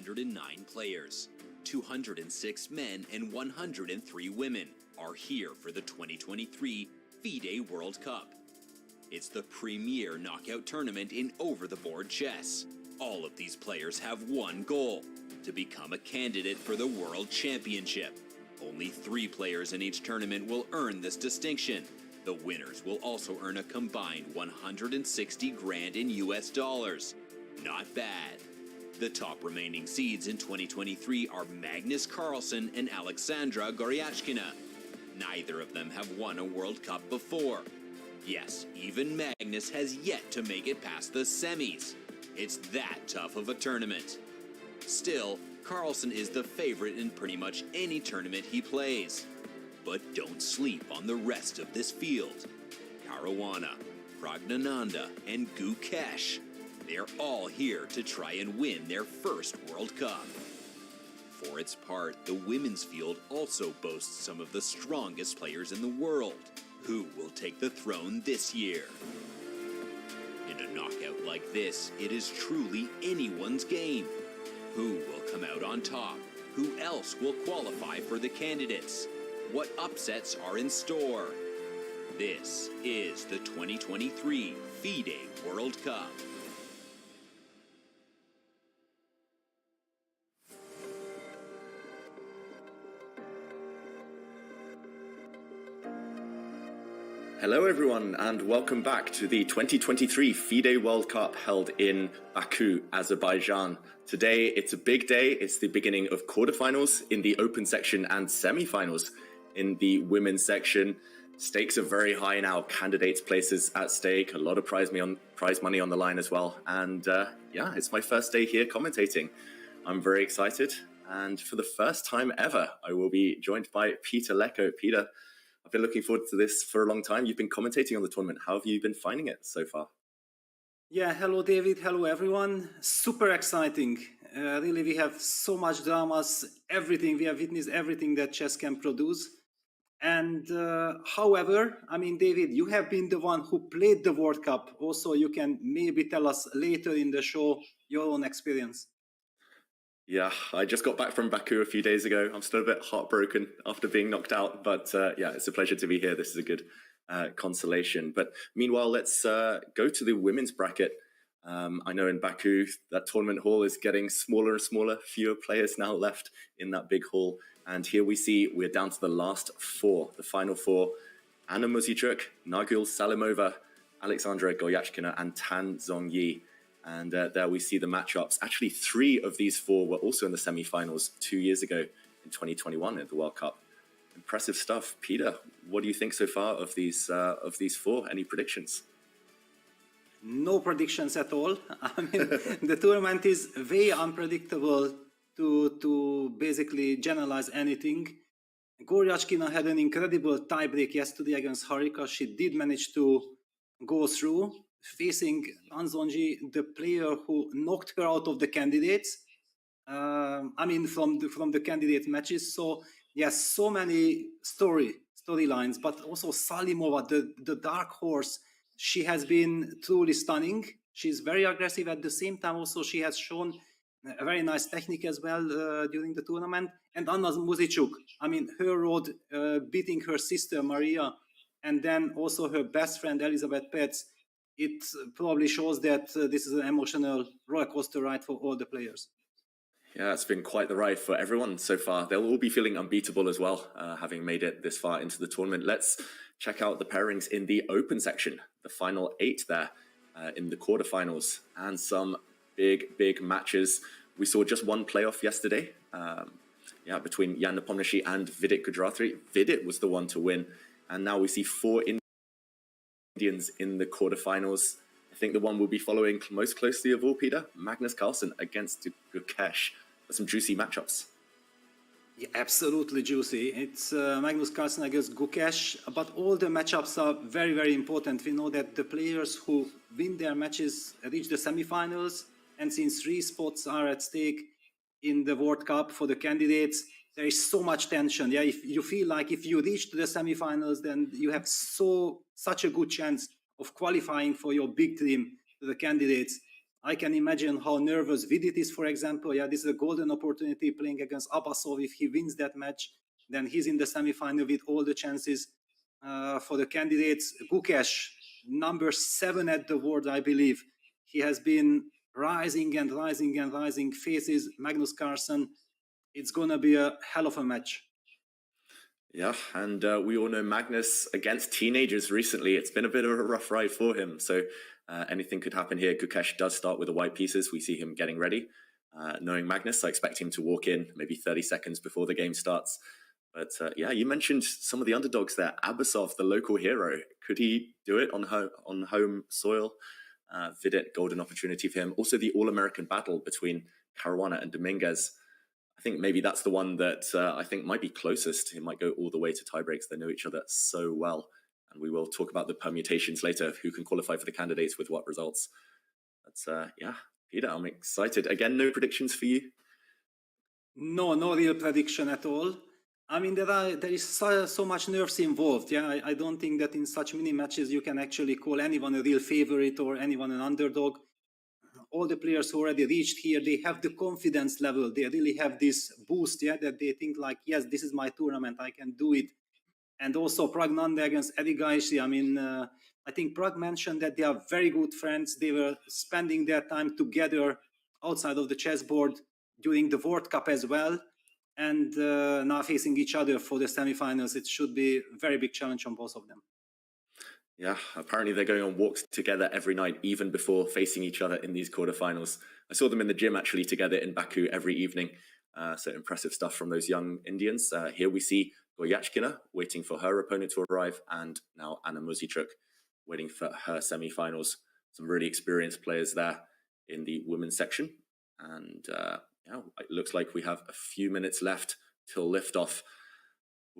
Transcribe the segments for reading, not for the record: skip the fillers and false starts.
109 players. 206 men and 103 women are here for the 2023 FIDE World Cup. It's the premier knockout tournament in over-the-board chess. All of these players have one goal: to become a candidate for the World Championship. Only 3 players in each tournament will earn this distinction. The winners will also earn a combined 160 grand in US dollars. Not bad. The top remaining seeds in 2023 are Magnus Carlsen and Alexandra Goryachkina. Neither of them have won a World Cup before. Yes, even Magnus has yet to make it past the semis. It's that tough of a tournament. Still, Carlsen is the favorite in pretty much any tournament he plays. But don't sleep on the rest of this field. Caruana, PRAGGANANANDHAA, and GUKESH. They're all here to try and win their first World Cup. For its part, the women's field also boasts some of the strongest players in the world. Who will take the throne this year? In a knockout like this, it is truly anyone's game. Who will come out on top? Who else will qualify for the candidates? What upsets are in store? This is the 2023 FIDE World Cup. Hello everyone and welcome back to the 2023 FIDE World Cup held in Baku, Azerbaijan. Today it's a big day. It's the beginning of quarterfinals in the open section and semi-finals in the women's section. Stakes are very high now. Candidates' places at stake. A lot of prize money on the line as well. And yeah, it's my first day here commentating. I'm very excited. And for the first time ever, I will be joined by Peter Lecko. Peter, I've been looking forward to this for a long time. You've been commentating on the tournament. How have you been finding it so far? Yeah, hello David, hello everyone. Super exciting. Really, we have so much dramas, everything. We have witnessed everything that chess can produce. And however, I mean, David, you have been the one who played the World Cup. Also, you can maybe tell us later in the show your own experience. Yeah, I just got back from Baku a few days ago. I'm still a bit heartbroken after being knocked out, but yeah, it's a pleasure to be here. This is a good consolation. But meanwhile, let's go to the women's bracket. I know in Baku, that tournament hall is getting smaller and smaller, fewer players now left in that big hall. And here we see we're down to the last 4, the final 4. Anna Muzychuk, Nagul Salimova, Alexandra Goryachkina, and Tan Zhongyi. And there we see the matchups. Actually, 3 of these 4 were also in the semi-finals 2 years ago in 2021 at the World Cup. Impressive stuff. Peter, what do you think so far of these 4? Any predictions? No predictions at all. I mean, the tournament is very unpredictable to basically generalize anything. Goryachkina had an incredible tiebreak yesterday against Harika. She did manage to go through, facing Tan Zhongyi, the player who knocked her out of the candidates. I mean, from the candidate matches. So yes, so many storylines, but also Salimova, the dark horse. She has been truly stunning. She's very aggressive at the same time. Also, she has shown a very nice technique as well during the tournament. And Anna Muzychuk, I mean, her road beating her sister Maria, and then also her best friend Elizabeth Petz. It probably shows that this is an emotional roller coaster ride for all the players. Yeah, it's been quite the ride for everyone so far. They'll all be feeling unbeatable as well, having made it this far into the tournament. Let's check out the pairings in the open section, the final 8 there in the quarterfinals, and some big matches. We saw just one playoff yesterday, yeah, between Jan Nepomniachtchi and Vidit Gujrathri. Vidit was the one to win, and now we see 4 Indians in the quarterfinals. I think the one we'll be following most closely of all, Peter, Magnus Carlsen against GUKESH. Some juicy matchups. Yeah, absolutely juicy. It's Magnus Carlsen against GUKESH, but all the matchups are very important. We know that the players who win their matches reach the semi-finals, and since 3 spots are at stake in the World Cup for the candidates, there is so much tension. Yeah, if you feel like if you reach to the semi-finals, then you have such a good chance of qualifying for your big team to the candidates. I can imagine how nervous Vidit is, for example. Yeah, this is a golden opportunity playing against Abbasov. If he wins that match, then he's in the semi-final with all the chances for the candidates. GUKESH, number 7 at the world, I believe. He has been rising and rising and rising. Faces Magnus Carlsen. It's going to be a hell of a match. Yeah, and we all know Magnus against teenagers recently. It's been a bit of a rough ride for him. So anything could happen here. GUKESH does start with the white pieces. We see him getting ready. Knowing Magnus, I expect him to walk in maybe 30 seconds before the game starts. But yeah, you mentioned some of the underdogs there. Abbasov, the local hero. Could he do it on home soil? Vidit, golden opportunity for him. Also the All-American battle between Caruana and Dominguez. I think maybe that's the one that I think might be closest. It might go all the way to tiebreaks. They know each other so well. And we will talk about the permutations later, who can qualify for the candidates with what results. But yeah, Peter, I'm excited. Again, no predictions for you? No real prediction at all. I mean, there is so much nerves involved. Yeah, I don't think that in such mini matches you can actually call anyone a real favorite or anyone an underdog. All the players who already reached here, they have the confidence level. They really have this boost, yeah, that they think like, yes, this is my tournament, I can do it. And also PRAGGANANDHAA against Azerbaijan. I mean, I think Prag mentioned that they are very good friends. They were spending their time together outside of the chessboard during the World Cup as well. And now facing each other for the semifinals, it should be a very big challenge on both of them. Yeah, apparently they're going on walks together every night, even before facing each other in these quarterfinals. I saw them in the gym actually together in Baku every evening. So impressive stuff from those young Indians. Here we see Goryachkina waiting for her opponent to arrive, and now Anna Muzichuk waiting for her semi-finals. Some really experienced players there in the women's section. And yeah, it looks like we have a few minutes left till liftoff.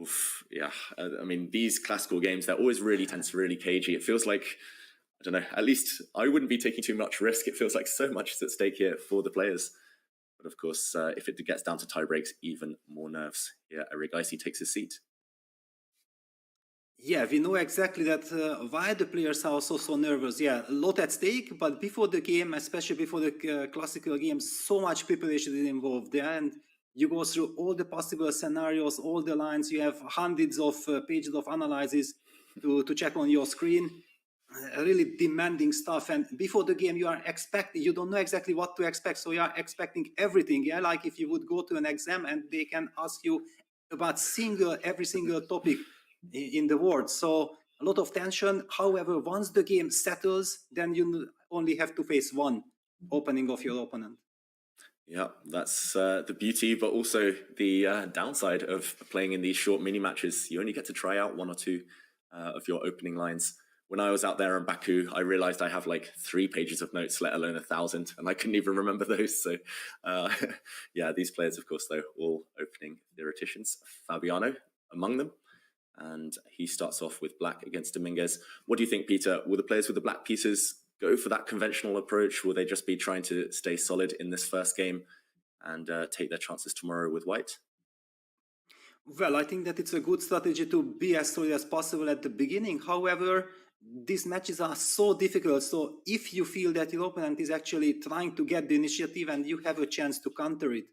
Oof, yeah, I mean, these classical games, they're always really tense, really cagey. It feels like, I don't know, at least I wouldn't be taking too much risk. It feels like so much is at stake here for the players. But of course, if it gets down to tie breaks, even more nerves. Yeah, Erigaisi takes his seat. Yeah, we know exactly that why the players are also so nervous. Yeah, a lot at stake, but before the game, especially before the classical games, so much preparation is involved there. And you go through all the possible scenarios, all the lines. You have hundreds of pages of analysis to check on your screen. Really demanding stuff. And before the game, you don't know exactly what to expect. So you are expecting everything. Yeah, like if you would go to an exam and they can ask you about every single topic in the world. So a lot of tension. However, once the game settles, then you only have to face one opening of your opponent. Yeah, that's the beauty, but also the downside of playing in these short mini matches. You only get to try out one or two of your opening lines. When I was out there in Baku, I realized I have like 3 pages of notes, let alone 1,000, and I couldn't even remember those. So yeah, these players, of course, though, all opening theoreticians. Fabiano among them. And he starts off with black against Dominguez. What do you think, Peter? Will the players with the black pieces go for that conventional approach? Will they just be trying to stay solid in this first game and take their chances tomorrow with white? Well, I think that it's a good strategy to be as solid as possible at the beginning. However, these matches are so difficult. So if you feel that your opponent is actually trying to get the initiative and you have a chance to counter it,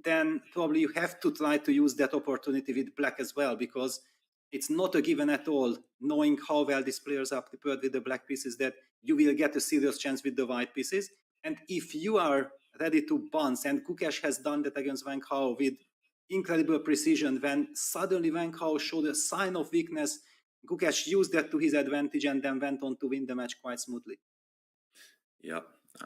then probably you have to try to use that opportunity with black as well, because it's not a given at all, knowing how well these players are prepared with the black pieces, that you will get a serious chance with the white pieces. And if you are ready to bounce, and GUKESH has done that against Wang Hao with incredible precision, when suddenly Wang Hao showed a sign of weakness, GUKESH used that to his advantage and then went on to win the match quite smoothly. Yeah,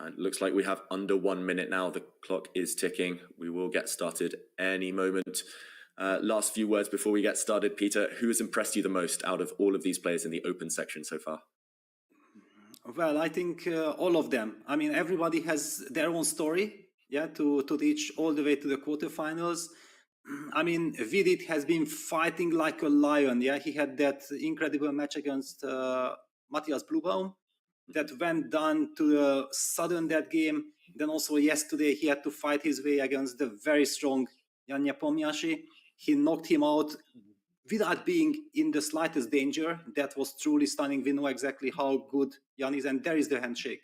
it looks like we have under 1 minute now. The clock is ticking. We will get started any moment. Last few words before we get started, Peter. Who has impressed you the most out of all of these players in the open section so far? Well, I think all of them. I mean, everybody has their own story, yeah, to reach all the way to the quarterfinals. I mean, Vidit has been fighting like a lion. Yeah, he had that incredible match against Matthias Blubaum that went down to the sudden that game. Then also yesterday he had to fight his way against the very strong Jan Nepomniachtchi. He knocked him out without being in the slightest danger. That was truly stunning. We know exactly how good Jan is, and there is the handshake.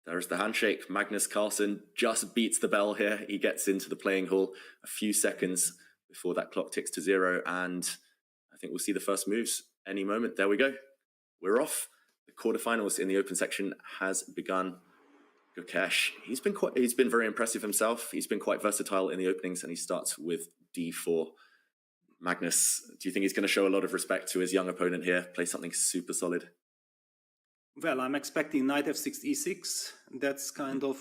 There's the handshake. Magnus Carlsen just beats the bell here. He gets into the playing hall a few seconds before that clock ticks to 0. And I think we'll see the first moves any moment. There we go. We're off. The quarterfinals in the open section has begun. GUKESH, he's been very impressive himself. He's been quite versatile in the openings, and he starts with D4. Magnus, do you think he's going to show a lot of respect to his young opponent here? Play something super solid? Well, I'm expecting knight f6, e6. That's kind of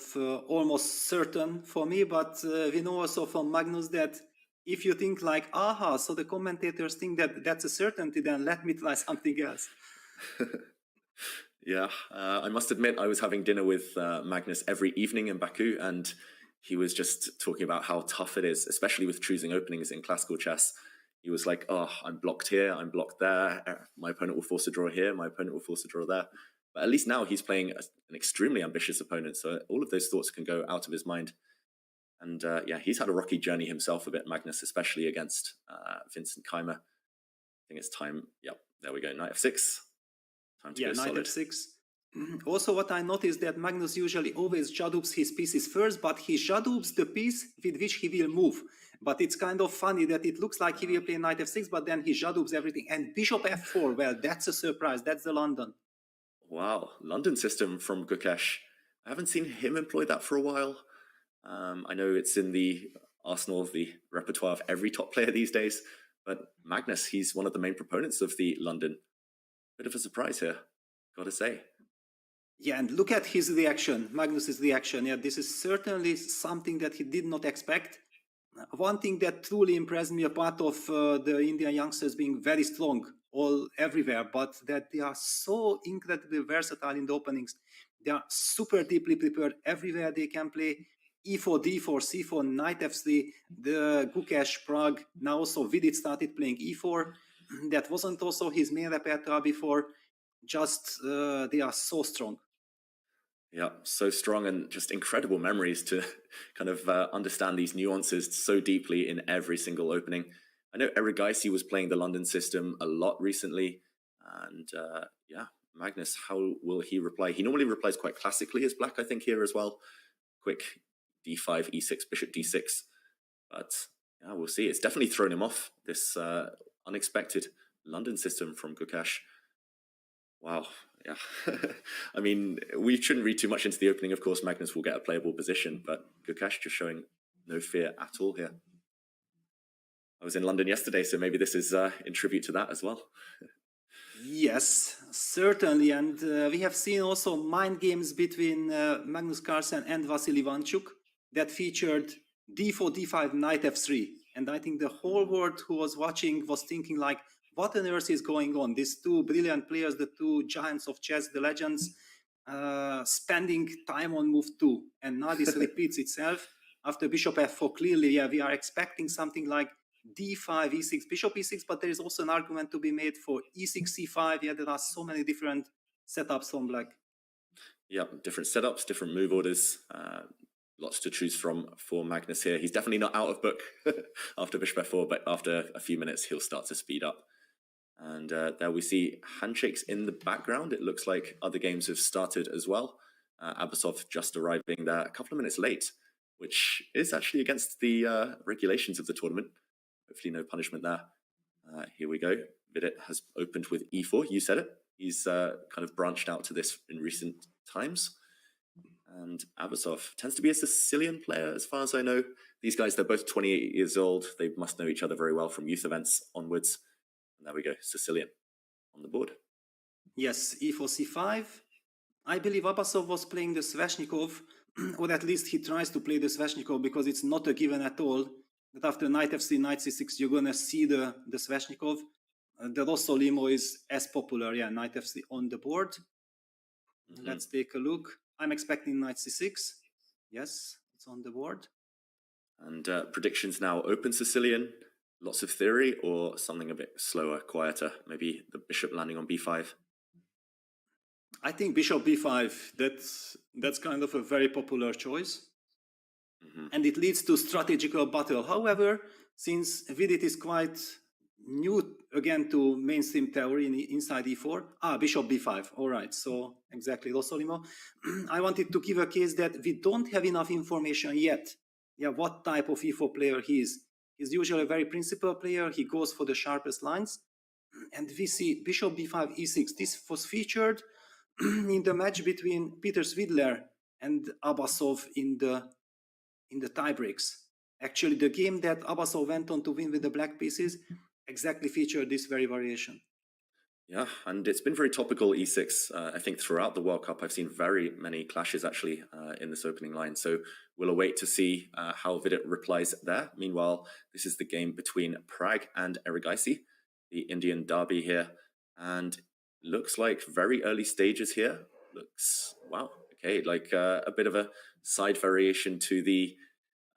almost certain for me, but we know also from Magnus that if you think like, aha, so the commentators think that that's a certainty, then let me try something else. Yeah, I must admit I was having dinner with Magnus every evening in Baku, and he was just talking about how tough it is, especially with choosing openings in classical chess. He was like, oh, I'm blocked here, I'm blocked there, my opponent will force a draw here, my opponent will force a draw there. But at least now he's playing an extremely ambitious opponent, so all of those thoughts can go out of his mind. And yeah, he's had a rocky journey himself a bit, Magnus, especially against Vincent Keimer. I think it's time, yep, there we go, knight f6. Time to go knight solid. f6. Also, what I noticed that Magnus usually always jadoops his pieces first, but he jadoops the piece with which he will move. But it's kind of funny that it looks like he will play knight f6, but then he jadoops everything. And bishop f4, well, that's a surprise. That's the London. Wow, London system from GUKESH. I haven't seen him employ that for a while. I know it's in the arsenal of the repertoire of every top player these days, but Magnus, he's one of the main proponents of the London. Bit of a surprise here, gotta say. Yeah, and look at his reaction, Magnus's reaction. Yeah, this is certainly something that he did not expect. One thing that truly impressed me, apart of the Indian youngsters being very strong everywhere, but that they are so incredibly versatile in the openings. They are super deeply prepared everywhere they can play. E4, D4, C4, knight f3, the GUKESH Prague, now also Vidit started playing E4. That wasn't also his main repertoire before. Just, they are so strong. Yeah, so strong, and just incredible memories to kind of understand these nuances so deeply in every single opening. I know Erigaisi was playing the London system a lot recently, and yeah, Magnus, how will he reply? He normally replies quite classically as black, I think, here as well. Quick d5, e6, bishop d6, but yeah, we'll see. It's definitely thrown him off, this unexpected London system from GUKESH. Wow, yeah. I mean, we shouldn't read too much into the opening. Of course, Magnus will get a playable position, but GUKESH just showing no fear at all here. I was in London yesterday, so maybe this is in tribute to that as well. Yes, certainly. And we have seen also mind games between Magnus Carlsen and Vasily Ivanchuk that featured d4, d5, knight f3. And I think the whole world who was watching was thinking like, what on earth is going on? These two brilliant players, the two giants of chess, the legends, spending time on move 2. And now this repeats itself after bishop f4. Clearly, yeah, we are expecting something like d5, e6, bishop e6, but there is also an argument to be made for e6, c5. Yeah, there are so many different setups from black. Yeah, different setups, different move orders. Lots to choose from for Magnus here. He's definitely not out of book after bishop f4, but after a few minutes, he'll start to speed up. And there we see handshakes in the background. It looks like other games have started as well. Abasov just arriving there a couple of minutes late, which is actually against the regulations of the tournament. Hopefully no punishment there. Here we go. Vidit has opened with e4. You said it. He's kind of branched out to this in recent times. And Abasov tends to be a Sicilian player, as far as I know. These guys, they're both 28 years old. They must know each other very well from youth events onwards. And there we go, Sicilian on the board. Yes, e4, c5. I believe Abasov was playing the Sveshnikov, or at least he tries to play the Sveshnikov, because it's not a given at all that after knight f3, knight c6, you're going to see the Sveshnikov. The Rosso Limo is as popular, yeah, knight f3 on the board. Let's take a look. I'm expecting knight c6. Yes, it's on the board. And predictions now, open Sicilian, lots of theory, or something a bit slower, quieter? Maybe the bishop landing on b5? I think bishop b5, that's kind of a very popular choice. And it leads to strategical battle. However, since Vidit is quite new again to mainstream theory inside e4. Bishop b5. All right, so exactly, Rosolimo. I wanted to give a case that we don't have enough information yet. Yeah, what type of e4 player he is. He's usually a very principled player. He goes for the sharpest lines. And we see bishop b5, e6. This was featured in the match between Peter Svidler and Abbasov in the tiebreaks. Actually, the game that Abbasov went on to win with the black pieces exactly featured this very variation. Yeah, and it's been very topical, e6. I think throughout the World Cup, I've seen very many clashes actually in this opening line. So we'll await to see how Vidit replies there. Meanwhile, this is the game between Pragg and Erigaisi, the Indian derby here. And looks like very early stages here. Looks, wow, okay, like a bit of a side variation to the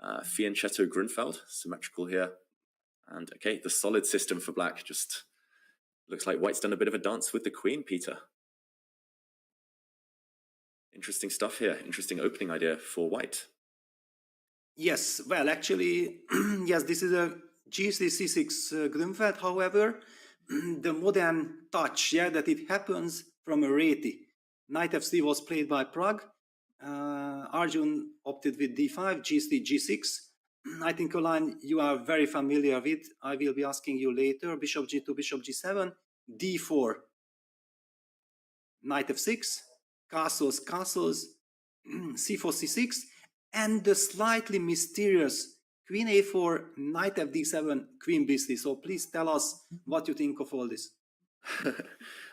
Fianchetto Grunfeld, symmetrical here. And okay, the solid system for black just looks like white's done a bit of a dance with the queen, Peter. Interesting stuff here. Interesting opening idea for white. Yes, well, actually, yes, this is a G3 C6 Grunfeld. However, the modern touch, yeah, that it happens from a Reti. Knight f3 was played by Pragg. Arjun opted with d5, g3, g6. I think a line you are very familiar with. I will be asking you later. Bishop g2, bishop g7, d4, knight f6, castles, castles, c4, c6, and the slightly mysterious queen a4, knight fd7, queen b3. So please tell us what you think of all this.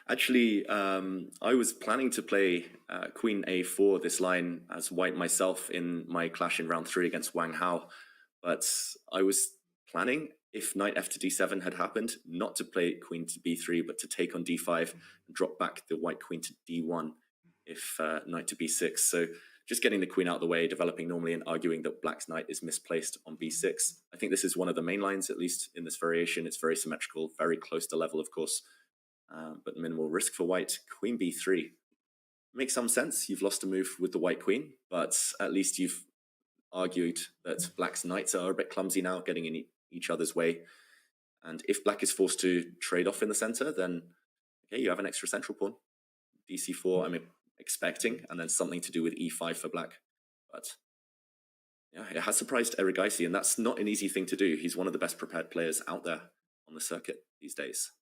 Actually, I was planning to play queen a4, this line, as white myself in my clash in round 3 against Wang Hao. But I was planning, if knight f to d7 had happened, not to play queen to b3, but to take on d5 and drop back the white queen to d1 if knight to b6. So just getting the queen out of the way, developing normally and arguing that black's knight is misplaced on b6. I think this is one of the main lines, at least in this variation. It's very symmetrical, very close to level, of course, but minimal risk for white. Queen b3 makes some sense. You've lost a move with the white queen, but at least you've argued that black's knights are a bit clumsy now, getting in each other's way. And if black is forced to trade off in the center, then okay, you have an extra central pawn. dc4, I'm expecting, and then something to do with e5 for black. But yeah, it has surprised Erigaisi, and that's not an easy thing to do. He's one of the best prepared players out there on the circuit these days.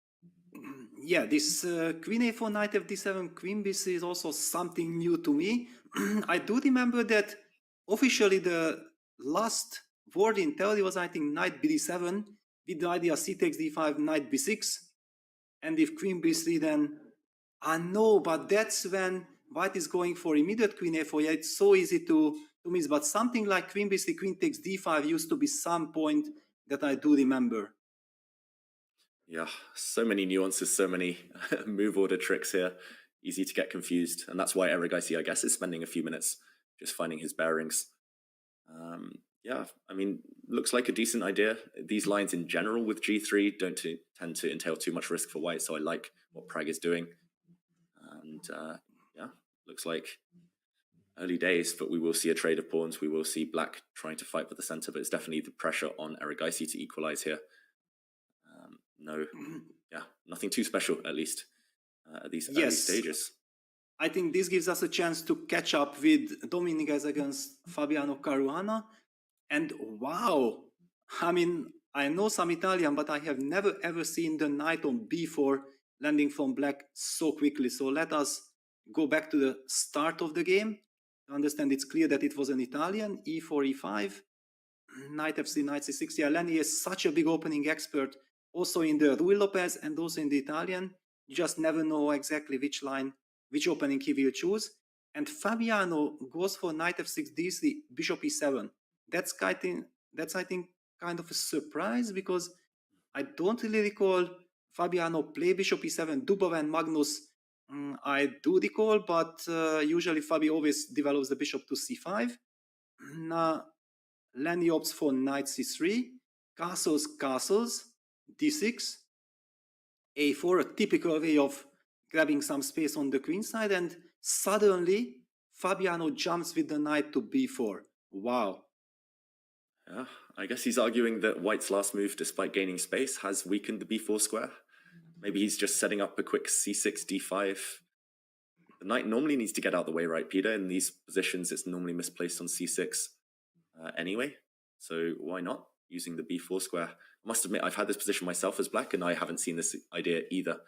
Yeah, this queen a4, knight fd7, queen b3 is also something new to me. I do remember that officially the last word in theory was, I think, knight bd7 with the idea c takes d5, knight b6, and if queen b3, then no, but that's when white is going for immediate queen a4. Yeah, it's so easy to miss, but something like queen b3, queen takes d5 used to be some point that I do remember. Yeah, so many nuances, so many move order tricks here. Easy to get confused. And that's why Erigaisi, I guess, is spending a few minutes just finding his bearings. Yeah, I mean, looks like a decent idea. These lines in general with g3 don't tend to entail too much risk for white, so I like what Pragg is doing. And yeah, looks like early days, but we will see a trade of pawns. We will see black trying to fight for the center, but it's definitely the pressure on Erigaisi to equalize here. No, yeah, nothing too special, at least at these early stages. I think this gives us a chance to catch up with Dominguez against Fabiano Caruana. And wow, I mean, I know some Italian, but I have never ever seen the knight on b4 landing from black so quickly. So let us go back to the start of the game. To understand, it's clear that it was an Italian, e4, e5, knight f3, knight c6. Yeah, Lenny is such a big opening expert, also in the Ruy Lopez and also in the Italian. You just never know exactly which line, which opening he will choose. And Fabiano goes for knight f6, d3, bishop e7. That's I think kind of a surprise, because I don't really recall Fabiano play bishop e7. Dubov and Magnus, I do recall, but usually Fabi always develops the bishop to c5. Now Lenny opts for knight c3, castles, castles, d6, a4, a typical way of grabbing some space on the queen side, and suddenly Fabiano jumps with the knight to b4. Wow. Yeah, I guess he's arguing that White's last move, despite gaining space, has weakened the b4 square. Maybe he's just setting up a quick c6, d5. The knight normally needs to get out of the way, right, Peter? In these positions, it's normally misplaced on c6 anyway. So why not using the b4 square? I must admit, I've had this position myself as black, and I haven't seen this idea either,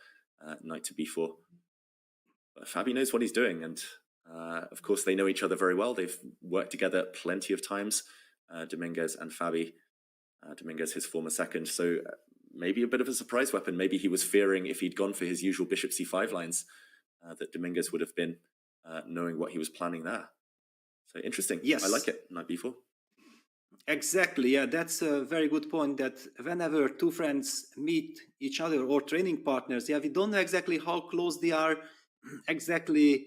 knight to b4. But Fabi knows what he's doing, and of course, they know each other very well. They've worked together plenty of times, Dominguez and Fabi. Dominguez, his former second. So maybe a bit of a surprise weapon. Maybe he was fearing if he'd gone for his usual bishop c5 lines, that Dominguez would have been knowing what he was planning there. So interesting. Yes. I like it, knight b4. Exactly, yeah, that's a very good point, that whenever two friends meet each other or training partners, yeah, we don't know exactly how close they are, exactly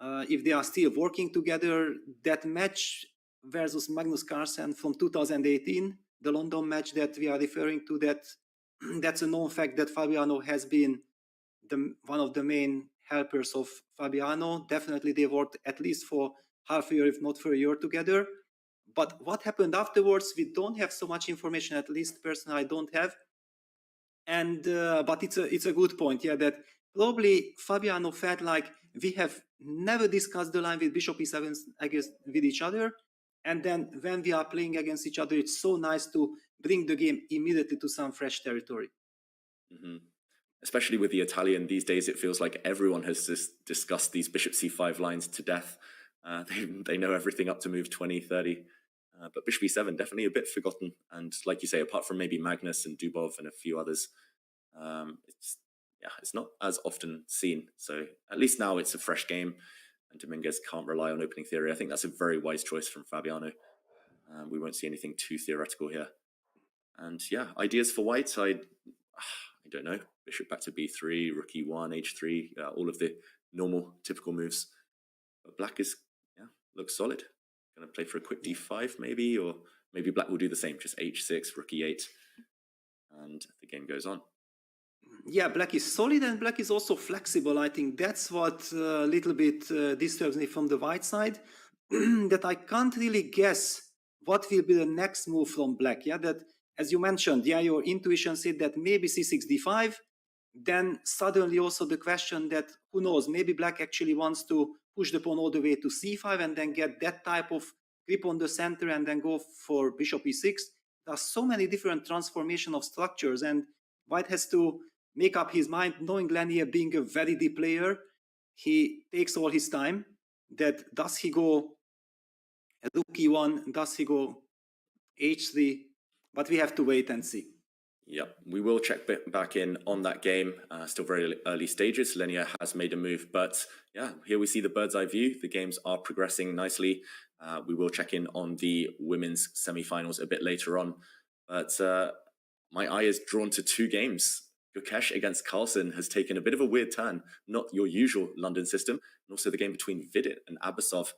if they are still working together. That match versus Magnus Carlsen from 2018, the London match that we are referring to, that's a known fact that Fabiano has been one of the main helpers of Fabiano. Definitely they worked at least for half a year, if not for a year together. But what happened afterwards, we don't have so much information, at least personally I don't have. And but it's a good point, yeah, that probably Fabiano felt like we have never discussed the line with bishop e7, I guess, with each other. And then when we are playing against each other, it's so nice to bring the game immediately to some fresh territory. Mm-hmm. Especially with the Italian these days, it feels like everyone has discussed these bishop c5 lines to death. They know everything up to move 20, 30. But bishop e7, definitely a bit forgotten. And like you say, apart from maybe Magnus and Dubov and a few others, it's not as often seen. So at least now it's a fresh game, and Dominguez can't rely on opening theory. I think that's a very wise choice from Fabiano. We won't see anything too theoretical here. And yeah, ideas for White, I don't know. Bishop back to b3, rook e1, h3, all of the normal, typical moves. But black is, looks solid. Going to play for a quick d5 maybe, or maybe black will do the same, just h6, rook e8, and the game goes on. Yeah, black is solid and black is also flexible. I think that's what a little bit disturbs me from the white side, that I can't really guess what will be the next move from black. Yeah, that as you mentioned, yeah, your intuition said that maybe c6, d5. Then suddenly also the question that, who knows, maybe black actually wants to push the pawn all the way to c5 and then get that type of grip on the center and then go for bishop e6. There are so many different transformation of structures, and white has to make up his mind, knowing Lanier being a very deep player. He takes all his time. That does he go rook e1, does he go h3? But we have to wait and see. Yep, we will check back in on that game. Still very early stages. Lenier has made a move, but yeah, here we see the bird's eye view. The games are progressing nicely. We will check in on the women's semi-finals a bit later on. But my eye is drawn to two games. GUKESH against Carlsen has taken a bit of a weird turn, not your usual London system. And also the game between Vidit and Abasov.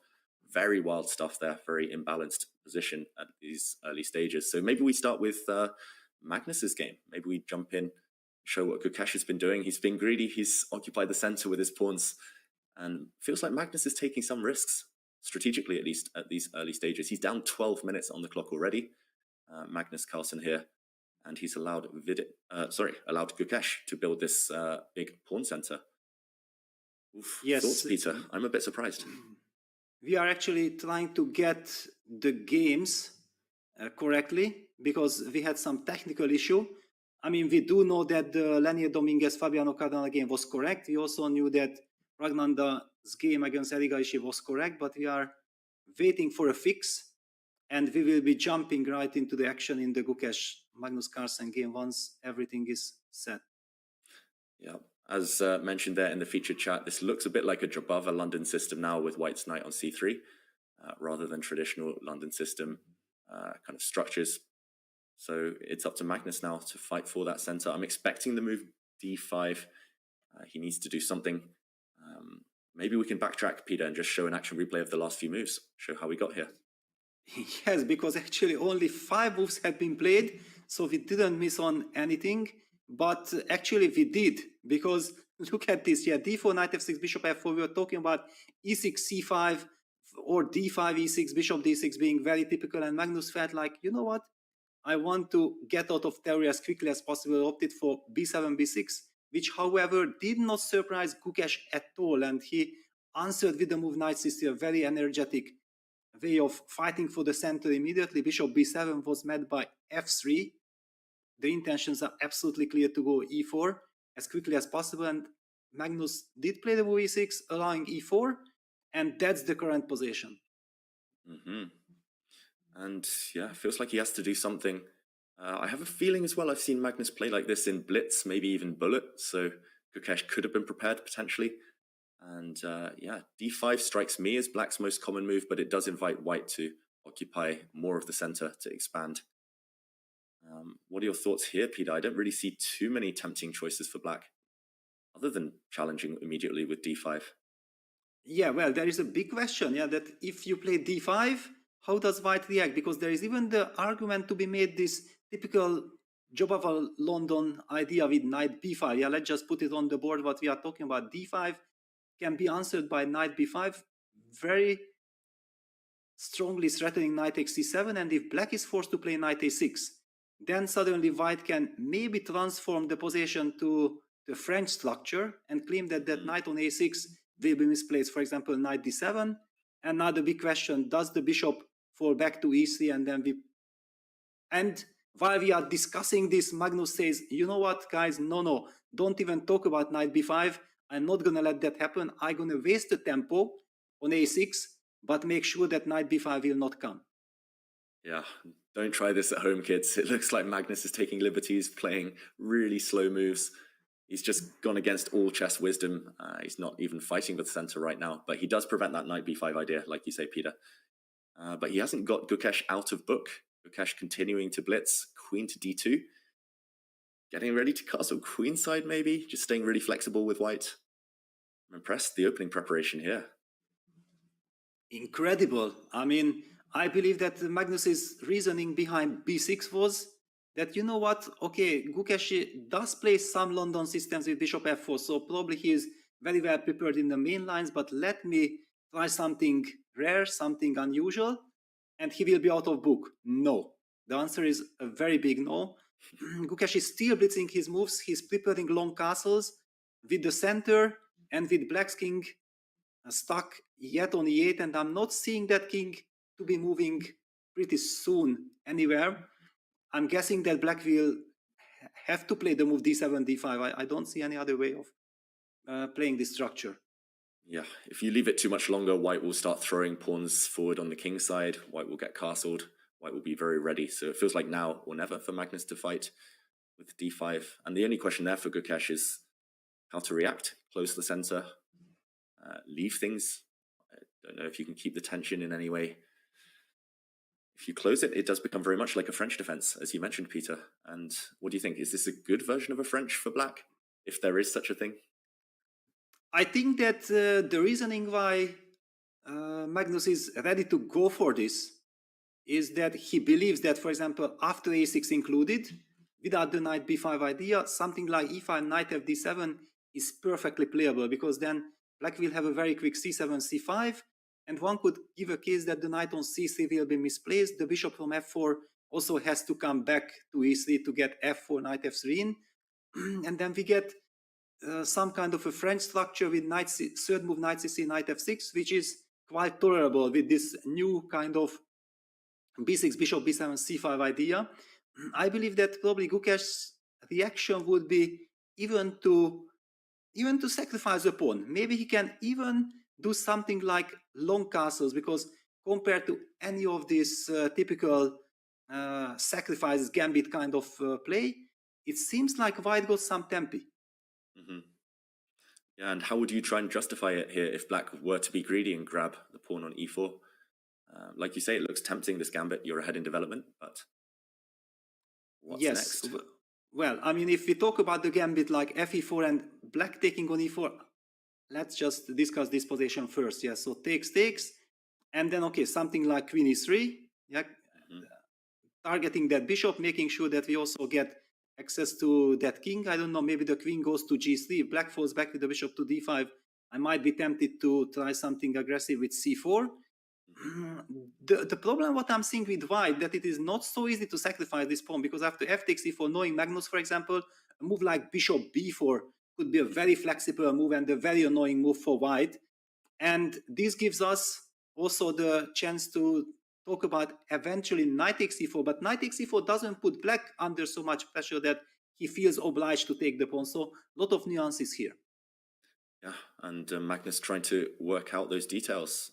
Very wild stuff there, very imbalanced position at these early stages. So maybe we start with Magnus's game. Maybe we jump in, show what GUKESH has been doing. He's been greedy. He's occupied the center with his pawns, and feels like Magnus is taking some risks, strategically at least, at these early stages. He's down 12 minutes on the clock already. Magnus Carlsen here, and he's allowed allowed GUKESH to build this big pawn center. Oof, yes, thoughts, Peter? I'm a bit surprised. We are actually trying to get the games correctly, because we had some technical issue. I mean, we do know that the Lenier Dominguez Fabiano Caruana game was correct. We also knew that PRAGGANANDHAA's game against Erigaishi was correct, but we are waiting for a fix, and we will be jumping right into the action in the GUKESH Magnus Carlsen game once everything is set. Yeah, as mentioned there in the featured chat, this looks a bit like a Jabava London system now, with White's knight on c3, rather than traditional London system kind of structures. So it's up to Magnus now to fight for that center. I'm expecting the move d5. He needs to do something. Maybe we can backtrack, Peter, and just show an action replay of the last few moves, show how we got here. Yes, because actually only 5 moves had been played, so we didn't miss on anything. But actually we did, because look at this, yeah, d4, knight f6, bishop f4, we were talking about e6, c5, or d5, e6, bishop d6 being very typical. And Magnus felt like, you know what? I want to get out of theory as quickly as possible, opted for b7, b6, which, however, did not surprise GUKESH at all. And he answered with the move knight c3, a very energetic way of fighting for the center immediately. Bishop b7 was met by f3. The intentions are absolutely clear to go e4 as quickly as possible. And Magnus did play the move e6, allowing e4. And that's the current position. Mm-hmm. And yeah, feels like he has to do something. I have a feeling as well, I've seen Magnus play like this in Blitz, maybe even Bullet, so GUKESH could have been prepared potentially. And yeah, d5 strikes me as black's most common move, but it does invite white to occupy more of the center to expand. What are your thoughts here, Peter? I don't really see too many tempting choices for black, other than challenging immediately with d5. Yeah, well, there is a big question, yeah, that if you play d5, how does white react? Because there is even the argument to be made, this typical job of a London idea with knight b5. Yeah, let's just put it on the board what we are talking about. d5 can be answered by knight b5, very strongly threatening knight c7, and if black is forced to play knight a6, then suddenly white can maybe transform the position to the French structure and claim that that knight on a6 will be misplaced, for example, knight d7. And now the big question, does the bishop fall back to e3? And while we are discussing this, Magnus says, you know what, guys, no, don't even talk about knight b5. I'm not going to let that happen. I'm going to waste the tempo on a6, but make sure that knight b5 will not come. Yeah, don't try this at home, kids. It looks like Magnus is taking liberties, playing really slow moves. He's just gone against all chess wisdom. He's not even fighting with center right now, but he does prevent that knight b5 idea, like you say, Peter. But he hasn't got GUKESH out of book. GUKESH continuing to blitz, queen to d2. Getting ready to castle queenside, maybe? Just staying really flexible with white. I'm impressed, the opening preparation here. Incredible. I mean, I believe that Magnus's reasoning behind b6 was that, you know what, okay, GUKESH does play some London systems with bishop f4, so probably he is very well prepared in the main lines, but let me try something rare, something unusual, and he will be out of book. No. The answer is a very big no. GUKESH is still blitzing his moves. He's preparing long castles with the center and with black's king stuck yet on e8, and I'm not seeing that king to be moving pretty soon anywhere. I'm guessing that black will have to play the move d7, d5. I don't see any other way of playing this structure. Yeah, if you leave it too much longer, white will start throwing pawns forward on the king side. White will get castled. White will be very ready. So it feels like now or never for Magnus to fight with d5. And the only question there for GUKESH is how to react. Close the center, leave things. I don't know if you can keep the tension in any way. If you close it, it does become very much like a French defense, as you mentioned, Peter. And what do you think? Is this a good version of a French for black, if there is such a thing? I think that the reasoning why Magnus is ready to go for this is that he believes that, for example, after a6 included, without the knight b5 idea, something like e5, knight fd7 is perfectly playable, because then black will have a very quick c7, c5, and one could give a case that the knight on c3 will be misplaced. The bishop from f4 also has to come back to e3 to get f4, knight f3 in, and then we get some kind of a French structure with knight third move, knight c3, knight f6, which is quite tolerable with this new kind of b6, bishop b7, c5 idea. I believe that probably GUKESH's reaction would be even to sacrifice a pawn. Maybe he can even do something like long castles, because compared to any of these typical sacrifices, gambit kind of play, it seems like white got some tempi. Mm-hmm. Yeah, and how would you try and justify it here if black were to be greedy and grab the pawn on e4? Like you say, it looks tempting, this gambit. You're ahead in development, but what's next? Well, I mean, if we talk about the gambit like fe4 and black taking on e4, let's just discuss this position first. Yeah, so takes, and then, okay, something like queen e3, yeah, targeting that bishop, making sure that we also get access to that king. I don't know, maybe the queen goes to g3. If black falls back with the bishop to d5, I might be tempted to try something aggressive with c4. The problem what I'm seeing with white, that it is not so easy to sacrifice this pawn, because after f takes e4, knowing Magnus, for example, a move like bishop b4 could be a very flexible move and a very annoying move for white. And this gives us also the chance to talk about eventually knight takes e4, but knight takes e4 doesn't put black under so much pressure that he feels obliged to take the pawn. So a lot of nuances here. Yeah, and Magnus trying to work out those details.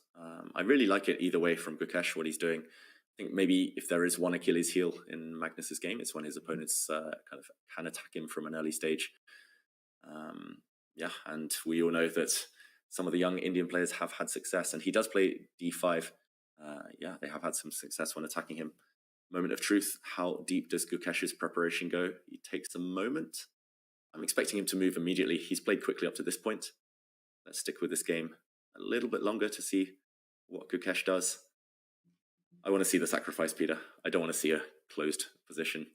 I really like it either way from GUKESH, what he's doing. I think maybe if there is one Achilles heel in Magnus's game, it's when his opponents kind of can attack him from an early stage. Yeah, and we all know that some of the young Indian players have had success, and he does play d5. Yeah, they have had some success when attacking him. Moment of truth, how deep does GUKESH's preparation go? He takes a moment. I'm expecting him to move immediately. He's played quickly up to this point. Let's stick with this game a little bit longer to see what GUKESH does. I want to see the sacrifice, Peter. I don't want to see a closed position.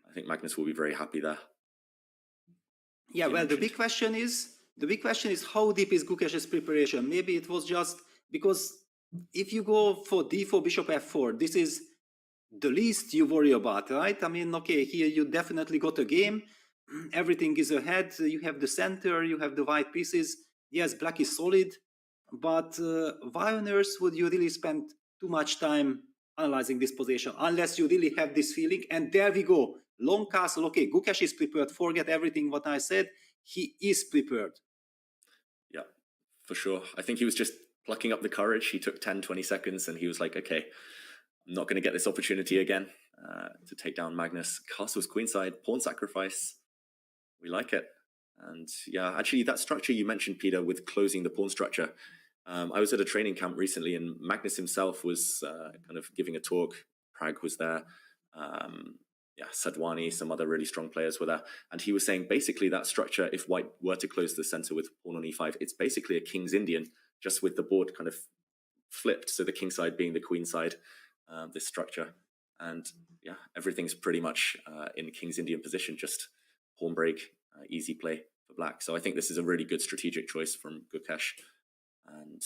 I think Magnus will be very happy there. Yeah, well, the big question is how deep is GUKESH's preparation? Maybe it was just because if you go for d4, bishop f4, this is the least you worry about, right? I mean, okay, here you definitely got a game. Everything is ahead. You have the center, you have the white pieces. Yes, black is solid, but why on earth would you really spend too much time analyzing this position unless you really have this feeling? And there we go. Long castle. Okay, GUKESH is prepared. Forget everything what I said. He is prepared. Yeah, for sure. I think he was just plucking up the courage. He took 10, 20 seconds and he was like, okay, I'm not going to get this opportunity again to take down Magnus. Castle's queenside, pawn sacrifice. We like it. And yeah, actually that structure you mentioned, Peter, with closing the pawn structure. I was at a training camp recently and Magnus himself was kind of giving a talk. Pragg was there. Yeah, Sadwani, some other really strong players were there. And he was saying basically that structure, if white were to close the center with pawn on e5, it's basically a King's Indian, just with the board kind of flipped. So the king side being the queen side, this structure. And yeah, everything's pretty much in King's Indian position, just pawn break, easy play for black. So I think this is a really good strategic choice from GUKESH. And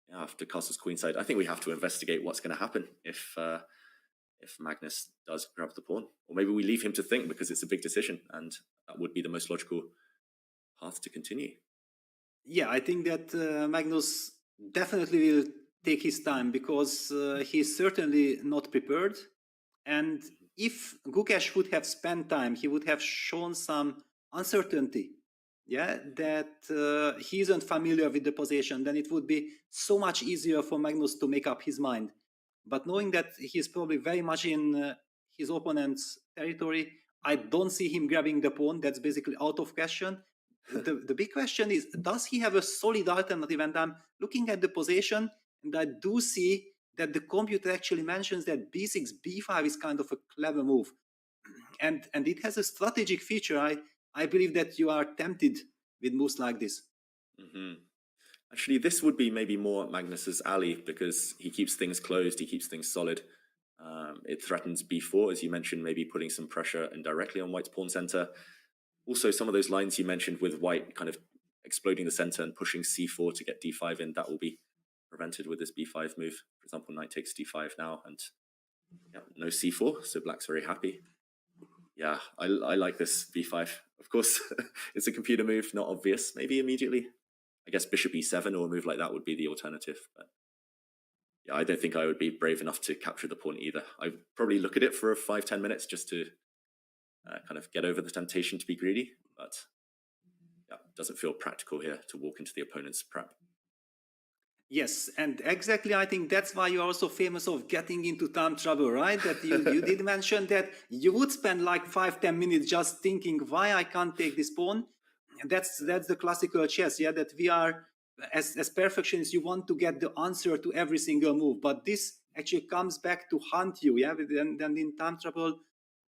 yeah, after castle's queenside, I think we have to investigate what's going to happen if Magnus does grab the pawn. Or maybe we leave him to think because it's a big decision and that would be the most logical path to continue. Yeah, I think that Magnus definitely will take his time because he's certainly not prepared. And if GUKESH would have spent time, he would have shown some uncertainty, yeah, that he isn't familiar with the position, then it would be so much easier for Magnus to make up his mind. But knowing that he's probably very much in his opponent's territory, I don't see him grabbing the pawn. That's basically out of question. The big question is, does he have a solid alternative? And I'm looking at the position, and I do see that the computer actually mentions that b6, b5 is kind of a clever move. And it has a strategic feature. I believe that you are tempted with moves like this. Mm-hmm. Actually, this would be maybe more Magnus's alley because he keeps things closed, he keeps things solid. It threatens b4, as you mentioned, maybe putting some pressure indirectly on white's pawn center. Also, some of those lines you mentioned with white kind of exploding the center and pushing c4 to get d5 in, that will be prevented with this b5 move. For example, knight takes d5 now, and yeah, no c4, so black's very happy. Yeah, I like this b5. Of course, it's a computer move, not obvious, maybe immediately. I guess bishop e7 or a move like that would be the alternative. But yeah, I don't think I would be brave enough to capture the pawn either. I'd probably look at it for 5-10 minutes just to kind of get over the temptation to be greedy. But yeah, it doesn't feel practical here to walk into the opponent's prep. Yes, and exactly, I think that's why you're also famous of getting into time trouble, right? That you did mention that you would spend like 5-10 minutes just thinking why I can't take this pawn. That's the classical chess, yeah, that we are, as perfectionists, you want to get the answer to every single move, but this actually comes back to haunt you, yeah, then in time trouble,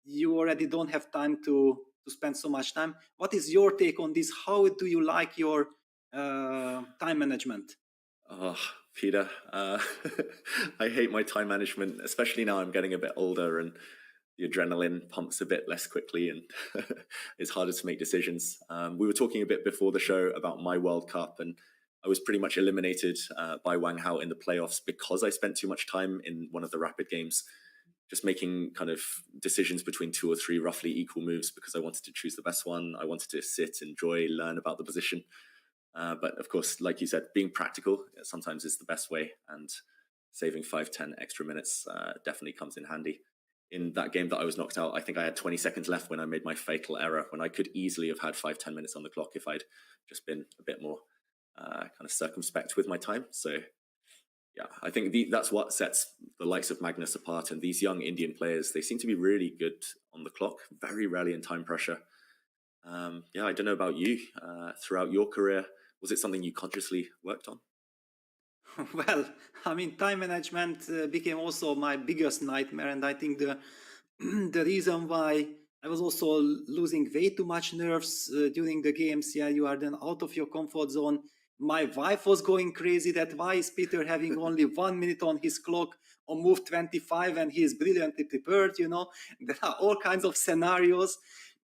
you already don't have time to spend so much time. What is your take on this? How do you like your time management? Oh, Peter, I hate my time management, especially now I'm getting a bit older and the adrenaline pumps a bit less quickly and it's harder to make decisions. We were talking a bit before the show about my World Cup, and I was pretty much eliminated by Wang Hao in the playoffs because I spent too much time in one of the rapid games, just making kind of decisions between 2 or 3 roughly equal moves because I wanted to choose the best one. I wanted to sit, enjoy, learn about the position. But of course, like you said, being practical sometimes is the best way, and saving 5-10 extra minutes definitely comes in handy. In that game that I was knocked out, I think I had 20 seconds left when I made my fatal error, when I could easily have had 5-10 minutes on the clock if I'd just been a bit more kind of circumspect with my time. So yeah, I think that's what sets the likes of Magnus apart. And these young Indian players, they seem to be really good on the clock, very rarely in time pressure. Yeah, I don't know about you. Throughout your career, was it something you consciously worked on? Well, I mean, time management became also my biggest nightmare, and I think the the reason why I was also losing way too much nerves during the games. Yeah, you are then out of your comfort zone. My wife was going crazy that why is Peter having only 1 minute on his clock on move 25 and he is brilliantly prepared, you know. There are all kinds of scenarios.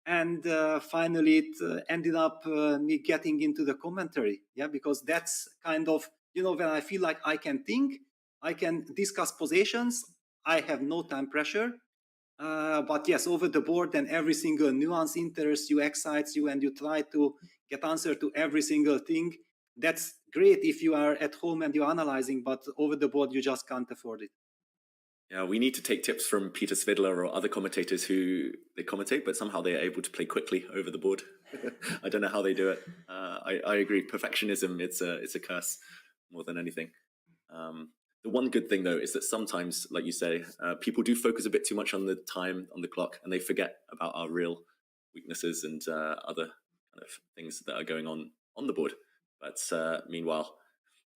And finally it ended up me getting into the commentary, yeah, because that's kind of, you know, when I feel like I can think, I can discuss positions, I have no time pressure. But yes, over the board, and every single nuance interests you, excites you, and you try to get answer to every single thing. That's great if you are at home and you're analyzing, but over the board you just can't afford it. Yeah, we need to take tips from Peter Svidler or other commentators who they commentate, but somehow they are able to play quickly over the board. I don't know how they do it. I agree. Perfectionism, it's a curse more than anything. The one good thing, though, is that sometimes, like you say, people do focus a bit too much on the time, on the clock, and they forget about our real weaknesses and other kind of things that are going on the board. But meanwhile,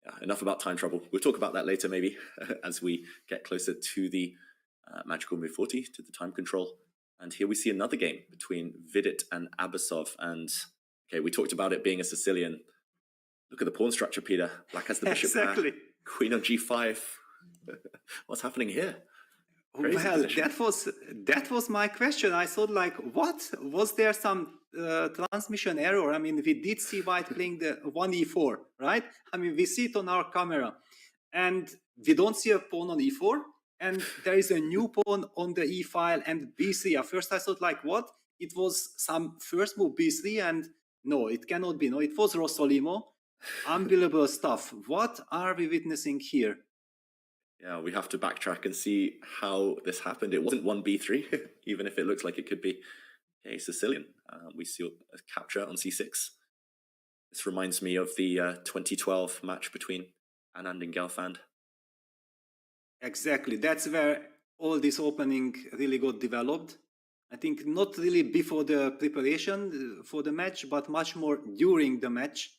yeah, enough about time trouble. We'll talk about that later, maybe, as we get closer to the magical move 40, to the time control. And here we see another game between Vidit and Abasov. And, okay, we talked about it being a Sicilian. Look at the pawn structure, Peter. Black has the bishop Exactly. pair. Queen on g5. What's happening here? Crazy Well, position. that was my question. I thought, like, what was there some transmission error? I mean, we did see White playing the 1e4, right? I mean, we see it on our camera, and we don't see a pawn on e4, and there is a new pawn on the e file and b3. At first, I thought, like, what? It was some first move b3, and no, it cannot be. No, it was Rossolimo. Unbelievable stuff. What are we witnessing here? Yeah, we have to backtrack and see how this happened. It wasn't 1b3, even if it looks like it could be. Okay, Sicilian. We see a capture on c6. This reminds me of the 2012 match between Anand and Gelfand. Exactly. That's where all this opening really got developed. I think not really before the preparation for the match, but much more during the match,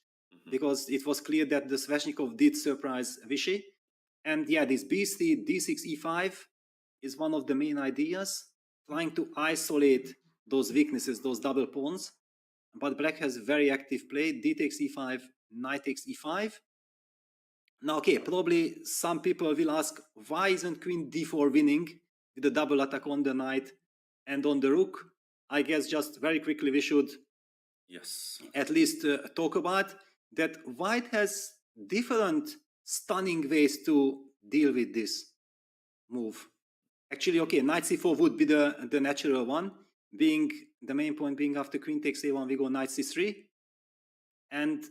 because it was clear that the Sveshnikov did surprise Vichy. And yeah, this b3, d6, e5 is one of the main ideas, trying to isolate those weaknesses, those double pawns. But Black has very active play, d takes e5, knight takes e5. Now, okay, probably some people will ask, why isn't queen d4 winning with a double attack on the knight and on the rook? I guess just very quickly we should at least talk about that White has different stunning ways to deal with this move. Actually, okay, knight c4 would be the natural one, being the main point being after queen takes a1, we go knight c3. And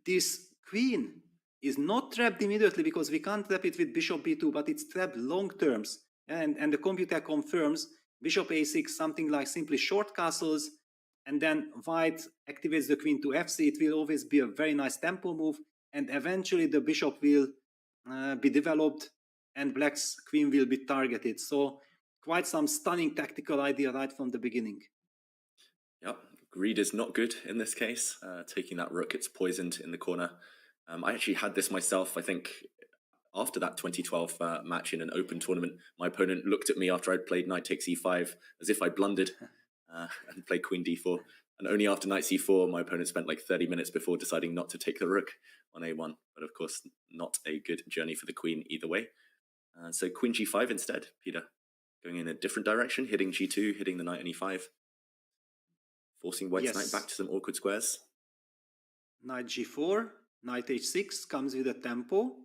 this queen is not trapped immediately because we can't trap it with bishop b2, but it's trapped long terms. And the computer confirms bishop a6, something like simply short castles, and then White activates the queen to f3. It will always be a very nice tempo move, and eventually the bishop will be developed and Black's queen will be targeted. So quite some stunning tactical idea right from the beginning. Yep, greed is not good in this case. Taking that rook, it's poisoned in the corner. I actually had this myself, I think, after that 2012 match in an open tournament. My opponent looked at me after I'd played knight takes e5 as if I blundered and played queen d4. And only after knight c4, my opponent spent like 30 minutes before deciding not to take the rook on a1. But of course, not a good journey for the queen either way. So queen g5 instead, Peter. Going in a different direction, hitting g2, hitting the knight on e5. Forcing White's knight back to some awkward squares. Knight g4. Knight h6 comes with a tempo.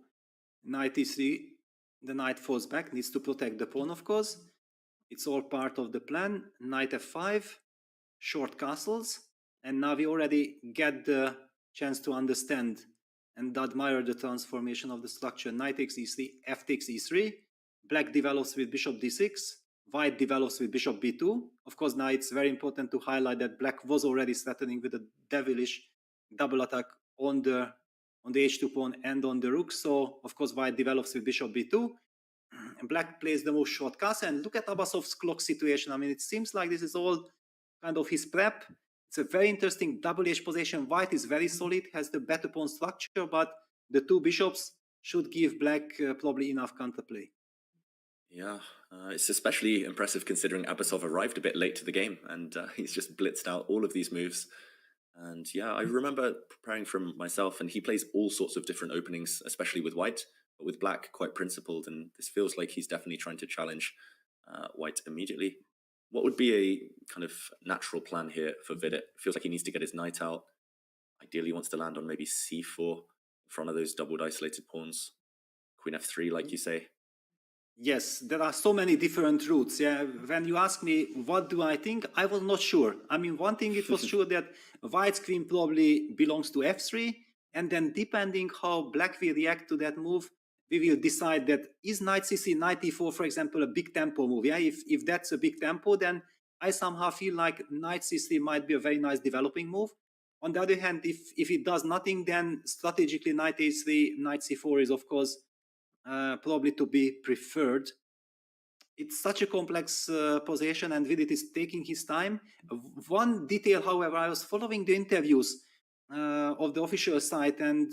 Knight e3, the knight falls back, needs to protect the pawn, of course. It's all part of the plan. Knight f5, short castles. And now we already get the chance to understand and admire the transformation of the structure. Knight takes e3, f takes e3. Black develops with bishop d6. White develops with bishop b2. Of course, now it's very important to highlight that black was already threatening with a devilish double attack on the h2 pawn and on the rook. So, of course, white develops with bishop b2. And black plays the most short castle. And look at Abasov's clock situation. I mean, it seems like this is all kind of his prep. It's a very interesting double H position. White is very solid, has the better pawn structure, but the two bishops should give black probably enough counterplay. Yeah, it's especially impressive considering Abasov arrived a bit late to the game and he's just blitzed out all of these moves. And yeah, I remember preparing for myself, and he plays all sorts of different openings, especially with white, but with black, quite principled. And this feels like he's definitely trying to challenge white immediately. What would be a kind of natural plan here for Vidit? Feels like he needs to get his knight out. Ideally wants to land on maybe c4 in front of those doubled isolated pawns. Queen f3, like you say. Yes, there are so many different routes. Yeah, when you ask me what do I think, I was not sure. I mean, one thing it was sure that white's queen probably belongs to f3, and then depending how black will react to that move, we will decide that is knight c3, knight e4, for example, a big tempo move. Yeah, if that's a big tempo, then I somehow feel like knight c3 might be a very nice developing move. On the other hand, if it does nothing, then strategically knight a3, knight c4 is of course probably to be preferred. It's such a complex position, and Vidit is taking his time. One detail, however, I was following the interviews of the official site, and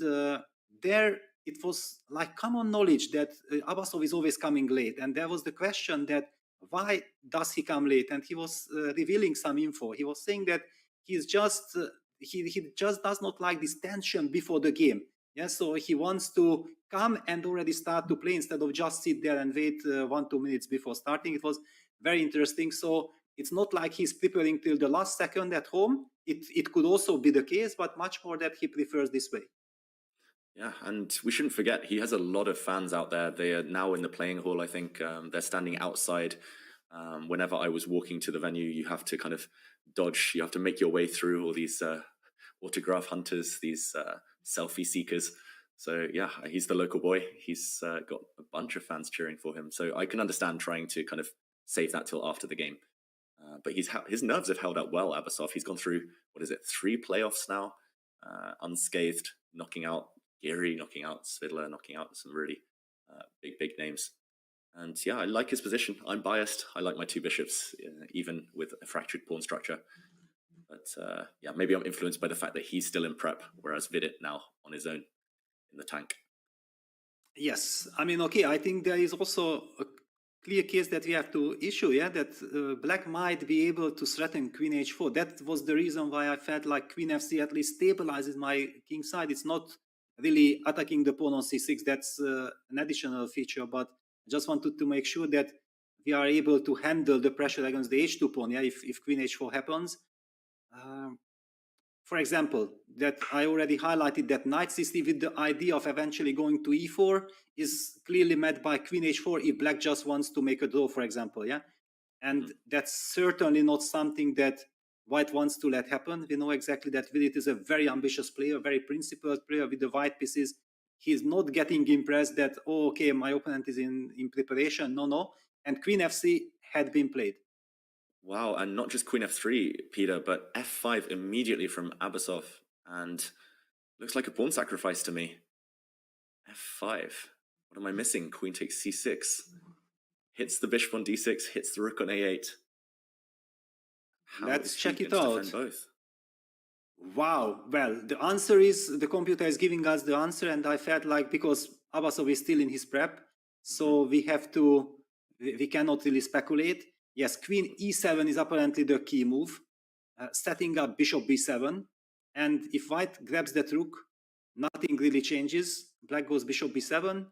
there it was like common knowledge that Abasov is always coming late. And there was the question that why does he come late? And he was revealing some info. He was saying that he's just he just does not like this tension before the game. Yeah, so he wants to come and already start to play instead of just sit there and wait 1-2 minutes before starting. It was very interesting. So it's not like he's preparing till the last second at home. It could also be the case, but much more that he prefers this way. Yeah, and we shouldn't forget, he has a lot of fans out there. They are now in the playing hall, I think. They're standing outside. Whenever I was walking to the venue, you have to kind of dodge. You have to make your way through all these autograph hunters, these selfie seekers. So yeah, he's the local boy. He's got a bunch of fans cheering for him. So I can understand trying to kind of save that till after the game. But his nerves have held up well, Abasov. He's gone through, 3 playoffs now, unscathed, knocking out Giri, knocking out Svidler, knocking out some really big names. And yeah, I like his position. I'm biased. I like my 2 bishops, even with a fractured pawn structure. But yeah, maybe I'm influenced by the fact that he's still in prep, whereas Vidit now on his own in the tank. Yes, I mean, okay, I think there is also a clear case that we have to issue, yeah, that black might be able to threaten queen h4. That was the reason why I felt like queen f3 at least stabilizes my king side. It's not really attacking the pawn on c6. That's an additional feature, but I just wanted to make sure that we are able to handle the pressure against the h2 pawn, yeah, if queen h4 happens. For example, that I already highlighted that knight c3 with the idea of eventually going to e4 is clearly met by queen h4 if black just wants to make a draw, for example, yeah? And that's certainly not something that white wants to let happen. We know exactly that Vidit is a very ambitious player, very principled player with the white pieces. He's not getting impressed that, oh, okay, my opponent is in preparation. No. And queen f3 had been played. Wow, and not just queen f3, Peter, but f5 immediately from Abasov. And looks like a pawn sacrifice to me. f5. What am I missing? Queen takes c6. Hits the bishop on d6, hits the rook on a8. Let's check it out. Both? Wow. Well, the answer is, the computer is giving us the answer, and I felt like, because Abasov is still in his prep, so we cannot really speculate. Yes, queen e7 is apparently the key move, setting up bishop b7. And if white grabs that rook, nothing really changes. Black goes bishop b7.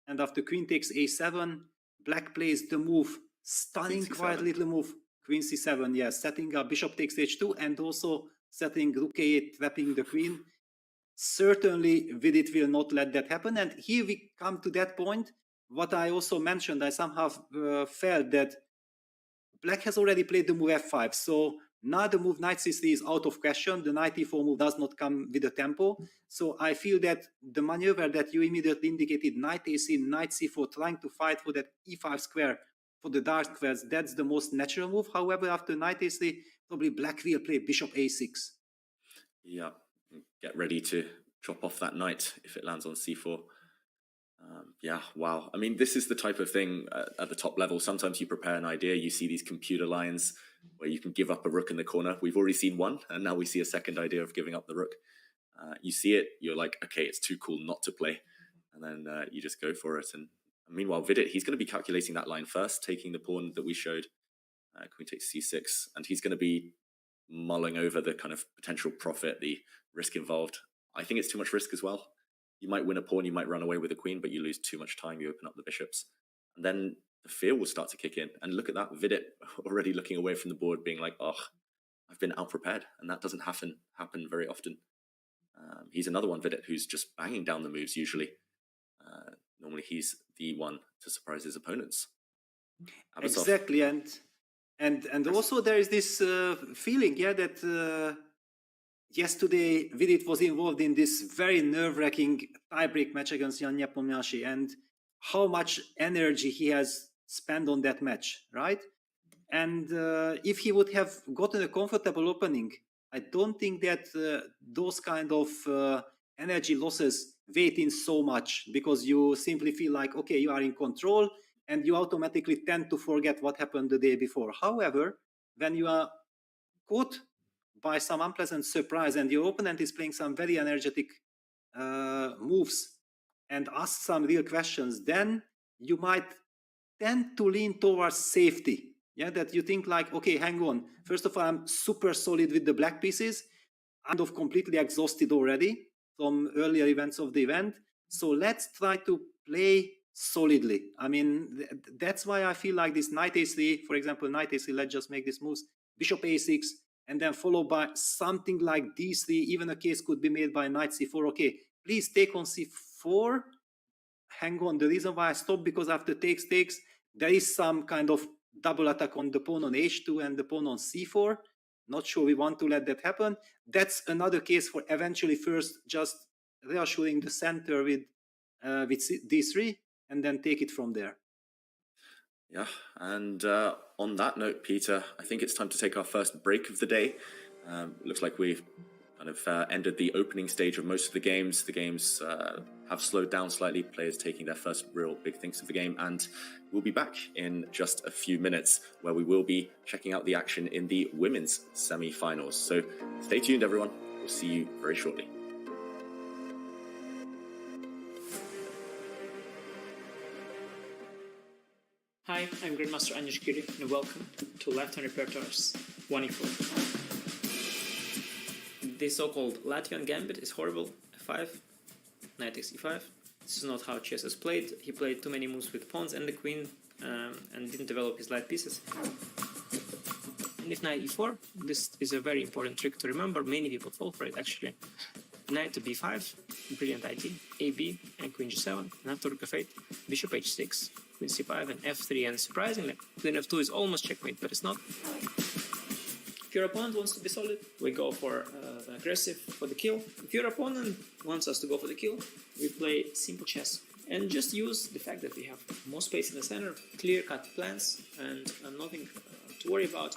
And after queen takes a7, black plays the move, stunning, quiet little move, queen c7, yes, setting up bishop takes h2, and also setting rook a8, trapping the queen. certainly Vidit will not let that happen. And here we come to that point. What I also mentioned, I somehow felt that Black has already played the move f5, so now the move knight c3 is out of question. The knight e4 move does not come with the tempo. So I feel that the maneuver that you immediately indicated, knight a3, knight c4, trying to fight for that e5 square for the dark squares, that's the most natural move. However, after knight a3, probably Black will play bishop a6. Yeah, get ready to chop off that knight if it lands on c4. Yeah, wow. I mean, this is the type of thing at the top level. Sometimes you prepare an idea, you see these computer lines where you can give up a rook in the corner. We've already seen one, and now we see a second idea of giving up the rook. You see it, you're like, okay, it's too cool not to play. And then you just go for it. And meanwhile, Vidit, he's going to be calculating that line first, taking the pawn that we showed. Queen takes c6, and he's going to be mulling over the kind of potential profit, the risk involved. I think it's too much risk as well. You might win a pawn, you might run away with the queen, but you lose too much time, you open up the bishops. And then the fear will start to kick in. And look at that, Vidit already looking away from the board, being like, oh, I've been out-prepared. And that doesn't happen very often. He's another one, Vidit, who's just banging down the moves usually. Normally he's the one to surprise his opponents. Abasov. Exactly, and also there is this feeling, yeah, that yesterday Vidit was involved in this very nerve-wracking tie-break match against Jan Nepomniachtchi, and how much energy he has spent on that match, right? And if he would have gotten a comfortable opening, I don't think that those kind of energy losses weigh in so much, because you simply feel like, okay, you are in control, and you automatically tend to forget what happened the day before. However, when you are caught by some unpleasant surprise and your opponent is playing some very energetic moves and ask some real questions, then you might tend to lean towards safety. Yeah, that you think like, okay, hang on. First of all, I'm super solid with the black pieces. I'm kind of completely exhausted already from earlier events of the event. So let's try to play solidly. I mean, that's why I feel like this knight a3, for example, knight a3, let's just make this moves, bishop a6, and then followed by something like d3. Even a case could be made by knight c4. Okay, please take on c4. Hang on, the reason why I stopped, because after takes, there is some kind of double attack on the pawn on h2 and the pawn on c4. Not sure we want to let that happen. That's another case for eventually first just reassuring the center with d3 and then take it from there. Yeah, and on that note, Peter, I think it's time to take our first break of the day. Looks like we've kind of ended the opening stage of most of the games. The games have slowed down slightly, players taking their first real big things of the game, and we'll be back in just a few minutes where we will be checking out the action in the women's semi-finals. So stay tuned, everyone. We'll see you very shortly. Hi, I'm Grandmaster Anjushkiri, and welcome to Left-Hand Repertoire's 1e4. The so-called Latvian gambit is horrible. f5, knight takes e5. This is not how chess is played. He played too many moves with pawns and the queen, and didn't develop his light pieces. And if knight e4, this is a very important trick to remember. Many people fall for it, actually. Knight to b5, brilliant idea. ab, and queen g7, and after rook f8, bishop h6, queen c5, and f3, and surprisingly, queen f2 is almost checkmate, but it's not. If your opponent wants to be solid, we go for the aggressive, for the kill. If your opponent wants us to go for the kill, we play simple chess. And just use the fact that we have more space in the center, clear-cut plans, and nothing to worry about.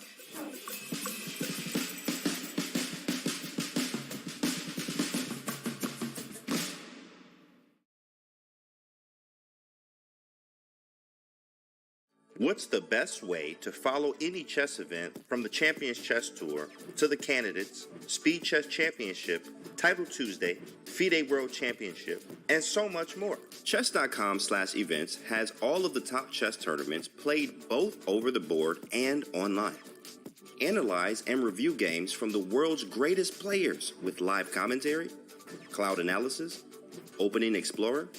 What's the best way to follow any chess event, from the Champions Chess Tour to the Candidates, Speed Chess Championship, Title Tuesday, FIDE World Championship, and so much more? Chess.com/events has all of the top chess tournaments played both over the board and online. Analyze and review games from the world's greatest players with live commentary, cloud analysis, opening explorer,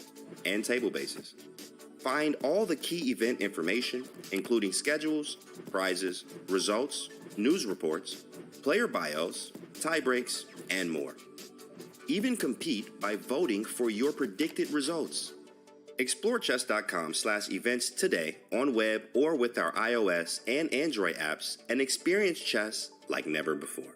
and table bases. Find all the key event information, including schedules, prizes, results, news reports, player bios, tie breaks, and more. Even compete by voting for your predicted results. Explore chess.com/events today on web or with our iOS and Android apps and experience chess like never before.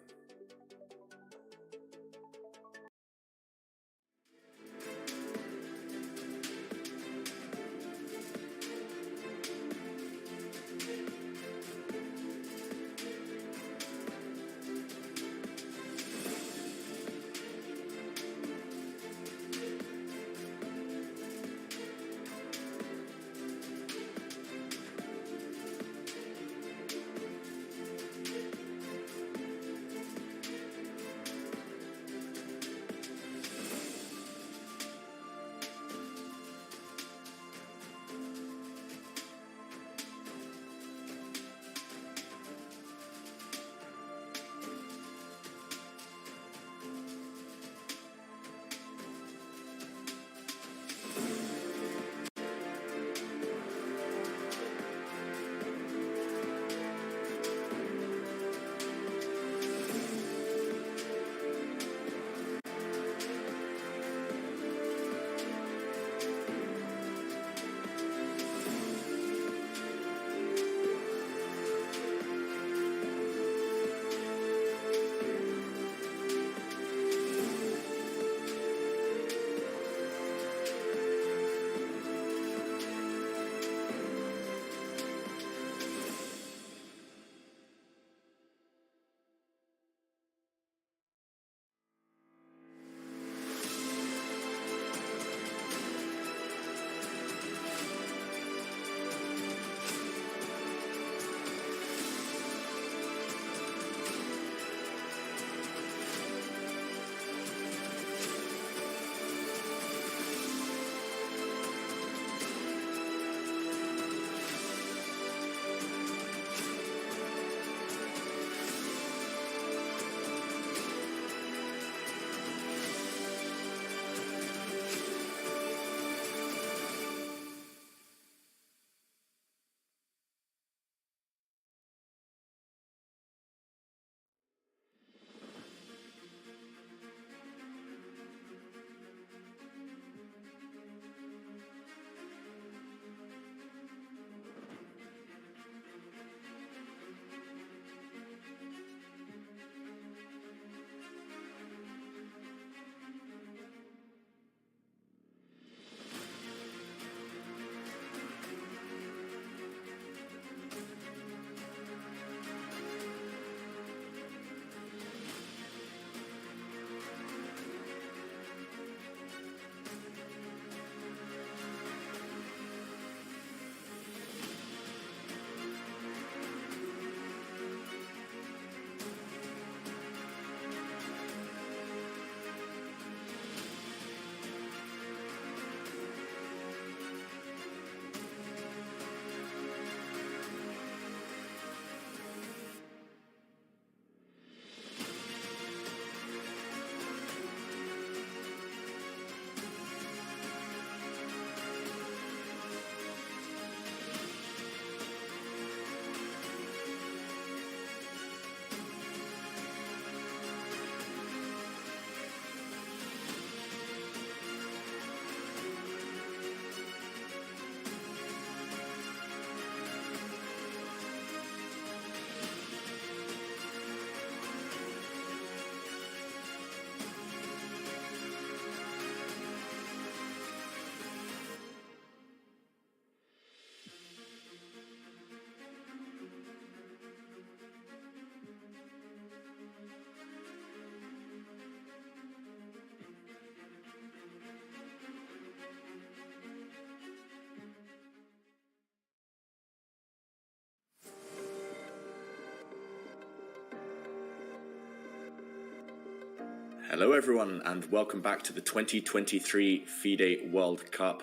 Hello everyone and welcome back to the 2023 FIDE World Cup.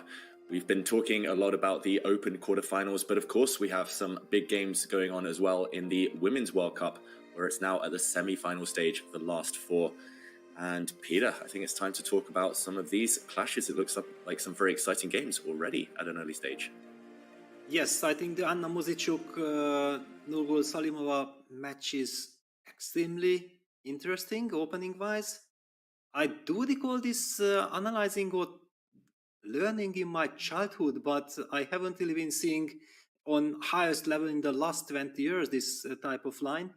We've been talking a lot about the Open quarterfinals, but of course we have some big games going on as well in the Women's World Cup, where it's now at the semi-final stage of the last four. And Peter, I think it's time to talk about some of these clashes. It looks like some very exciting games already at an early stage. Yes, I think the Anna Muzichuk Nurgul Salimova match is extremely interesting opening wise. I do recall this analyzing or learning in my childhood, but I haven't really been seeing on highest level in the last 20 years this type of line.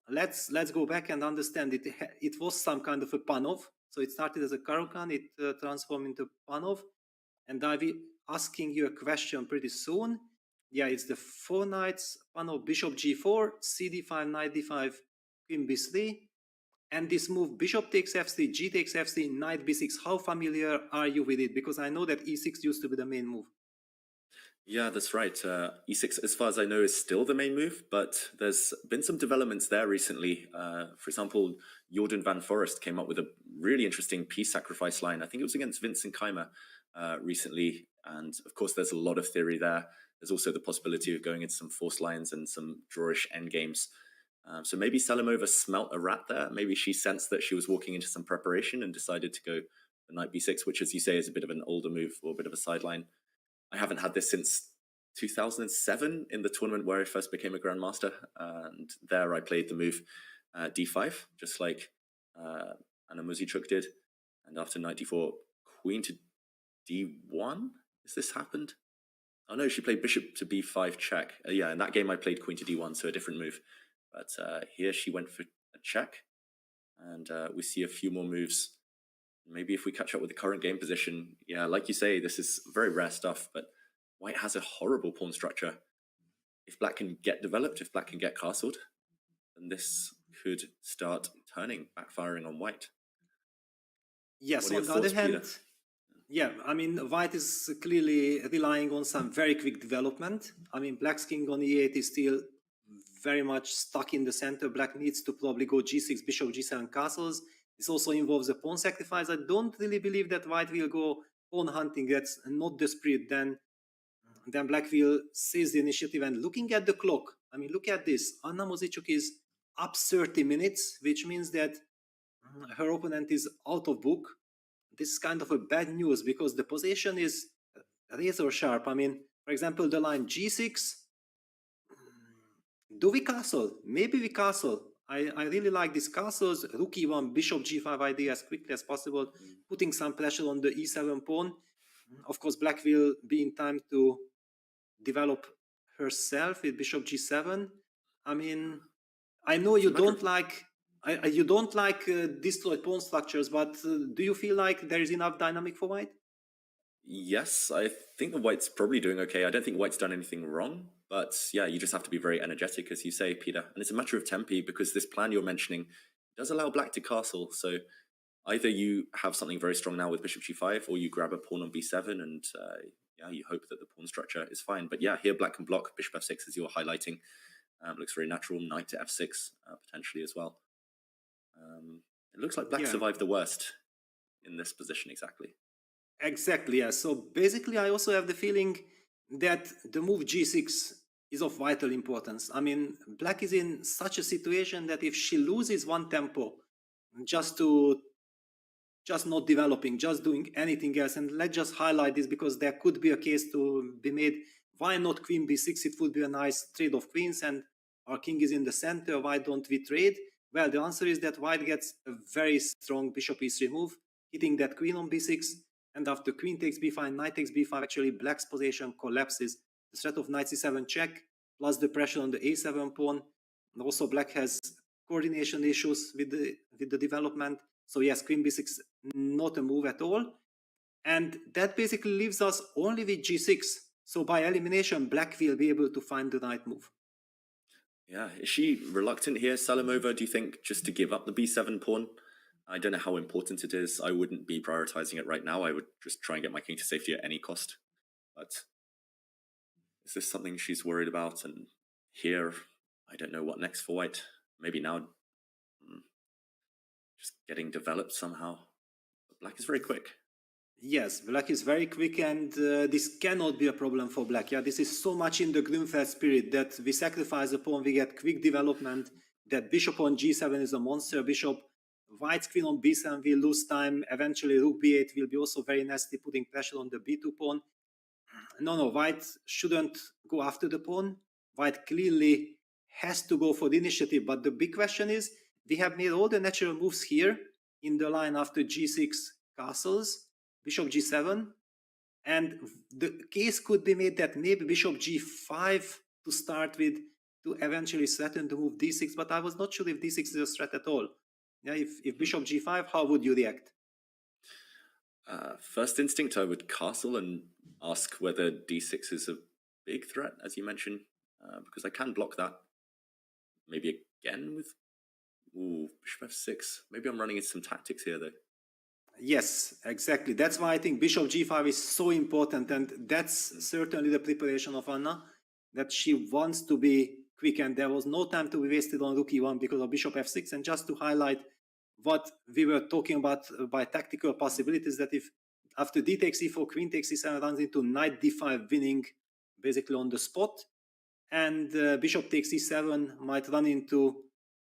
Let's go back and understand it. It was some kind of a Panov. So it started as a Karukan, it transformed into Panov. And I'll be asking you a question pretty soon. Yeah, it's the 4 knights, Panov, bishop g4, cd5, knight d5, queen b3. And this move, bishop takes f3, g takes f3, knight b6. How familiar are you with it? Because I know that e6 used to be the main move. Yeah, that's right. E6, as far as I know, is still the main move, but there's been some developments there recently. For example, Jordan Van Forest came up with a really interesting piece sacrifice line. I think it was against Vincent Keimer recently. And of course, there's a lot of theory there. There's also the possibility of going into some force lines and some drawish endgames. So maybe Salimova smelt a rat there. Maybe she sensed that she was walking into some preparation and decided to go for knight b6, which, as you say, is a bit of an older move or a bit of a sideline. I haven't had this since 2007 in the tournament where I first became a grandmaster, and there I played the move d5, just like Anna Muzichuk did, and after knight d4, queen to d1. Has this happened? Oh no, she played bishop to b5 check. Yeah, in that game I played queen to d1, so a different move. But here she went for a check, and we see a few more moves. Maybe if we catch up with the current game position, yeah, like you say, this is very rare stuff, but white has a horrible pawn structure. If black can get developed, if black can get castled, then this could start turning, backfiring on white. Yes, on the other hand, Peter? Yeah, I mean, white is clearly relying on some very quick development. I mean, black's king on e8 is still very much stuck in the center. Black needs to probably go g6, bishop g7 castles. This also involves a pawn sacrifice. I don't really believe that white will go pawn hunting. That's not the spirit. Then black will seize the initiative. And looking at the clock, I mean, look at this. Anna Muzichuk is up 30 minutes, which means that her opponent is out of book. This is kind of a bad news because the position is razor sharp. I mean, for example, the line g6. Do we castle? Maybe we castle. I really like these castles. Rook e1, bishop g5 idea as quickly as possible, putting some pressure on the e7 pawn. Of course, black will be in time to develop herself with bishop g7. I mean, I know you don't like destroyed pawn structures, but do you feel like there is enough dynamic for white? Yes, I think the white's probably doing okay. I don't think white's done anything wrong, but yeah, you just have to be very energetic, as you say, Peter. And it's a matter of tempi because this plan you're mentioning does allow black to castle. So either you have something very strong now with bishop g5, or you grab a pawn on b7 and yeah, you hope that the pawn structure is fine. But yeah, here black can block bishop f6 as you're highlighting. Looks very natural. Knight to f6 potentially as well. It looks like black survived the worst in this position exactly. Exactly, yeah. So basically, I also have the feeling that the move g6 is of vital importance. I mean, black is in such a situation that if she loses one tempo, just not developing, just doing anything else, and let's just highlight this because there could be a case to be made. Why not queen b6? It would be a nice trade of queens, and our king is in the center. Why don't we trade? Well, the answer is that white gets a very strong bishop e3 move, hitting that queen on b6. And after queen takes b5, knight takes b5, actually black's position collapses. The threat of knight c7 check, plus the pressure on the a7 pawn. And also black has coordination issues with the development. So yes, queen b6, not a move at all. And that basically leaves us only with g6. So by elimination, black will be able to find the right move. Yeah, is she reluctant here, Salimova, do you think, just to give up the b7 pawn? I don't know how important it is. I wouldn't be prioritizing it right now. I would just try and get my king to safety at any cost. But is this something she's worried about? And here, I don't know what next for white. Maybe now, just getting developed somehow. But black is very quick. Yes, black is very quick, and this cannot be a problem for black. Yeah, this is so much in the Grunfeld spirit that we sacrifice a pawn, we get quick development, that bishop on g7 is a monster bishop. White's queen on b7 will lose time. Eventually, rook b8 will be also very nasty, putting pressure on the b2 pawn. No, white shouldn't go after the pawn. White clearly has to go for the initiative. But the big question is, we have made all the natural moves here. in the line after g6 castles, bishop g7, and the case could be made that maybe bishop g5 to start with, to eventually threaten to move d6, but I was not sure if d6 is a threat at all. Yeah, if bishop g5, how would you react? First instinct, I would castle and ask whether d6 is a big threat, as you mentioned, because I can block that. Maybe again with bishop f6. Maybe I'm running into some tactics here, though. Yes, exactly. That's why I think bishop g5 is so important, and that's certainly the preparation of Anna, that she wants to be quick, and there was no time to be wasted on rook e1 because of bishop f6. And just to highlight what we were talking about by tactical possibilities, that if after d takes e4, queen takes e7 runs into knight d5, winning basically on the spot, and bishop takes e7 might run into,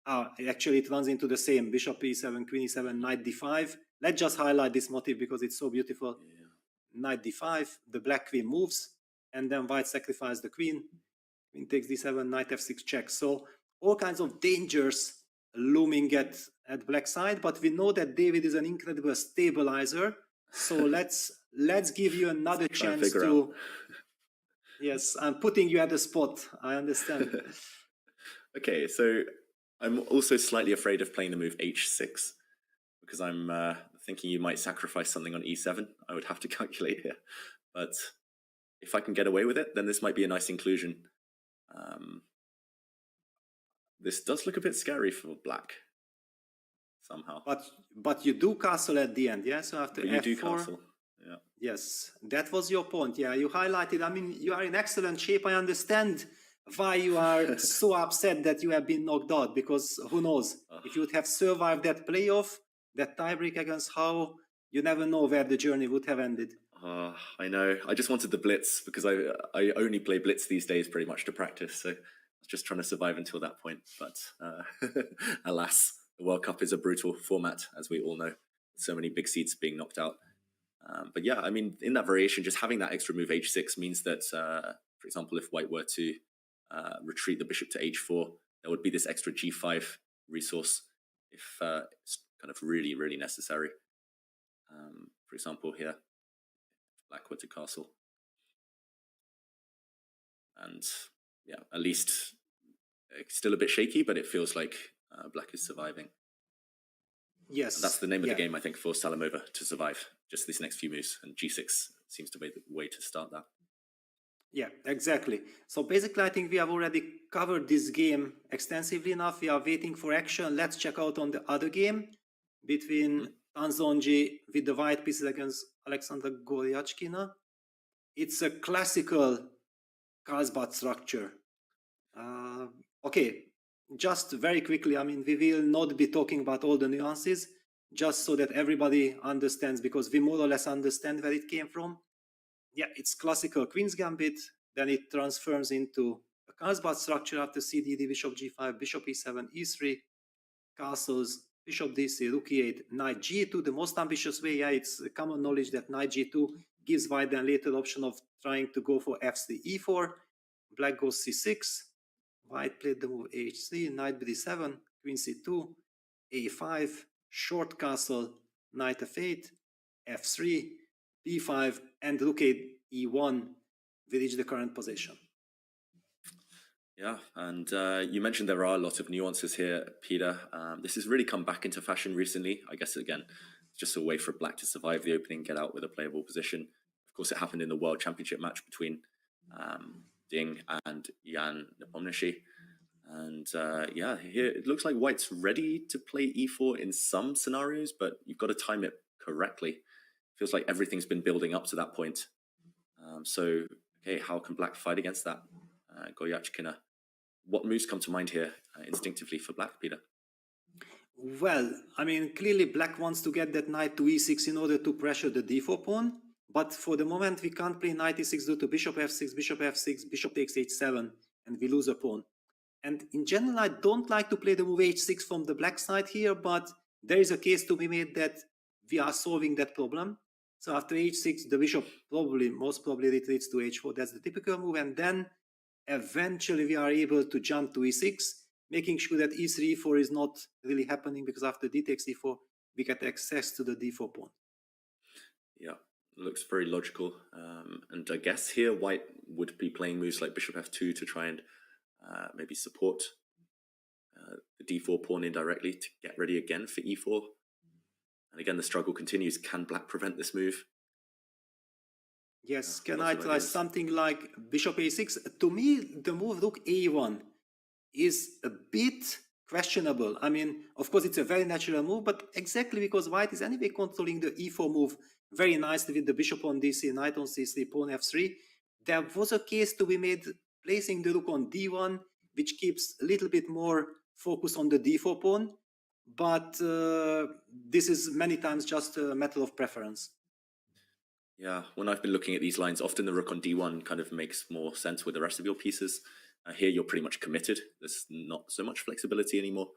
actually it runs into the same, bishop e7, queen e7, knight d5. Let's just highlight this motif because it's so beautiful. Yeah. Knight d5, the black queen moves, and then white sacrifices the queen. Queen takes d7, knight f6 check. So all kinds of dangers looming at black side, but we know that David is an incredible stabilizer. So let's give you another chance to. Yes, I'm putting you at the spot. I understand. Okay, so I'm also slightly afraid of playing the move h6 because I'm thinking you might sacrifice something on e7. I would have to calculate here, but if I can get away with it, then this might be a nice inclusion. This does look a bit scary for black somehow. But you do castle at the end, yeah? So after but f4, you do castle. Yeah. Yes, that was your point. Yeah, you highlighted. I mean, you are in excellent shape. I understand why you are so upset that you have been knocked out, because who knows, if you would have survived that playoff, that tiebreak against How, you never know where the journey would have ended. I know. I just wanted the blitz because I only play blitz these days pretty much to practice. So I was just trying to survive until that point. But alas, the World Cup is a brutal format, as we all know. So many big seeds being knocked out. But yeah, I mean, in that variation, just having that extra move h6 means that, for example, if white were to retreat the bishop to h4, there would be this extra g5 resource if it's kind of really, really necessary. For example, here, black were to castle. And yeah, at least it's still a bit shaky, but it feels like black is surviving. Yes. And that's the name of the game, I think, for Salamova to survive. Just these next few moves, and g6 seems to be the way to start that. Yeah, exactly. So basically, I think we have already covered this game extensively enough. We are waiting for action. Let's check out on the other game between Tanzonji with the white pieces against Alexander Goryachkina. It's a classical Karlsbad structure. Okay, just very quickly, I mean, we will not be talking about all the nuances, just so that everybody understands, because we more or less understand where it came from. Yeah, it's classical Queen's Gambit, then it transforms into a Karlsbad structure after CDD, bishop g5, bishop e7, e3, castles, bishop d3, rook e8, knight g2. The most ambitious way, yeah, it's common knowledge that knight g2 gives white then later option of trying to go for f3, e4, black goes c6, white played the move h3, knight b7, queen c2, a5, short castle, knight f8, f3, b5, and rook e1. We reach the current position. Yeah, and you mentioned there are a lot of nuances here, Peter. This has really come back into fashion recently. I guess, again, it's just a way for black to survive the opening, get out with a playable position. Of course, it happened in the World Championship match between Ding and Jan Nepomniachtchi. And yeah, here it looks like white's ready to play e4 in some scenarios, but you've got to time it correctly. Feels like everything's been building up to that point. So, okay, how can black fight against that? Goryachkina. What moves come to mind here instinctively for black, Peter? Well, I mean, clearly black wants to get that knight to e6 in order to pressure the d4 pawn. But for the moment, we can't play knight e6 due to bishop f6, bishop takes h7, and we lose a pawn. And in general, I don't like to play the move h6 from the black side here, but there is a case to be made that we are solving that problem. So after h6, the bishop most probably retreats to h4. That's the typical move. And then eventually we are able to jump to e6, making sure that e3, e4 is not really happening, because after d takes e4, we get access to the d4 pawn. Yeah, looks very logical. And I guess here white would be playing moves like bishop f2 to try and maybe support the d4 pawn indirectly to get ready again for e4. And again, the struggle continues. Can black prevent this move? Yes, can lots I of try ideas. something like bishop a6? To me, the move rook a1 is a bit questionable. I mean, of course, it's a very natural move, but exactly because white is anyway controlling the e4 move very nicely with the bishop on d3, knight on c3, pawn f3, there was a case to be made placing the rook on d1, which keeps a little bit more focus on the d4 pawn, but this is many times just a matter of preference. Yeah, when I've been looking at these lines, often the rook on d1 kind of makes more sense with the rest of your pieces. Here you're pretty much committed. There's not so much flexibility anymore.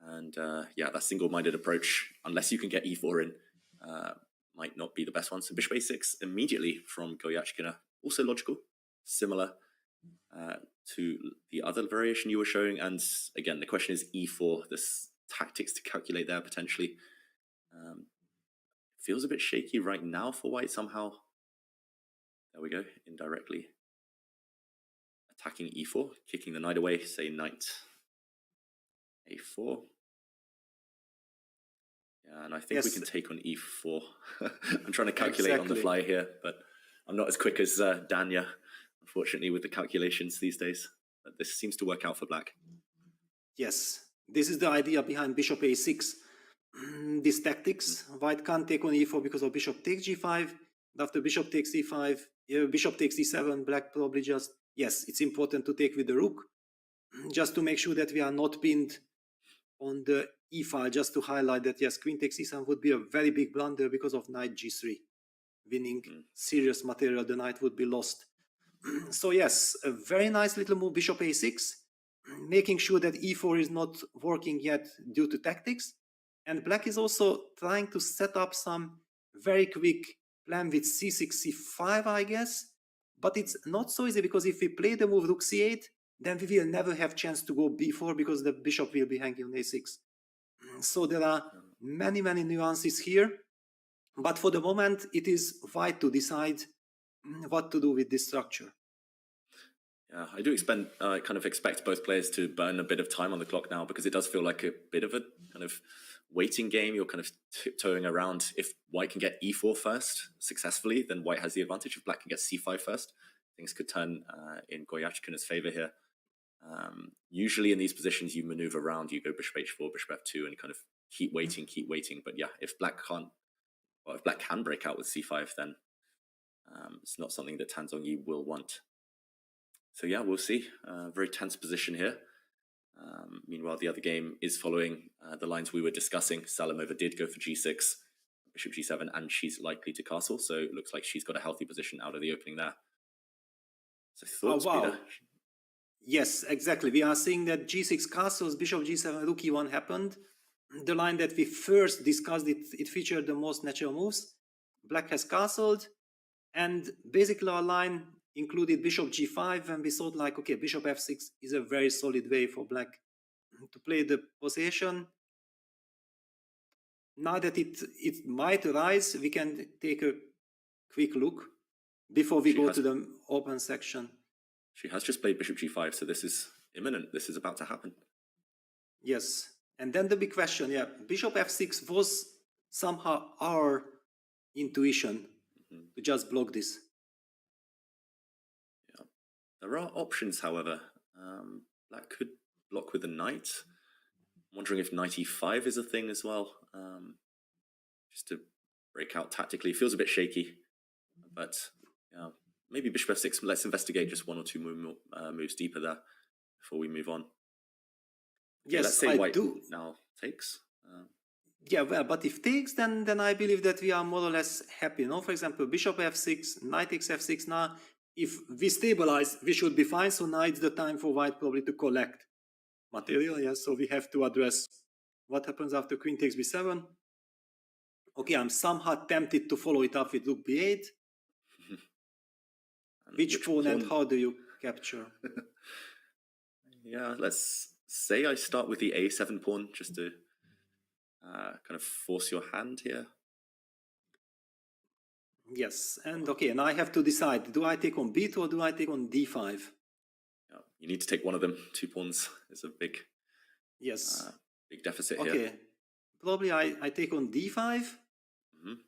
And yeah, that single-minded approach, unless you can get e4 in, might not be the best one. So bishop a6 immediately from GUJRATHI, also logical, similar to the other variation you were showing. And again, the question is e4, this tactics to calculate there potentially. Feels a bit shaky right now for white somehow. There we go, indirectly. Attacking e4, kicking the knight away, say knight a4. Yeah, and I think we can take on e4. I'm trying to calculate on the fly here, but I'm not as quick as Danya, unfortunately, with the calculations these days. But this seems to work out for black. Yes, this is the idea behind bishop a6. These tactics, white can't take on e4 because of bishop takes g5. After bishop takes e5, bishop takes e7, black probably just, yes, it's important to take with the rook, just to make sure that we are not pinned on the e file, just to highlight that, yes, queen takes e7 would be a very big blunder because of knight g3. Winning serious material, the knight would be lost. So yes, a very nice little move, bishop a6, making sure that e4 is not working yet due to tactics. And black is also trying to set up some very quick plan with c6, c5, I guess. But it's not so easy because if we play the move rook c8, then we will never have chance to go b4 because the bishop will be hanging on a6. So there are many, many nuances here. But for the moment, it is white to decide what to do with this structure. Yeah, I do kind of expect both players to burn a bit of time on the clock now, because it does feel like a bit of a kind of waiting game. You're kind of tiptoeing around. If white can get e4 first successfully, then white has the advantage. If black can get c5 first, things could turn in GUJRATHI's favor here. Usually in these positions, you maneuver around, you go bishop h4, bishop f2, and you kind of keep waiting. But yeah, if black can't, well, if black can break out with c5, then it's not something that Tan Zhongyi will want. So yeah, we'll see. Very tense position here. Meanwhile, the other game is following the lines we were discussing. Salimova did go for g6, bishop g7, and she's likely to castle. So it looks like she's got a healthy position out of the opening there. So thoughts, Peter? Yes, exactly. We are seeing that g6 castles, bishop g7, rook e1 happened. The line that we first discussed, it featured the most natural moves. Black has castled, and basically our line included bishop g5, and we thought like, okay, bishop f6 is a very solid way for black to play the possession. Now that it might rise, we can take a quick look before we go to the open section. She has just played bishop g5, so this is imminent. This is about to happen. Yes, and then the big question, yeah, bishop f6 was somehow our intuition to just block this. Yeah, there are options, however. Black could block with a knight. I'm wondering if knight e5 is a thing as well, just to break out tactically. Feels a bit shaky, but yeah, maybe bishop f6. Let's investigate just one or two moves deeper there before we move on. Okay, Yes, let's say white now takes. Yeah, well, but if takes, then I believe that we are more or less happy. No, for example, bishop f6, knight takes f6. Now, if we stabilize, we should be fine. So now it's the time for white probably to collect material. Yes, so we have to address what happens after queen takes b7. Okay, I'm somehow tempted to follow it up with rook b8. Which pawn and how do you capture? Yeah, let's say I start with the a7 pawn just to kind of force your hand here. Yes, and okay, now I have to decide, do I take on b2 or do I take on d5? Yeah, you need to take one of them. 2 pawns is a big, Yes. big deficit Okay, here. probably I take on d5.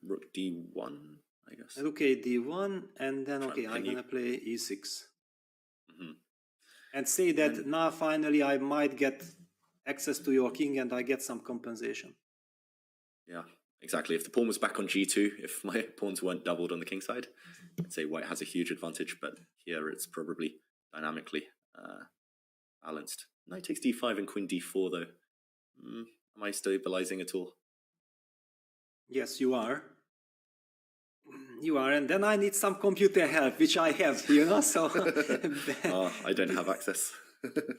Rook d1, I guess. Rook a d1, and then, Try okay, and I'm pin gonna play e6. Mhm. And say that now finally I might get access to your king and I get some compensation. Yeah, exactly. If the pawn was back on g2, if my pawns weren't doubled on the king side, I'd say white has a huge advantage, but here it's probably dynamically balanced. Knight takes d5 and queen d4 though. Am I stabilizing at all? Yes, you are. You are, and then I need some computer help, which I have, you know, so... I don't have access.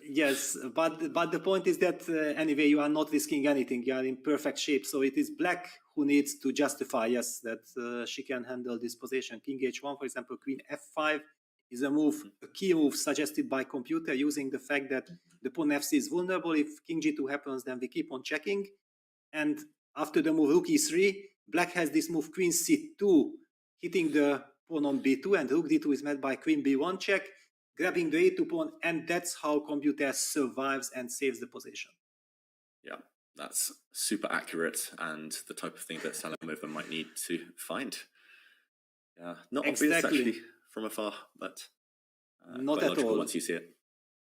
Yes, but the point is that anyway, you are not risking anything. You are in perfect shape. So it is black who needs to justify, yes, that she can handle this position. King h1, for example, queen f5 is a move, a key move suggested by computer using the fact that the pawn fc is vulnerable. If king g2 happens, then we keep on checking. And after the move rook e3, black has this move queen c2, hitting the pawn on b2, and rook d2 is met by queen b1 check, grabbing the a2 pawn, and that's how computer survives and saves the position. Yeah, that's super accurate and the type of thing that Salamova might need to find. Yeah, not obvious actually from afar, but not quite at logical all once you see it.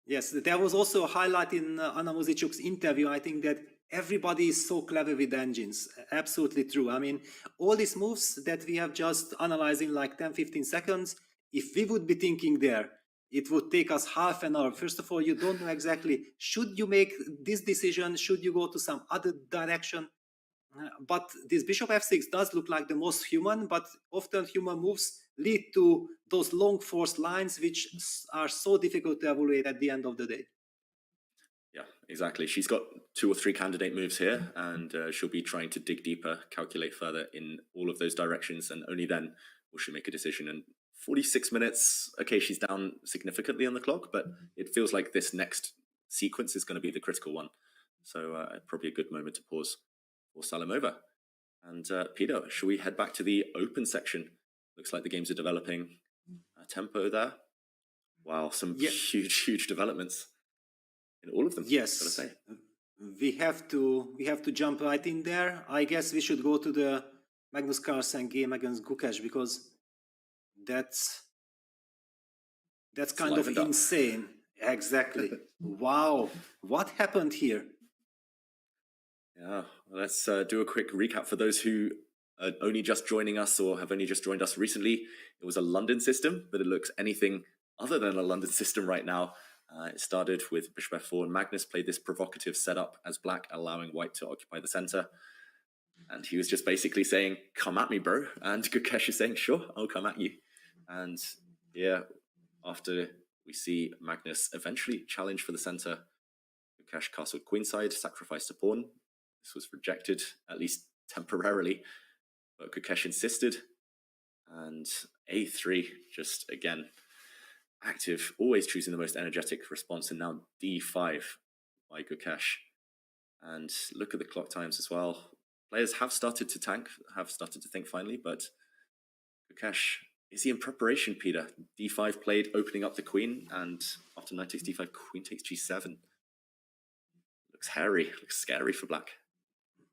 Yes, there was also a highlight in Anna Muzichuk's interview. I think that everybody is so clever with engines. Absolutely true. I mean, all these moves that we have just analyzed in like 10-15 seconds, if we would be thinking there, it would take us half an hour. First of all, you don't know exactly, should you make this decision? Should you go to some other direction? But this bishop f6 does look like the most human, but often human moves lead to those long forced lines which are so difficult to evaluate at the end of the day. Yeah, exactly. She's got 2 or 3 candidate moves here, and she'll be trying to dig deeper, calculate further in all of those directions, and only then will she make a decision. And 46 minutes, okay, she's down significantly on the clock, but it feels like this next sequence is going to be the critical one. So probably a good moment to pause for Salamova. And Peter, shall we head back to the open section? Looks like the games are developing tempo there. Wow, some huge developments in all of them. Yes, gotta say. we have to jump right in there. I guess we should go to the Magnus Carlsen game against GUKESH, because that's kind of insane. Exactly. Wow, what happened here? Yeah, let's do a quick recap for those who are only just joining us or have only just joined us recently. It was a London system, but it looks anything other than a London system right now. It started with bishop f4, and Magnus played this provocative setup as black, allowing white to occupy the center. And he was just basically saying, come at me, bro. And GUKESH is saying, sure, I'll come at you. And yeah, after we see Magnus eventually challenge for the center, GUKESH castled queenside, sacrificed a pawn. This was rejected, at least temporarily, but GUKESH insisted. And a3, just again, active, always choosing the most energetic response, and now d5 by GUKESH. And look at the clock times as well. Players have started to tank, have started to think finally, but GUKESH, is he in preparation, Peter? d5 played, opening up the queen, and after knight takes d5, queen takes g7. Looks hairy, looks scary for black.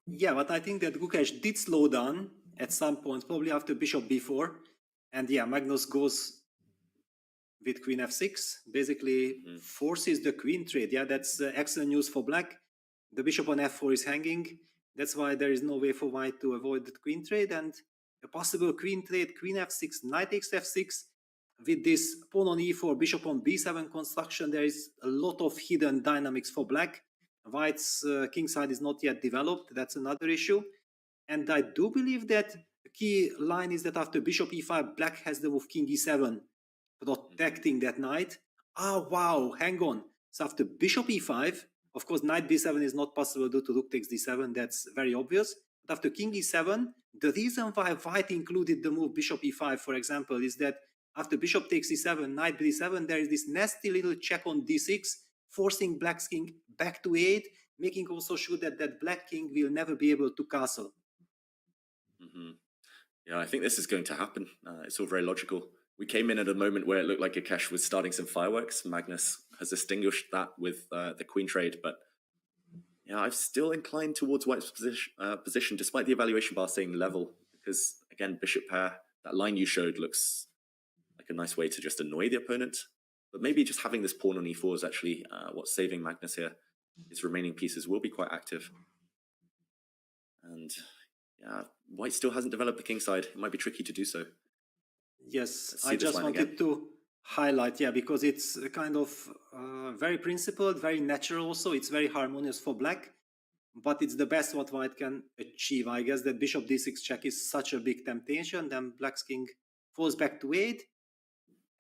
Yeah, but I think that GUKESH did slow down at some point, probably after bishop b4. And yeah, Magnus goes with queen f6, basically forces the queen trade. Yeah, that's excellent news for black. The bishop on f4 is hanging. That's why there is no way for white to avoid the queen trade. And a possible queen trade, queen f6, knight takes f6. With this pawn on e4, bishop on b7 construction, there is a lot of hidden dynamics for black. White's king side is not yet developed. That's another issue. And I do believe that the key line is that after bishop e5, black has the move king e7, protecting that knight. Ah, wow, hang on. So after bishop e5, of course, knight b7 is not possible due to rook takes d7. That's very obvious. But after king e7, the reason why white included the move bishop e5, for example, is that after bishop takes e7, knight b7, there is this nasty little check on d6, forcing black's king back to a8, making also sure that Black King will never be able to castle. Yeah, I think this is going to happen. It's all very logical. We came in at a moment where it looked like GUKESH was starting some fireworks. Magnus has extinguished that with the queen trade, but yeah, I'm still inclined towards White's position, despite the evaluation bar saying level, because again, bishop pair, that line you showed looks like a nice way to just annoy the opponent. But maybe just having this pawn on e4 is actually what's saving Magnus here. His remaining pieces will be quite active. And yeah, White still hasn't developed the king side. It might be tricky to do so. Yes, I just wanted to highlight, yeah, because it's kind of very principled, very natural also. It's very harmonious for Black, but it's the best what White can achieve. I guess that bishop d6 check is such a big temptation, then Black's king falls back to 8.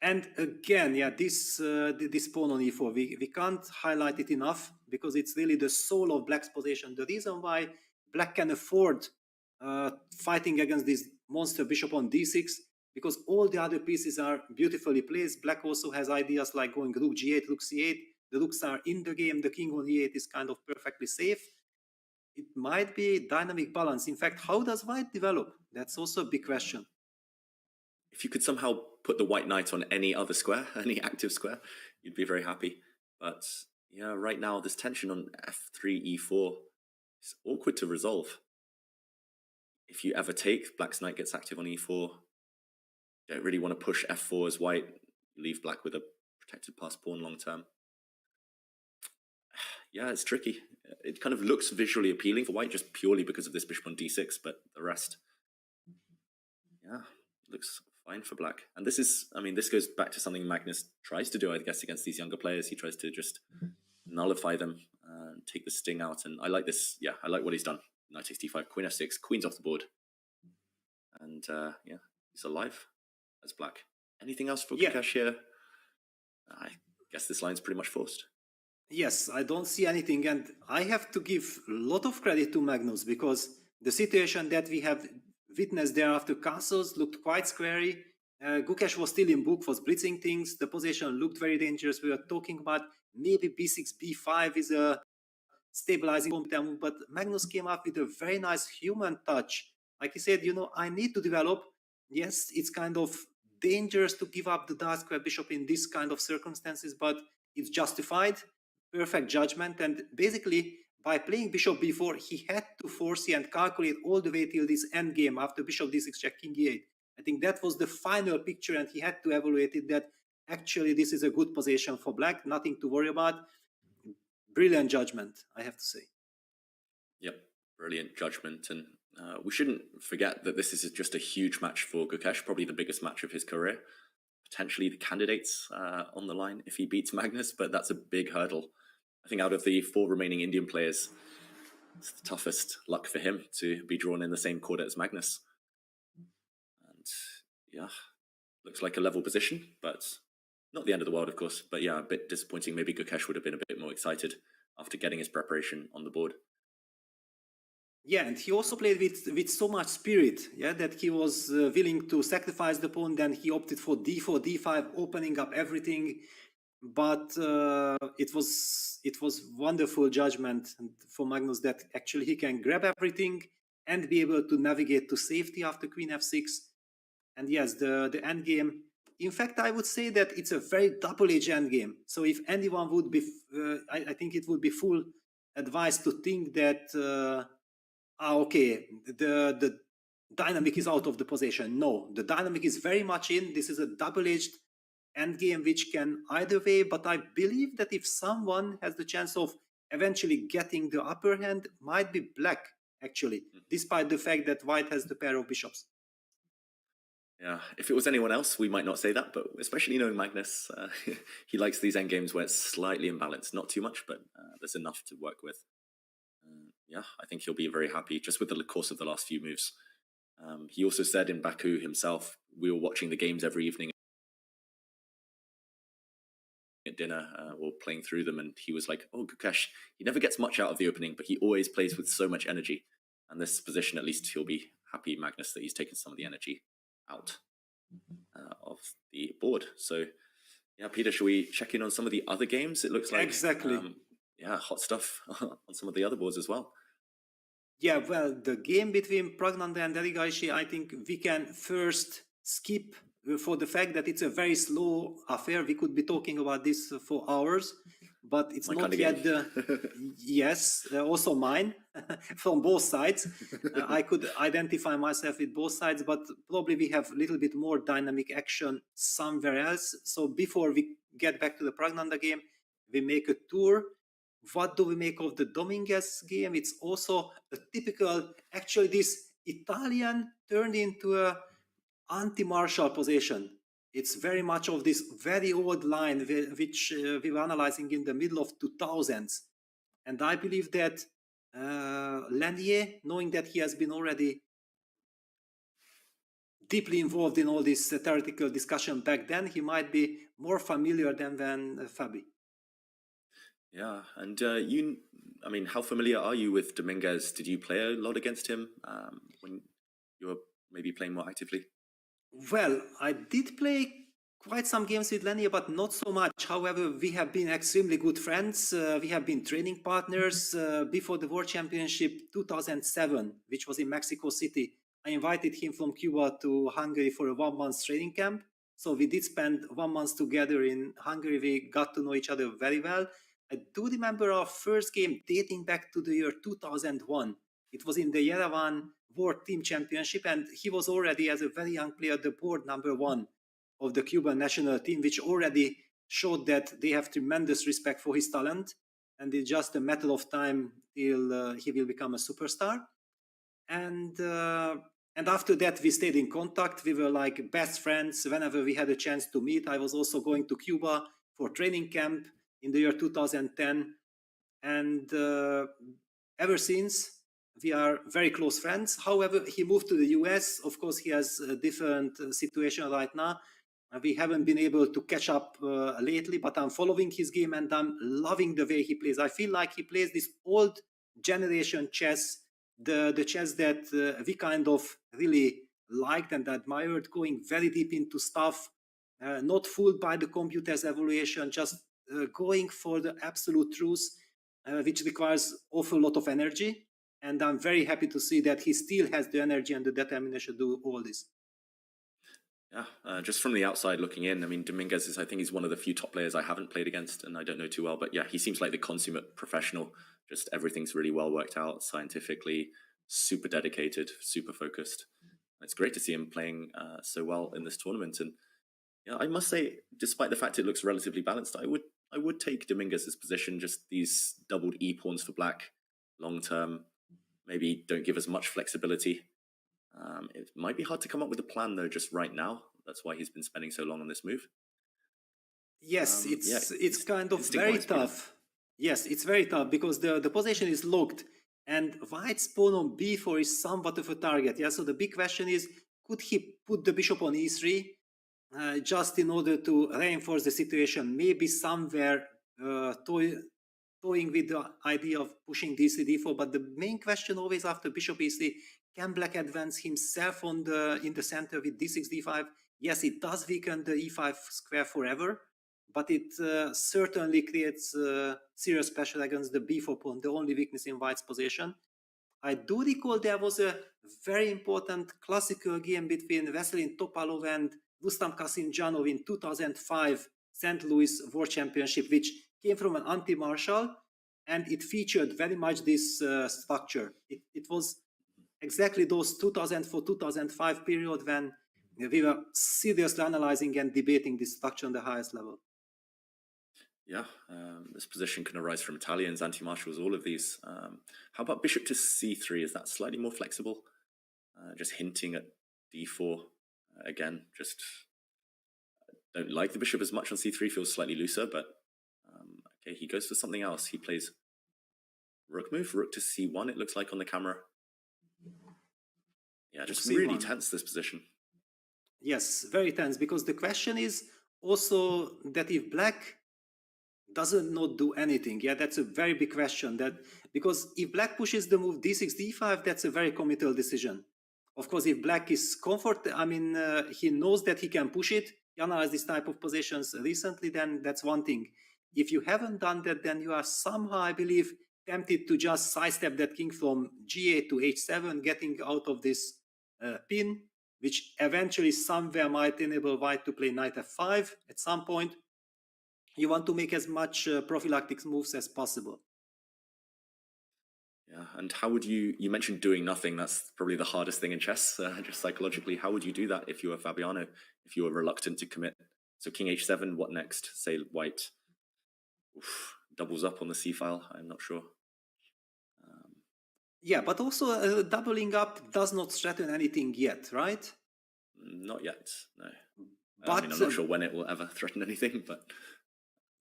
And again, yeah, this pawn on e4, we can't highlight it enough because it's really the soul of Black's position. The reason why Black can afford fighting against this monster bishop on d6, because all the other pieces are beautifully placed. Black also has ideas like going rook g8, rook c8. The rooks are in the game. The king on e8 is kind of perfectly safe. It might be dynamic balance. In fact, how does White develop? That's also a big question. If you could somehow put the white knight on any other square, any active square, you'd be very happy. But yeah, right now, this tension on f3, e4 is awkward to resolve. If you ever take, Black's knight gets active on e4. You don't really want to push f4 as White. You leave Black with a protected pass pawn long term. Yeah, it's tricky. It kind of looks visually appealing for White just purely because of this bishop on d6, but the rest, yeah, looks fine for Black. And this is, I mean, this goes back to something Magnus tries to do, I guess, against these younger players. He tries to just nullify them and take the sting out. And I like this. Yeah, I like what he's done. Knight takes d5, queen f6, queen's off the board. And yeah, he's alive as Black. Anything else for GUKESH here? I guess this line's pretty much forced. Yes, I don't see anything. And I have to give a lot of credit to Magnus because the situation that we have witnessed there after castles looked quite scary. GUKESH was still in book, was blitzing things. The position looked very dangerous. We were talking about maybe b6, b5 is a stabilizing move, but Magnus came up with a very nice human touch. Like he said, you know, I need to develop. Yes, it's kind of dangerous to give up the dark square bishop in this kind of circumstances, but it's justified. Perfect judgment. And basically, by playing bishop b4, he had to foresee and calculate all the way till this endgame after bishop d6 check king e8. I think that was the final picture, and he had to evaluate it that actually this is a good position for Black, nothing to worry about. Brilliant judgment, I have to say. Yep, brilliant judgment. And we shouldn't forget that this is just a huge match for GUKESH, probably the biggest match of his career. Potentially the candidates on the line if he beats Magnus, but that's a big hurdle. I think out of the 4 remaining Indian players, it's the toughest luck for him to be drawn in the same quarter as Magnus. And yeah, looks like a level position, but not the end of the world, of course. But yeah, a bit disappointing. Maybe GUKESH would have been a bit more excited after getting his preparation on the board. Yeah, and he also played with so much spirit, yeah, that he was willing to sacrifice the pawn. Then he opted for d4, d5, opening up everything. But it was wonderful judgment for Magnus that actually he can grab everything and be able to navigate to safety after queen f6. And yes, the endgame. In fact, I would say that it's a very double-edged endgame. So if anyone would be, I think it would be full advice to think that, okay, the dynamic is out of the position. No, the dynamic is very much in. This is a double-edged endgame which can either way, but I believe that if someone has the chance of eventually getting the upper hand, might be Black, actually, despite the fact that White has the pair of bishops. Yeah, if it was anyone else, we might not say that, but especially knowing Magnus, he likes these endgames where it's slightly imbalanced. Not too much, but there's enough to work with. Yeah, I think he'll be very happy just with the course of the last few moves. He also said in Baku himself, we were watching the games every evening at dinner, or playing through them, and he was like, oh, GUKESH, he never gets much out of the opening, but he always plays with so much energy. And this position, at least he'll be happy, Magnus, that he's taken some of the energy out of the board. So yeah, Peter, should we check in on some of the other games? It looks like exactly. yeah, hot stuff on some of the other boards as well. Yeah, well, the game between PRAGGANANDHAA and Erigaisi, I think we can first skip for the fact that it's a very slow affair. We could be talking about this for hours, but it's My not kind of yet game. the... Yes, also mine, from both sides. I could identify myself with both sides, but probably we have a little bit more dynamic action somewhere else. So before we get back to the PRAGGANANDHAA game, we make a tour. What do we make of the Dominguez game? It's also a typical, actually this Italian turned into a anti-martial position. It's very much of this very old line which we were analyzing in the middle of 2000s. And I believe that Lanier, knowing that he has been already deeply involved in all this theoretical discussion back then, he might be more familiar than Fabi. Yeah, and I mean, how familiar are you with Dominguez? Did you play a lot against him when you were maybe playing more actively? Well, I did play quite some games with Lanier, but not so much. However, we have been extremely good friends. We have been training partners before the World Championship 2007, which was in Mexico City. I invited him from Cuba to Hungary for a 1-month training camp. So we did spend 1 month together in Hungary. We got to know each other very well. I do remember our first game dating back to the year 2001. It was in the Yerevan World Team Championship, and he was already, as a very young player, the board #1 of the Cuban national team, which already showed that they have tremendous respect for his talent, and it's just a matter of time till he will become a superstar. And after that, we stayed in contact. We were like best friends whenever we had a chance to meet. I was also going to Cuba for training camp in the year 2010. And ever since, we are very close friends. However, he moved to the US. Of course, he has a different situation right now. We haven't been able to catch up lately, but I'm following his game and I'm loving the way he plays. I feel like he plays this old generation chess, the chess that we kind of really liked and admired, going very deep into stuff, not fooled by the computer's evaluation, just going for the absolute truth, which requires awful lot of energy. And I'm very happy to see that he still has the energy and the determination to do all this. Yeah, just from the outside looking in, I mean, Dominguez is, I think he's one of the few top players I haven't played against, and I don't know too well, but yeah, he seems like the consummate professional. Just everything's really well worked out scientifically, super dedicated, super focused. It's great to see him playing so well in this tournament. And yeah, I must say, despite the fact it looks relatively balanced, I would take Dominguez's position. Just these doubled E pawns for black, long term, maybe don't give us much flexibility. It might be hard to come up with a plan though, just right now. That's why he's been spending so long on this move. Yes, it's kind of very tough. Yes, it's very tough because the position is locked and white's pawn on b4 is somewhat of a target. Yeah, so the big question is, could he put the bishop on e3 just in order to reinforce the situation? Maybe somewhere toying with the idea of pushing d3, d4, but the main question always after bishop e3, can black advance himself in the center with d6, d5? Yes, it does weaken the e5 square forever, but it certainly creates serious pressure against the b4 pawn, the only weakness in white's position. I do recall there was a very important classical game between Vasilin Topalov and Rustam Kasimdzhanov in 2005 St. Louis World Championship, which came from an anti-martial, and it featured very much this structure. It was exactly those 2004-2005 period when we were seriously analyzing and debating this structure on the highest level. Yeah, this position can arise from Italians, anti-martials, all of these. How about bishop to c3? Is that slightly more flexible? Just hinting at d4. Again, just don't like the bishop as much on c3, feels slightly looser, but okay, he goes for something else. He plays rook move, rook to c1, it looks like on the camera. Yeah, just really tense, this position. Yes, very tense, because the question is also that if black doesn't not do anything, yeah, that's a very big question. That because if black pushes the move d6, d5, that's a very committal decision. Of course, if black is he knows that he can push it. He analyzed this type of positions recently, then that's one thing. If you haven't done that, then you are somehow, I believe, tempted to just sidestep that king from g8 to h7, getting out of this pin, which eventually somewhere might enable white to play knight f5 at some point. You want to make as much prophylactic moves as possible. Yeah, and how would you mentioned doing nothing, that's probably the hardest thing in chess, just psychologically. How would you do that if you were Fabiano, if you were reluctant to commit? So king h7, what next? Say white doubles up on the c-file, I'm not sure. Yeah, but also doubling up does not threaten anything yet, right? Not yet, no. But, I mean, I'm not sure when it will ever threaten anything, but...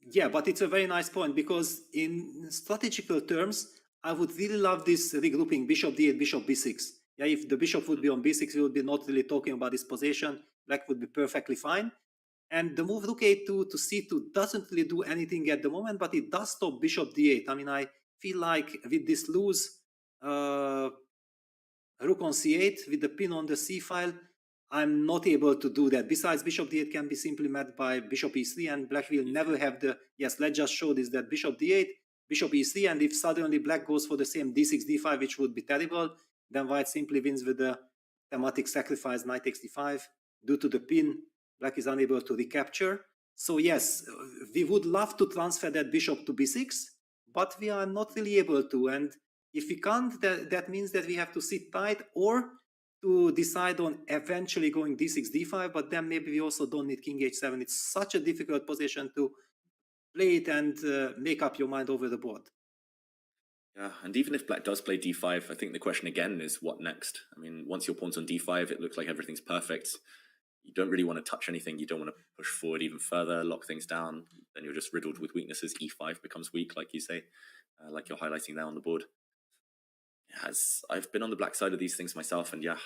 Yeah, but it's a very nice point, because in strategical terms, I would really love this regrouping bishop d8, bishop b6. Yeah, if the bishop would be on b6, we would be not really talking about this position. Black would be perfectly fine. And the move rook a2 to c2 doesn't really do anything at the moment, but it does stop bishop d8. I mean, I feel like with this loose rook on c8 with the pin on the c file, I'm not able to do that. Besides, bishop d8 can be simply met by bishop e3, and black will never have the... Yes, let's just show this, that bishop d8, bishop e3, and if suddenly black goes for the same d6, d5, which would be terrible, then white simply wins with the thematic sacrifice, knight takes d5. Due to the pin, black is unable to recapture. So yes, we would love to transfer that bishop to b6, but we are not really able to. And if we can't, that means that we have to sit tight or to decide on eventually going d6, d5, but then maybe we also don't need king h7. It's such a difficult position to play it and make up your mind over the board. Yeah, and even if black does play d5, I think the question again is what next? I mean, once your pawn's on d5, it looks like everything's perfect. You don't really want to touch anything. You don't want to push forward even further, lock things down. Then you're just riddled with weaknesses. e5 becomes weak, like you say, like you're highlighting there on the board. As I've been on the black side of these things myself, and yeah,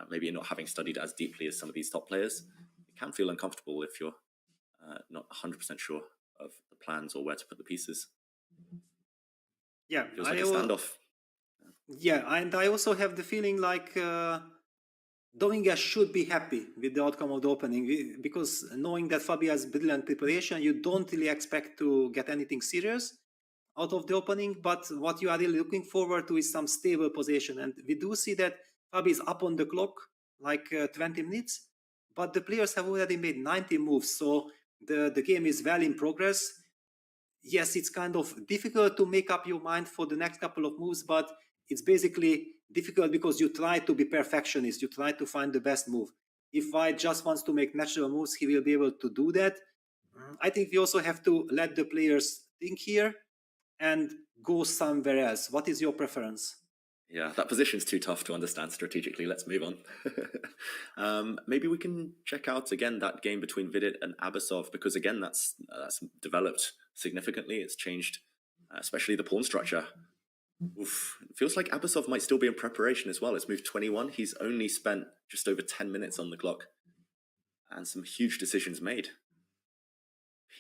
maybe not having studied as deeply as some of these top players, it can feel uncomfortable if you're not 100% sure of the plans or where to put the pieces. Yeah, feels like a standoff. Yeah, and I also have the feeling like Dominguez should be happy with the outcome of the opening, because knowing that Fabi has brilliant preparation, you don't really expect to get anything serious out of the opening, but what you are really looking forward to is some stable position. And we do see that Fabi is up on the clock, like 20 minutes, but the players have already made 90 moves, so the game is well in progress. Yes, it's kind of difficult to make up your mind for the next couple of moves, but it's basically difficult because you try to be perfectionist, you try to find the best move. If White just wants to make natural moves, he will be able to do that. I think we also have to let the players think here and go somewhere else. What is your preference? Yeah, that position's too tough to understand strategically. Let's move on. Maybe we can check out again that game between Vidit and Abasov, because again, that's developed significantly. It's changed, especially the pawn structure. Oof. It feels like Abasov might still be in preparation as well. It's moved 21. He's only spent just over 10 minutes on the clock, and some huge decisions made.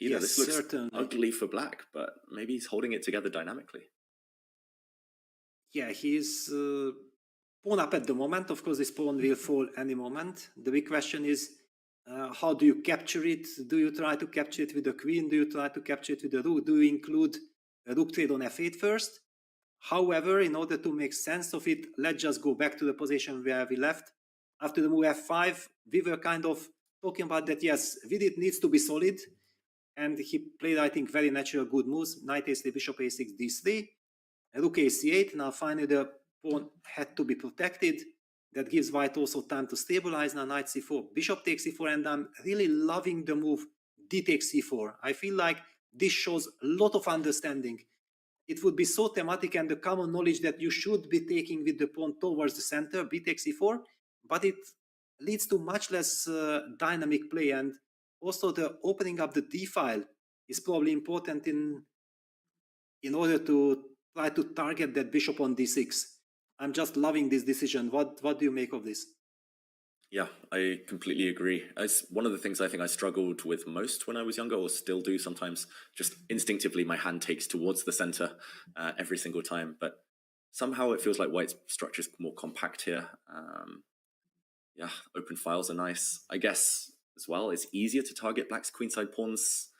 Yes, this looks certainly ugly for black, but maybe he's holding it together dynamically. Yeah, he's pawn up at the moment. Of course, this pawn will fall any moment. The big question is, how do you capture it? Do you try to capture it with the queen? Do you try to capture it with the rook? Do you include a rook trade on f8 first? However, in order to make sense of it, let's just go back to the position where we left. After the move f5, we were kind of talking about that, yes, Vidit needs to be solid. And he played, I think, very natural good moves. Knight a3, bishop a6, d3. Rook a8. Now finally the pawn had to be protected. That gives white also time to stabilize. Now knight c4, bishop takes c4, and I'm really loving the move d takes c4. I feel like this shows a lot of understanding. It would be so thematic and the common knowledge that you should be taking with the pawn towards the center, b takes c4, but it leads to much less dynamic play. And also the opening up the d file is probably important in order to try to target that bishop on d6. I'm just loving this decision. What do you make of this? Yeah, I completely agree. It's one of the things I think I struggled with most when I was younger, or still do sometimes. Just instinctively, my hand takes towards the center every single time. But somehow it feels like white's structure is more compact here. Yeah, open files are nice. I guess as well, it's easier to target black's queenside pawns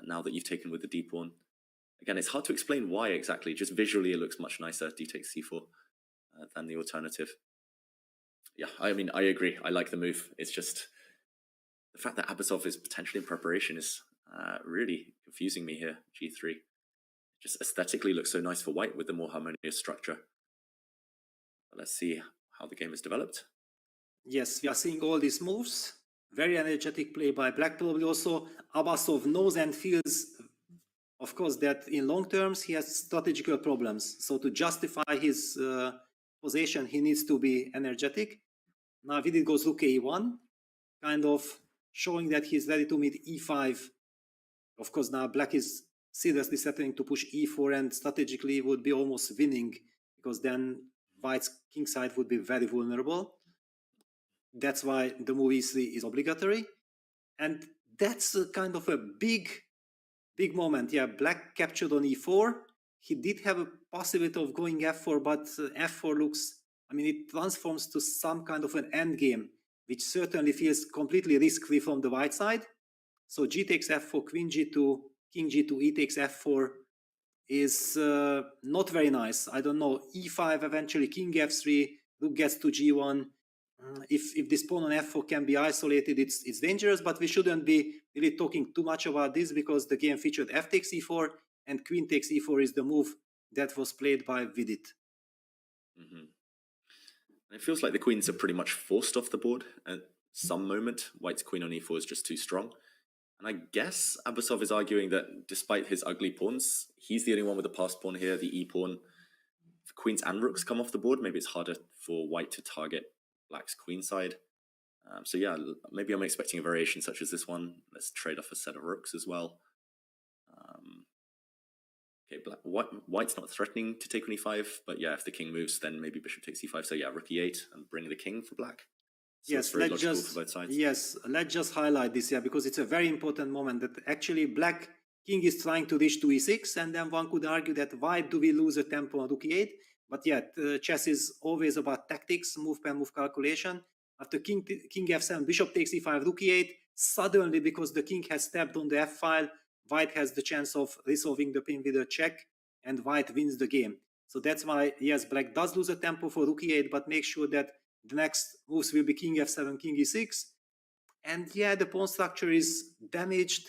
now that you've taken with the d pawn. Again, it's hard to explain why exactly. Just visually, it looks much nicer, d takes c4, than the alternative. Yeah, I mean, I agree. I like the move. It's just the fact that Abasov is potentially in preparation is really confusing me here. g3 just aesthetically looks so nice for white with the more harmonious structure. But let's see how the game is developed. Yes, we are seeing all these moves. Very energetic play by black. Probably also Abasov knows and feels, of course, that in long terms he has strategical problems. So to justify his position, he needs to be energetic. Now Vidit goes rook a1, kind of showing that he's ready to meet e5. Of course, now black is seriously threatening to push e4 and strategically would be almost winning, because then white's king side would be very vulnerable. That's why the move e3 is obligatory. And that's a kind of a big moment. Yeah, black captured on e4. He did have a possibility of going f4, but f4 looks, I mean, it transforms to some kind of an endgame, which certainly feels completely risk-free from the white side. So g takes f4, queen g2, king g2, e takes f4 is not very nice. I don't know, e5 eventually, king f3, rook gets to g1. If this pawn on f4 can be isolated, it's dangerous, but we shouldn't be really talking too much about this, because the game featured f takes e4 and queen takes e4 is the move that was played by Vidit. It feels like the queens are pretty much forced off the board at some moment. White's queen on e4 is just too strong. And I guess Abasov is arguing that despite his ugly pawns, he's the only one with the passed pawn here, the e-pawn. If queens and rooks come off the board, maybe it's harder for white to target black's queen side. So yeah, maybe I'm expecting a variation such as this one. Let's trade off a set of rooks as well. Okay, white's not threatening to take on e5, but yeah, if the king moves, then maybe bishop takes e5. So yeah, rook e8 and bring the king for black. So yes, let's just highlight this here, because it's a very important moment that actually black king is trying to reach to e6, and then one could argue that why do we lose a tempo on rook e8? But yeah, chess is always about tactics, move per move calculation. After king f7, bishop takes e5, rook e8, suddenly, because the king has tapped on the f file, white has the chance of resolving the pin with a check, and white wins the game. So that's why, yes, black does lose a tempo for rook e8, but make sure that the next moves will be king f7, king e6. And yeah, the pawn structure is damaged,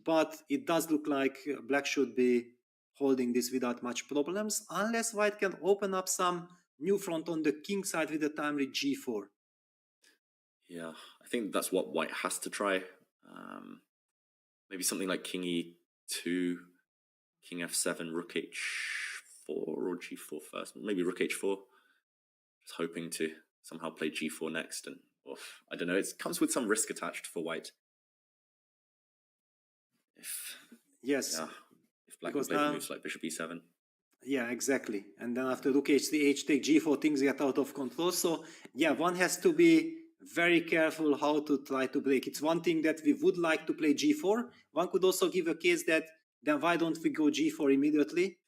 but it does look like black should be holding this without much problems, unless white can open up some new front on the king side with the timely g4. Yeah, I think that's what white has to try. Maybe something like king e2, king f7, rook h4, or g4 first. Maybe rook h4. Just hoping to somehow play g4 next. And I don't know, it comes with some risk attached for white. Yes. Yeah, if black plays moves like bishop e7. Yeah, exactly. And then after rook h3, h take g4, things get out of control. So yeah, one has to be very careful how to try to break. It's one thing that we would like to play g4. One could also give a case that then why don't we go g4 immediately?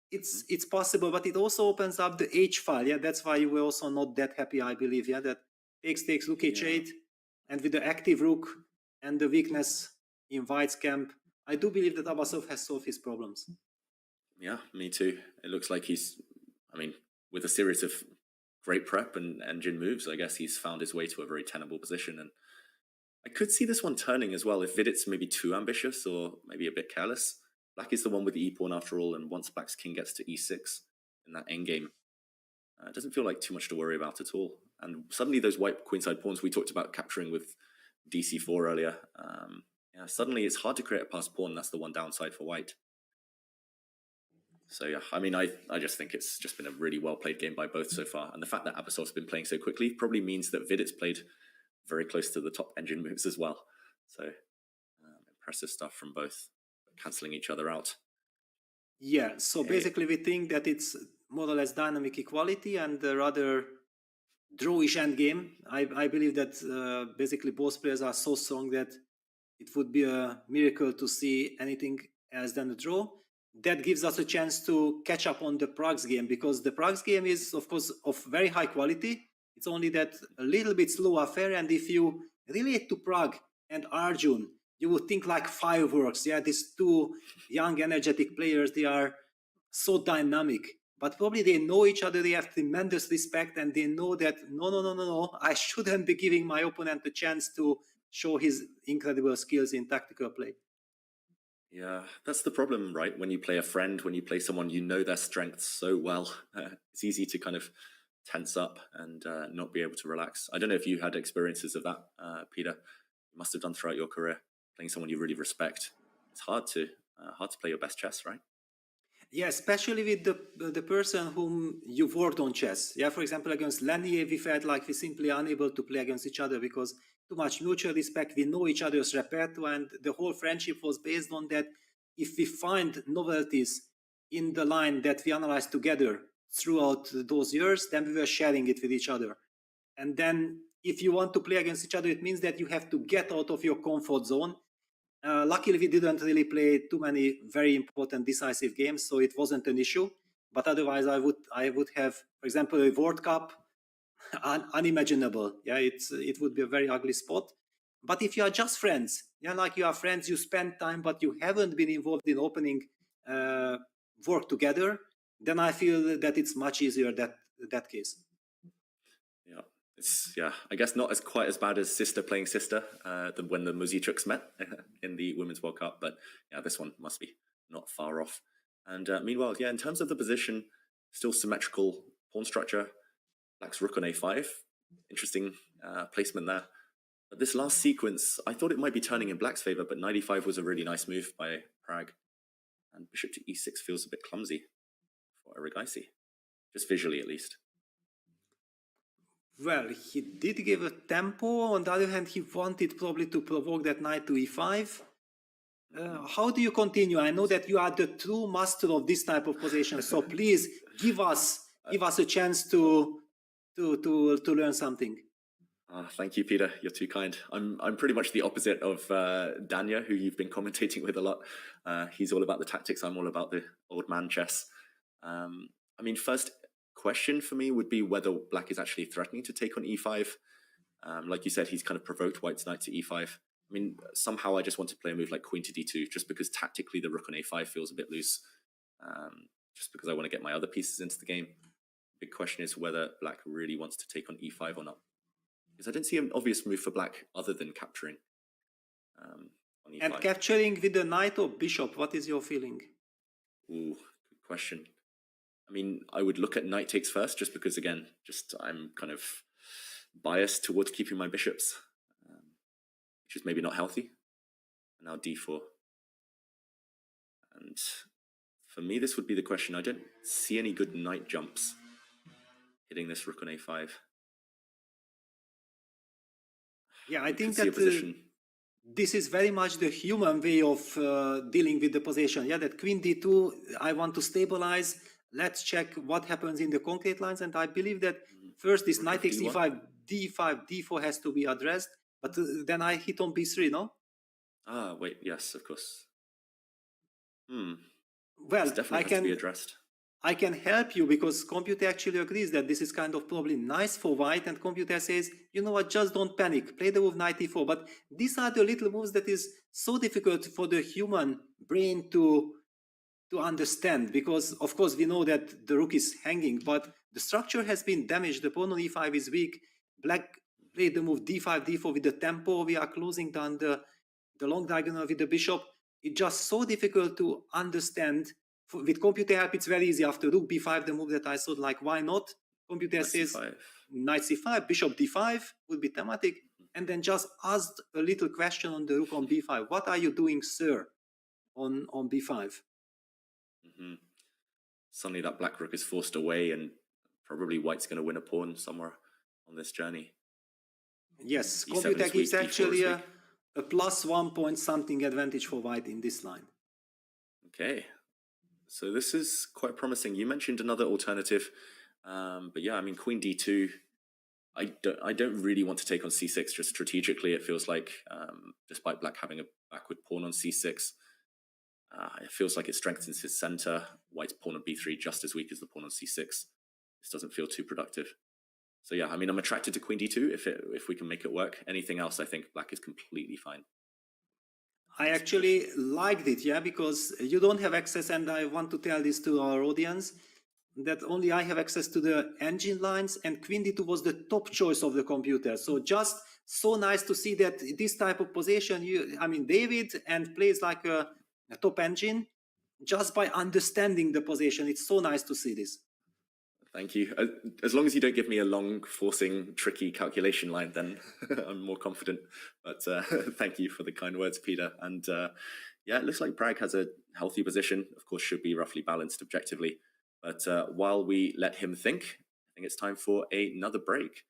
It's possible, but it also opens up the h file. Yeah, that's why you were also not that happy, I believe. Yeah, that takes rook h8, and with the active rook and the weakness in white's camp, I do believe that Abasov has solved his problems. Yeah, me too. It looks like he's, I mean, with a series of great prep and engine moves, I guess he's found his way to a very tenable position. And I could see this one turning as well if Vidit's maybe too ambitious or maybe a bit careless. Black is the one with the e-pawn after all, and once black's king gets to e6 in that endgame, it doesn't feel like too much to worry about at all. And suddenly those white queenside pawns we talked about capturing with dc4 earlier, suddenly it's hard to create a passed pawn. That's the one downside for white. So yeah, I mean, I just think it's just been a really well played game by both so far. And the fact that Abasov's been playing so quickly probably means that Vidit's played very close to the top engine moves as well. So impressive stuff from both, cancelling each other out. Yeah, so basically we think that it's more or less dynamic equality and a rather drawish endgame. I believe that basically both players are so strong that it would be a miracle to see anything else than a draw. That gives us a chance to catch up on the Prague's game, because the Prague's game is, of course, of very high quality. It's only that a little bit slow affair, and if you relate to Prague and Arjun, you would think like fireworks. Yeah, these two young, energetic players, they are so dynamic. But probably they know each other, they have tremendous respect, and they know that no, I shouldn't be giving my opponent a chance to show his incredible skills in tactical play. Yeah, that's the problem, right? When you play a friend, when you play someone, you know their strengths so well. It's easy to kind of tense up and not be able to relax. I don't know if you had experiences of that, Peter. You must have done throughout your career, playing someone you really respect. It's hard to play your best chess, right? Yeah, especially with the person whom you've worked on chess. Yeah, for example, against Lanier, we felt like we simply unable to play against each other because too much mutual respect. We know each other's repertoire, and the whole friendship was based on that. If we find novelties in the line that we analyzed together throughout those years, then we were sharing it with each other. And then if you want to play against each other, it means that you have to get out of your comfort zone. Luckily, we didn't really play too many very important decisive games, so it wasn't an issue. But otherwise, I would have, for example, a World Cup, unimaginable. Yeah, it would be a very ugly spot. But if you are just friends, yeah, like you are friends, you spend time, but you haven't been involved in opening work together, then I feel that it's much easier that case. Yeah, I guess not as quite as bad as sister playing sister when the Muzichuks met in the Women's World Cup, but yeah, this one must be not far off. And meanwhile, yeah, in terms of the position, still symmetrical pawn structure. Black's rook on a5, interesting placement there. But this last sequence, I thought it might be turning in Black's favor, but knight e5 was a really nice move by Pragg. And bishop to e6 feels a bit clumsy for Erigaisi, just visually at least. Well, he did give a tempo. On the other hand, he wanted probably to provoke that knight to e5. How do you continue? I know that you are the true master of this type of position, so please give us a chance to learn something. Thank you, Peter. You're too kind. I'm pretty much the opposite of Danya, who you've been commentating with a lot. He's all about the tactics. I'm all about the old man chess. I mean, first question for me would be whether Black is actually threatening to take on e5. Like you said, he's kind of provoked White's knight to e5. I mean, somehow I just want to play a move like queen to d2, just because tactically the rook on a5 feels a bit loose. Just because I want to get my other pieces into the game. Big question is whether Black really wants to take on e5 or not. Because I didn't see an obvious move for Black other than capturing on e5. And capturing with the knight or bishop, what is your feeling? Ooh, good question. I mean, I would look at knight takes first, just because, again, I'm kind of biased towards keeping my bishops, which is maybe not healthy. And now d4. And for me, this would be the question. I don't see any good knight jumps hitting this rook on a5. Yeah, I think that this is very much the human way of dealing with the position. Yeah, that queen d2, I want to stabilize. Let's check what happens in the concrete lines. And I believe that first this knight takes e5, d5, d4 has to be addressed. But then I hit on b3, no? Ah, wait, yes, of course. Well, this definitely has to be addressed. I can help you because computer actually agrees that this is kind of probably nice for white, and computer says, you know what, just don't panic, play the move knight e4. But these are the little moves that is so difficult for the human brain to understand, because of course we know that the rook is hanging, but the structure has been damaged. The pawn on e5 is weak. Black played the move d5, d4 with the tempo. We are closing down the long diagonal with the bishop. It's just so difficult to understand. With computer help, it's very easy. After rook b5, the move that I thought, like, why not? Computer says knight c5, bishop d5 would be thematic, and then just asked a little question on the rook on b5. What are you doing, sir, on b5? Suddenly that black rook is forced away, and probably white's going to win a pawn somewhere on this journey. Yes, computer gives actually a +1 point something advantage for white in this line. Okay. So this is quite promising. You mentioned another alternative, but yeah, I mean, queen d2. I don't really want to take on c6. Just strategically, it feels like, despite black having a backward pawn on c6, it feels like it strengthens his center. White's pawn on b3 just as weak as the pawn on c6. This doesn't feel too productive. So yeah, I mean, I'm attracted to queen d2 if we can make it work. Anything else, I think black is completely fine. I actually liked it, yeah, because you don't have access, and I want to tell this to our audience, that only I have access to the engine lines, and Queen D2 was the top choice of the computer. So just so nice to see that this type of position, David and plays like a top engine just by understanding the position. It's so nice to see this. Thank you. As long as you don't give me a long, forcing, tricky calculation line, then I'm more confident. But thank you for the kind words, Peter. And yeah, it looks like Prague has a healthy position. Of course, should be roughly balanced objectively. But while we let him think, I think it's time for another break.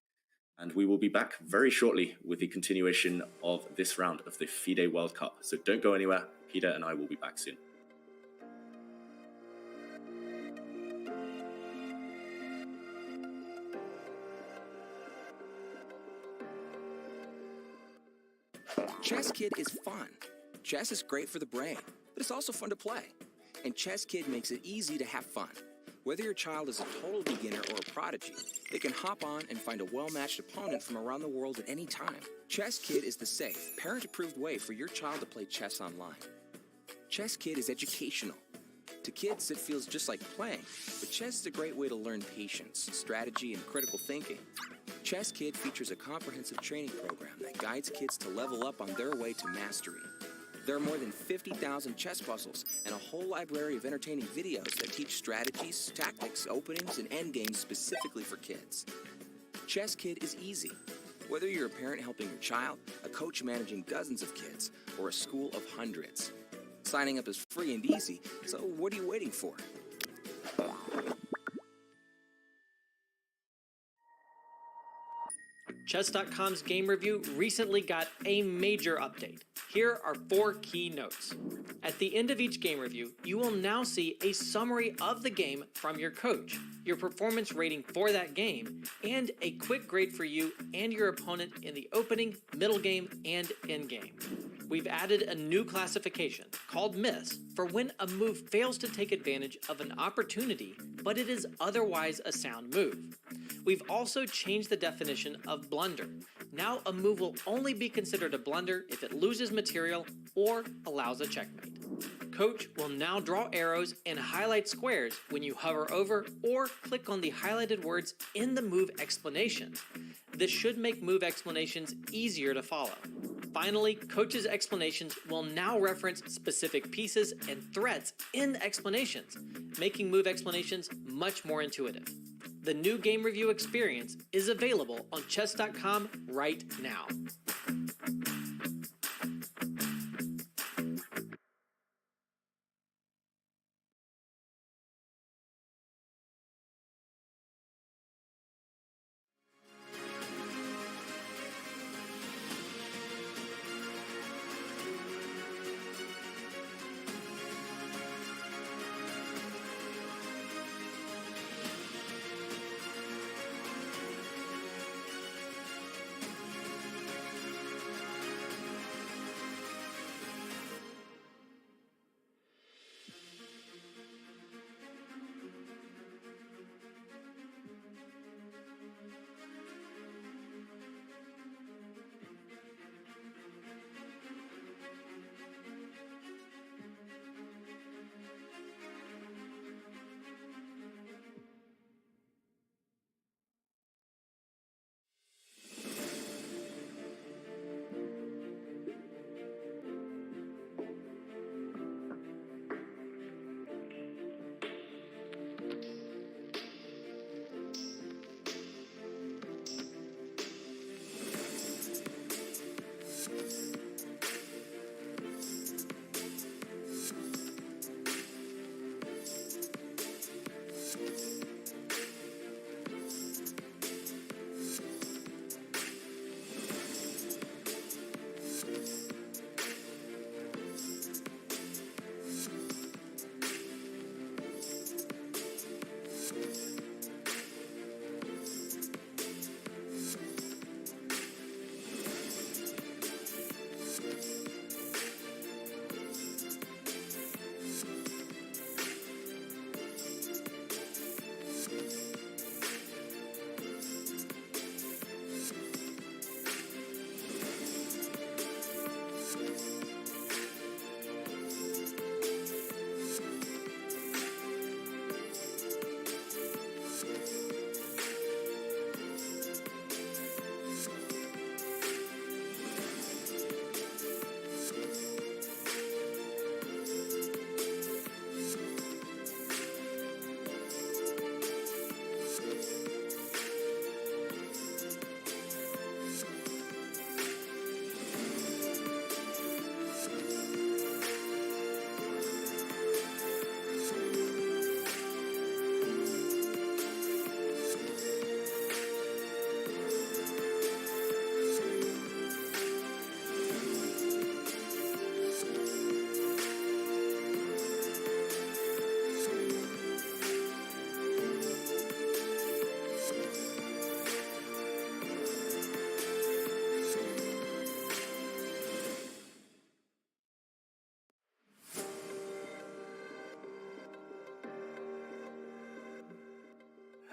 And we will be back very shortly with the continuation of this round of the FIDE World Cup. So don't go anywhere. Peter and I will be back soon. Chess Kid is fun. Chess is great for the brain, but it's also fun to play. And Chess Kid makes it easy to have fun. Whether your child is a total beginner or a prodigy, they can hop on and find a well-matched opponent from around the world at any time. Chess Kid is the safe, parent-approved way for your child to play chess online. Chess Kid is educational. To kids, it feels just like playing, but chess is a great way to learn patience, strategy, and critical thinking. Chess Kid features a comprehensive training program that guides kids to level up on their way to mastery. There are more than 50,000 chess puzzles and a whole library of entertaining videos that teach strategies, tactics, openings, and endgames specifically for kids. Chess Kid is easy. Whether you're a parent helping your child, a coach managing dozens of kids, or a school of hundreds. Signing up is free and easy, so what are you waiting for? Chess.com's game review recently got a major update. Here are 4 key notes. At the end of each game review, you will now see a summary of the game from your coach, your performance rating for that game, and a quick grade for you and your opponent in the opening, middle game, and end game. We've added a new classification called Miss for when a move fails to take advantage of an opportunity, but it is otherwise a sound move. We've also changed the definition of blunder. Now a move will only be considered a blunder if it loses material or allows a checkmate. Coach will now draw arrows and highlight squares when you hover over or click on the highlighted words in the move explanations. This should make move explanations easier to follow. Finally, Coach's explanations will now reference specific pieces and threats in explanations, making move explanations much more intuitive. The new game review experience is available on chess.com right now.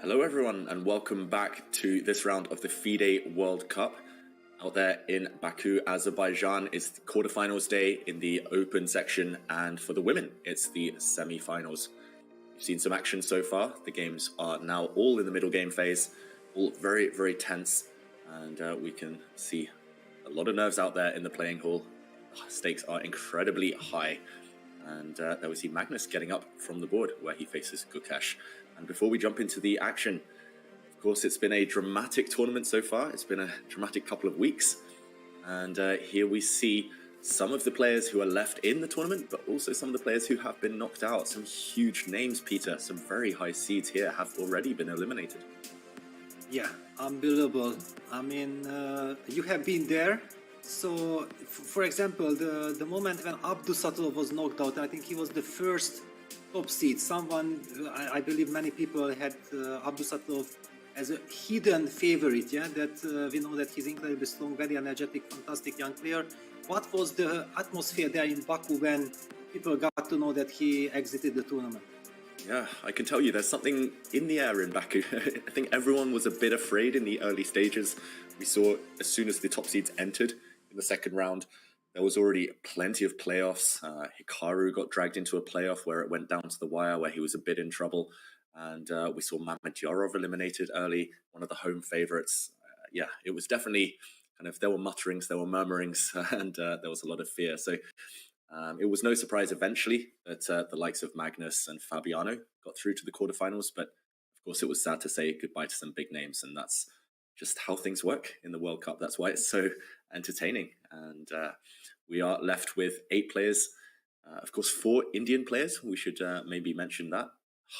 Hello everyone and welcome back to this round of the FIDE World Cup. Out there in Baku, Azerbaijan, it's the quarterfinals day in the open section, and for the women it's the semi-finals. We've seen some action so far. The games are now all in the middle game phase, all very, very tense, and we can see a lot of nerves out there in the playing hall. Stakes are incredibly high, and there we see Magnus getting up from the board where he faces GUKESH. And before we jump into the action, of course, it's been a dramatic tournament so far. It's been a dramatic couple of weeks, and here we see some of the players who are left in the tournament, but also some of the players who have been knocked out. Some huge names, Peter, some very high seeds here have already been eliminated. Yeah, unbelievable. I mean, you have been there. So, for example, the moment when Abdusatov was knocked out, I think he was the first top seed. Someone, I believe many people had Abdusatov as a hidden favorite, yeah, that we know that he's incredibly strong, very energetic, fantastic young player. What was the atmosphere there in Baku when people got to know that he exited the tournament? Yeah, I can tell you there's something in the air in Baku. I think everyone was a bit afraid in the early stages. We saw as soon as the top seeds entered in the second round, there was already plenty of playoffs. Hikaru got dragged into a playoff where it went down to the wire, where he was a bit in trouble. And we saw Magnus eliminated early, one of the home favorites. Yeah, it was definitely kind of, there were mutterings, there were murmurings, and there was a lot of fear. So it was no surprise eventually that the likes of Magnus and Fabiano got through to the quarterfinals. But of course, it was sad to say goodbye to some big names, and that's just how things work in the World Cup. That's why it's so entertaining. And we are left with 8 players. Of course, 4 Indian players. We should maybe mention that.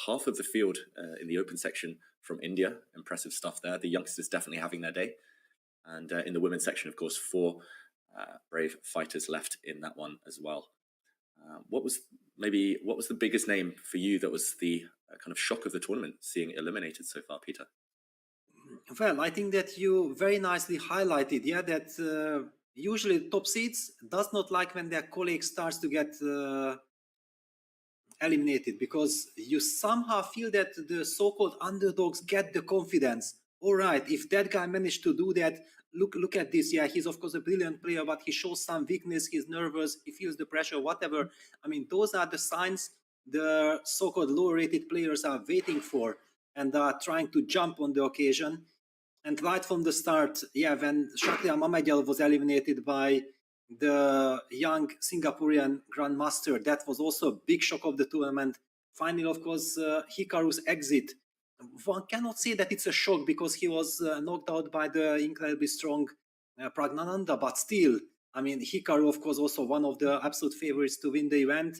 Half of the field in the open section from India. Impressive stuff there. The youngsters definitely having their day. And in the women's section, of course, 4 brave fighters left in that one as well. What was the biggest name for you that was the kind of shock of the tournament, seeing eliminated so far, Peter? Well, I think that you very nicely highlighted, yeah, that usually top seeds does not like when their colleague starts to get eliminated, because you somehow feel that the so-called underdogs get the confidence. All right, if that guy managed to do that, look at this. Yeah, he's of course a brilliant player, but he shows some weakness. He's nervous. He feels the pressure. Whatever. I mean, those are the signs the so-called low-rated players are waiting for and are trying to jump on the occasion. And right from the start, yeah, when Shakhriyar Mamedov was eliminated by the young Singaporean Grandmaster, that was also a big shock of the tournament. Finally, of course, Hikaru's exit. One cannot say that it's a shock because he was knocked out by the incredibly strong PRAGGANANANDHAA, but still, I mean, Hikaru, of course, also one of the absolute favorites to win the event,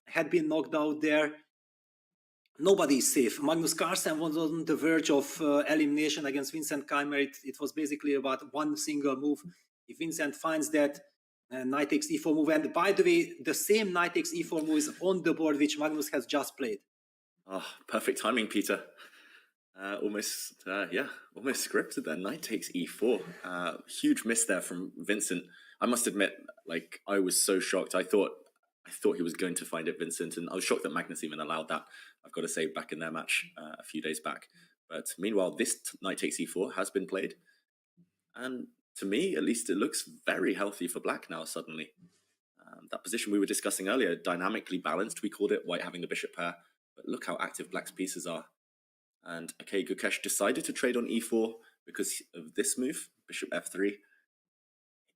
had been knocked out there. Nobody is safe. Magnus Carlsen was on the verge of elimination against Vincent Keimer. It was basically about one single move. If Vincent finds that knight takes e4 move, and by the way, the same knight takes e4 move is on the board which Magnus has just played. Oh, perfect timing, Peter. Almost scripted there. Knight takes e4. Huge miss there from Vincent. I must admit, like, I was so shocked. I thought he was going to find it, Vincent, and I was shocked that Magnus even allowed that, I've got to say, back in their match a few days back. But meanwhile, this knight takes e4 has been played. And to me, at least, it looks very healthy for black now, suddenly. That position we were discussing earlier, dynamically balanced, we called it, white having the bishop pair. But look how active black's pieces are. And okay, GUKESH decided to trade on e4 because of this move, bishop f3.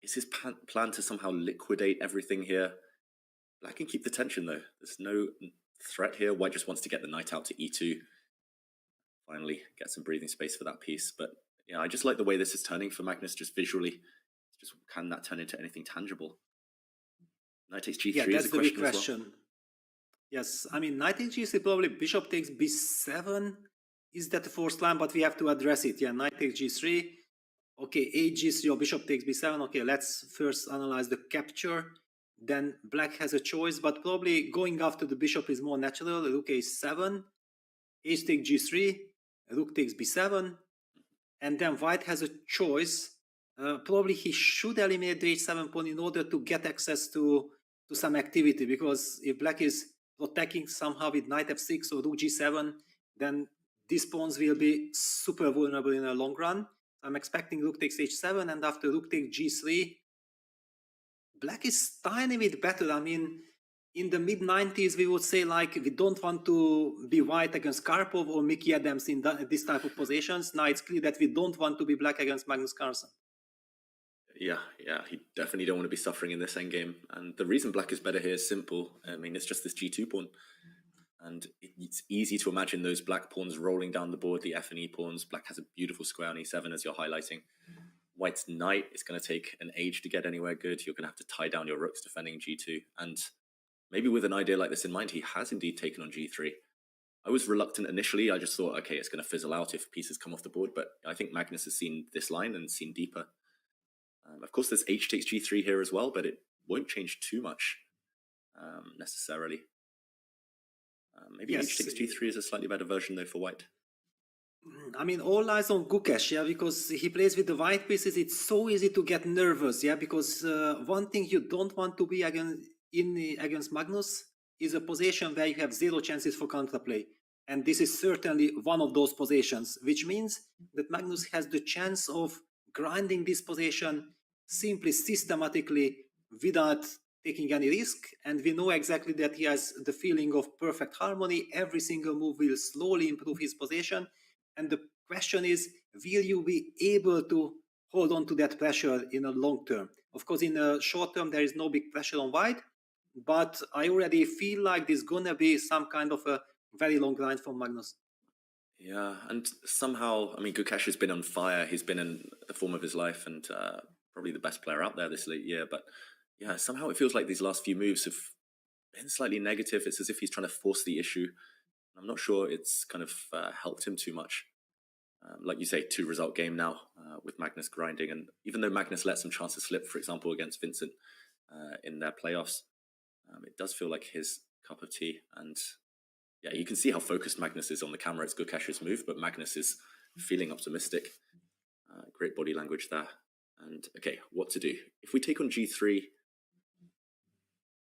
Is his plan to somehow liquidate everything here? Black can keep the tension though. There's no threat here. White just wants to get the knight out to e2. Finally get some breathing space for that piece. But yeah, I just like the way this is turning for Magnus, just visually. Just can that turn into anything tangible? Knight takes g3 yeah, that's is a the big question. Well. Yes, I mean, knight takes g3, probably bishop takes b7. Is that the first line? But we have to address it. Yeah, knight takes g3. Okay, h3 or bishop takes b7. Okay, let's first analyze the capture. Then black has a choice, but probably going after the bishop is more natural. Rook a7, h takes g3, rook takes b7, and then white has a choice. Probably he should eliminate the h7 pawn in order to get access to some activity, because if black is attacking somehow with knight f6 or rook g7, then these pawns will be super vulnerable in the long run. I'm expecting rook takes h7, and after rook takes g3, black is tiny bit better. I mean, in the mid-90s, we would say like we don't want to be white against Karpov or Mickey Adams in this type of positions. Now it's clear that we don't want to be black against Magnus Carlsen. Yeah, he definitely don't want to be suffering in this endgame. And the reason black is better here is simple. I mean, it's just this g2 pawn. And it's easy to imagine those black pawns rolling down the board, the F and E pawns. Black has a beautiful square on e7, as you're highlighting. White's knight is going to take an age to get anywhere good. You're going to have to tie down your rooks defending g2. And maybe with an idea like this in mind, he has indeed taken on g3. I was reluctant initially. I just thought, okay, it's going to fizzle out if pieces come off the board. But I think Magnus has seen this line and seen deeper. Of course, there's h takes g3 here as well, but it won't change too much necessarily. Maybe Yes. h takes g3 is a slightly better version, though, for white. I mean, all eyes on GUKESH, yeah, because he plays with the white pieces. It's so easy to get nervous, yeah, because one thing you don't want to be against Magnus is a position where you have zero chances for counterplay. And this is certainly one of those positions, which means that Magnus has the chance of grinding this position simply systematically without taking any risk. And we know exactly that he has the feeling of perfect harmony. Every single move will slowly improve his position. And the question is, will you be able to hold on to that pressure in a long term? Of course, in a short term, there is no big pressure on white, but I already feel like there's gonna be some kind of a very long grind from Magnus. Yeah, and somehow, I mean, GUKESH has been on fire. He's been in the form of his life and probably the best player out there this late year. But yeah, somehow it feels like these last few moves have been slightly negative. It's as if he's trying to force the issue. I'm not sure it's kind of helped him too much. Like you say, 2-result game now with Magnus grinding. And even though Magnus let some chances slip, for example, against Vincent in their playoffs, it does feel like his cup of tea. And yeah, you can see how focused Magnus is on the camera. It's GUKESH's move, but Magnus is feeling optimistic. Great body language there. And okay, what to do? If we take on g3,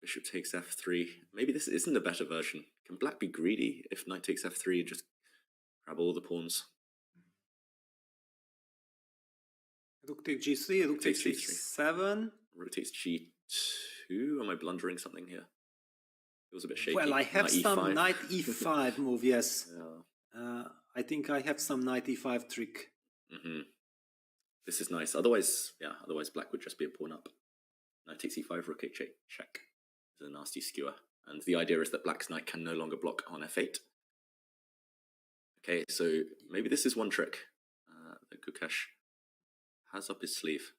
bishop takes f3. Maybe this isn't a better version. Can black be greedy if knight takes f3 and just grab all the pawns? Rook takes g3, rook takes g7. Rook takes g2. Am I blundering something here? Feels a bit shaky. Well, I have knight some e5. knight e5 move, yes. Yeah. I think I have some knight e5 trick. This is nice. Otherwise, yeah, otherwise black would just be a pawn up. Knight takes e5, rook h8, check. It's a nasty skewer. And the idea is that black's knight can no longer block on f8. Okay, so maybe this is one trick that GUKESH has up his sleeve.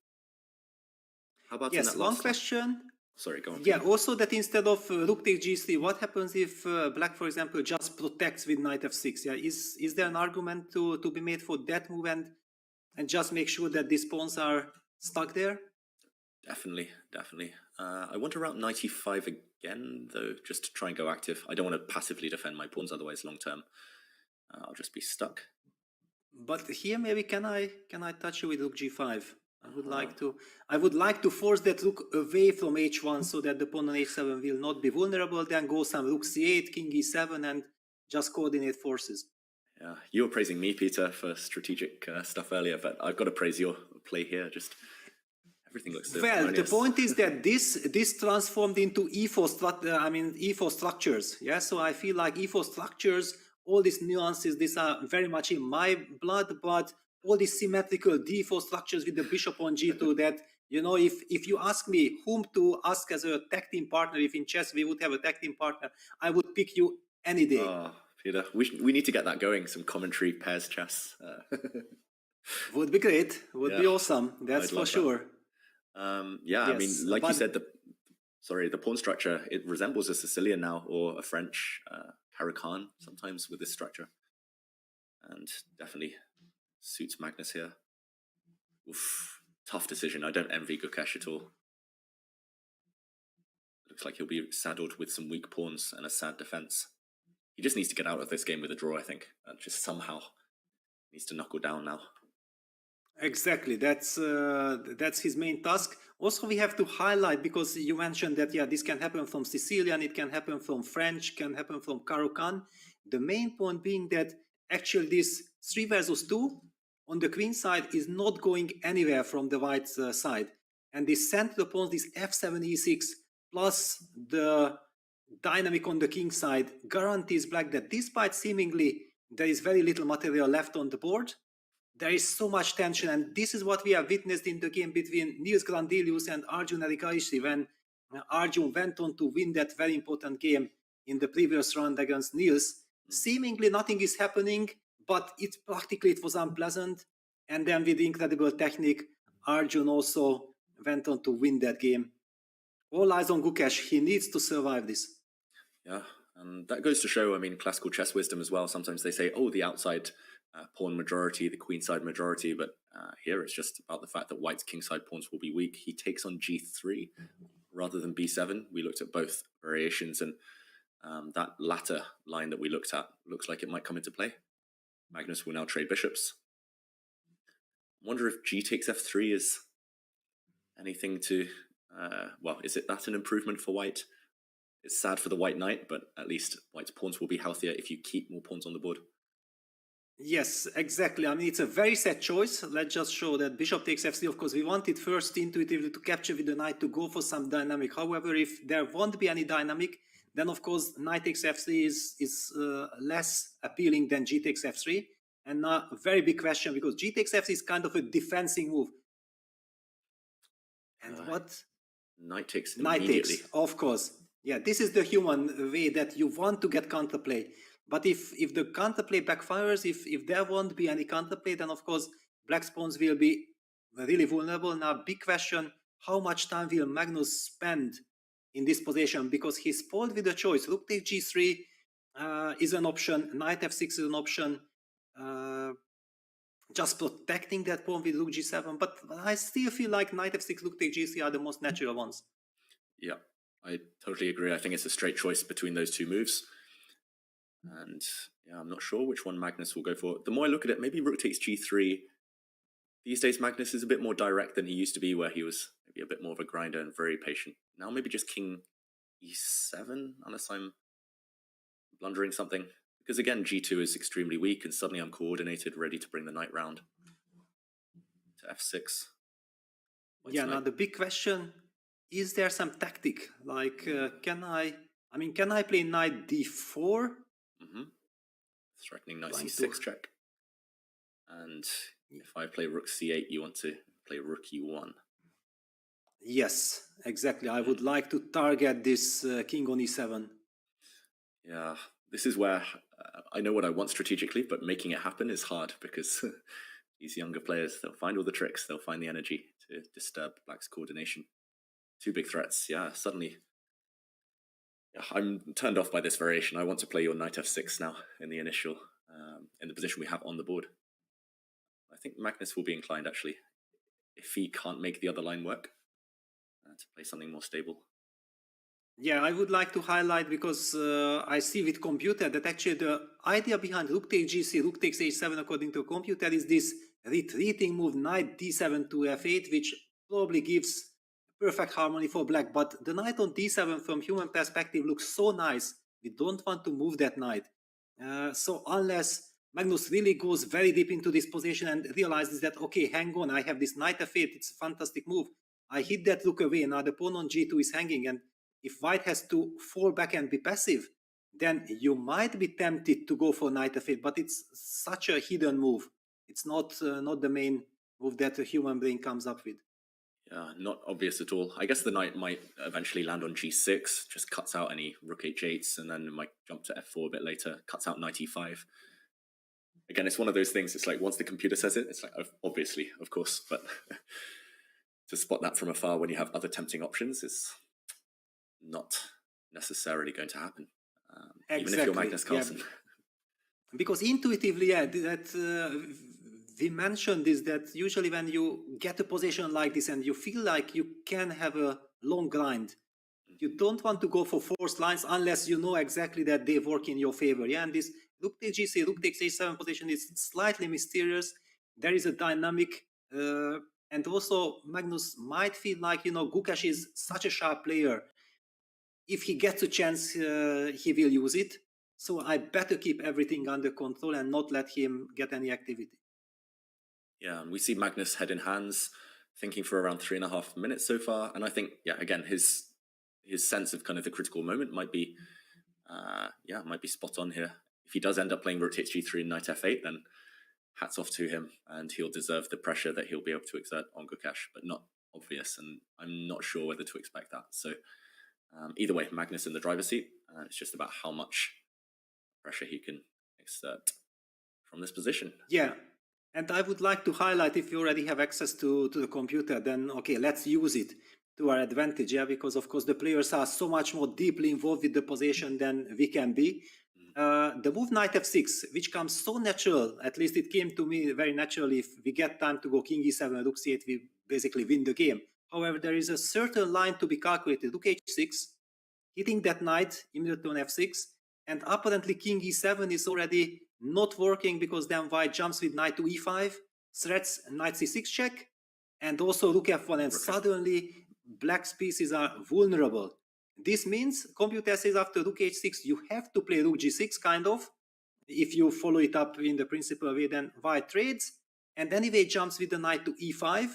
How about in Yes, that one last question. Sorry, go on. Yeah, also that instead of rook takes g3, what happens if black, for example, just protects with knight f6? Yeah, is there an argument to be made for that move and just make sure that these pawns are stuck there? Definitely. I want to route knight e5 again, though, just to try and go active. I don't want to passively defend my pawns, otherwise long term I'll just be stuck. But here maybe can I touch you with rook g5? I would like to force that rook away from h1 so that the pawn on h7 will not be vulnerable. Then go some rook c8, king e7, and just coordinate forces. Yeah, you were praising me, Peter, for strategic stuff earlier, but I've got to praise your play here. Just everything looks so well. harmonious. The point is that this transformed into e4 structures. Yeah, so I feel like e4 structures, all these nuances, these are very much in my blood, but all these symmetrical d4 structures with the bishop on g2 that, you know, if you ask me whom to ask as a tag team partner, if in chess we would have a tag team partner, I would pick you any day. Oh, Peter, we need to get that going, some commentary pairs chess. Would be great, would be awesome, that's for sure. Yeah, yes, I mean, like you said, the pawn structure, it resembles a Sicilian now, or a French Caracan sometimes with this structure. And definitely suits Magnus here. Oof, tough decision. I don't envy GUKESH at all. Looks like he'll be saddled with some weak pawns and a sad defense. He just needs to get out of this game with a draw, I think. Just somehow needs to knuckle down now. Exactly, that's his main task. Also, we have to highlight, because you mentioned that, yeah, this can happen from Sicilian, it can happen from French, can happen from Caracan. The main point being that actually this 3 versus 2 on the queen side is not going anywhere from the white side. And this center pawn, this f7 e6 plus the dynamic on the king side guarantees black that despite seemingly there is very little material left on the board, there is so much tension. And this is what we have witnessed in the game between Niels Grandelius and Arjun Erikaishi when Arjun went on to win that very important game in the previous round against Niels. Seemingly nothing is happening, but it was unpleasant. And then with incredible technique, Arjun also went on to win that game. All eyes on GUKESH. He needs to survive this. Yeah, and that goes to show, I mean, classical chess wisdom as well. Sometimes they say, oh, the outside pawn majority, the queenside majority, but here it's just about the fact that white's kingside pawns will be weak. He takes on g3 rather than b7. We looked at both variations, and that latter line that we looked at looks like it might come into play. Magnus will now trade bishops. I wonder if g takes f3 is anything to, well, is it that an improvement for white? It's sad for the white knight, but at least white's pawns will be healthier if you keep more pawns on the board. Yes, exactly. I mean, it's a very set choice. Let's just show that bishop takes f3. Of course, we wanted first intuitively to capture with the knight to go for some dynamic. However, if there won't be any dynamic, then of course knight takes f3 is less appealing than g takes f3. And now a very big question, because g takes f3 is kind of a defending move. And what? Knight takes Knight immediately. takes, of course. Yeah, this is the human way that you want to get counterplay. But if the counterplay backfires, if there won't be any counterplay, then of course black's pawns will be really vulnerable. Now, big question, how much time will Magnus spend in this position? Because he's spoiled with a choice. Rook takes g3 is an option, knight f6 is an option, just protecting that pawn with rook g7. But I still feel like knight f6, rook takes g3 are the most natural ones. Yeah, I totally agree. I think it's a straight choice between those two moves. And yeah, I'm not sure which one Magnus will go for. The more I look at it, maybe rook takes g3. These days, Magnus is a bit more direct than he used to be, where he was maybe a bit more of a grinder and very patient. Now maybe just king e7, unless I'm blundering something. Because again, g2 is extremely weak, and suddenly I'm coordinated, ready to bring the knight round to f6. Yeah, now the big question, is there some tactic? Like, can I play knight d4? Threatening knight c6 check. And if I play rook c8, you want to play rook e1. Yes, exactly. I would like to target this king on e7. Yeah, this is where I know what I want strategically, but making it happen is hard, because these younger players, they'll find all the tricks, they'll find the energy to disturb black's coordination. Two big threats, yeah, suddenly. Yeah, I'm turned off by this variation. I want to play your knight f6 now in the initial, in the position we have on the board. I think Magnus will be inclined, actually, if he can't make the other line work, to play something more stable. Yeah, I would like to highlight, because I see with computer that actually the idea behind rook takes g3, rook takes h7 according to computer is this retreating move knight d7 to f8, which probably gives perfect harmony for black. But the knight on d7 from human perspective looks so nice. We don't want to move that knight. So unless Magnus really goes very deep into this position and realizes that, okay, hang on, I have this knight f8, it's a fantastic move. I hit that rook away, now the pawn on g2 is hanging, and if white has to fall back and be passive, then you might be tempted to go for knight f8, but it's such a hidden move. It's not the main move that a human brain comes up with. Yeah, not obvious at all. I guess the knight might eventually land on g6, just cuts out any rook h8s, and then might jump to f4 a bit later, cuts out knight e5. Again, it's one of those things, it's like once the computer says it, it's like, obviously, of course, but to spot that from afar when you have other tempting options is not necessarily going to happen, Exactly. even if you're Magnus Carlsen. Yeah. Because intuitively, yeah, that we mentioned is that usually when you get a position like this and you feel like you can have a long grind, you don't want to go for forced lines unless you know exactly that they work in your favor. Yeah, and this rook takes g3, rook takes h7 position is slightly mysterious. There is a dynamic, and also Magnus might feel like, you know, GUKESH is such a sharp player. If he gets a chance, he will use it. So I better keep everything under control and not let him get any activity. Yeah, and we see Magnus head in hands, thinking for around 3.5 minutes so far. And I think, yeah, again, his sense of kind of the critical moment might be, might be spot on here. If he does end up playing rook takes g3 and knight f8, then hats off to him, and he'll deserve the pressure that he'll be able to exert on GUKESH, but not obvious, and I'm not sure whether to expect that. So either way, Magnus in the driver's seat. It's just about how much pressure he can exert from this position. Yeah, and I would like to highlight, if you already have access to the computer, then okay, let's use it to our advantage, yeah, because of course the players are so much more deeply involved with the position than we can be. The move knight f6, which comes so natural, at least it came to me very naturally. If we get time to go king e7, rook c8, we basically win the game. However, there is a certain line to be calculated. Rook h6, hitting that knight immediately on f6, and apparently king e7 is already not working, because then white jumps with knight to e5, threats knight c6 check, and also rook f1, and suddenly black's pieces are vulnerable. This means computer says after rook h6 you have to play rook g6, kind of. If you follow it up in the principal way, then white trades, and anyway jumps with the knight to e5,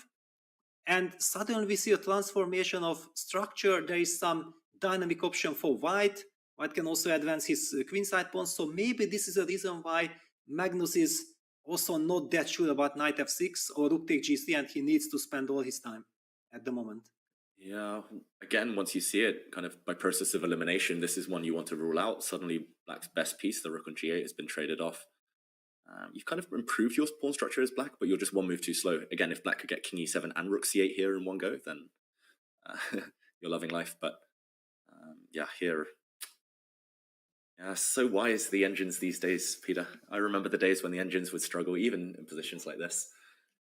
and suddenly we see a transformation of structure. There is some dynamic option for white. White can also advance his queenside pawn, so maybe this is a reason why Magnus is also not that sure about knight f6 or rook take g3, and he needs to spend all his time at the moment. Yeah, again, once you see it kind of by process of elimination, this is one you want to rule out. Suddenly black's best piece, the rook on g8, has been traded off. You've kind of improved your pawn structure as black, but you're just one move too slow. Again, if black could get king e7 and rook c8 here in one go, then you're loving life. But yeah, here... Yeah, so wise the engines these days, Peter. I remember the days when the engines would struggle even in positions like this.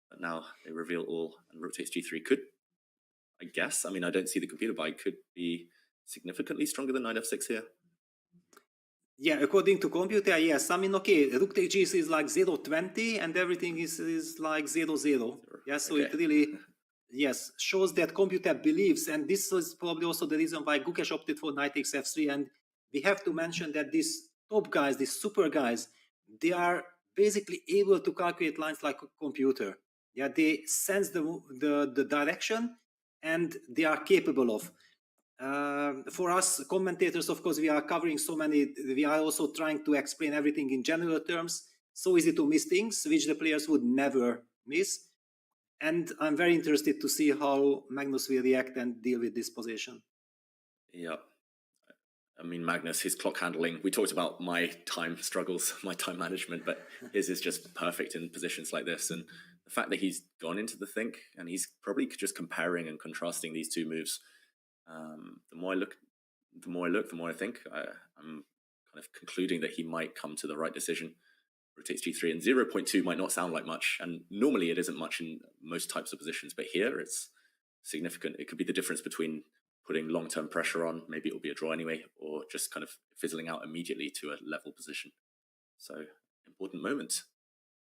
But now they reveal all, and rook takes g3 could, I guess, I mean, I don't see the computer, but it could be significantly stronger than knight f6 here. Yeah, according to computer, yes. I mean, okay, rook take g3 is like 0-20, and everything is like 0-0. Yeah, so okay. It really, yes, shows that computer believes, and this is probably also the reason why GUKESH opted for knight takes f3. And we have to mention that these top guys, these super guys, they are basically able to calculate lines like a computer. Yeah, they sense the direction, and they are capable of. For us commentators, of course, we are covering so many, we are also trying to explain everything in general terms. So easy to miss things which the players would never miss. And I'm very interested to see how Magnus will react and deal with this position. Yeah. I mean, Magnus, his clock handling, we talked about my time struggles, my time management, but his is just perfect in positions like this. And the fact that he's gone into the think, and he's probably just comparing and contrasting these two moves. The more I look, the more I think. I'm kind of concluding that he might come to the right decision. Rook takes g3, and 0.2 might not sound like much, and normally it isn't much in most types of positions, but here it's significant. It could be the difference between putting long-term pressure on, maybe it'll be a draw anyway, or just kind of fizzling out immediately to a level position. So, important moment.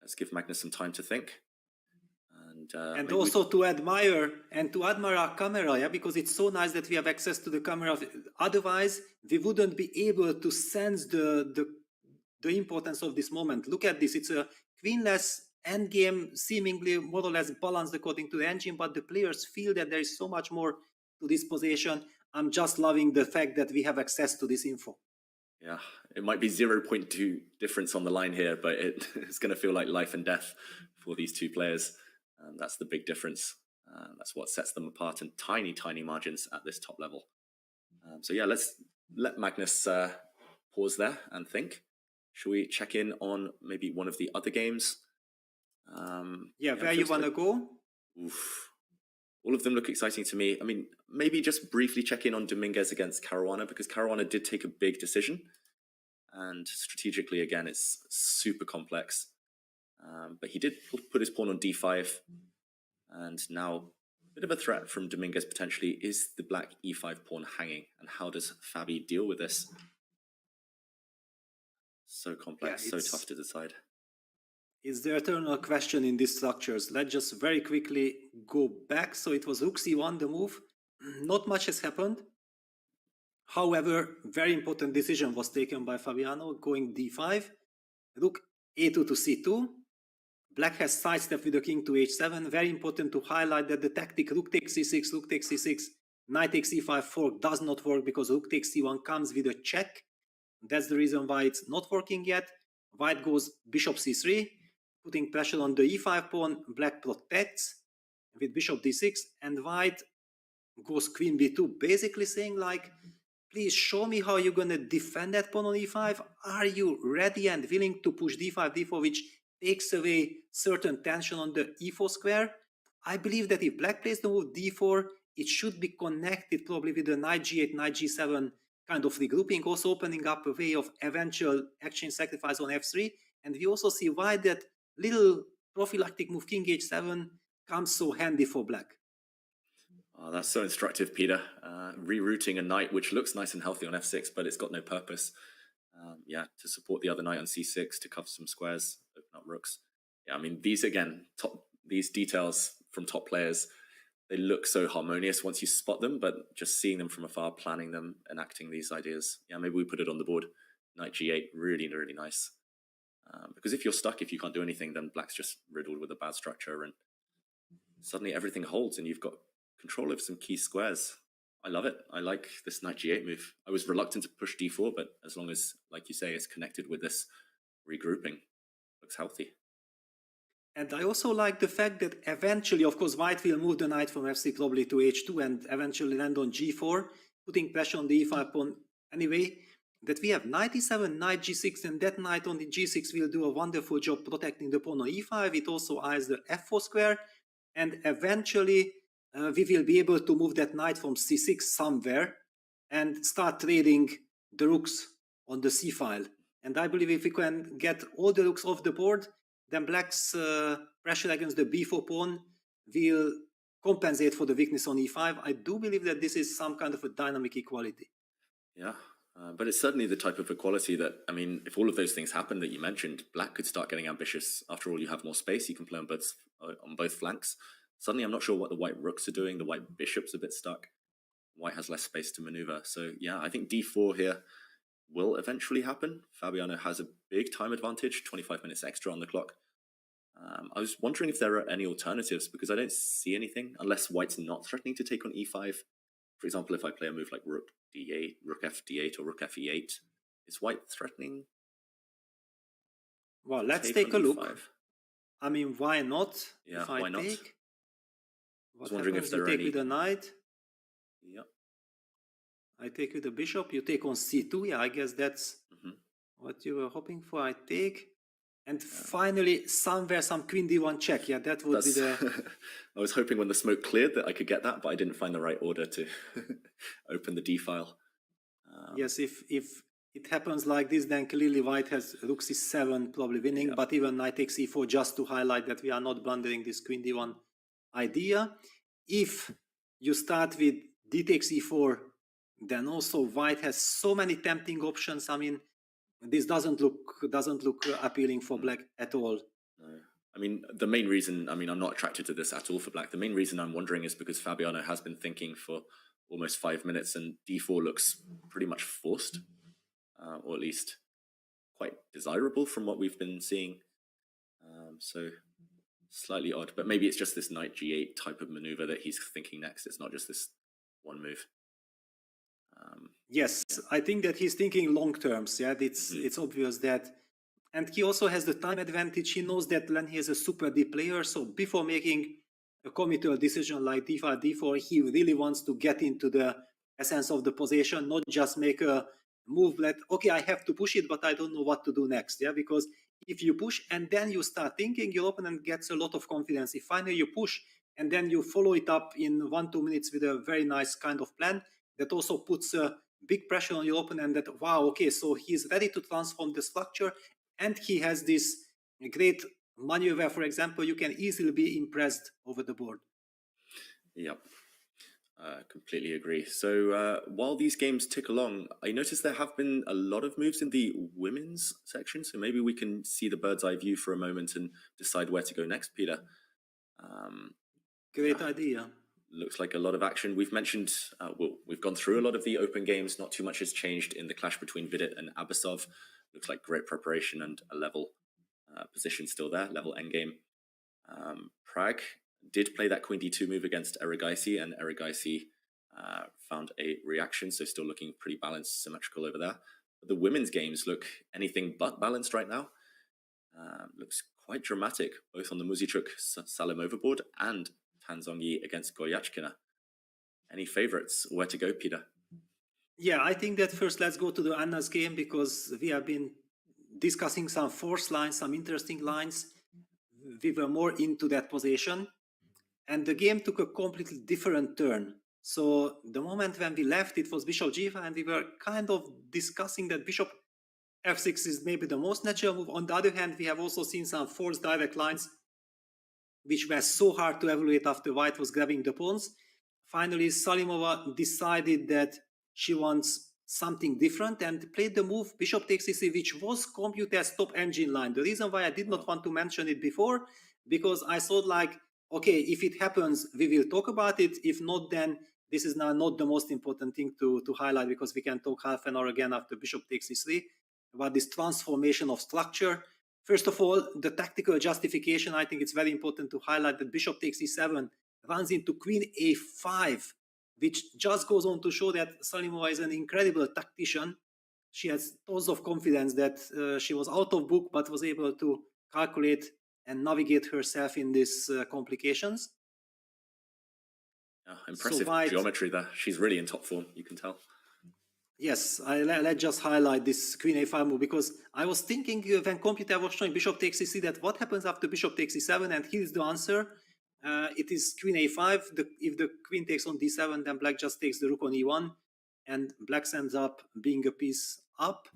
Let's give Magnus some time to think. And also to admire our camera, yeah, because it's so nice that we have access to the camera. Otherwise, we wouldn't be able to sense the importance of this moment. Look at this. It's a queenless endgame, seemingly more or less balanced according to the engine, but the players feel that there is so much more to this position. I'm just loving the fact that we have access to this info. Yeah, it might be 0.2 difference on the line here, but it's going to feel like life and death for these two players. That's the big difference. That's what sets them apart in tiny, tiny margins at this top level. So yeah, let's let Magnus pause there and think. Should we check in on maybe one of the other games? Yeah, where you want to go? Oof. All of them look exciting to me. I mean, maybe just briefly check in on Dominguez against Caruana, because Caruana did take a big decision. And strategically, again, it's super complex. But he did put his pawn on d5. And now, a bit of a threat from Dominguez potentially. Is the black e5 pawn hanging? And how does Fabi deal with this? So complex, so tough to decide. Is the eternal question in these structures. Let's just very quickly go back. So it was rook c1, the move. Not much has happened. However, very important decision was taken by Fabiano, going d5, rook a2 to c2. Black has sidestepped with the king to h7. Very important to highlight that the tactic rook takes c6, rook takes c6, knight takes e5 fork does not work because rook takes c1 comes with a check. That's the reason why it's not working yet. White goes bishop c3, putting pressure on the e5 pawn. Black protects with bishop d6, and white goes queen b2, basically saying like, please show me how you're gonna defend that pawn on e5. Are you ready and willing to push d5, d4, which takes away certain tension on the e4 square? I believe that if black plays the move d4, it should be connected probably with the knight g8, knight g7 kind of regrouping, also opening up a way of eventual exchange sacrifice on f3. And we also see why that little prophylactic move king h7 comes so handy for black. Oh, that's so instructive, Peter. Rerouting a knight which looks nice and healthy on f6, but it's got no purpose. Yeah, to support the other knight on c6, to cover some squares, open up rooks. Yeah, I mean, these again, these details from top players, they look so harmonious once you spot them, but just seeing them from afar, planning them, enacting these ideas. Yeah, maybe we put it on the board. Knight g8, really, really nice. Because if you're stuck, if you can't do anything, then black's just riddled with a bad structure, and suddenly everything holds, and you've got control of some key squares. I love it. I like this knight g8 move. I was reluctant to push d4, but as long as, like you say, it's connected with this regrouping, looks healthy. And I also like the fact that eventually, of course, white will move the knight from f3 probably to h2 and eventually land on g4, putting pressure on the e5 pawn anyway. That we have knight e7, knight g6, and that knight on the g6 will do a wonderful job protecting the pawn on e5. It also eyes the f4 square, and eventually we will be able to move that knight from c6 somewhere and start trading the rooks on the c file. And I believe if we can get all the rooks off the board, then black's pressure against the b4 pawn will compensate for the weakness on e5. I do believe that this is some kind of a dynamic equality. Yeah, but it's certainly the type of equality that, I mean, if all of those things happen that you mentioned, black could start getting ambitious. After all, you have more space, you can play on both flanks. Suddenly, I'm not sure what the white rooks are doing. The white bishop's a bit stuck. White has less space to maneuver. So yeah, I think d4 here will eventually happen. Fabiano has a big time advantage, 25 minutes extra on the clock. I was wondering if there are any alternatives, because I don't see anything, unless white's not threatening to take on e5. For example, if I play a move like rook d8, rook f d8, or rook f e8, is white threatening? Well, let's take a look. e5? I mean, why not? Yeah, if I why not? take, I was wondering if there are you take any... with the knight. Yep. I take with the bishop. You take on c2. Yeah, I guess that's what you were hoping for. I take. And finally, somewhere, some queen d1 check. Yeah, that would be the... I was hoping when the smoke cleared that I could get that, but I didn't find the right order to open the d file. Yes, if it happens like this, then clearly white has rook c7 probably winning, but even knight takes e4, just to highlight that we are not blundering this queen d1 idea. If you start with d takes e4, then also white has so many tempting options. I mean, this doesn't look appealing for black at all. No. I mean, the main reason, I mean, I'm not attracted to this at all for black. The main reason I'm wondering is because Fabiano has been thinking for almost 5 minutes, and d4 looks pretty much forced, or at least quite desirable from what we've been seeing. So slightly odd, but maybe it's just this knight g8 type of maneuver that he's thinking next. It's not just this one move. Yes, yeah. I think that he's thinking long terms. Yeah, it's obvious that, and he also has the time advantage. He knows that when he is a super deep player, so before making a committal decision like d5, d4, he really wants to get into the essence of the position, not just make a move that, okay, I have to push it, but I don't know what to do next. Yeah, because if you push and then you start thinking, your opponent gets a lot of confidence. If finally you push and then you follow it up in 1-2 minutes with a very nice kind of plan, that also puts a big pressure on your opponent that, wow, okay, so he's ready to transform the structure, and he has this great maneuver. For example, you can easily be impressed over the board. Yep, completely agree. So while these games tick along, I noticed there have been a lot of moves in the women's section, so maybe we can see the bird's eye view for a moment and decide where to go next, Peter. Great idea. looks like a lot of action. We've mentioned, we've gone through a lot of the open games. Not too much has changed in the clash between Vidit and Abasov. Looks like great preparation and a level position still there, level endgame. Prag did play that Queen D2 move against Erigaisi, and Erigaisi found a reaction, so still looking pretty balanced, symmetrical over there. But the women's games look anything but balanced right now. Looks quite dramatic, both on the Muzichuk Salimova board and Tanzongi against Goryachkina. Any favorites? Where to go, Peter? Yeah, I think that first let's go to the Anna's game, because we have been discussing some force lines, some interesting lines. We were more into that position, and the game took a completely different turn. So the moment when we left, it was Bishop G5, and we were kind of discussing that Bishop F6 is maybe the most natural move. On the other hand, we have also seen some force direct lines, which were so hard to evaluate after White was grabbing the pawns. Finally, Salimova decided that she wants something different and played the move Bishop takes c3, which was computed as top engine line. The reason why I did not want to mention it before, because I thought like, okay, if it happens, we will talk about it. If not, then this is now not the most important thing to highlight, because we can talk half an hour again after Bishop takes c3 about this transformation of structure. First of all, the tactical justification, I think it's very important to highlight that Bishop takes e7 runs into Queen a5, which just goes on to show that Salimova is an incredible tactician. She has tons of confidence that she was out of book, but was able to calculate and navigate herself in these complications. Impressive geometry there. She's really in top form, you can tell. Yes, let's just highlight this Queen a5 move, because I was thinking when computer was showing Bishop takes c3 that what happens after Bishop takes e7, and here's the answer. It is Queen a5. If the Queen takes on d7, then Black just takes the Rook on e1, and Black ends up being a piece up.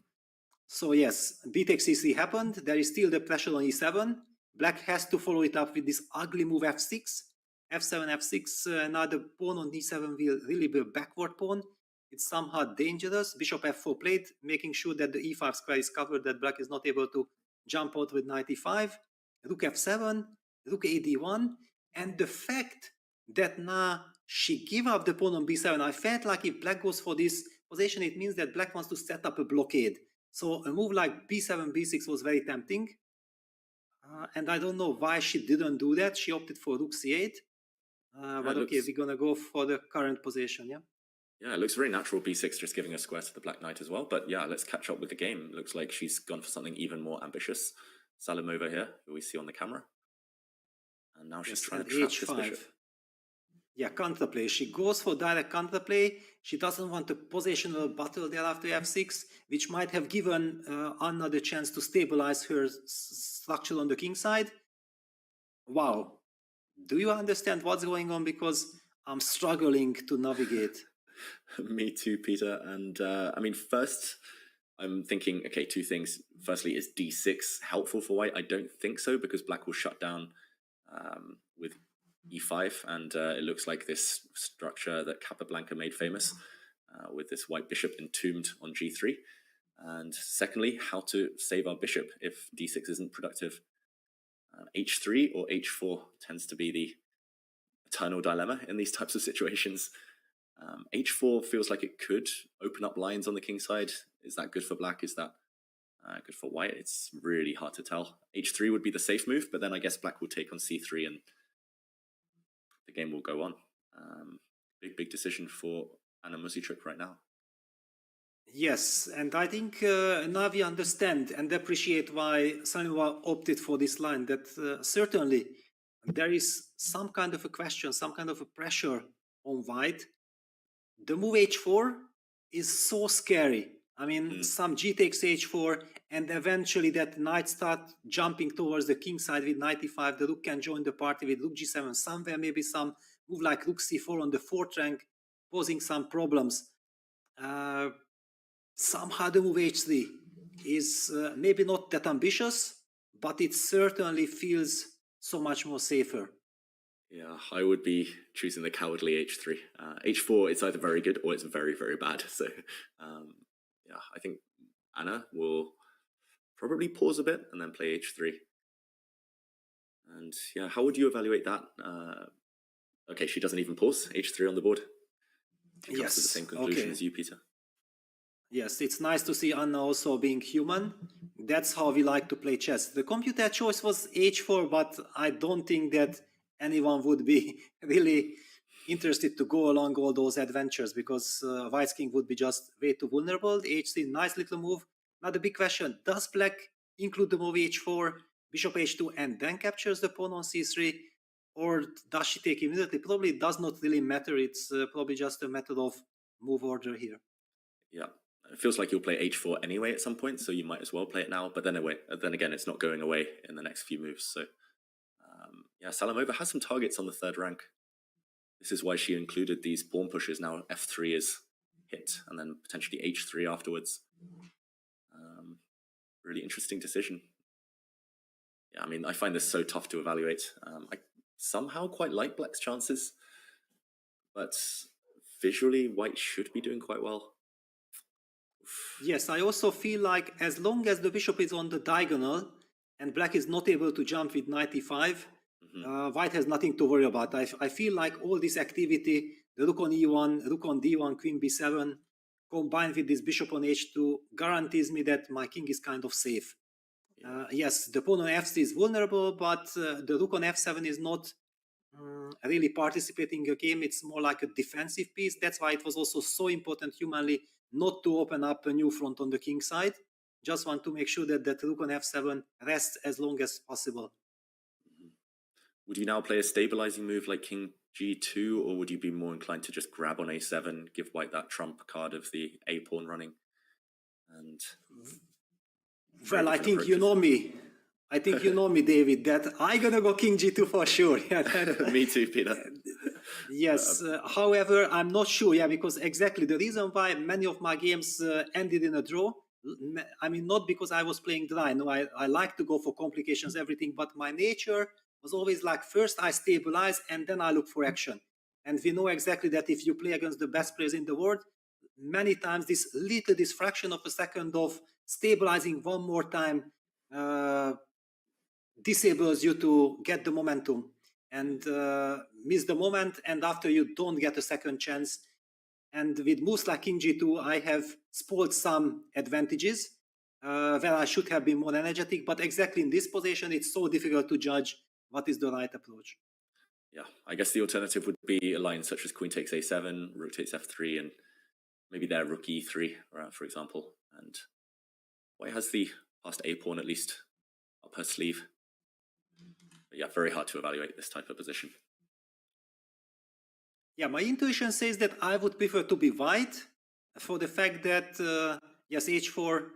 So yes, B takes c3 happened. There is still the pressure on e7. Black has to follow it up with this ugly move f6. f7, f6. Now the pawn on d7 will really be a backward pawn. It's somehow dangerous. Bishop f4 played, making sure that the e5 square is covered, that Black is not able to jump out with knight e5. Rook f7, Rook a d1. And the fact that now she gave up the pawn on b7, I felt like if Black goes for this position, it means that Black wants to set up a blockade. So a move like b7, b6 was very tempting. And I don't know why she didn't do that. She opted for Rook c8. But okay, we're going to go for the current position, yeah? Yeah, it looks very natural, b6 just giving a square to the Black Knight as well. But yeah, let's catch up with the game. Looks like she's gone for something even more ambitious. Salimova here, who we see on the camera. And now she's trying to trap this bishop. Yeah, counterplay. She goes for direct counterplay. She doesn't want a positional battle there after f6, which might have given Anna the chance to stabilize her structure on the king side. Wow. Do you understand what's going on? Because I'm struggling to navigate. Me too, Peter. And I mean, first, I'm thinking, okay, two things. Firstly, is d6 helpful for White? I don't think so, because Black will shut down with e5, and it looks like this structure that Capablanca made famous with this white bishop entombed on g3. And secondly, how to save our bishop if d6 isn't productive. h3 or h4 tends to be the eternal dilemma in these types of situations. h4 feels like it could open up lines on the king side. Is that good for Black? Is that good for White? It's really hard to tell. h3 would be the safe move, but then I guess Black will take on c3 and the game will go on. Big decision for Anna Muzichuk right now. Yes, and I think now we understand and appreciate why Salimova opted for this line, that certainly there is some kind of a question, some kind of a pressure on White. The move h4 is so scary. I mean, some g takes h4, and eventually that knight starts jumping towards the king side with knight e5. The rook can join the party with rook g7 somewhere, maybe some move like rook c4 on the fourth rank, posing some problems. Somehow the move h3 is maybe not that ambitious, but it certainly feels so much more safer. Yeah, I would be choosing the cowardly h3. h4, it's either very good or it's very, very bad. So, yeah, I think Anna will probably pause a bit and then play h3. And yeah, how would you evaluate that? Okay, she doesn't even pause. H3 on the board. She comes to the Yes, same conclusion okay. as you, Peter. Yes, it's nice to see Anna also being human. That's how we like to play chess. The computer choice was H4, but I don't think that anyone would be really interested to go along all those adventures because White's king would be just way too vulnerable. H3, nice little move. Now the big question, does Black include the move H4, Bishop H2, and then captures the pawn on C3? Or does she take immediately? Probably does not really matter. It's probably just a matter of move order here. Yeah, it feels like you'll play H4 anyway at some point, so you might as well play it now. But then again, it's not going away in the next few moves. So yeah, Salamova has some targets on the third rank. This is why she included these pawn pushes. Now F3 is hit, and then potentially H3 afterwards. Really interesting decision. Yeah, I mean, I find this so tough to evaluate. I somehow quite like Black's chances, but visually, White should be doing quite well. Yes, I also feel like as long as the bishop is on the diagonal and Black is not able to jump with knight e5, White has nothing to worry about. I feel like all this activity, the rook on e1, rook on d1, queen b7, combined with this bishop on h2, guarantees me that my king is kind of safe. Yes, the pawn on f3 is vulnerable, but the rook on f7 is not really participating in the game. It's more like a defensive piece. That's why it was also so important humanly not to open up a new front on the king side. Just want to make sure that that rook on f7 rests as long as possible. Would you now play a stabilizing move like king g2, or would you be more inclined to just grab on a7, give White that trump card of the a pawn running? And well, I think you know me. I think you know me, David, that I'm gonna go king g2 for sure. Me too, Peter. Yes, however, I'm not sure, because exactly the reason why many of my games ended in a draw, I mean, not because I was playing dry, no, I like to go for complications, everything, but my nature was always like, first I stabilize and then I look for action. And we know exactly that if you play against the best players in the world, many times this fraction of a second of stabilizing one more time disables you to get the momentum and miss the moment, and after you don't get a second chance. And with moves like king g2, I have spoiled some advantages where I should have been more energetic, but exactly in this position, it's so difficult to judge what is the right approach. Yeah, I guess the alternative would be a line such as queen takes a7, rook takes f3, and maybe their rook e3, for example. And White has the passed a pawn at least up her sleeve. But yeah, very hard to evaluate this type of position. Yeah, my intuition says that I would prefer to be White for the fact that, yes, h4,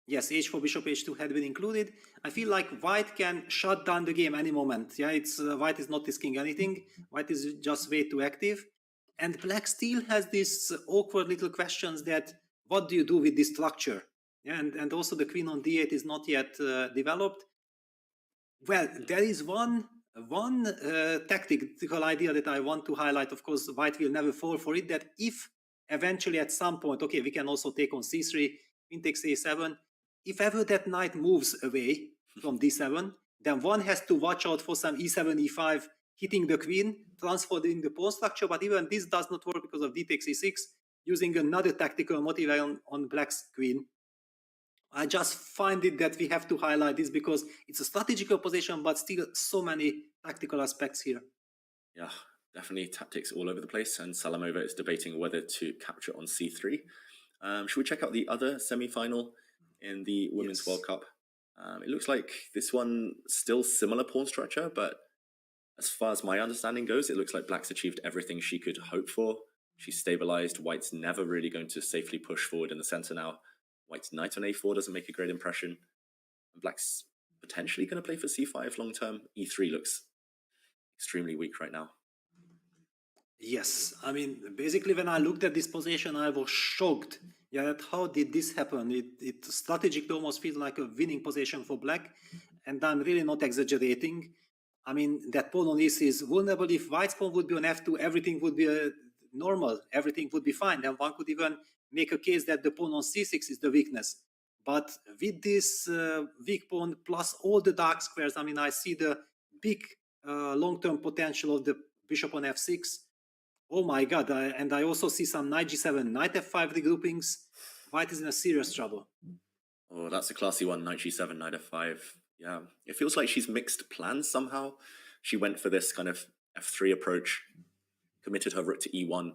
bishop h2 had been included. I feel like White can shut down the game any moment. Yeah, it's White is not risking anything. White is just way too active. And Black still has these awkward little questions that, what do you do with this structure? Yeah, and also the queen on d8 is not yet developed. Well, there is one tactical idea that I want to highlight. Of course, White will never fall for it, that if eventually at some point, okay, we can also take on c3, queen takes a7, if ever that knight moves away from d7, then one has to watch out for some e7, e5, hitting the queen, transforming the pawn structure, but even this does not work because of d takes e6, using another tactical motive on Black's queen. I just find it that we have to highlight this because it's a strategical position, but still so many tactical aspects here. Yeah, definitely tactics all over the place, and Salamova is debating whether to capture on c3. Should we check out the other semi-final in the Women's World Cup? It looks like this one still similar pawn structure, but as far as my understanding goes, it looks like Black's achieved everything she could hope for. She's stabilized. White's never really going to safely push forward in the center now. White's knight on a4 doesn't make a great impression. And Black's potentially going to play for c5 long term. e3 looks extremely weak right now. Yes, I mean, basically when I looked at this position, I was shocked. Yeah, how did this happen? It strategically almost feels like a winning position for Black, and I'm really not exaggerating. I mean, that pawn on e3 is vulnerable. If White's pawn would be on f2, everything would be normal. Everything would be fine. Then one could even make a case that the pawn on c6 is the weakness. But with this weak pawn plus all the dark squares, I mean, I see the big long-term potential of the bishop on f6. Oh my god, and I also see some knight g7, knight f5 regroupings. White is in a serious trouble. Oh, that's a classy one, knight g7, knight f5. Yeah, it feels like she's mixed plans somehow. She went for this kind of f3 approach, committed her rook to e1,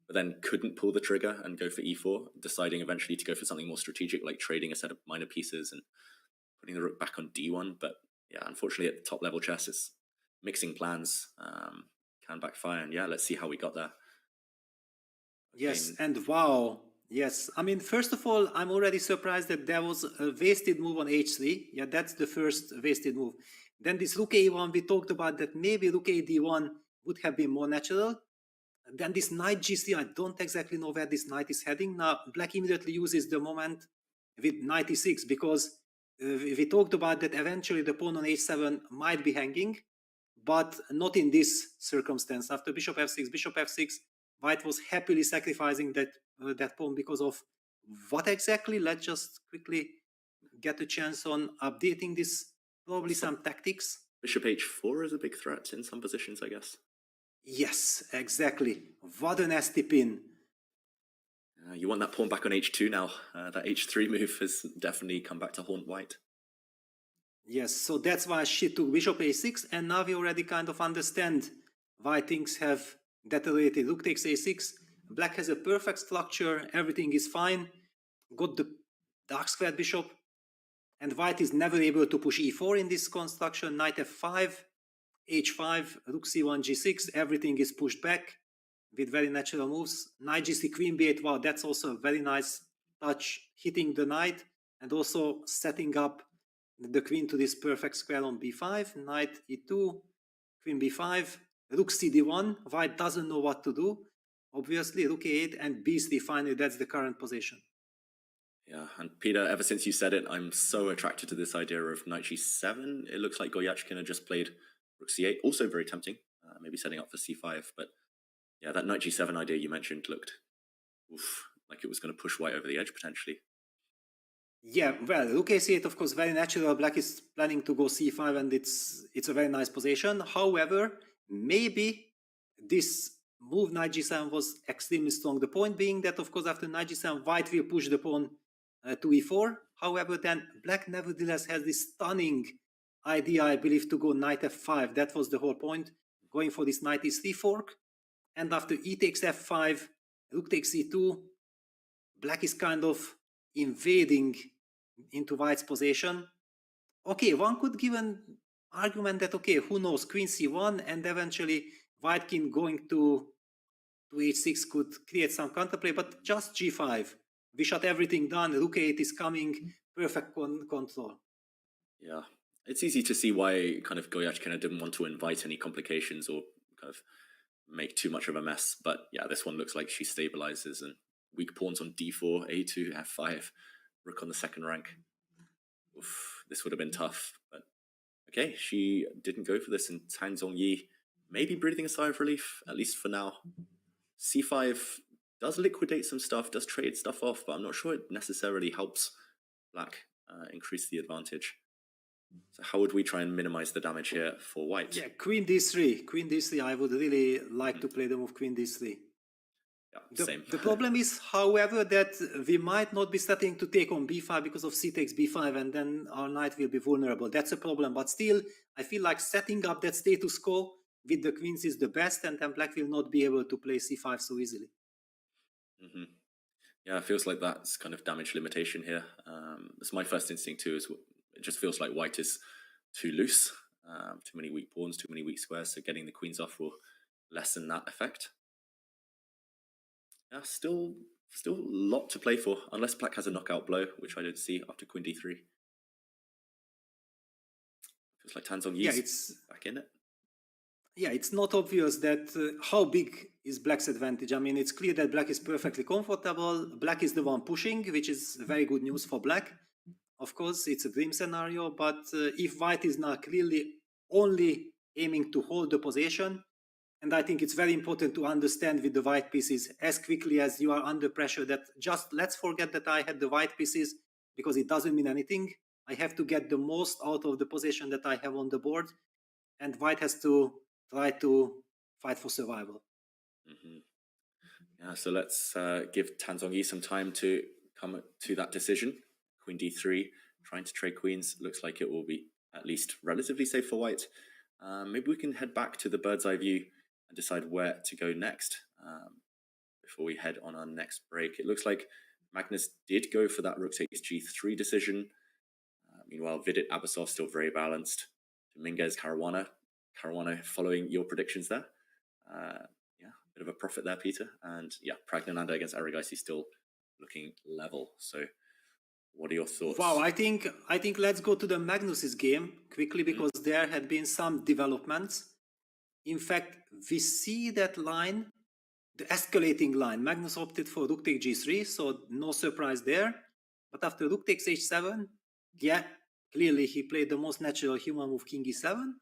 but then couldn't pull the trigger and go for e4, deciding eventually to go for something more strategic, like trading a set of minor pieces and putting the rook back on d1. But yeah, unfortunately at the top level chess, it's mixing plans can backfire. And yeah, let's see how we got there. Yes, and wow. Yes, I mean, first of all, I'm already surprised that there was a wasted move on h3. Yeah, that's the first wasted move. Then this rook a1, we talked about that maybe rook a d1 would have been more natural. Then this knight g3, I don't exactly know where this knight is heading. Now, black immediately uses the moment with knight e6 because we talked about that eventually the pawn on h7 might be hanging, but not in this circumstance. After bishop f6, white was happily sacrificing that pawn because of what exactly? Let's just quickly get a chance on updating this. Probably some tactics. Bishop h4 is a big threat in some positions, I guess. Yes, exactly. What a nasty pin. You want that pawn back on h2 now. That h3 move has definitely come back to haunt white. Yes, so that's why she took bishop a6, and now we already kind of understand why things have deteriorated. Rook takes a6, black has a perfect structure, everything is fine, got the dark squared bishop, and white is never able to push e4 in this construction. Knight f5, h5, rook c1, g6, everything is pushed back with very natural moves. Knight g3, queen b8, wow, that's also a very nice touch, hitting the knight and also setting up the queen to this perfect square on b5, knight e2, queen b5, rook cd1, white doesn't know what to do. Obviously, rook a8 and b3, finally, that's the current position. Yeah, and Peter, ever since you said it, I'm so attracted to this idea of knight g7. It looks like Goryachkina had just played rook c8, also very tempting, maybe setting up for c5. But yeah, that knight g7 idea you mentioned looked like it was going to push white over the edge potentially. Yeah, well, rook a8, of course, very natural. Black is planning to go c5, and it's a very nice position. However, maybe this move knight g7 was extremely strong. The point being that, of course, after knight g7, white will push the pawn to e4. However, then black nevertheless has this stunning idea, I believe, to go knight f5. That was the whole point, going for this knight e3 fork. And after e takes f5, rook takes e2, black is kind of invading into white's possession. Okay, one could give an argument that, okay, who knows, queen c1, and eventually white king going to h6 could create some counterplay, but just g5. We shot everything done, rook a8 is coming, perfect control. Yeah, it's easy to see why kind of Goryachkina didn't want to invite any complications or kind of make too much of a mess. But yeah, this one looks like she stabilizes, and weak pawns on d4, a2, f5, rook on the second rank. Oof, this would have been tough, but okay, she didn't go for this, and Tang Zhongyi maybe breathing a sigh of relief, at least for now. c5 does liquidate some stuff, does trade stuff off, but I'm not sure it necessarily helps black increase the advantage. So how would we try and minimize the damage here for white? Yeah, queen d3. Queen d3, I would really like to play the move queen d3. Yeah, same. The problem is, however, that we might not be starting to take on b5 because of c takes b5, and then our knight will be vulnerable. That's a problem, but still, I feel like setting up that status quo with the queens is the best, and then black will not be able to play c5 so easily. Yeah, it feels like that's kind of damage limitation here. It's my first instinct too. It just feels like white is too loose, too many weak pawns, too many weak squares. So getting the queens off will lessen that effect. Yeah, still a lot to play for, unless black has a knockout blow, which I don't see after queen d3. Feels like Tang Zhongyi is back in it. Yeah, it's not obvious that how big is black's advantage. I mean, it's clear that black is perfectly comfortable. Black is the one pushing, which is very good news for black. Of course, it's a dream scenario, but if white is now clearly only aiming to hold the position, and I think it's very important to understand with the white pieces as quickly as you are under pressure that just let's forget that I had the white pieces because it doesn't mean anything. I have to get the most out of the position that I have on the board, and white has to try to fight for survival. Yeah, so let's give Tanzongi some time to come to that decision. Queen d3, trying to trade queens. Looks like it will be at least relatively safe for white. Maybe we can head back to the bird's eye view and decide where to go next before we head on our next break. It looks like Magnus did go for that rook takes g3 decision. Meanwhile, Vidit Abasov still very balanced. Dominguez Caruana following your predictions there. Yeah, bit of a profit there, Peter. And yeah, PRAGGANANANDHAA against Aragaisi still looking level. So what are your thoughts? Wow, I think let's go to the Magnus's game quickly because there had been some developments. In fact, we see that line, the escalating line. Magnus opted for rook takes g3, so no surprise there. But after rook takes h7, yeah, clearly he played the most natural human move, king e7.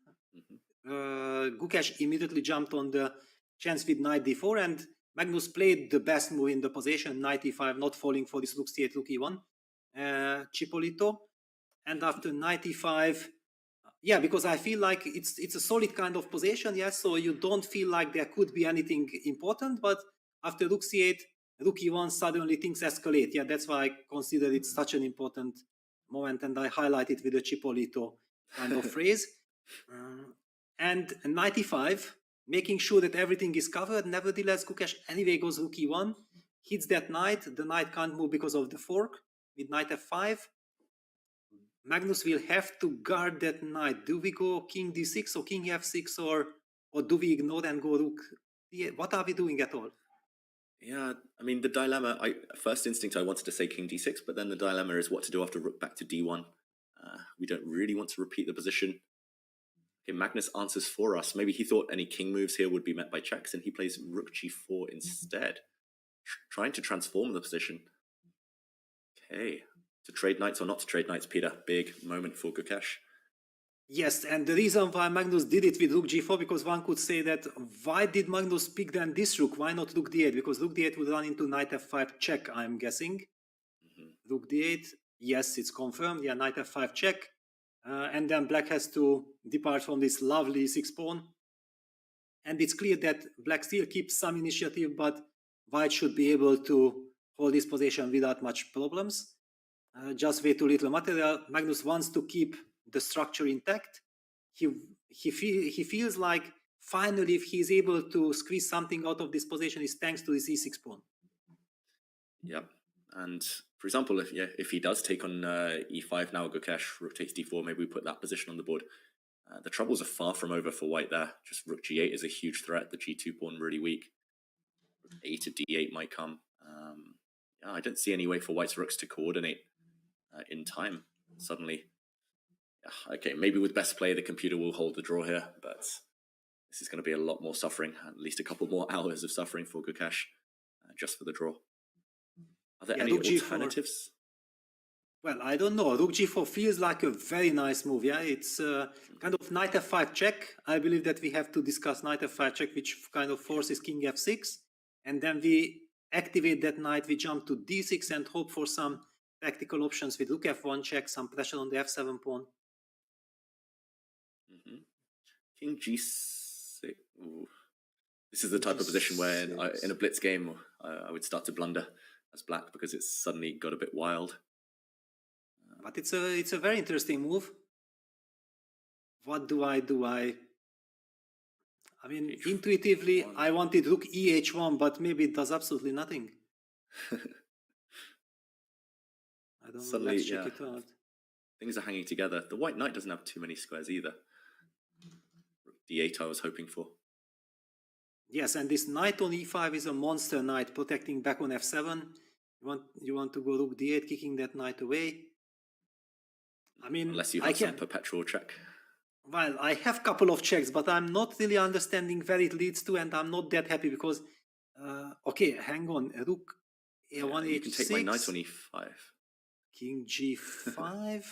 GUKESH immediately jumped on the chance with knight d4, and Magnus played the best move in the position, knight e5, not falling for this rook c8, rook e1. Cipollito, and after knight e5, yeah, because I feel like it's a solid kind of position, yes, so you don't feel like there could be anything important, but after rook c8, rook e1, suddenly things escalate. Yeah, that's why I consider it such an important moment, and I highlight it with a Cipollito kind of phrase. And knight e5, making sure that everything is covered. Nevertheless, GUKESH anyway goes rook e1, hits that knight, the knight can't move because of the fork. With knight f5, Magnus will have to guard that knight. Do we go king d6 or king f6, or do we ignore and go rook? What are we doing at all? Yeah, I mean, the dilemma, first instinct I wanted to say king d6, but then the dilemma is what to do after rook back to d1. We don't really want to repeat the position. Okay, Magnus answers for us. Maybe he thought any king moves here would be met by checks, and he plays rook g4 instead, trying to transform the position. Okay, to trade knights or not to trade knights, Peter? Big moment for GUKESH. Yes, and the reason why Magnus did it with rook g4, because one could say that why did Magnus pick then this rook? Why not rook d8? Because rook d8 would run into knight f5 check, I'm guessing. Rook d8, yes, it's confirmed. Yeah, knight f5 check. And then black has to depart from this lovely e6 pawn. And it's clear that black still keeps some initiative, but white should be able to hold this position without much problems. Just way too little material. Magnus wants to keep the structure intact. He feels like finally if he's able to squeeze something out of this position is thanks to this e6 pawn. Yep. And for example, if he does take on e5 now, GUKESH, rook takes d4, maybe we put that position on the board. The troubles are far from over for white there. Just rook g8 is a huge threat. The g2 pawn really weak. A to d8 might come. Yeah, I don't see any way for white's rooks to coordinate in time suddenly. Yeah, okay, maybe with best play the computer will hold the draw here, but this is going to be a lot more suffering, at least a couple more hours of suffering for GUKESH just for the draw. Are there any alternatives? Well, I don't know. Rook g4 feels like a very nice move. Yeah, it's kind of knight f5 check. I believe that we have to discuss knight f5 check, which kind of forces king f6, and then we activate that knight. We jump to d6 and hope for some tactical options with rook f1 check, some pressure on the f7 pawn. King g6. Ooh. This is the type of position where in a blitz game I would start to blunder as black because it's suddenly got a bit wild. But it's a very interesting move. What do I do? I mean, intuitively, I wanted rook e-h1, but maybe it does absolutely nothing. I don't know. Let's check it out. Things are hanging together. The white knight doesn't have too many squares either. Rook d8 I was hoping for. Yes, and this knight on e5 is a monster knight protecting back on f7. You want to go rook d8, kicking that knight away. I mean, unless you have some perpetual check. Well, I have a couple of checks, but I'm not really understanding where it leads to, and I'm not that happy because, okay, hang on, rook a1 h6. You can take my knight on e5. King g5,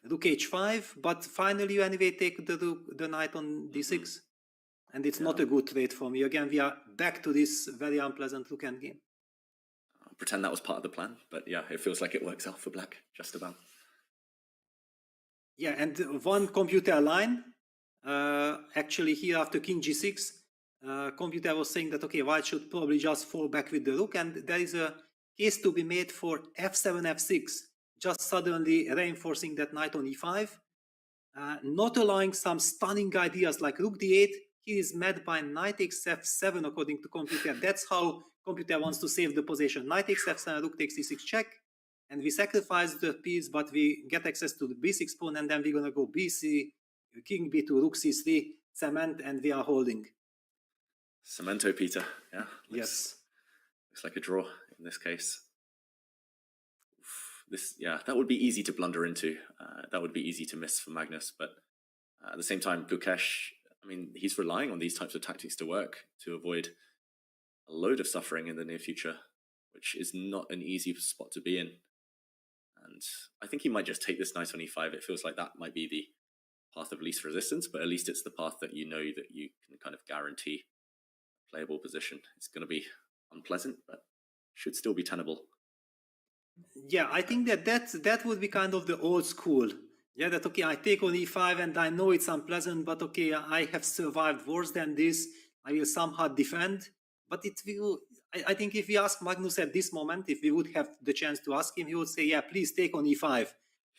rook h5, but finally you anyway take the knight on d6, and it's not a good trade for me. Again, we are back to this very unpleasant rook endgame. I'll pretend that was part of the plan, but yeah, it feels like it works out for black, just about. Yeah, and one computer line, actually here after king g6, Computer was saying that, okay, white should probably just fall back with the rook, and there is a case to be made for f7, f6, just suddenly reinforcing that knight on e5, not allowing some stunning ideas like rook d8. He is met by knight takes f7 according to computer. That's how computer wants to save the position. Knight takes f7, rook takes e6 check, and we sacrifice the piece, but we get access to the b6 pawn, and then we're gonna go bc, king b2, rook c3, cement, and we are holding. Cemento, Peter. Yeah. Yes. Looks like a draw in this case. That would be easy to blunder into. That would be easy to miss for Magnus. But at the same time, GUKESH, I mean, he's relying on these types of tactics to work to avoid a load of suffering in the near future, which is not an easy spot to be in. And I think he might just take this knight on e5. It feels like that might be the path of least resistance, but at least it's the path that you know that you can kind of guarantee a playable position. It's going to be unpleasant, but should still be tenable. Yeah, I think that would be kind of the old school. Yeah, that okay, I take on e5 and I know it's unpleasant, but okay, I have survived worse than this. I will somehow defend. But it will. I think if we ask Magnus at this moment, if we would have the chance to ask him, he would say, yeah, please take on e5.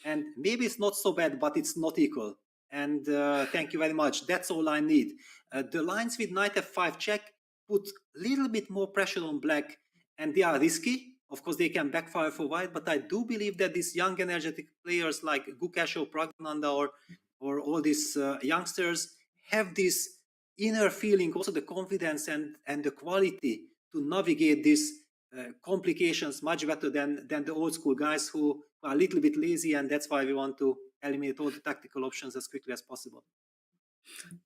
And maybe it's not so bad, but it's not equal. And thank you very much. That's all I need. The lines with knight f5 check put a little bit more pressure on black, and they are risky. Of course, they can backfire for white, but I do believe that these young, energetic players like GUKESH or PRAGGANANDHAA or all these youngsters have this inner feeling, also the confidence and the quality to navigate these complications much better than the old school guys who are a little bit lazy, and that's why we want to eliminate all the tactical options as quickly as possible.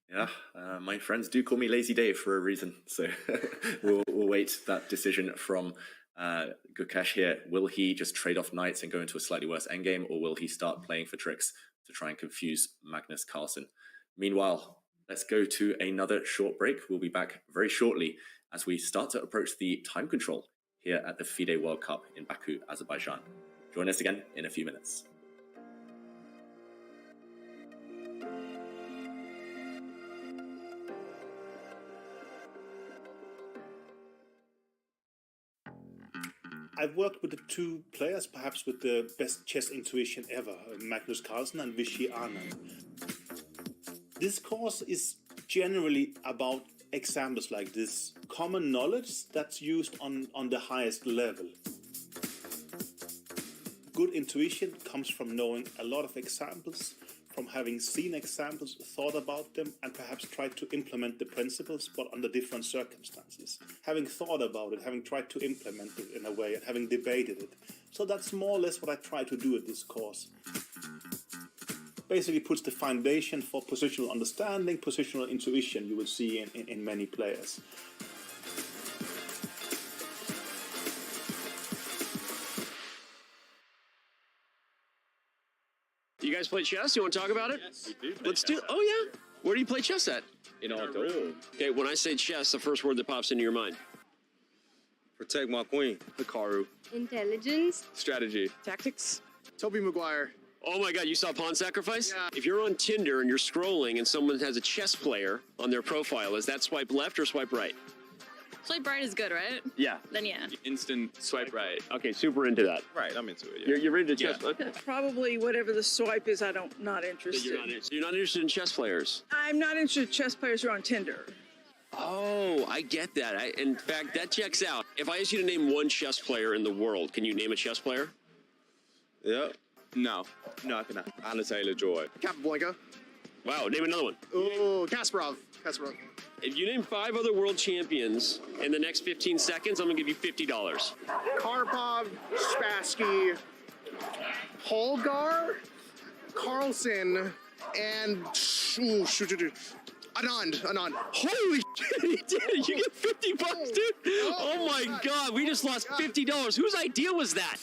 Yeah, my friends do call me Lazy Dave for a reason, so we'll wait that decision from GUKESH here. Will he just trade off knights and go into a slightly worse endgame, or will he start playing for tricks to try and confuse Magnus Carlsen? Meanwhile, let's go to another short break. We'll be back very shortly as we start to approach the time control here at the FIDE World Cup in Baku, Azerbaijan. Join us again in a few minutes. I've worked with the two players, perhaps with the best chess intuition ever, Magnus Carlsen and Vishy Anand. This course is generally about examples like this, common knowledge that's used on the highest level. Good intuition comes from knowing a lot of examples, from having seen examples, thought about them, and perhaps tried to implement the principles, but under different circumstances. Having thought about it, having tried to implement it in a way, and having debated it. So that's more or less what I try to do at this course. Basically puts the foundation for positional understanding, positional intuition you will see in many players. You guys play chess? You want to talk about it? Yes, we do. Let's do. Oh yeah. Where do you play chess at? In our room. Okay, when I say chess, the first word that pops into your mind. Protect my queen. Hikaru. Intelligence. Strategy. Tactics. Toby Maguire. Oh my God, you saw Pawn Sacrifice? Yeah. If you're on Tinder and you're scrolling and someone has a chess player on their profile, is that swipe left or swipe right? Swipe right is good, right? Yeah. Then yeah. Instant swipe right. Okay, super into that. Right, I'm into it. Yeah. You're into chess? Yeah. Okay. Probably whatever the swipe is, not So interested. you're not interested in chess players? I'm not interested in chess players who are on Tinder. Oh, I get that. In fact, that checks out. If I ask you to name one chess player in the world, can you name a chess player? Yeah. No, I cannot. Anna Taylor-Joy. Capablanca. Wow, name another one. Ooh, Kasparov. If you name 5 other world champions in the next 15 seconds, I'm going to give you $50. Karpov, Spassky, Holgar, Carlsen, and Anand. Holy shit, he did it. You get $50, dude. Oh my God, we just lost $50. Whose idea was that?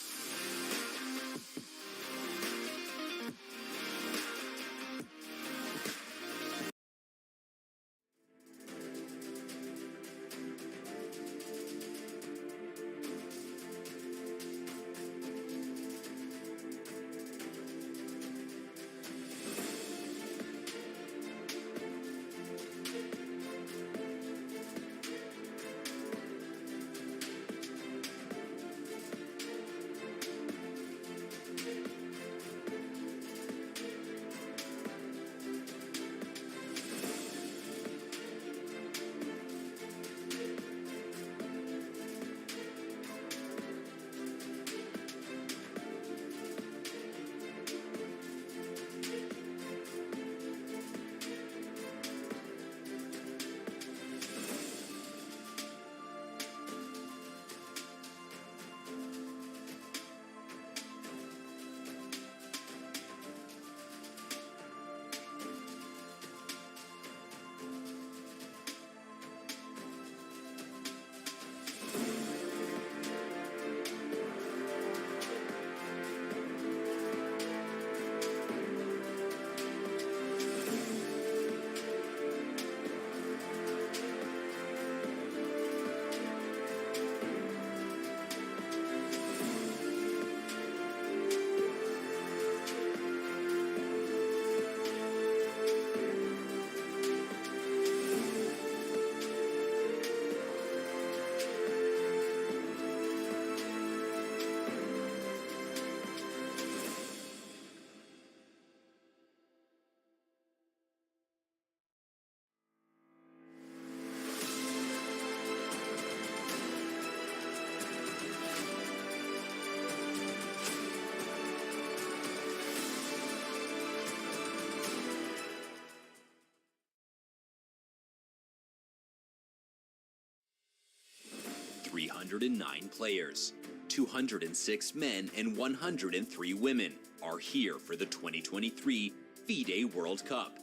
109 players. 206 men and 103 women are here for the 2023 FIDE World Cup.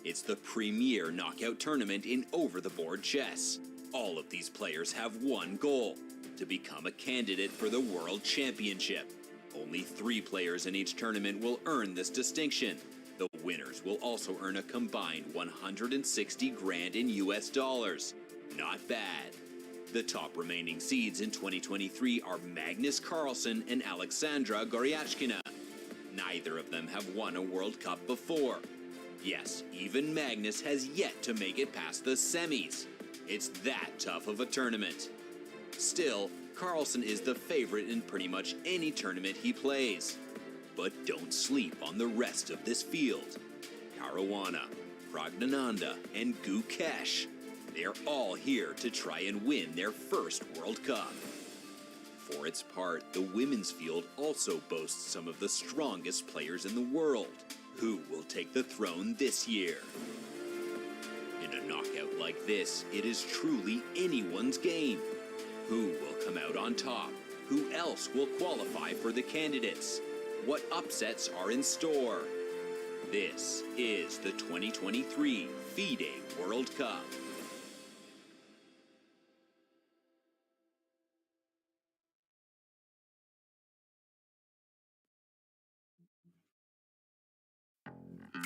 It's the premier knockout tournament in over-the-board chess. All of these players have one goal: to become a candidate for the World Championship. Only 3 players in each tournament will earn this distinction. The winners will also earn a combined 160 grand in US dollars. Not bad. The top remaining seeds in 2023 are Magnus Carlsen and Alexandra Goryachkina. Neither of them have won a World Cup before. Yes, even Magnus has yet to make it past the semis. It's that tough of a tournament. Still, Carlsen is the favorite in pretty much any tournament he plays. But don't sleep on the rest of this field. Caruana, PRAGGANANANDHAA, and GUKESH. They're all here to try and win their first World Cup. For its part, the women's field also boasts some of the strongest players in the world. Who will take the throne this year? In a knockout like this, it is truly anyone's game. Who will come out on top? Who else will qualify for the candidates? What upsets are in store? This is the 2023 FIDE World Cup.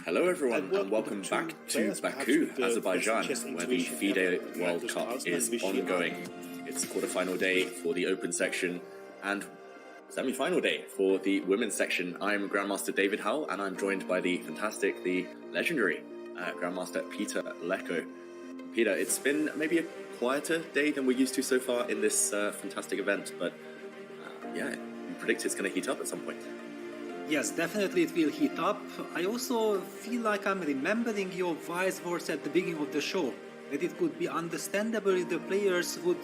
Hello everyone and welcome back to Baku, Azerbaijan, where the FIDE World Cup is ongoing. It's quarterfinal day for the open section and semi-final day for the women's section. I'm Grandmaster David Howell and I'm joined by the fantastic, the legendary Grandmaster Peter Leko. Peter, it's been maybe a quieter day than we're used to so far in this fantastic event, but yeah, you predict it's going to heat up at some point. Yes, definitely it will heat up. I also feel like I'm remembering your wise words at the beginning of the show, that it could be understandable if the players would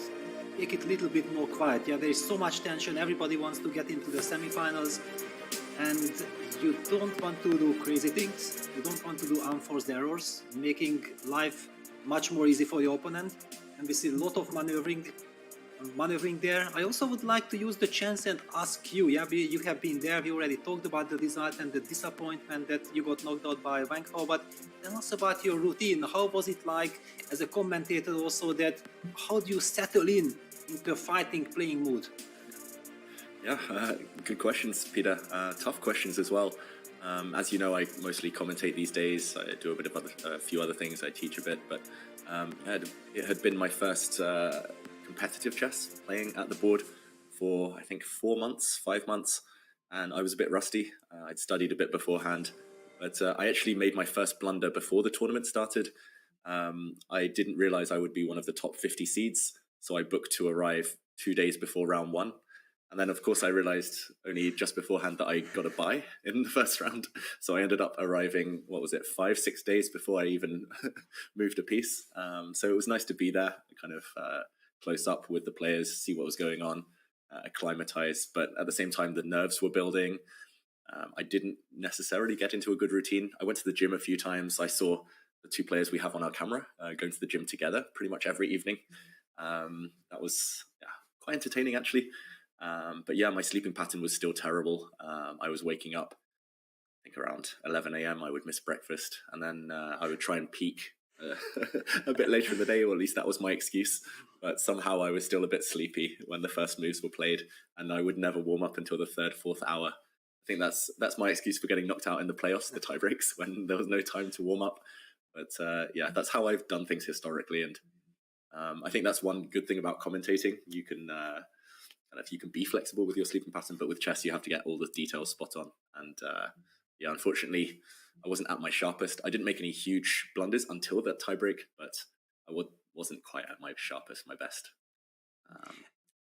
make it a little bit more quiet. Yeah, there is so much tension, everybody wants to get into the semifinals, and you don't want to do crazy things, you don't want to do unforced errors, making life much more easy for your opponent, and we see a lot of maneuvering there. I also would like to use the chance and ask you, you have been there, we already talked about the result and the disappointment that you got knocked out by Wang Hao, but tell us about your routine. How was it like as a commentator also, that how do you settle into a fighting playing mood? Yeah, good questions, Peter. Tough questions as well. As you know, I mostly commentate these days. I do a bit of a few other things. I teach a bit, but it had been my first competitive chess, playing at the board for I think 5 months, and I was a bit rusty. I'd studied a bit beforehand, but I actually made my first blunder before the tournament started. I didn't realize I would be one of the top 50 seeds, so I booked to arrive 2 days before round 1. And then, of course, I realized only just beforehand that I got a bye in the first round. So I ended up arriving, 5-6 days before I even moved a piece. So it was nice to be there, kind of close up with the players, see what was going on, acclimatize. But at the same time, the nerves were building. I didn't necessarily get into a good routine. I went to the gym a few times. I saw the 2 players we have on our camera going to the gym together pretty much every evening. That was quite entertaining, actually. But yeah, my sleeping pattern was still terrible. I was waking up, I think around 11 a.m. I would miss breakfast, and then I would try and peak a bit later in the day, or at least that was my excuse. But somehow I was still a bit sleepy when the first moves were played, and I would never warm up until the 3rd, 4th hour. I think that's my excuse for getting knocked out in the playoffs, the tie breaks, when there was no time to warm up. But yeah, that's how I've done things historically, and I think that's one good thing about commentating. You can you can be flexible with your sleeping pattern, but with chess you have to get all the details spot on. And yeah, unfortunately, I wasn't at my sharpest. I didn't make any huge blunders until that tiebreak, but I wasn't quite at my sharpest, my best.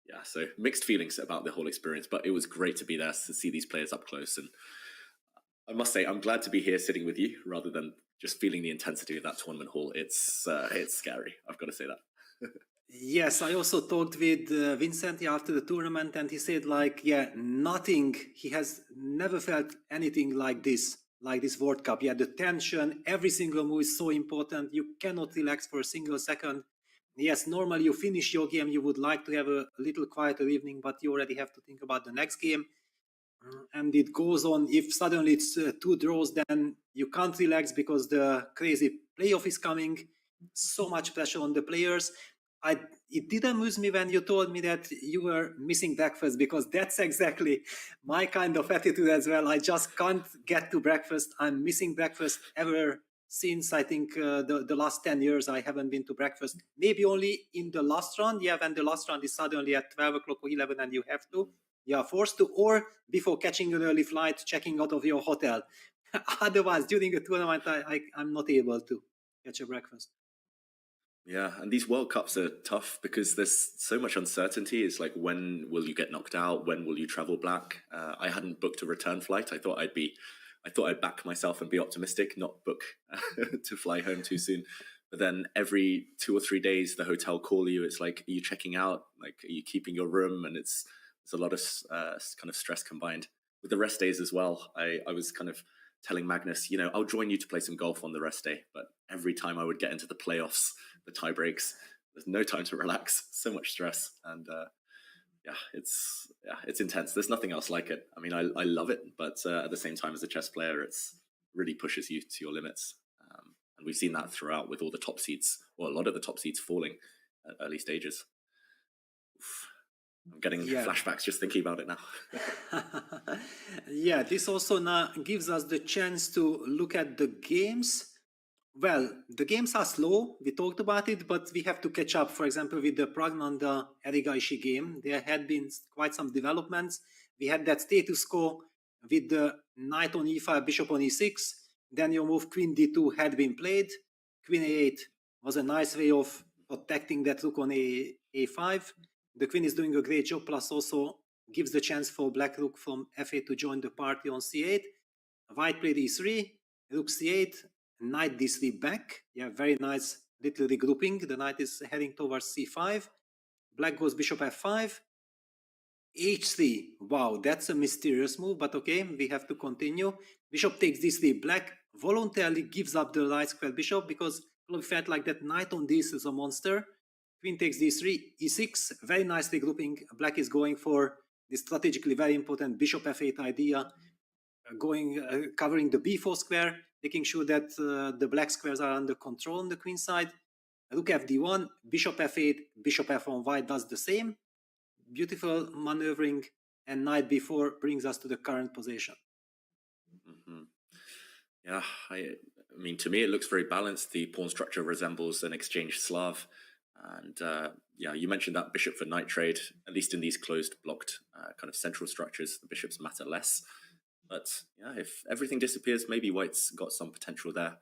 Yeah, so mixed feelings about the whole experience, but it was great to be there to see these players up close. And I must say, I'm glad to be here sitting with you rather than just feeling the intensity of that tournament hall. It's scary, I've got to say that. Yes, I also talked with Vincent after the tournament, and he said he has never felt anything like this World Cup. Yeah, the tension, every single move is so important. You cannot relax for a single second. yes, normally you finish your game, you would like to have a little quieter evening, but you already have to think about the next game. And it goes on. If suddenly it's 2 draws, then you can't relax because the crazy playoff is coming. So much pressure on the players. It did amuse me when you told me that you were missing breakfast, because that's exactly my kind of attitude as well. I just can't get to breakfast. I'm missing breakfast ever since, I think, the last 10 years. I haven't been to breakfast. Maybe only in the last round. Yeah, when the last round is suddenly at 12 o'clock or 11 and you have to. You are forced to, or before catching an early flight, checking out of your hotel. Otherwise, during a tournament, I'm not able to catch a breakfast. Yeah, and these World Cups are tough because there's so much uncertainty. It's like, when will you get knocked out? When will you travel back? I hadn't booked a return flight. I thought I'd back myself and be optimistic, not book to fly home too soon. But then every 2 or 3 days, the hotel call you. It's like, are you checking out? Like, are you keeping your room? And it's a lot of kind of stress combined with the rest days as well. I was kind of telling Magnus, I'll join you to play some golf on the rest day. But every time I would get into the playoffs, the tie breaks, there's no time to relax. So much stress, and it's intense. There's nothing else like it. I mean, I love it, but at the same time, as a chess player, it's really pushes you to your limits. And we've seen that throughout with all the top seeds, or a lot of the top seeds falling at early stages. Oof. I'm getting flashbacks just thinking about it now. Yeah, this also now gives us the chance to look at the games. Well, the games are slow, we talked about it, but we have to catch up. For example, with the PRAGGANANDHAA Erigaishi game, there had been quite some developments. We had that status quo with the knight on e5, bishop on e6. Then your move queen d2 had been played. Queen a8 was a nice way of protecting that rook on a5. The queen is doing a great job, plus also gives the chance for black rook from f8 to join the party on c8. White played e3, rook c8, knight d3 back. Yeah, very nice little regrouping. The knight is heading towards c5. Black goes bishop f5. h3. Wow, that's a mysterious move, but okay, we have to continue. Bishop takes d3. Black voluntarily gives up the right square bishop because it felt like that knight on this is a monster. Queen takes d3, e6. Very nice regrouping. Black is going for the strategically very important bishop f8 idea, covering the b4 square, making sure that the black squares are under control on the queen side. Rook fd1, bishop f8, bishop f1. White does the same. Beautiful maneuvering, and knight b4 brings us to the current position. Mm-hmm. Yeah, I mean, to me, it looks very balanced. The pawn structure resembles an exchange Slav. And yeah, you mentioned that bishop for knight trade. At least in these closed, blocked kind of central structures, the bishops matter less. But yeah, if everything disappears, maybe white's got some potential there.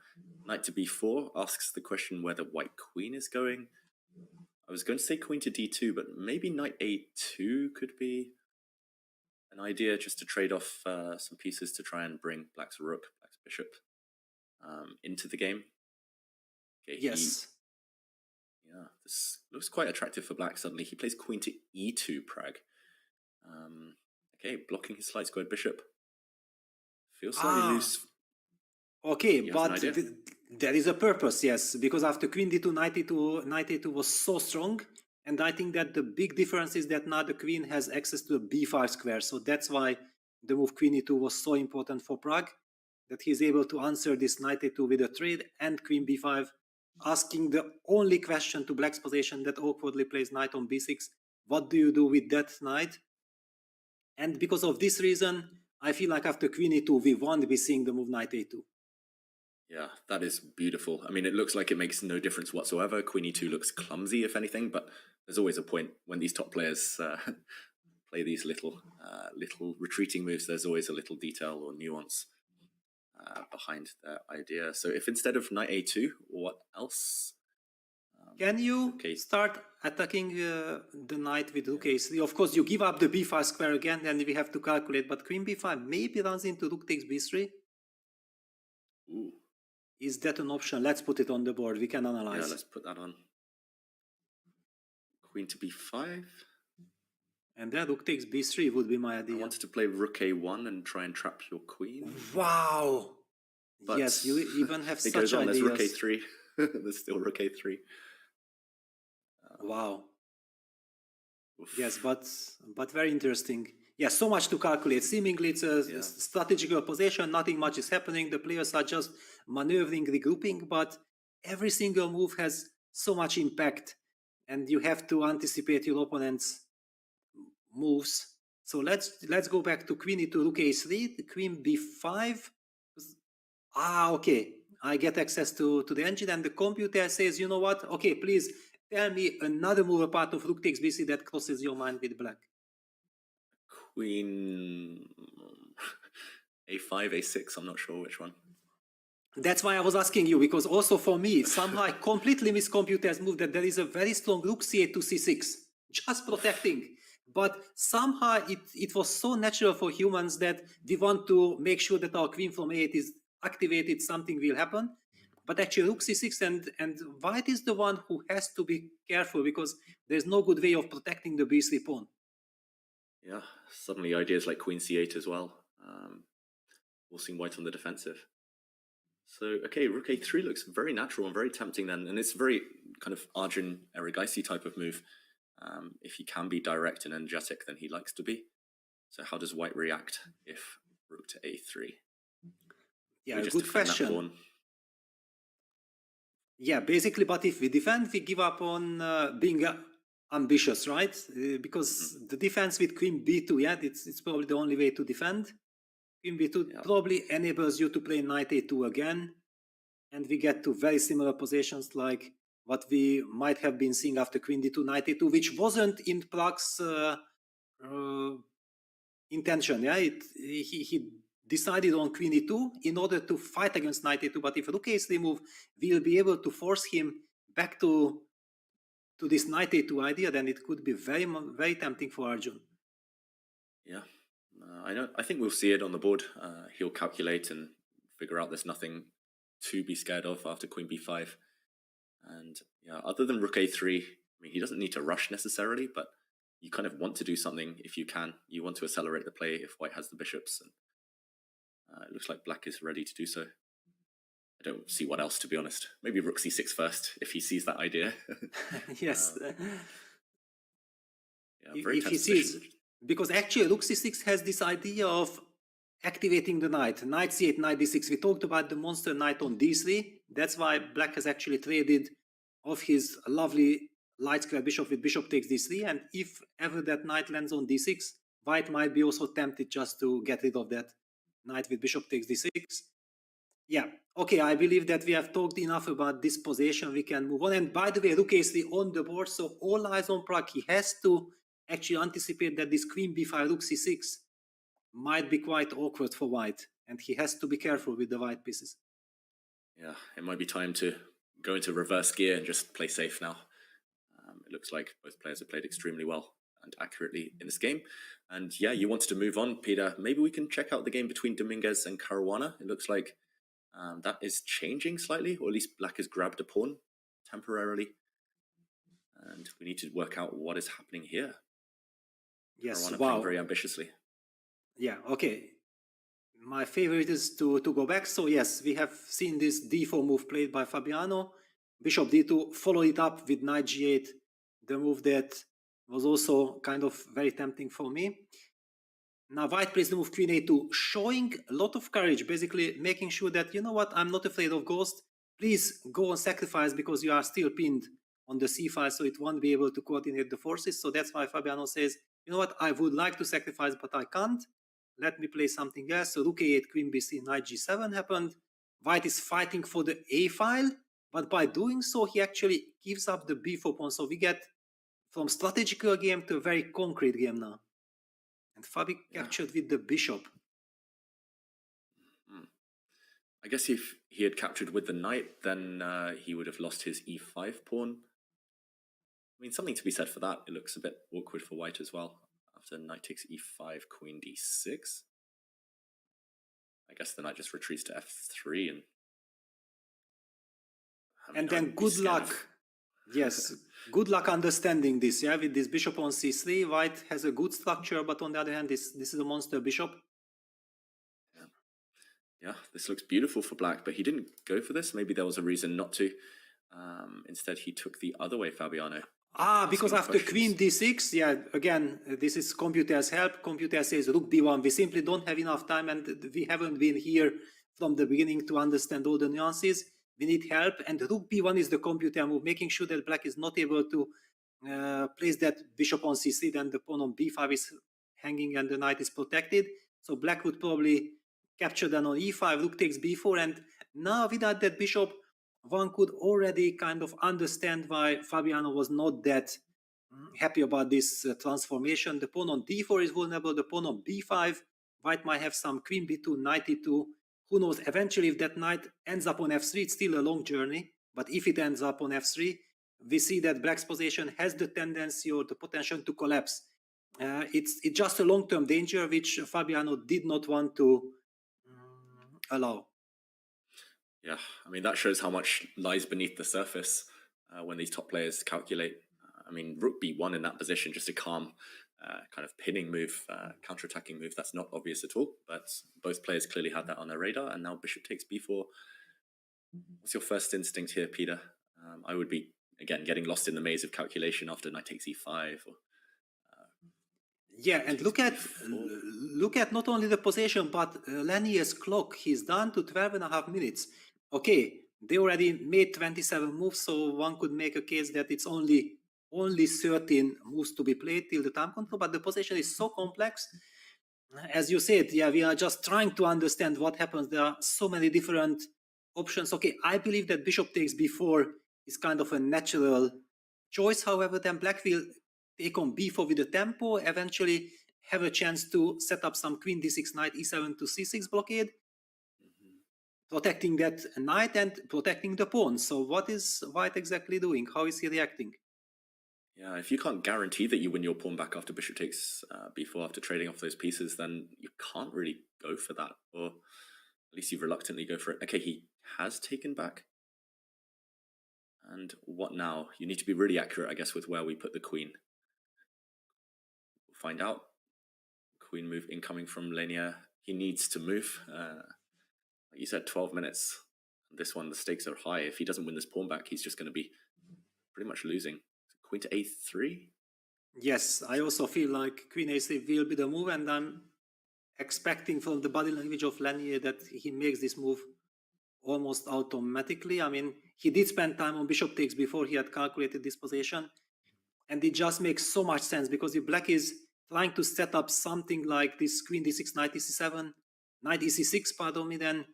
Knight to b4 asks the question where the white queen is going. I was going to say queen to d2, but maybe knight a2 could be an idea, just to trade off some pieces to try and bring black's rook, black's bishop into the game. Okay, yes. Yeah, this looks quite attractive for black suddenly. He plays queen to e2, Prag. Okay, blocking his slight squared bishop. Feels slightly loose. Okay, but there is a purpose, yes, because after queen d2, knight a2 was so strong, and I think that the big difference is that now the queen has access to the b5 square, so that's why the move queen e2 was so important for Prag, that he's able to answer this knight a2 with a trade and queen b5, asking the only question to black's position that awkwardly plays knight on b6. What do you do with that knight? And because of this reason, I feel like after queen e2, we won't be seeing the move knight a2. Yeah, that is beautiful. I mean, it looks like it makes no difference whatsoever. Queen e2 looks clumsy, if anything, but there's always a point when these top players play these little retreating moves. There's always a little detail or nuance behind their idea. So if instead of knight a2, what else? Can you start attacking the knight with rook a3? Of course, you give up the b5 square again, then we have to calculate, but queen b5 maybe runs into rook takes b3. Ooh. Is that an option? Let's put it on the board. We can analyze. Yeah, let's put that on. Queen to b5. And then rook takes b3 would be my idea. I wanted to play rook a1 and try and trap your queen. Wow! But yes, you even have it such goes on. ideas. There's rook a3. There's still rook a3. Wow. Yes, but very interesting. Yeah, so much to calculate. Seemingly it's a strategical position, nothing much is happening. The players are just maneuvering, regrouping, but every single move has so much impact and you have to anticipate your opponent's moves. So let's go back to queen e2, rook a3, the queen b5. Okay. I get access to the engine and the computer says, you know what? Okay, please tell me another move apart of rook takes bc that crosses your mind with black. Queen a5, a6, I'm not sure which one. That's why I was asking you, because also for me, somehow I completely miss computer's move that there is a very strong rook c8 to c6, just protecting. But somehow it was so natural for humans that we want to make sure that our queen from a8 is activated, something will happen. But actually rook c6 and white is the one who has to be careful because there's no good way of protecting the b3 pawn. Yeah, suddenly ideas like queen c8 as well. Forcing white on the defensive. So, okay, rook a3 looks very natural and very tempting then, and it's very kind of Arjun Erigaisi type of move. If he can be direct and energetic, then he likes to be. So how does white react if rook to a3? Yeah, good question. Yeah, basically, but if we defend, we give up on being ambitious, right? Because the defense with queen b2, yeah, it's probably the only way to defend. Queen b2 probably enables you to play knight a2 again, and we get to very similar positions like what we might have been seeing after queen d2, knight a2, which wasn't in Prague's intention. Yeah, he decided on queen e2 in order to fight against knight a2, but if rook a3 move, we'll be able to force him back to this knight a2 idea, then it could be very, very tempting for Arjun. Yeah, I think we'll see it on the board. He'll calculate and figure out there's nothing to be scared of after queen b5. And yeah, other than rook a3, I mean, he doesn't need to rush necessarily, but you kind of want to do something if you can. You want to accelerate the play if white has the bishops. And it looks like black is ready to do so. I don't see what else, to be honest. Maybe rook c6 first, if he sees that idea. Yes. Yeah, very if he sees, because actually rook c6 has this idea of activating the knight. Knight c8, knight d6. We talked about the monster knight on d3. That's why black has actually traded off his lovely light square bishop with bishop takes d3. And if ever that knight lands on d6, white might be also tempted just to get rid of that knight with bishop takes d6. Yeah, okay, I believe that we have talked enough about this position. We can move on. And by the way, rook a3 on the board, so all eyes on Prague. He has to actually anticipate that this queen b5, rook c6 might be quite awkward for white, and he has to be careful with the white pieces. Yeah, it might be time to go into reverse gear and just play safe now. It looks like both players have played extremely well and accurately in this game. And yeah, you wanted to move on, Peter. Maybe we can check out the game between Dominguez and Caruana. It looks like that is changing slightly, or at least black has grabbed a pawn temporarily. And we need to work out what is happening here. Yes, Caruana wow. playing very ambitiously. Yeah, okay. My favorite is to go back. So yes, we have seen this d4 move played by Fabiano. Bishop d2, follow it up with knight g8, the move that was also kind of very tempting for me. Now white plays the move queen a2, showing a lot of courage, basically making sure that, you know what, I'm not afraid of ghost. Please go on sacrifice because you are still pinned on the c file, so it won't be able to coordinate the forces. So that's why Fabiano says, you know what, I would like to sacrifice, but I can't. Let me play something else. So rook a8, queen bc, knight g7 happened. White is fighting for the a file, but by doing so, he actually gives up the b4 pawn. So we get from strategical game to a very concrete game now. And Fabi captured with the bishop. I guess if he had captured with the knight, then he would have lost his e5 pawn. I mean, something to be said for that. It looks a bit awkward for white as well. After knight takes e5, queen d6. I guess the knight just retreats to f3 and then good luck. Yes, good luck understanding this. Yeah, with this bishop on c3, white has a good structure, but on the other hand, this is a monster bishop. Yeah, this looks beautiful for black, but he didn't go for this. Maybe there was a reason not to. Instead, he took the other way, Fabiano. Because after queen d6, yeah, again, this is computer's help. Computer says rook d1. We simply don't have enough time, and we haven't been here from the beginning to understand all the nuances. We need help, and rook b1 is the computer move, making sure that black is not able to place that bishop on c3, then the pawn on b5 is hanging and the knight is protected. So black would probably capture then on e5, rook takes b4, and now without that bishop, one could already kind of understand why Fabiano was not that happy about this transformation. The pawn on d4 is vulnerable, the pawn on b5, white might have some queen b2, knight e2. Who knows, eventually if that knight ends up on f3, it's still a long journey, but if it ends up on f3, we see that black's position has the tendency or the potential to collapse. It's just a long-term danger which Fabiano did not want to allow. Yeah, I mean, that shows how much lies beneath the surface when these top players calculate. I mean, rook b1 in that position, just a calm kind of pinning move, counter-attacking move, that's not obvious at all, but both players clearly had that on their radar, and now bishop takes b4. What's your first instinct here, Peter? I would be, again, getting lost in the maze of calculation after knight takes e5. Or, yeah, and look at not only the position, but Lanier's clock. He's down to 12.5 minutes. Okay, they already made 27 moves, so one could make a case that it's only 13 moves to be played till the time control, but the position is so complex. As you said, yeah, we are just trying to understand what happens. There are so many different options. Okay, I believe that bishop takes b4 is kind of a natural choice. However, then black will take on b4 with the tempo, eventually have a chance to set up some queen d6, knight e7 to c6 blockade, protecting that knight and protecting the pawn. So what is white exactly doing? How is he reacting? Yeah, if you can't guarantee that you win your pawn back after bishop takes b4 after trading off those pieces, then you can't really go for that, or at least you reluctantly go for it. Okay, he has taken back. And what now? You need to be really accurate, I guess, with where we put the queen. We'll find out. Queen move incoming from Lanier. He needs to move. Like you said, 12 minutes. This one, the stakes are high. If he doesn't win this pawn back, he's just going to be pretty much losing. Queen to a3? Yes, I also feel like queen a3 will be the move, and I'm expecting from the body language of Lanier that he makes this move almost automatically. I mean, he did spend time on bishop takes before he had calculated this position, and it just makes so much sense, because if black is trying to set up something like this queen d6, knight ec7, knight ec6, pardon me, then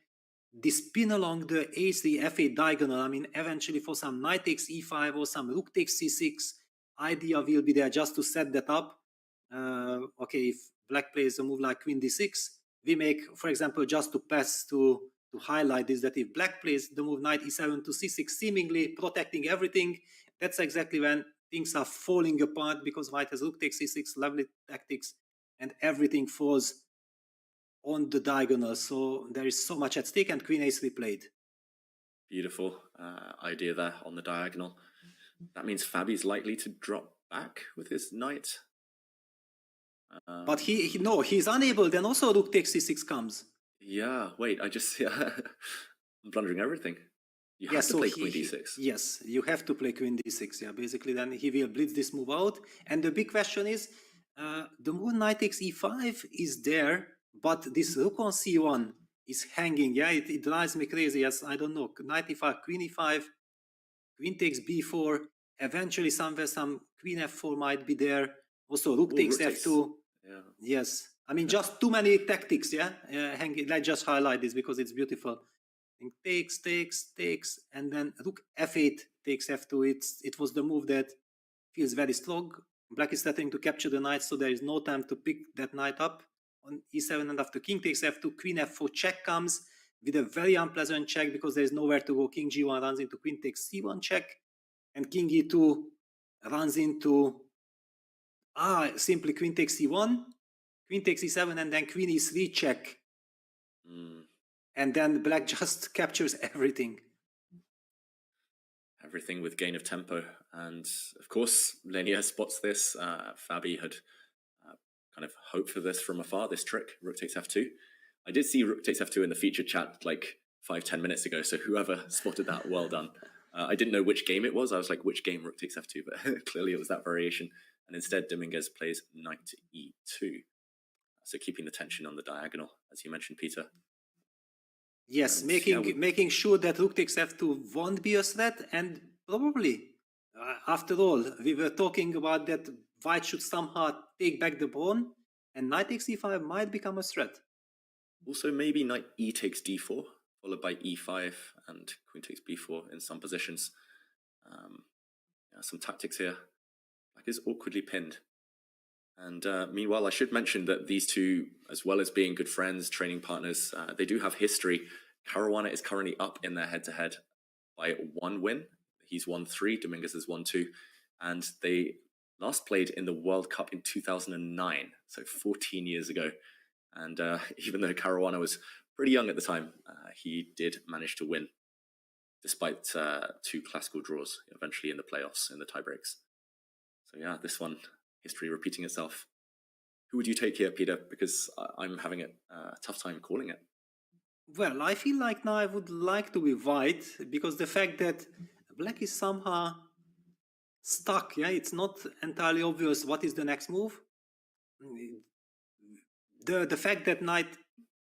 this pin along the a3 f8 diagonal, I mean, eventually for some knight takes e5 or some rook takes c6, idea will be there just to set that up. Okay, if black plays a move like queen d6, we make, for example, just to pass to highlight this, that if black plays the move knight e7 to c6, seemingly protecting everything, that's exactly when things are falling apart, because white has rook takes c6, lovely tactics, and everything falls on the diagonal. So there is so much at stake, and queen a3 played. Beautiful idea there on the diagonal. That means Fabi's likely to drop back with his knight. But he's unable. Then also rook takes c6 comes. Yeah, wait, I'm blundering everything. You have to play queen d6. Yes, you have to play queen d6. Yeah, basically then he will blitz this move out. And the big question is, the move knight takes e5 is there, but this rook on c1 is hanging. Yeah, it drives me crazy. Yes, I don't know. Knight e5, queen e5, queen takes b4. Eventually somewhere some queen f4 might be there. Also rook takes f2. Yeah. Yes. I mean, just too many tactics, yeah? Let's just highlight this because it's beautiful. Takes, and then rook f8 takes f2. It was the move that feels very strong. Black is starting to capture the knight, so there is no time to pick that knight up on e7, and after king takes f2, queen f4 check comes with a very unpleasant check because there is nowhere to go. King g1 runs into queen takes c1 check, and king e2 runs into simply queen takes c1, queen takes e7, and then queen e3 check. And then black just captures everything. Everything with gain of tempo. And of course, Lanier spots this. Fabi had kind of hoped for this from afar, this trick, rook takes f2. I did see rook takes f2 in the featured chat like 5-10 minutes ago, so whoever spotted that, well done. I didn't know which game it was. I was like, which game rook takes f2? But clearly it was that variation. And instead, Dominguez plays knight to e2. So keeping the tension on the diagonal, as you mentioned, Peter. Yes, And, making sure that rook takes f2 won't be a threat, and probably, after all, we were talking about that white should somehow take back the pawn, and knight takes e5 might become a threat. Also, maybe knight e takes d4, followed by e5, and queen takes b4 in some positions. Some tactics here. Black is awkwardly pinned. And meanwhile, I should mention that these two, as well as being good friends, training partners, they do have history. Caruana is currently up in their head-to-head by 1 win. He's won 3, Dominguez has won 2. And they last played in the World Cup in 2009, so 14 years ago. And even though Caruana was pretty young at the time, he did manage to win, despite 2 classical draws eventually in the playoffs, in the tiebreaks. So yeah, this one, history repeating itself. Who would you take here, Peter? Because I'm having a tough time calling it. Well, I feel like now I would like to be white, because the fact that black is somehow stuck, yeah, it's not entirely obvious what is the next move. The fact that knight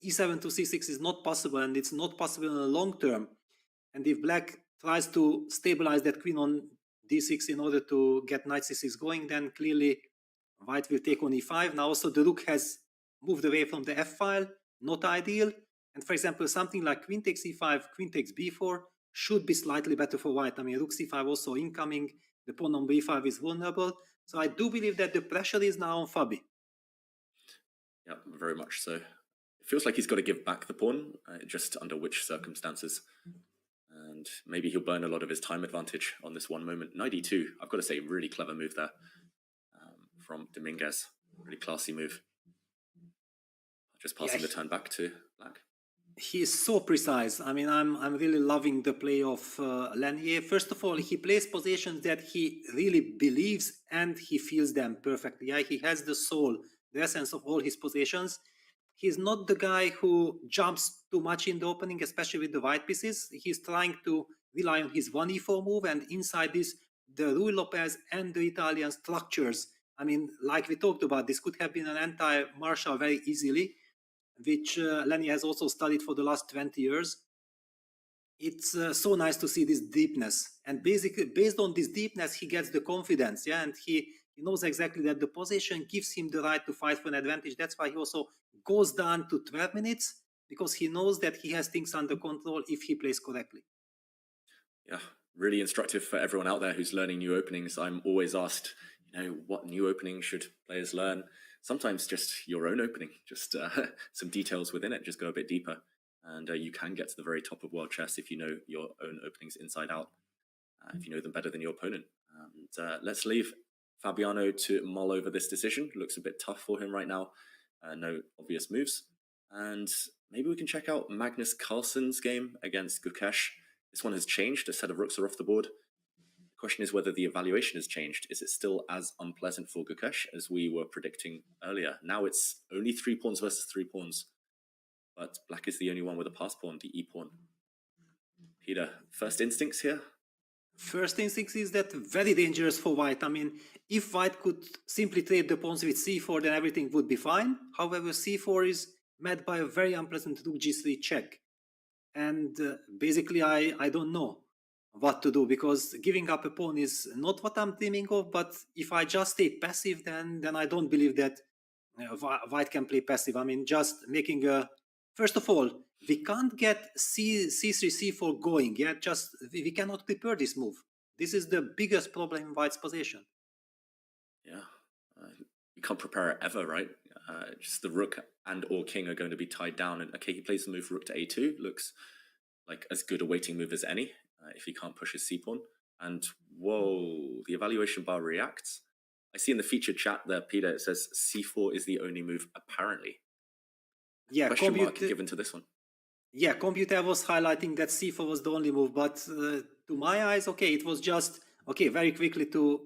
e7 to c6 is not possible, and it's not possible in the long term. And if black tries to stabilize that queen on d6 in order to get knight c6 going, then clearly white will take on e5. Now also the rook has moved away from the f file, not ideal. And for example, something like queen takes e5, queen takes b4 should be slightly better for white. I mean, rook c5 also incoming, the pawn on b5 is vulnerable. So I do believe that the pressure is now on Fabi. Yeah, very much so. It feels like he's got to give back the pawn, just under which circumstances. And maybe he'll burn a lot of his time advantage on this one moment. Knight e2, I've got to say, really clever move there from Dominguez. Really classy move. Just passing the turn back to black. He is so precise. I mean, I'm really loving the play of Lanier. First of all, he plays positions that he really believes and he feels them perfectly. Yeah, he has the soul, the essence of all his positions. He's not the guy who jumps too much in the opening, especially with the white pieces. He's trying to rely on his 1e4 move, and inside this, the Ruy Lopez and the Italian structures. I mean, like we talked about, this could have been an anti-Marshall very easily, which Lenny has also studied for the last 20 years. It's so nice to see this deepness. And basically, based on this deepness, he gets the confidence, yeah, and he knows exactly that the position gives him the right to fight for an advantage. That's why he also goes down to 12 minutes, because he knows that he has things under control if he plays correctly. Yeah, really instructive for everyone out there who's learning new openings. I'm always asked, what new opening should players learn? Sometimes just your own opening, just some details within it, just go a bit deeper. And you can get to the very top of world chess if you know your own openings inside out, if you know them better than your opponent. And let's leave Fabiano to mull over this decision. Looks a bit tough for him right now. No obvious moves. And maybe we can check out Magnus Carlsen's game against GUKESH. This one has changed. A set of rooks are off the board. The question is whether the evaluation has changed. Is it still as unpleasant for GUKESH as we were predicting earlier? Now it's only 3 pawns versus 3 pawns. But black is the only one with a pass pawn, the e-pawn. Peter, first instincts here? First instinct is that very dangerous for white. I mean, if white could simply trade the pawns with c4, then everything would be fine. However, c4 is met by a very unpleasant rook g3 check. And basically, I don't know what to do, because giving up a pawn is not what I'm dreaming of. But if I just stay passive, then I don't believe that white can play passive. I mean, just making a... First of all, we can't get c3, c4 going. Yeah, just we cannot prepare this move. This is the biggest problem in white's position. Yeah, you can't prepare it ever, right? Just the rook and or king are going to be tied down. And okay, he plays the move rook to a2. Looks like as good a waiting move as any if he can't push his c-pawn. And whoa, the evaluation bar reacts. I see in the featured chat there, Peter, it says c4 is the only move apparently. Yeah, question mark given to this one. Yeah, computer was highlighting that c4 was the only move, but to my eyes, okay, it was just, okay, very quickly to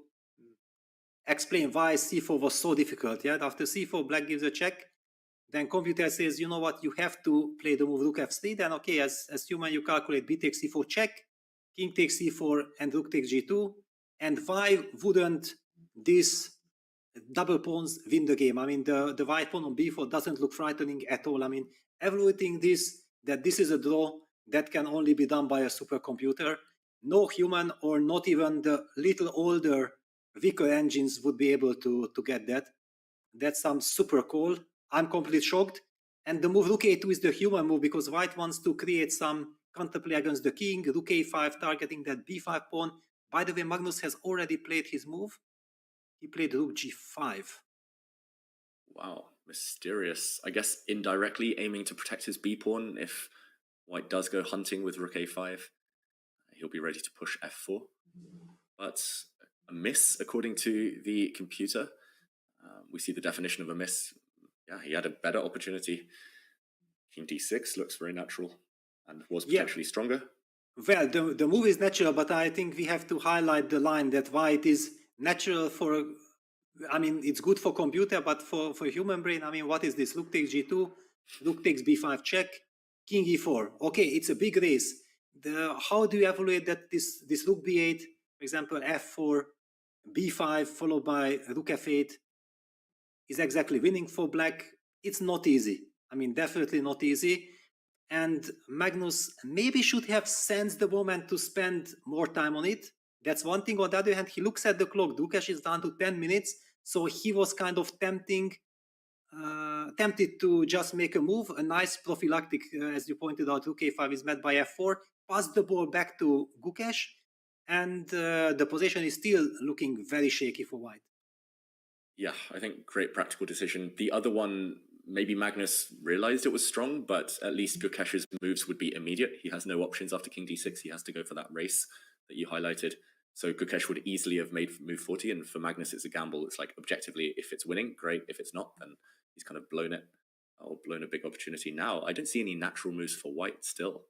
explain why c4 was so difficult. Yeah, after c4, black gives a check, then computer says, you know what, you have to play the move rook f3, then okay, as human, you calculate b takes c4 check, king takes c4 and rook takes g2. And why wouldn't this double pawns win the game? I mean, the white pawn on b4 doesn't look frightening at all. I mean, evaluating this, that this is a draw that can only be done by a supercomputer. No human or not even the little older, weaker engines would be able to get that. That's some super call. I'm completely shocked. And the move rook a2 is the human move because white wants to create some counterplay against the king. Rook a5 targeting that b5 pawn. By the way, Magnus has already played his move. He played rook g5. Wow, mysterious. I guess indirectly aiming to protect his b pawn. If white does go hunting with rook a5, he'll be ready to push f4. But a miss, according to the computer. We see the definition of a miss. Yeah, he had a better opportunity. King d6 looks very natural and was potentially stronger. Well, the move is natural, but I think we have to highlight the line that white is natural for, I mean, it's good for computer, but for human brain, I mean, what is this? Rook takes g2, rook takes b5 check, king e4. Okay, it's a big race. How do you evaluate that this rook b8, for example, f4, b5 followed by rook f8 is exactly winning for black? It's not easy. I mean, definitely not easy. And Magnus maybe should have sensed the moment to spend more time on it. That's one thing. On the other hand, he looks at the clock. GUKESH is down to 10 minutes. So he was kind of tempted to just make a move, a nice prophylactic, as you pointed out. Rook a5 is met by f4, pass the ball back to GUKESH, and the position is still looking very shaky for white. Yeah, I think great practical decision. The other one, maybe Magnus realized it was strong, but at least GUKESH's moves would be immediate. He has no options after king d6. He has to go for that race that you highlighted. So GUKESH would easily have made move 40, and for Magnus, it's a gamble. It's like, objectively, if it's winning, great. If it's not, then he's kind of blown it, or blown a big opportunity. Now, I don't see any natural moves for white still.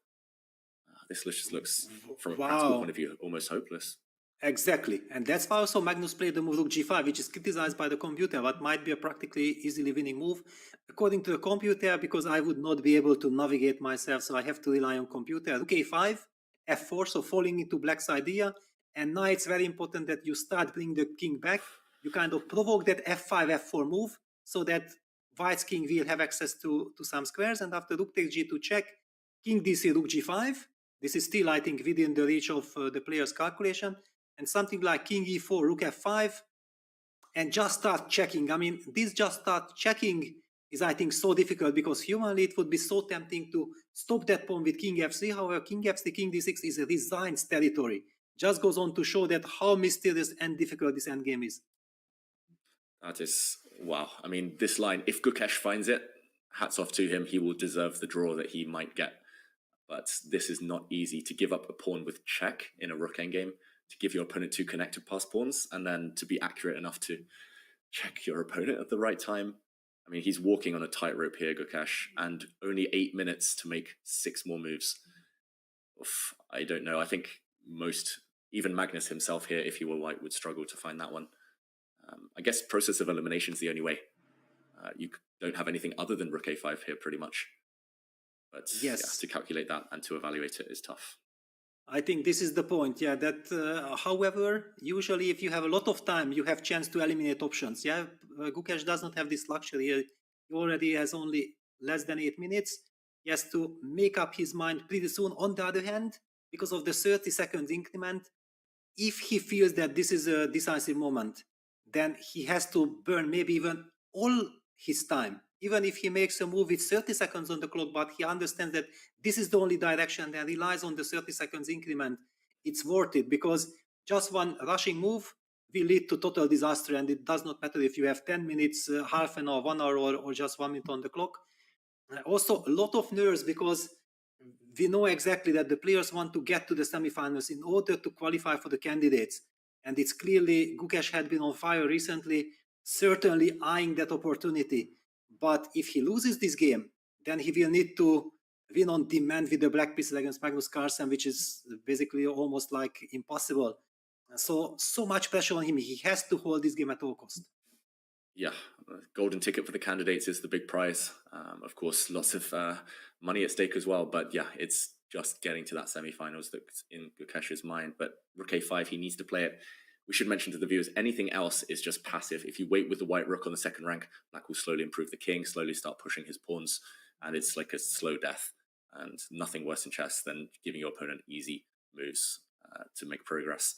This just looks, from a practical point of view, almost hopeless. Exactly, and that's why also Magnus played the move rook g5, which is criticized by the computer, but might be a practically easily winning move. According to the computer, because I would not be able to navigate myself, so I have to rely on computer. Rook a5, f4, so falling into black's idea. And now it's very important that you start bringing the king back. You kind of provoke that f5, f4 move, so that white's king will have access to some squares. And after rook takes g2 check, king dc, rook g5. This is still, I think, within the reach of the player's calculation. And something like king e4, rook f5, and just start checking. I mean, this just start checking is, I think, so difficult because humanly it would be so tempting to stop that pawn with king f3. However, king f3, king d6 is a resigned territory. Just goes on to show that how mysterious and difficult this endgame is. That is, wow. I mean, this line, if GUKESH finds it, hats off to him. He will deserve the draw that he might get. But this is not easy to give up a pawn with check in a rook endgame, to give your opponent two connected pass pawns, and then to be accurate enough to check your opponent at the right time. I mean, he's walking on a tightrope here, GUKESH, and only 8 minutes to make 6 more moves. Oof, I don't know. I think most, even Magnus himself here, if he were white, would struggle to find that one. I guess process of elimination is the only way. You don't have anything other than rook a5 here, pretty much. But yes, to calculate that and to evaluate it is tough. I think this is the point, yeah, that however, usually if you have a lot of time, you have chance to eliminate options, yeah. GUKESH does not have this luxury. He already has only less than 8 minutes. He has to make up his mind pretty soon. On the other hand, because of the 30 seconds increment, if he feels that this is a decisive moment, then he has to burn maybe even all his time. Even if he makes a move with 30 seconds on the clock, but he understands that this is the only direction and relies on the 30 seconds increment, it's worth it, because just one rushing move will lead to total disaster, and it does not matter if you have 10 minutes, half an hour, 1 hour, or just 1 minute on the clock. Also, a lot of nerves, because we know exactly that the players want to get to the semifinals in order to qualify for the candidates. And it's clearly, GUKESH had been on fire recently, certainly eyeing that opportunity. But if he loses this game, then he will need to win on demand with the black pieces against Magnus Carlsen, which is basically almost like impossible. So much pressure on him. He has to hold this game at all cost. Yeah, golden ticket for the candidates is the big prize. Of course, lots of money at stake as well. But yeah, it's just getting to that semi-finals that's in GUKESH's mind. But rook a5, he needs to play it. We should mention to the viewers, anything else is just passive. If you wait with the white rook on the second rank, black will slowly improve the king, slowly start pushing his pawns, and it's like a slow death. And nothing worse in chess than giving your opponent easy moves to make progress.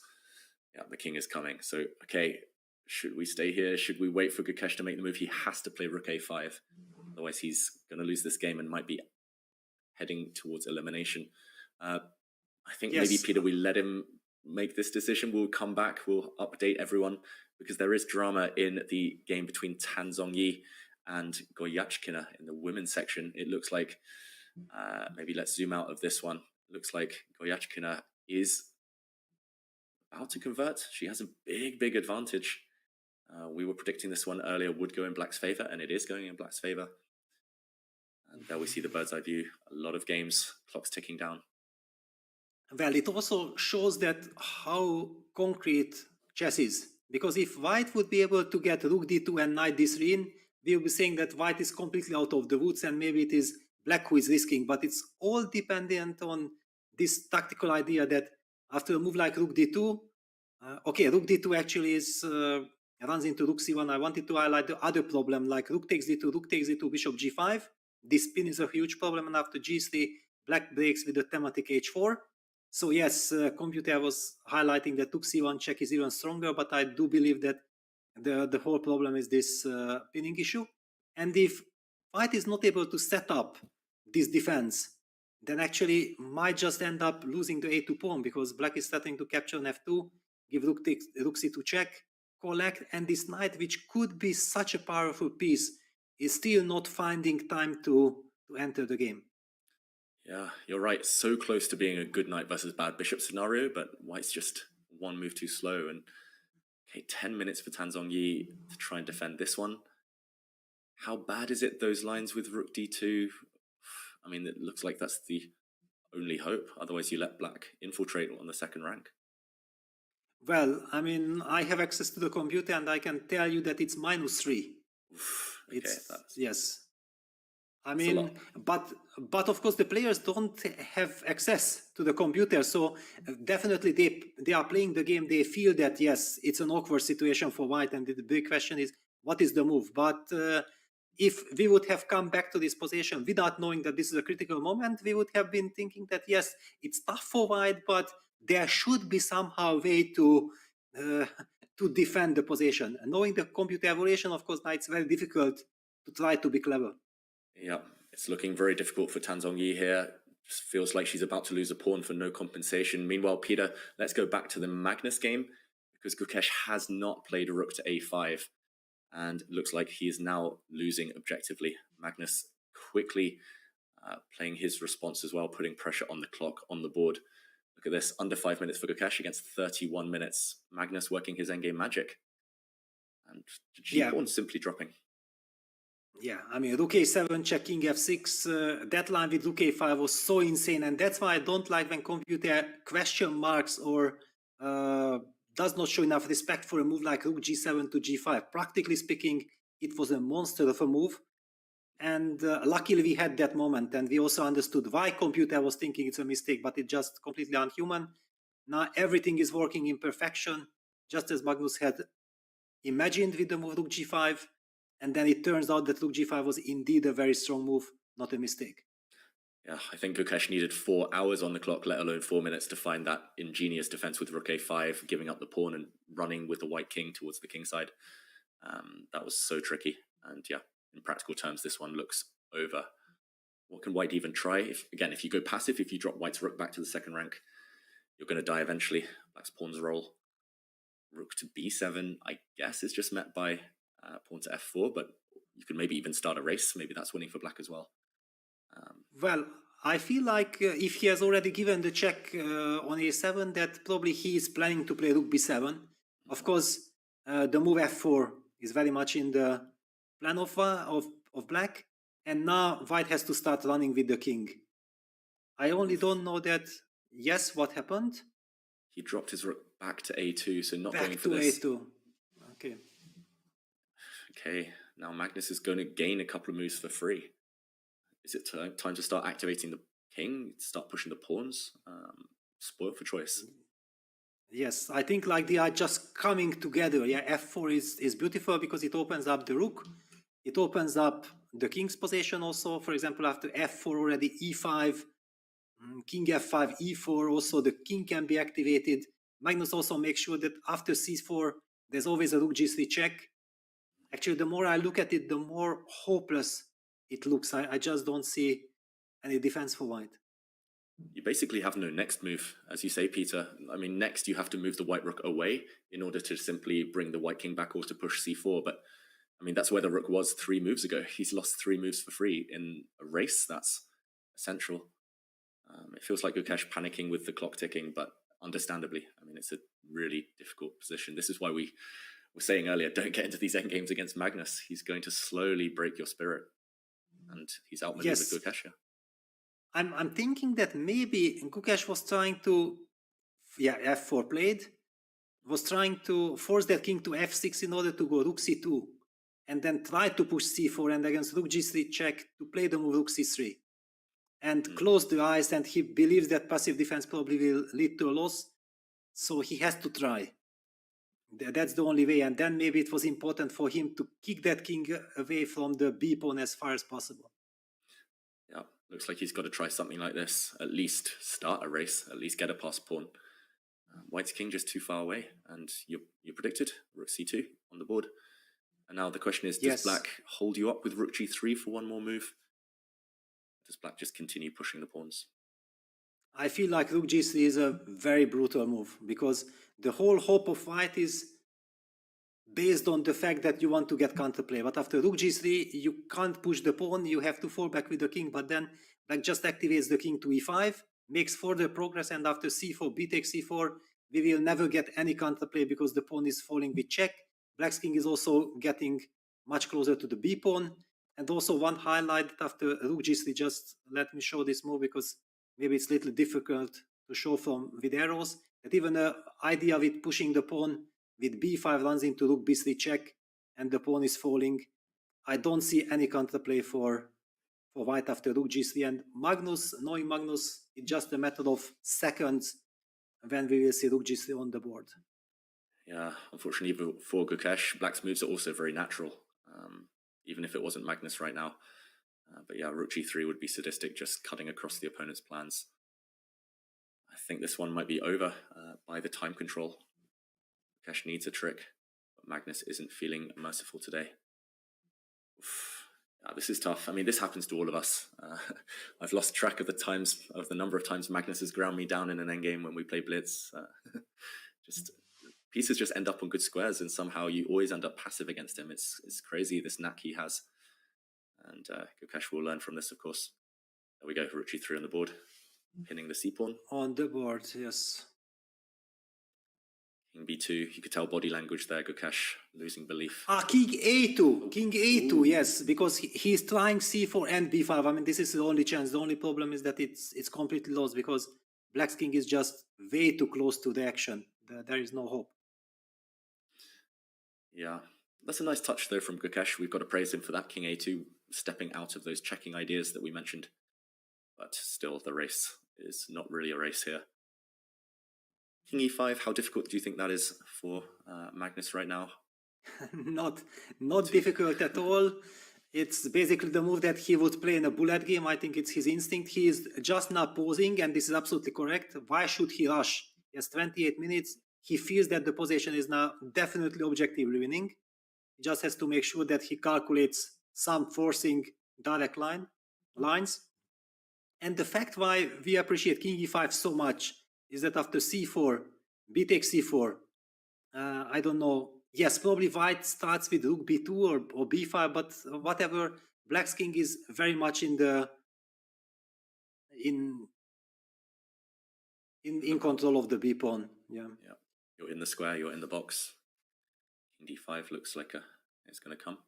Yeah, the king is coming. So, okay, should we stay here? Should we wait for GUKESH to make the move? He has to play rook a5. Otherwise, he's going to lose this game and might be heading towards elimination. I think maybe, Peter, we let him make this decision. We'll come back. We'll update everyone because there is drama in the game between Tan Zhongyi and Goyachkina in the women's section. It looks like, maybe let's zoom out of this one. It looks like Goyachkina is about to convert. She has a big advantage. We were predicting this one earlier would go in black's favor, and it is going in black's favor. And there we see the bird's eye view. A lot of games, clock's ticking down. Well, it also shows that how concrete chess is. Because if white would be able to get rook d2 and knight d3 in, we will be saying that white is completely out of the woods and maybe it is black who is risking. But it's all dependent on this tactical idea that after a move like rook d2, okay, rook d2 actually is runs into rook c1. I wanted to highlight the other problem, like rook takes d2, bishop g5. This spin is a huge problem, and after g3, black breaks with the thematic h4. So yes, computer was highlighting that rook c1 check is even stronger, but I do believe that the whole problem is this pinning issue. And if white is not able to set up this defense, then actually might just end up losing the a2 pawn, because black is starting to capture on f2, give rook c2 check, collect, and this knight, which could be such a powerful piece, is still not finding time to enter the game. Yeah, you're right. So close to being a good knight versus bad bishop scenario, but white's just one move too slow. And okay, 10 minutes for Tan Zhongyi to try and defend this one. How bad is it, those lines with rook d2? I mean, it looks like that's the only hope. Otherwise, you let black infiltrate on the second rank. Well, I mean, I have access to the computer and I can tell you that it's -3. Okay, yes. I mean, but of course the players don't have access to the computer, so definitely they are playing the game. They feel that yes, it's an awkward situation for white, and the big question is what is the move. But if we would have come back to this position without knowing that this is a critical moment, we would have been thinking that yes, it's tough for white, but there should be somehow a way to defend the position. And knowing the computer evaluation, of course, now it's very difficult to try to be clever. Yeah, it's looking very difficult for Tan Zhongyi here. Just feels like she's about to lose a pawn for no compensation. Meanwhile, Peter, let's go back to the Magnus game, because GUKESH has not played a rook to a5, and it looks like he is now losing objectively. Magnus quickly playing his response as well, putting pressure on the clock, on the board. Look at this, under 5 minutes for GUKESH against 31 minutes. Magnus working his endgame magic. And g-pawn simply dropping. Yeah, I mean, rook a7, check king f6, that line with rook a5 was so insane, and that's why I don't like when computer question marks or does not show enough respect for a move like rook g7 to g5. Practically speaking, it was a monster of a move, and luckily we had that moment, and we also understood why computer was thinking it's a mistake, but it's just completely unhuman. Now everything is working in perfection, just as Magnus had imagined with the move rook g5. And then it turns out that rook g5 was indeed a very strong move, not a mistake. Yeah, I think GUKESH needed 4 hours on the clock, let alone 4 minutes, to find that ingenious defense with rook a5, giving up the pawn and running with the white king towards the king side. That was so tricky. And yeah, in practical terms, this one looks over. What can white even try? If you go passive, if you drop white's rook back to the second rank, you're going to die eventually. Black's pawns roll. Rook to b7, I guess, is just met by pawn to f4, but you could maybe even start a race. Maybe that's winning for black as well. Well, I feel like if he has already given the check on a7, that probably he is planning to play rook b7. Of course, the move f4 is very much in the plan of black, and now white has to start running with the king. I only don't know that, yes, what happened? He dropped his rook back to a2, so not going for this. this. A2. Okay. Okay, now Magnus is going to gain a couple of moves for free. Is it time to start activating the king, start pushing the pawns. Spoiled for choice. Yes, I think like they are just coming together. Yeah, f4 is beautiful because it opens up the rook. It opens up the king's position also. For example, after f4 already e5, king f5, e4, also the king can be activated. Magnus also makes sure that after c4, there's always a rook g3 check. Actually, the more I look at it, the more hopeless it looks. I just don't see any defense for white. You basically have no next move, as you say, Peter. I mean, next you have to move the white rook away in order to simply bring the white king back or to push c4. But I mean, that's where the rook was 3 moves ago. He's lost 3 moves for free in a race. That's essential. It feels like GUKESH panicking with the clock ticking, but understandably. I mean, it's a really difficult position. This is why we were saying earlier, don't get into these endgames against Magnus. He's going to slowly break your spirit. And he's outmaneuvered GUKESH here. I'm thinking that maybe GUKESH was trying to, f4 played, was trying to force that king to f6 in order to go rook c2, and then try to push c4 and against rook g3 check to play the move rook c3, and close the eyes, and he believes that passive defense probably will lead to a loss, so he has to try. That's the only way, and then maybe it was important for him to kick that king away from the b pawn as far as possible. Yeah, looks like he's got to try something like this. At least start a race, at least get a pass pawn. White's king just too far away, and you predicted rook c2 on the board. And now the question is, does black hold you up with rook g3 for one more move? Does black just continue pushing the pawns? I feel like rook g3 is a very brutal move, because the whole hope of white is based on the fact that you want to get counterplay. But after rook g3, you can't push the pawn, you have to fall back with the king, but then black just activates the king to e5, makes further progress, and after c4, b takes c4, we will never get any counterplay because the pawn is falling with check. Black's king is also getting much closer to the b pawn. And also one highlight after rook g3, just let me show this move because maybe it's a little difficult to show from with arrows, that even the idea with pushing the pawn with b5 runs into rook b3 check and the pawn is falling. I don't see any counterplay for white after rook g3, and Magnus, knowing Magnus, it's just a matter of seconds when we will see rook g3 on the board. Yeah, unfortunately for GUKESH, black's moves are also very natural, even if it wasn't Magnus right now. But yeah, rook g3 would be sadistic, just cutting across the opponent's plans. I think this one might be over by the time control. GUKESH needs a trick, but Magnus isn't feeling merciful today. Yeah, this is tough. I mean, this happens to all of us. I've lost track of the number of times Magnus has ground me down in an endgame when we play Blitz. Pieces just end up on good squares, and somehow you always end up passive against him. It's crazy, this knack he has. And GUKESH will learn from this, of course. There we go, rook g3 on the board, pinning the c-pawn. On the board, yes. King b2, you could tell body language there, GUKESH losing belief. King a2, king a2, yes, because he's trying c4 and b5. I mean, this is the only chance. The only problem is that it's completely lost because black's king is just way too close to the action. There is no hope. Yeah, that's a nice touch though from GUKESH. We've got to praise him for that. King a2 stepping out of those checking ideas that we mentioned. But still, the race is not really a race here. King e5, how difficult do you think that is for Magnus right now? Not difficult at all. It's basically the move that he would play in a bullet game. I think it's his instinct. He is just now posing, and this is absolutely correct. Why should he rush? He has 28 minutes. He feels that the position is now definitely objectively winning. He just has to make sure that he calculates some forcing direct lines. And the fact why we appreciate King e5 so much is that after c4, b takes c4, I don't know. Yes, probably white starts with rook b2 or b5, but whatever, black's king is very much in control of the b pawn. Yeah. You're in the square, you're in the box. King d5 looks like it's going to come.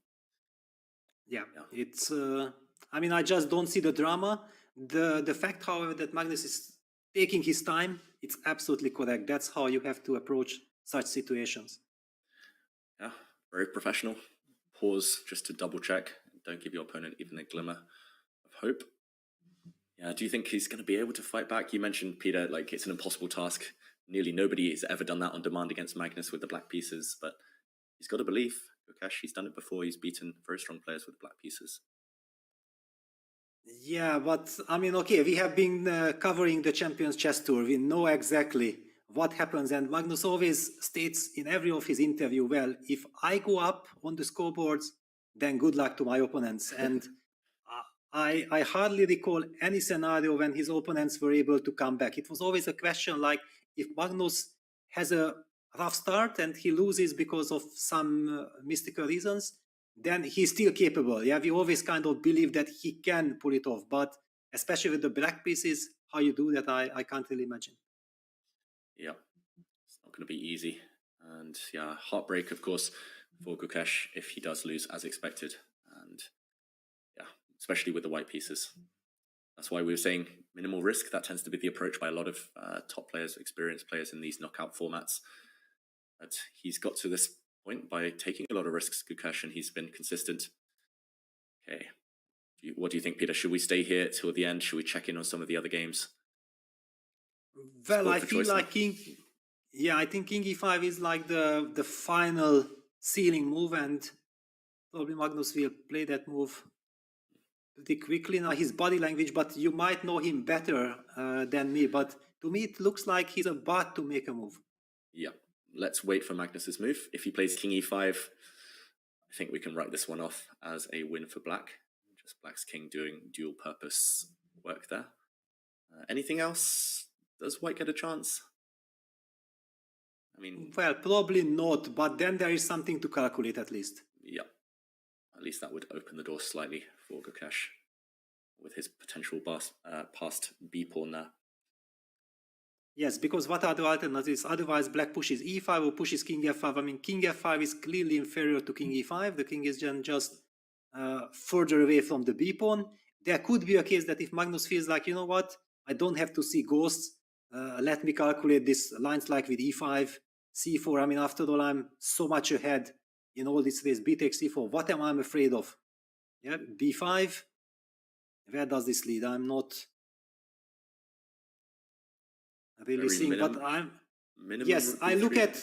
Yeah. It's. I mean, I just don't see the drama. The fact, however, that Magnus is taking his time, it's absolutely correct. That's how you have to approach such situations. Yeah, very professional. Pause just to double check. Don't give your opponent even a glimmer of hope. Yeah, do you think he's going to be able to fight back? You mentioned, Peter, like it's an impossible task. Nearly nobody has ever done that on demand against Magnus with the black pieces, but he's got a belief. Gukesh, he's done it before. He's beaten very strong players with black pieces. Yeah, but I mean, okay, we have been covering the Champions Chess Tour. We know exactly what happens, and Magnus always states in every of his interview, well, if I go up on the scoreboards, then good luck to my opponents. And I hardly recall any scenario when his opponents were able to come back. It was always a question like, if Magnus has a rough start and he loses because of some mystical reasons, then he's still capable. Yeah, we always kind of believe that he can pull it off, but especially with the black pieces, how you do that, I can't really imagine. Yeah, it's not going to be easy. And yeah, heartbreak, of course, for Gukesh if he does lose as expected. And yeah, especially with the white pieces. That's why we were saying minimal risk. That tends to be the approach by a lot of top players, experienced players in these knockout formats. But he's got to this point by taking a lot of risks, Gukesh, and he's been consistent. Okay. What do you think, Peter? Should we stay here till the end? Should we check in on some of the other games? Well, I feel like I think King E5 is like the final ceiling move, and probably Magnus will play that move pretty quickly. Now his body language, but you might know him better than me, but to me it looks like he's about to make a move. Yeah, let's wait for Magnus's move. If he plays King E5, I think we can write this one off as a win for Black. Just Black's king doing dual purpose work there. Anything else? Does White get a chance? I mean, well, probably not, but then there is something to calculate at least. Yeah, at least that would open the door slightly for Gukesh with his potential past B pawn there. Yes, because what are the alternatives? Otherwise, Black pushes E5 or pushes King F5. I mean, King F5 is clearly inferior to King E5. The king is just further away from the B pawn. There could be a case that if Magnus feels like, you know what, I don't have to see ghosts, let me calculate these lines like with E5, C4. I mean, after all, I'm so much ahead in all this race. B takes C4. What am I afraid of? Yeah, B5. Where does this lead? I'm not really seeing, but I'm. Yes, I look at.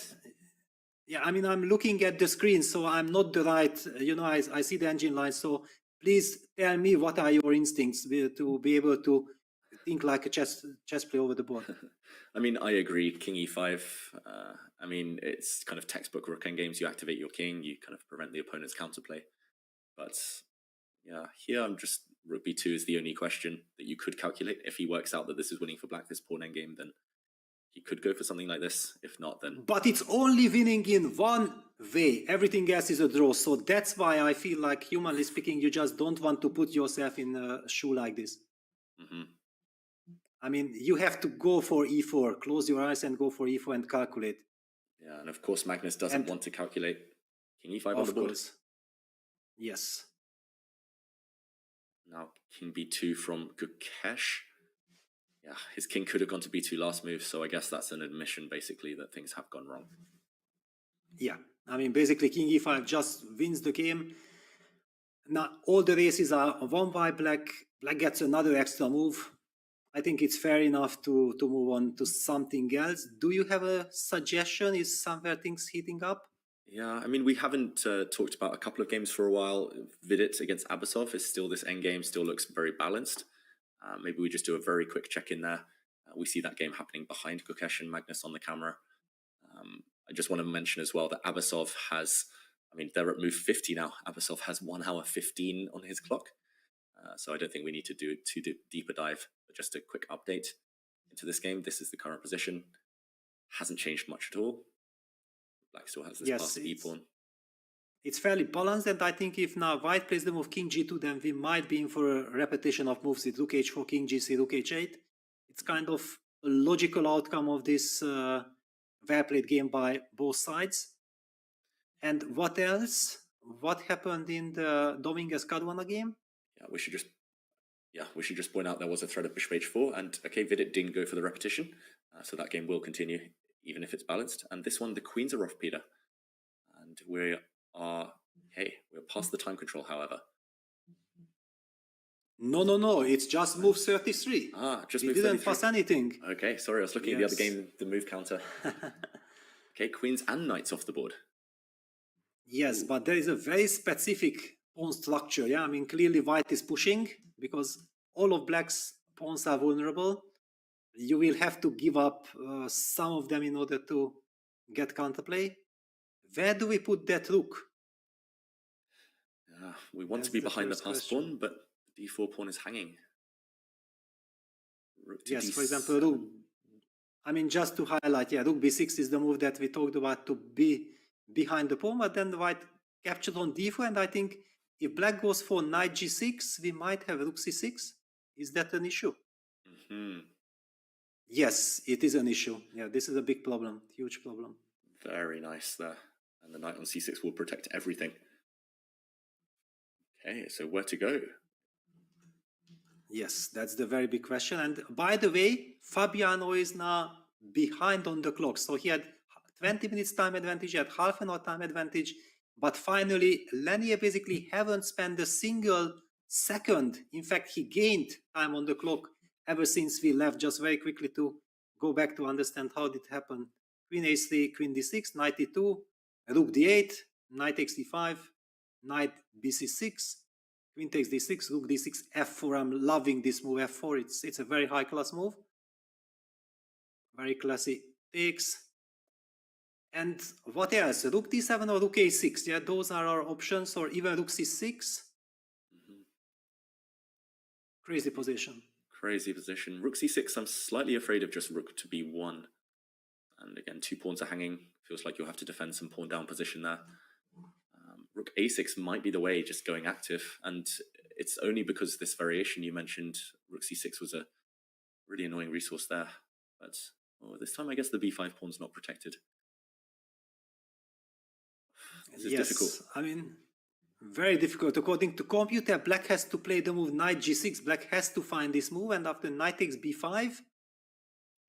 Yeah, I mean, I'm looking at the screen, so I'm not the right. You know, I see the engine line. So please tell me what are your instincts to be able to think like a chess player over the board. I mean, I agree. King E5. I mean, it's kind of textbook rook endgames. You activate your king, you kind of prevent the opponent's counterplay. But yeah, here I'm just rook B2 is the only question that you could calculate. If he works out that this is winning for Black, this pawn endgame, then he could go for something like this. If not, then. But it's only winning in one way. Everything else is a draw. So that's why I feel like, humanly speaking, you just don't want to put yourself in a shoe like this. Mm-hmm. I mean, you have to go for E4, close your eyes and go for E4 and calculate. Yeah, and of course Magnus doesn't want to calculate. King E5 on the board. Course. Yes. Now King B2 from Gukesh. Yeah, his king could have gone to B2 last move, so I guess that's an admission basically that things have gone wrong. Yeah, I mean, basically King E5 just wins the game. Now all the races are won by Black. Black gets another extra move. I think it's fair enough to move on to something else. Do you have a suggestion? Is somewhere things heating up? Yeah, I mean, we haven't talked about a couple of games for a while. Vidit against Abasov is still this endgame, still looks very balanced. Maybe we just do a very quick check-in there. We see that game happening behind Gukesh and Magnus on the camera. I just want to mention as well that Abasov has, I mean, they're at move 50 now. Abasov has 1 hour 15 on his clock. So I don't think we need to do too deeper dive, but just a quick update into this game. This is the current position. Hasn't changed much at all. Black still has this passed B pawn. It's fairly balanced, and I think if now White plays the move King G2, then we might be in for a repetition of moves with Rook H4, King G3, Rook H8. It's kind of a logical outcome of this well-played game by both sides. And what else? What happened in the Dominguez Caruana game? Yeah, we should just point out there was a threat of Bishop H4, and okay, Vidit didn't go for the repetition, so that game will continue even if it's balanced. And this one, the queens are off, Peter, and we're past the time control. However, No. It's just move 33. Ah, just We move didn't 33. pass anything. Okay, sorry, I was looking at the other Yes. game, the move counter. Okay, queens and knights off the board. Yes, but there is a very specific pawn structure. Yeah, I mean, clearly white is pushing because all of black's pawns are vulnerable. You will have to give up some of them in order to get counterplay. Where do we put that rook? We want to That's be the behind the first passed question. pawn, but the d4 pawn is hanging. Rook to Yes, for d7. example, rook. I mean, just to highlight, yeah, rook b6 is the move that we talked about to be behind the pawn, but then the white captured on d4, and I think if black goes for knight g6, we might have rook c6. Is that an issue? Yes, it is an issue. Yeah, this is a big problem, huge problem. Very nice there. And the knight on c6 will protect everything. Okay, so where to go? Yes, that's the very big question. And by the way, Fabiano is now behind on the clock. So he had 20 minutes time advantage, he had half an hour time advantage. But finally, Lenier basically haven't spent a single second. In fact, he gained time on the clock ever since we left. Just very quickly to go back to understand how it happened. Queen a3, queen d6, knight e2, rook d8, knight takes d5, knight bc6, queen takes d6, rook d6, f4. I'm loving this move, f4. It's a very high class move. Very classy takes. And what else? Rook d7 or rook a6? Yeah, those are our options, or even rook c6. Crazy position. Crazy position. Rook c6, I'm slightly afraid of just rook to b1. And again, two pawns are hanging. Feels like you'll have to defend some pawn down position there. Rook a6 might be the way, just going active. And it's only because this variation you mentioned, rook c6 was a really annoying resource there. But this time I guess the b5 pawn's not protected. This is difficult. I mean, very difficult. According to computer, black has to play the move knight g6. Black has to find this move, and after knight takes b5,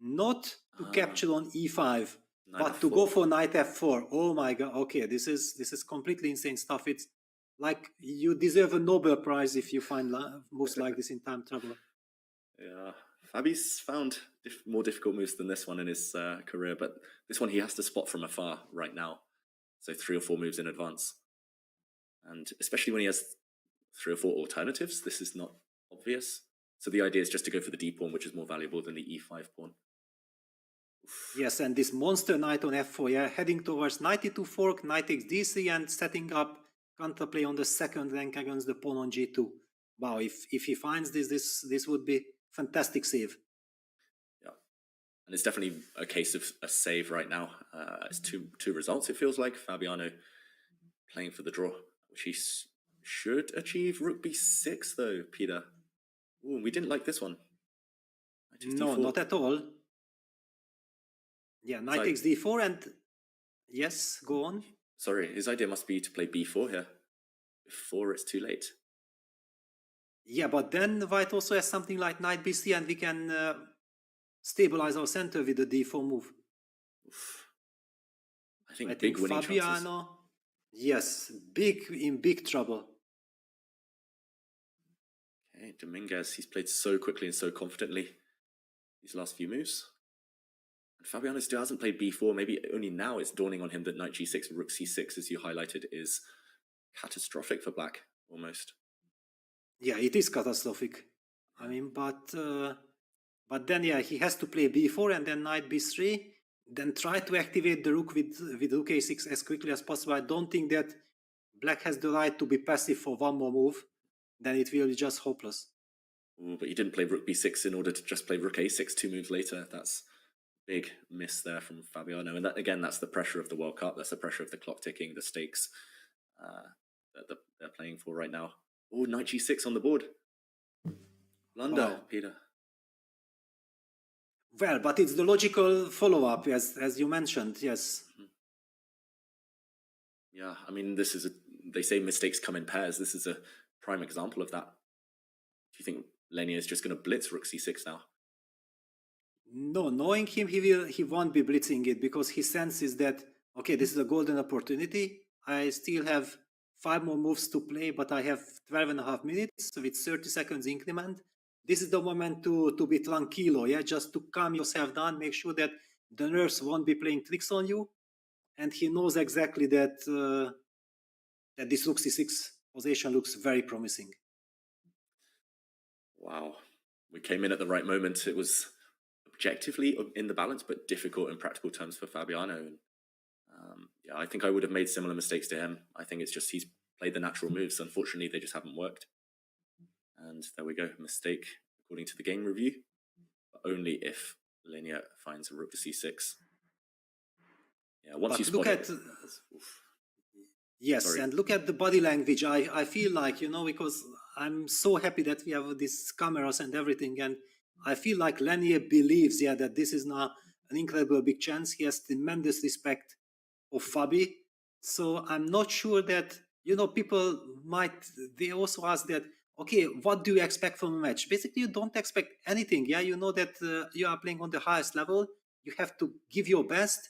not to capture on e5, but to go for knight f4. Oh my god! Okay, this is completely insane stuff. It's like you deserve a Nobel Prize if you find moves like this in time trouble. Yeah, Fabi's found more difficult moves than this one in his career, but this one he has to spot from afar right now. So 3 or 4 moves in advance. And especially when he has 3 or 4 alternatives, this is not obvious. So the idea is just to go for the d pawn, which is more valuable than the e5 pawn. Oof. Yes, and this monster knight on f4, yeah, heading towards knight e2 fork, knight takes d3, and setting up counterplay on the second rank against the pawn on g2. Wow, if he finds this would be fantastic save. And it's definitely a case of a save right now. It's two results, it feels like. Fabiano playing for the draw, which he should achieve. Rook b6, though, Peter. Ooh, we didn't like this one. No, not at all. Yeah, knight takes d4, and yes, go on. Sorry, his idea must be to play b4 here. Before it's too late. Yeah, but then white also has something like knight b3, and we can stabilize our center with the d4 move. Oof. I think big winning Fabiano, chances. yes, in big trouble. Okay, Dominguez, he's played so quickly and so confidently these last few moves. And Fabiano still hasn't played b4. Maybe only now it's dawning on him that knight g6, rook c6, as you highlighted, is catastrophic for black, almost. Yeah, it is catastrophic. I mean, but then, yeah, he has to play b4 and then knight b3, then try to activate the rook with rook a6 as quickly as possible. I don't think that black has the right to be passive for one more move. Then it will be just hopeless. Ooh, but he didn't play rook b6 in order to just play rook a6 2 moves later. That's a big miss there from Fabiano. And that, again, that's the pressure of the World Cup. That's the pressure of the clock ticking, the stakes that they're playing for right now. Oh, knight g6 on the board. Blunder, Wow. Peter. Well, but it's the logical follow-up, as you mentioned, yes. Yeah, I mean, they say mistakes come in pairs. This is a prime example of that. Do you think Lenier is just going to blitz rook c6 now? No, knowing him, he won't be blitzing it because he senses that, okay, this is a golden opportunity. I still have 5 more moves to play, but I have 12.5 minutes with 30 seconds increment. This is the moment to be tranquilo, yeah, just to calm yourself down, make sure that the nerves won't be playing tricks on you. And he knows exactly that that this rook c6 position looks very promising. Wow, we came in at the right moment. It was objectively in the balance, but difficult in practical terms for Fabiano. And, yeah, I think I would have made similar mistakes to him. I think it's just he's played the natural moves. Unfortunately, they just haven't worked. And there we go, mistake according to the game review, but only if Linear finds a rook to c6. Yeah, once you spot it. Yes, and look at the body language. I feel like, you know, because I'm so happy that we have these cameras and everything, and I feel like Lanier believes, yeah, that this is now an incredible big chance. He has tremendous respect of Fabi. So I'm not sure that, you know, people might, they also ask that, okay, what do you expect from a match? Basically, you don't expect anything. Yeah, you know that you are playing on the highest level. You have to give your best.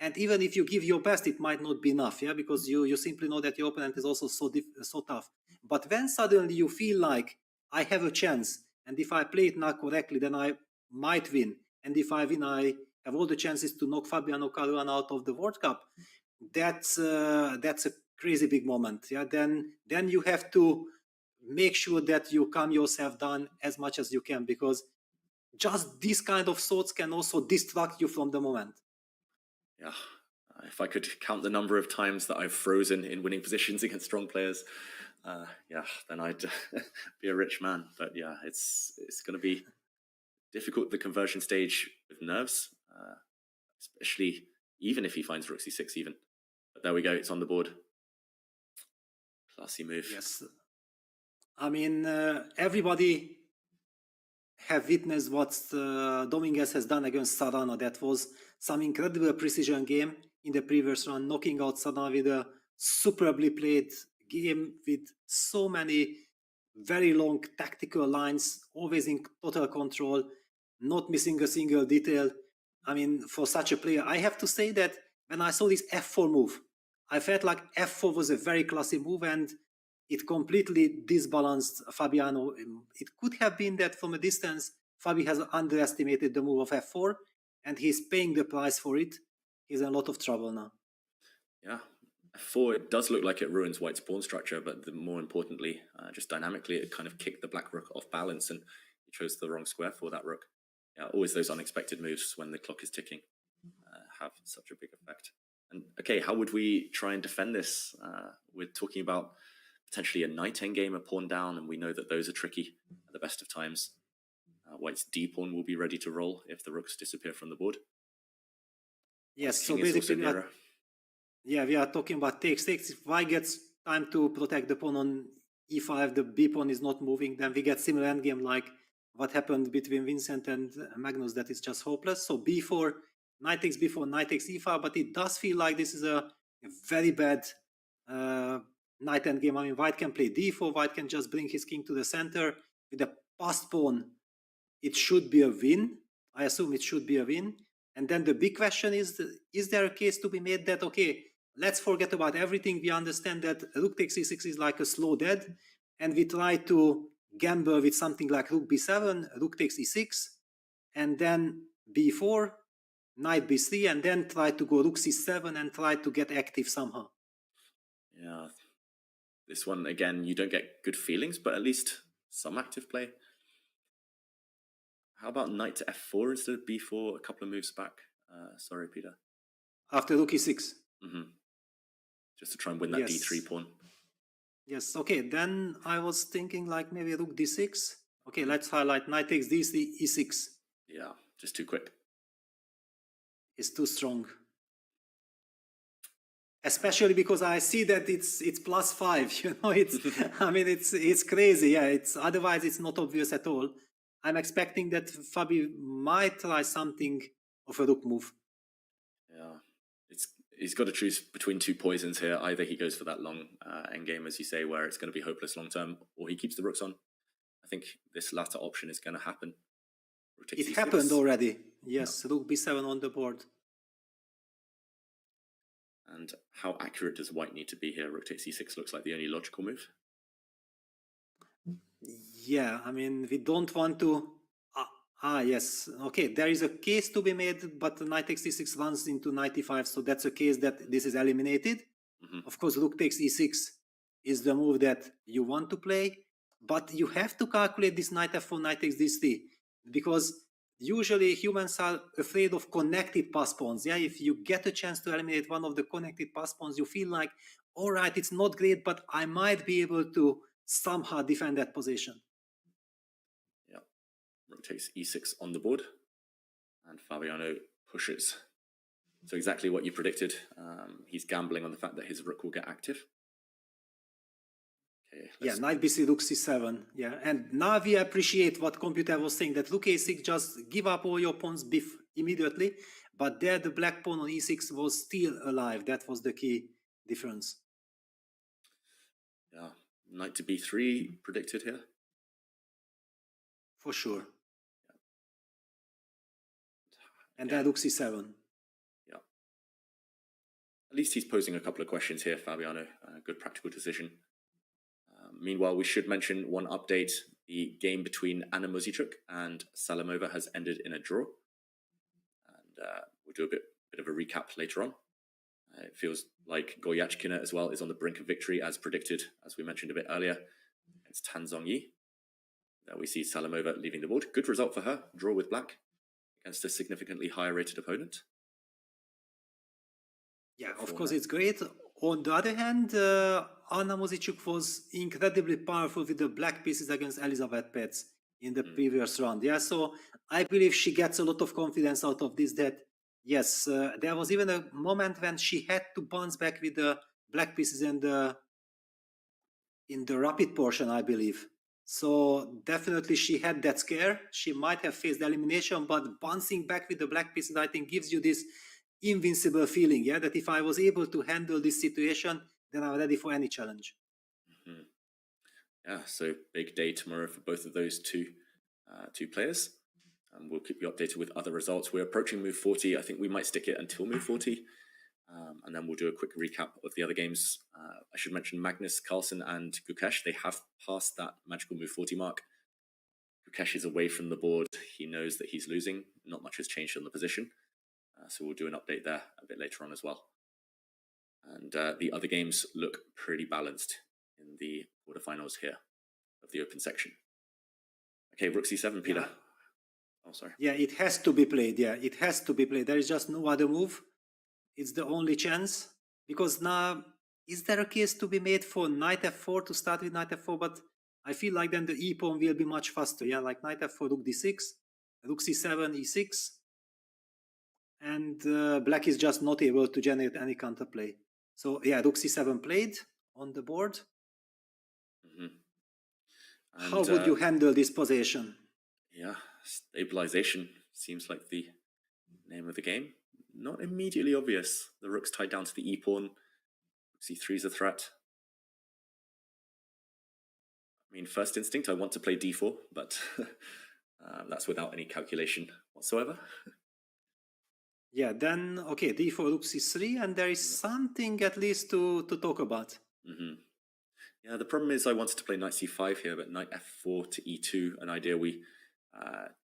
And even if you give your best, it might not be enough, yeah, because you simply know that your opponent is also so tough. But when suddenly you feel like I have a chance, and if I play it now correctly, then I might win. And if I win, I have all the chances to knock Fabiano Caruana out of the World Cup. That's a crazy big moment, yeah. Then you have to make sure that you calm yourself down as much as you can, because just these kind of thoughts can also distract you from the moment. Yeah, if I could count the number of times that I've frozen in winning positions against strong players, yeah, then I'd be a rich man. But yeah, it's going to be difficult, the conversion stage with nerves, especially even if he finds rook c6 even. But there we go, it's on the board. Classy move. Yes. I mean, everybody have witnessed what Dominguez has done against Sarana. That was some incredible precision game in the previous round, knocking out Sarana with a superbly played game with so many very long tactical lines, always in total control, not missing a single detail. I mean, for such a player, I have to say that when I saw this f4 move, I felt like f4 was a very classy move, and it completely disbalanced Fabiano. It could have been that from a distance, Fabi has underestimated the move of f4, and he's paying the price for it. He's in a lot of trouble now. Yeah, f4, it does look like it ruins White's pawn structure, but more importantly, just dynamically, it kind of kicked the black rook off balance, and he chose the wrong square for that rook. Yeah, always those unexpected moves when the clock is ticking have such a big effect. And okay, how would we try and defend this? We're talking about potentially a knight endgame, a pawn down, and we know that those are tricky at the best of times. White's d pawn will be ready to roll if the rooks disappear from the board. Yes, so basically, we are talking about takes. If White gets time to protect the pawn on e5, the b pawn is not moving, then we get similar endgame like what happened between Vincent and Magnus. That is just hopeless. So b4, knight takes b4, knight takes e5, but it does feel like this is a very bad knight endgame. I mean, White can play d4, White can just bring his king to the center. With the passed pawn, it should be a win. I assume it should be a win. And then the big question is there a case to be made that, okay, let's forget about everything. We understand that rook takes e6 is like a slow dead, and we try to gamble with something like rook b7, rook takes e6, and then b4, knight b3, and then try to go rook c7 and try to get active somehow. Yeah, this one, again, you don't get good feelings, but at least some active play. How about knight to f4 instead of b4, a couple of moves back? Sorry, Peter. After rook e6. Just to try and win that d3 pawn. Yes, okay, then I was thinking like maybe rook d6. Okay, let's highlight knight takes d3, e6. Yeah, just too quick. It's too strong. Especially because I see that it's +5, you know, it's I mean it's crazy, yeah, otherwise it's not obvious at all. I'm expecting that Fabi might try something of a rook move. Yeah, he's got to choose between two poisons here. Either he goes for that long endgame, as you say, where it's going to be hopeless long term, or he keeps the rooks on. I think this latter option is going to happen. It happened already. Yes, no. Rook b7 on the board. And how accurate does white need to be here? Rook takes e6 looks like the only logical move. Yeah, I mean, we don't want to... yes. Okay, there is a case to be made, but knight takes e6 runs into knight e5, so that's a case that this is eliminated. Of course, rook takes e6 is the move that you want to play, but you have to calculate this knight f4, knight takes d3, because usually humans are afraid of connected pass pawns. Yeah, if you get a chance to eliminate one of the connected pass pawns, you feel like, all right, it's not great, but I might be able to somehow defend that position. Yeah, rook takes e6 on the board, and Fabiano pushes. So exactly what you predicted. He's gambling on the fact that his rook will get active. Okay, yeah, knight b3, rook c7. Yeah, and now we appreciate what computer was saying, that rook a6, just give up all your pawns immediately. But there the black pawn on e6 was still alive. That was the key difference. Yeah, knight to b3 predicted here. For sure. And then rook c7. Yeah. At least he's posing a couple of questions here, Fabiano. Good practical decision. Meanwhile, we should mention one update. The game between Anna Muzychuk and Salamova has ended in a draw. And we'll do a bit of a recap later on. It feels like Goryachkina as well is on the brink of victory, as predicted, as we mentioned a bit earlier. It's Tan Zhongyi. There we see Salamova leaving the board. Good result for her. Draw with black against a significantly higher rated opponent. Yeah, of course it's great. On the other hand, Anna Muzychuk was incredibly powerful with the black pieces against Elizabeth Petz in the previous round. Yeah, so I believe she gets a lot of confidence out of this, that yes, there was even a moment when she had to bounce back with the black pieces in the rapid portion, I believe. So definitely she had that scare. She might have faced elimination, but bouncing back with the black pieces, I think, gives you this invincible feeling, yeah, that if I was able to handle this situation, then I'm ready for any challenge. Yeah, so big day tomorrow for both of those two players. And we'll keep you updated with other results. We're approaching move 40. I think we might stick it until move 40. And then we'll do a quick recap of the other games. I should mention Magnus Carlsen and GUKESH. They have passed that magical move 40 mark. GUKESH is away from the board. He knows that he's losing. Not much has changed on the position. So we'll do an update there a bit later on as well. And the other games look pretty balanced in the quarterfinals here of the open section. Okay, rook c7, Peter. Yeah. Oh, sorry. Yeah, it has to be played. Yeah, it has to be played. There is just no other move. It's the only chance. Because now, is there a case to be made for knight f4 to start with knight f4? But I feel like then the e pawn will be much faster. Yeah, like knight f4, rook d6, rook c7, e6. And black is just not able to generate any counterplay. So yeah, rook c7 played on the board. How would you handle this position? Yeah, stabilization seems like the name of the game. Not immediately obvious. The rook's tied down to the e-pawn. c3 is a threat. I mean, first instinct, I want to play d4, but that's without any calculation whatsoever. Yeah, then, okay, d4, rook c3, and there is something at least to talk about. Yeah, the problem is I wanted to play knight c5 here, but knight f4 to e2, an idea we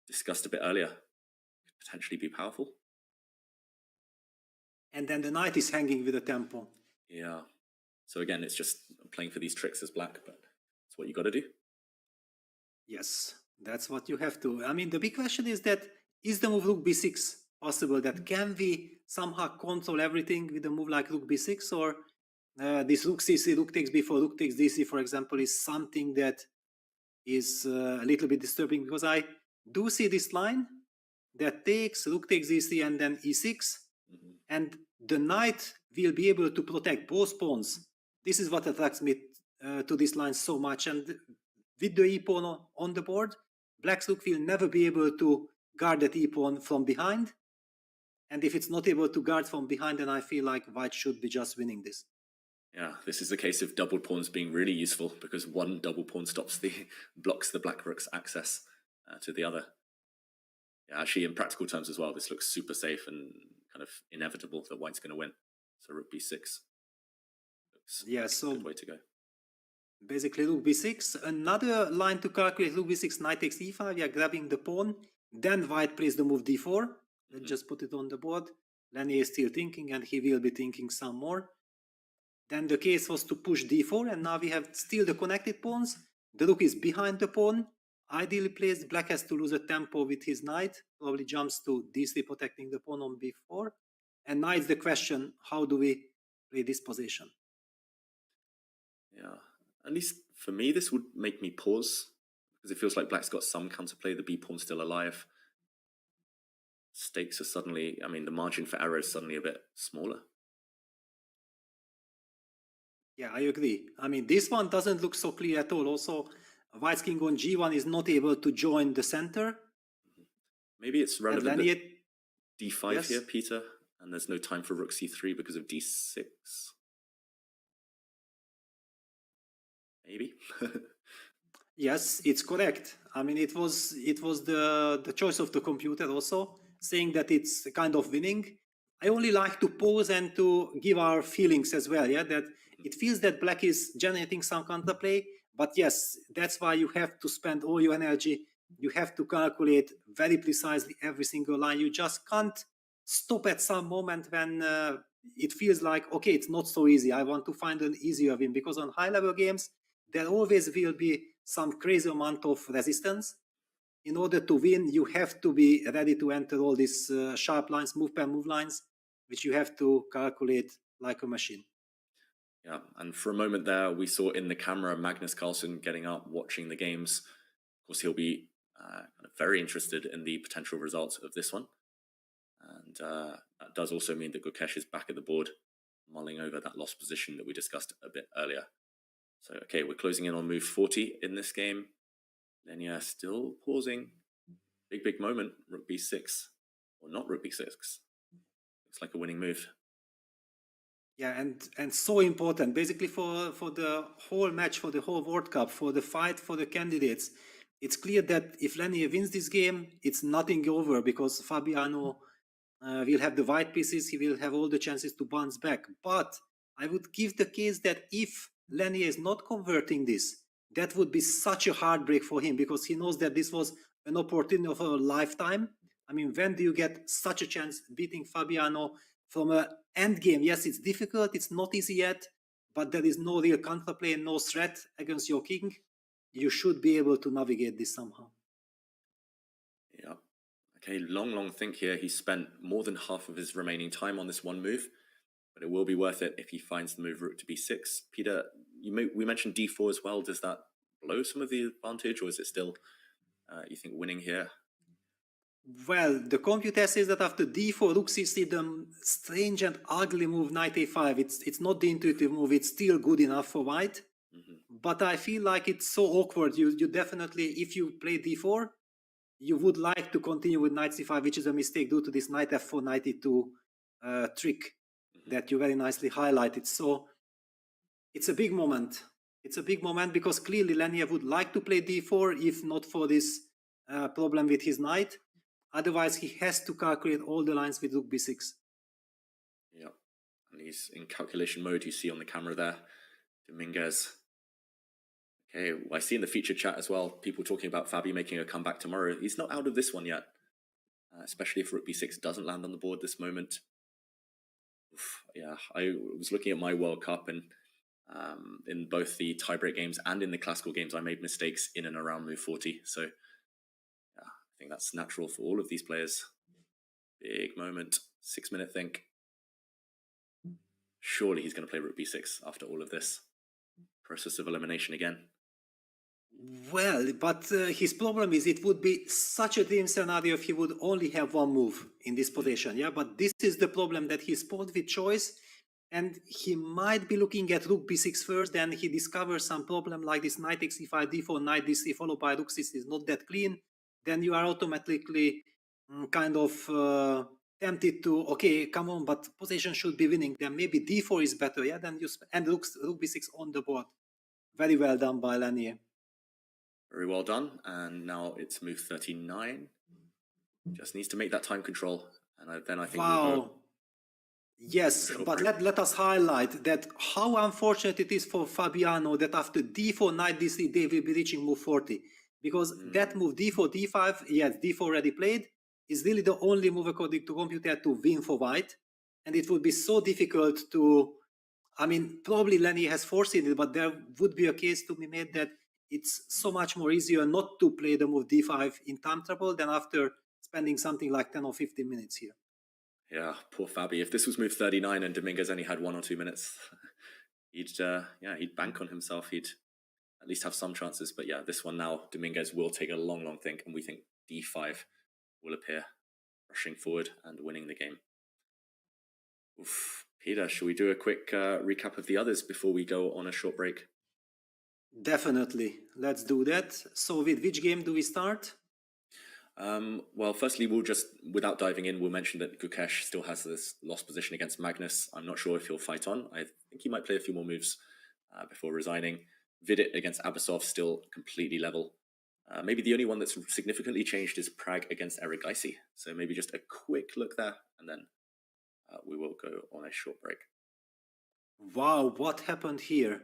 discussed a bit earlier, could potentially be powerful. And then the knight is hanging with the tempo. Yeah. So again, it's just playing for these tricks as black, but it's what you got to do. Yes, that's what you have to. I mean, the big question is that, is the move rook b6 possible? That can we somehow control everything with a move like rook b6, or this rook c3, rook takes b4, rook takes d3, for example, is something that is a little bit disturbing, because I do see this line that takes, rook takes d3, and then e6, and the knight will be able to protect both pawns. This is what attracts me to this line so much, and with the e-pawn on the board, black's rook will never be able to guard that e-pawn from behind, and if it's not able to guard from behind, then I feel like white should be just winning this. Yeah, this is a case of double pawns being really useful, because one double pawn blocks the black rook's access to the other. Yeah, actually, in practical terms as well, this looks super safe and kind of inevitable that white's going to win. So rook b6. Looks Yeah, like a so good way to go. basically rook b6. Another line to calculate: rook b6, knight takes e5. Yeah, grabbing the pawn. Then white plays the move d4. Let's just put it on the board. Lenny is still thinking, and he will be thinking some more. Then the case was to push d4, and now we have still the connected pawns. The rook is behind the pawn. Ideally placed, black has to lose a tempo with his knight. Probably jumps to d3, protecting the pawn on b4. And now it's the question, how do we play this position? Yeah, at least for me, this would make me pause, because it feels like black's got some counterplay. The b pawn's still alive. Stakes are suddenly, I mean, the margin for error is suddenly a bit smaller. Yeah, I agree. I mean, this one doesn't look so clear at all. Also, white's king on g1 is not able to join the center. Maybe it's relevant Lenny, that d5 yes. here, Peter, and there's no time for rook c3 because of d6. Maybe. Yes, it's correct. I mean, it was the choice of the computer also, saying that it's kind of winning. I only like to pause and to give our feelings as well. Yeah, that it feels that black is generating some counterplay, but yes, that's why you have to spend all your energy. You have to calculate very precisely every single line. You just can't stop at some moment when it feels like, okay, it's not so easy. I want to find an easier win, because on high level games, there always will be some crazy amount of resistance. In order to win, you have to be ready to enter all these sharp lines, move per move lines, which you have to calculate like a machine. Yeah, and for a moment there, we saw in the camera Magnus Carlsen getting up, watching the games. Of course, he'll be kind of very interested in the potential results of this one. And that does also mean that GUKESH is back at the board, mulling over that lost position that we discussed a bit earlier. So, okay, we're closing in on move 40 in this game. Lenya still pausing. Big moment. Rook b6. Or not rook b6. Looks like a winning move. Yeah, and so important, basically for the whole match, for the whole World Cup, for the fight for the candidates. It's clear that if Lenya wins this game, it's nothing over, because Fabiano will have the white pieces, he will have all the chances to bounce back. But I would give the case that if Lenya is not converting this, that would be such a heartbreak for him, because he knows that this was an opportunity of a lifetime. I mean, when do you get such a chance beating Fabiano from an end game? Yes, it's difficult, it's not easy yet, but there is no real counterplay and no threat against your king. You should be able to navigate this somehow. Yeah. Okay, long think here. He spent more than half of his remaining time on this one move, but it will be worth it if he finds the move rook to b6. Peter, we mentioned d4 as well. Does that blow some of the advantage, or is it still, you think, winning here? Well, the computer says that after d4, rook c3, the strange and ugly move knight a5, it's not the intuitive move, it's still good enough for white. But I feel like it's so awkward. You definitely, if you play d4, you would like to continue with knight c5, which is a mistake due to this knight f4, knight e2 trick that you very nicely highlighted. So it's a big moment. It's a big moment because clearly Lenya would like to play d4, if not for this problem with his knight. Otherwise, he has to calculate all the lines with rook b6. Yeah, and he's in calculation mode. You see on the camera there, Dominguez. Okay, I see in the featured chat as well, people talking about Fabi making a comeback tomorrow. He's not out of this one yet, especially if rook b6 doesn't land on the board this moment. Oof, yeah, I was looking at my World Cup, and in both the tiebreak games and in the classical games, I made mistakes in and around move 40. So yeah, I think that's natural for all of these players. Big moment, 6-minute think. Surely he's going to play rook b6 after all of this. Process of elimination again. Well, but his problem is it would be such a dream scenario if he would only have one move in this position. Yeah, but this is the problem, that he's spoiled with choice, and he might be looking at rook b6 first, then he discovers some problem like this knight takes e5, d4, knight d3 followed by rook c6 is not that clean. Then you are automatically kind of tempted to, okay, come on, but position should be winning. Then maybe d4 is better. Yeah, then you and rook b6 on the board. Very well done by Lenya. Very well done. And now it's move 39. Just needs to make that time control. And then I think wow. we'll go. Yes, but let us highlight that how unfortunate it is for Fabiano that after d4, knight d3, they will be reaching move 40. Because that move d4, d5, yes, d4 already played, is really the only move according to computer to win for white. And it would be so difficult to, I mean, probably Lenny has foreseen it, but there would be a case to be made that it's so much more easier not to play the move d5 in time trouble than after spending something like 10 or 15 minutes here. Yeah, poor Fabi. If this was move 39 and Dominguez only had 1 or 2 minutes, he'd bank on himself. He'd at least have some chances. But yeah, this one now, Dominguez will take a long, long think, and we think d5 will appear, rushing forward and winning the game. Oof. Peter, shall we do a quick recap of the others before we go on a short break? Definitely. Let's do that. So with which game do we start? Well, firstly, we'll just, without diving in, we'll mention that GUKESH still has this lost position against Magnus. I'm not sure if he'll fight on. I think he might play a few more moves before resigning. Vidit against Abasov still completely level. Maybe the only one that's significantly changed is Prag against Erigaisi. So maybe just a quick look there, and then we will go on a short break. Wow, what happened here?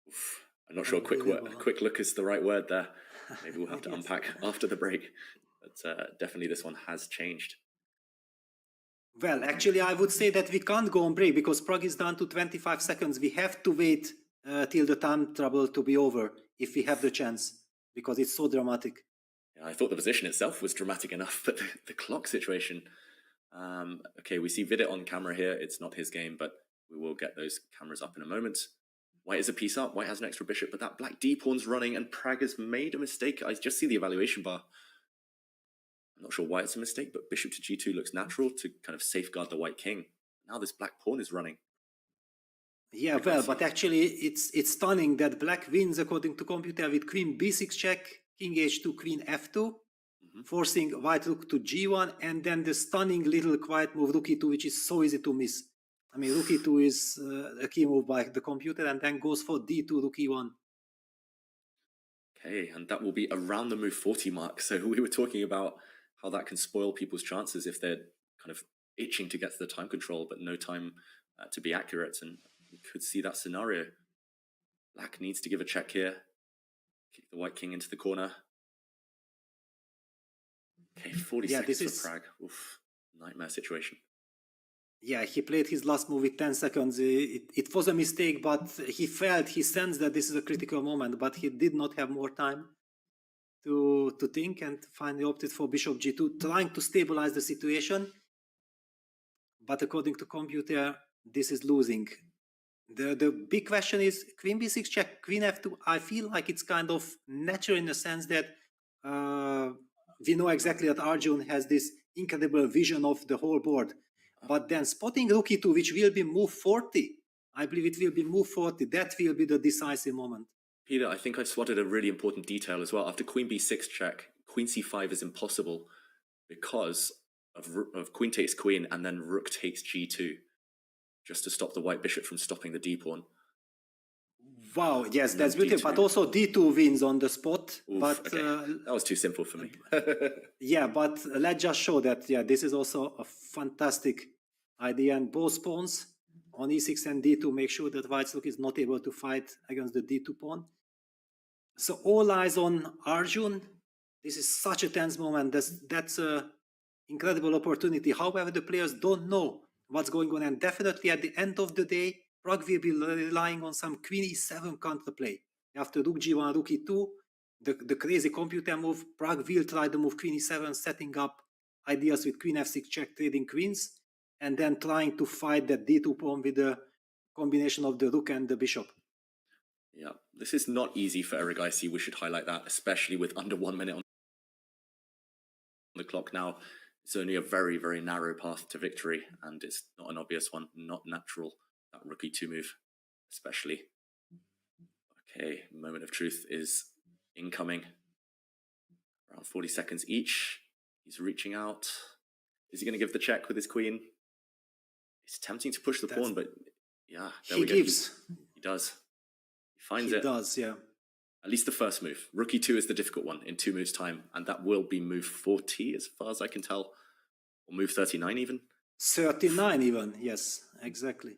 Oof. I'm not sure quick look is the right word there. Maybe we'll have to unpack after the break. But definitely this one has changed. Well, actually, I would say that we can't go on break because Prague is down to 25 seconds. We have to wait till the time trouble to be over if we have the chance, because it's so dramatic. Yeah, I thought the position itself was dramatic enough, but the clock situation... okay, we see Vidit on camera here. It's not his game, but we will get those cameras up in a moment. White is a piece up. White has an extra bishop, but that black d-pawn's running, and Prag has made a mistake. I just see the evaluation bar. I'm not sure why it's a mistake, but bishop to g2 looks natural to kind of safeguard the white king. Now this black pawn is running. Yeah, well, but actually it's stunning that black wins according to computer with queen b6 check, king h2, queen f2, forcing white rook to g1, and then the stunning little quiet move rook e2, which is so easy to miss. I mean, rook e2 is a key move by the computer, and then goes for d2, rook e1. Okay, and that will be around the move 40 mark. So we were talking about how that can spoil people's chances if they're kind of itching to get to the time control, but no time to be accurate. And we could see that scenario. Black needs to give a check here. Kick the white king into the corner. Okay, 40 seconds for Prag. Oof, nightmare situation. Yeah, he played his last move with 10 seconds. It was a mistake, but he sensed that this is a critical moment, but he did not have more time to think, and finally opted for bishop g2, trying to stabilize the situation. But according to computer, this is losing. The big question is queen b6 check, queen f2. I feel like it's kind of natural in the sense that we know exactly that Arjun has this incredible vision of the whole board. But then spotting rook e2, which will be move 40, I believe it will be move 40. That will be the decisive moment. Peter, I think I spotted a really important detail as well. After queen b6 check, queen c5 is impossible because of queen takes queen and then rook takes g2, just to stop the white bishop from stopping the d-pawn. Wow, yes, that's beautiful. But also d2 wins on the spot. Oof, but okay. That was too simple for me. Yeah, but let's just show that, yeah, this is also a fantastic idea. And both pawns on e6 and d2 make sure that white's rook is not able to fight against the d2 pawn. So all eyes on Arjun. This is such a tense moment. That's an incredible opportunity. However, the players don't know what's going on. And definitely at the end of the day, Prague will be relying on some queen e7 counterplay. After rook g1, rook e2, the crazy computer move, Prague will try the move queen e7, setting up ideas with queen f6 check, trading queens, and then trying to fight that d2 pawn with the combination of the rook and the bishop. Yeah, this is not easy for Erigaisi. We should highlight that, especially with under 1 minute on the clock now. It's only a very, very narrow path to victory, and it's not an obvious one, not natural. That rook e2 move, especially. Okay, moment of truth is incoming. Around 40 seconds each. He's reaching out. Is he going to give the check with his queen? It's tempting to push the pawn, but yeah, there we go. He does. He finds it. He does, yeah. At least the first move. Rook e2 is the difficult one in 2 moves' time, and that will be move 40 as far as I can tell. Or move 39 even. 39 even, yes, exactly.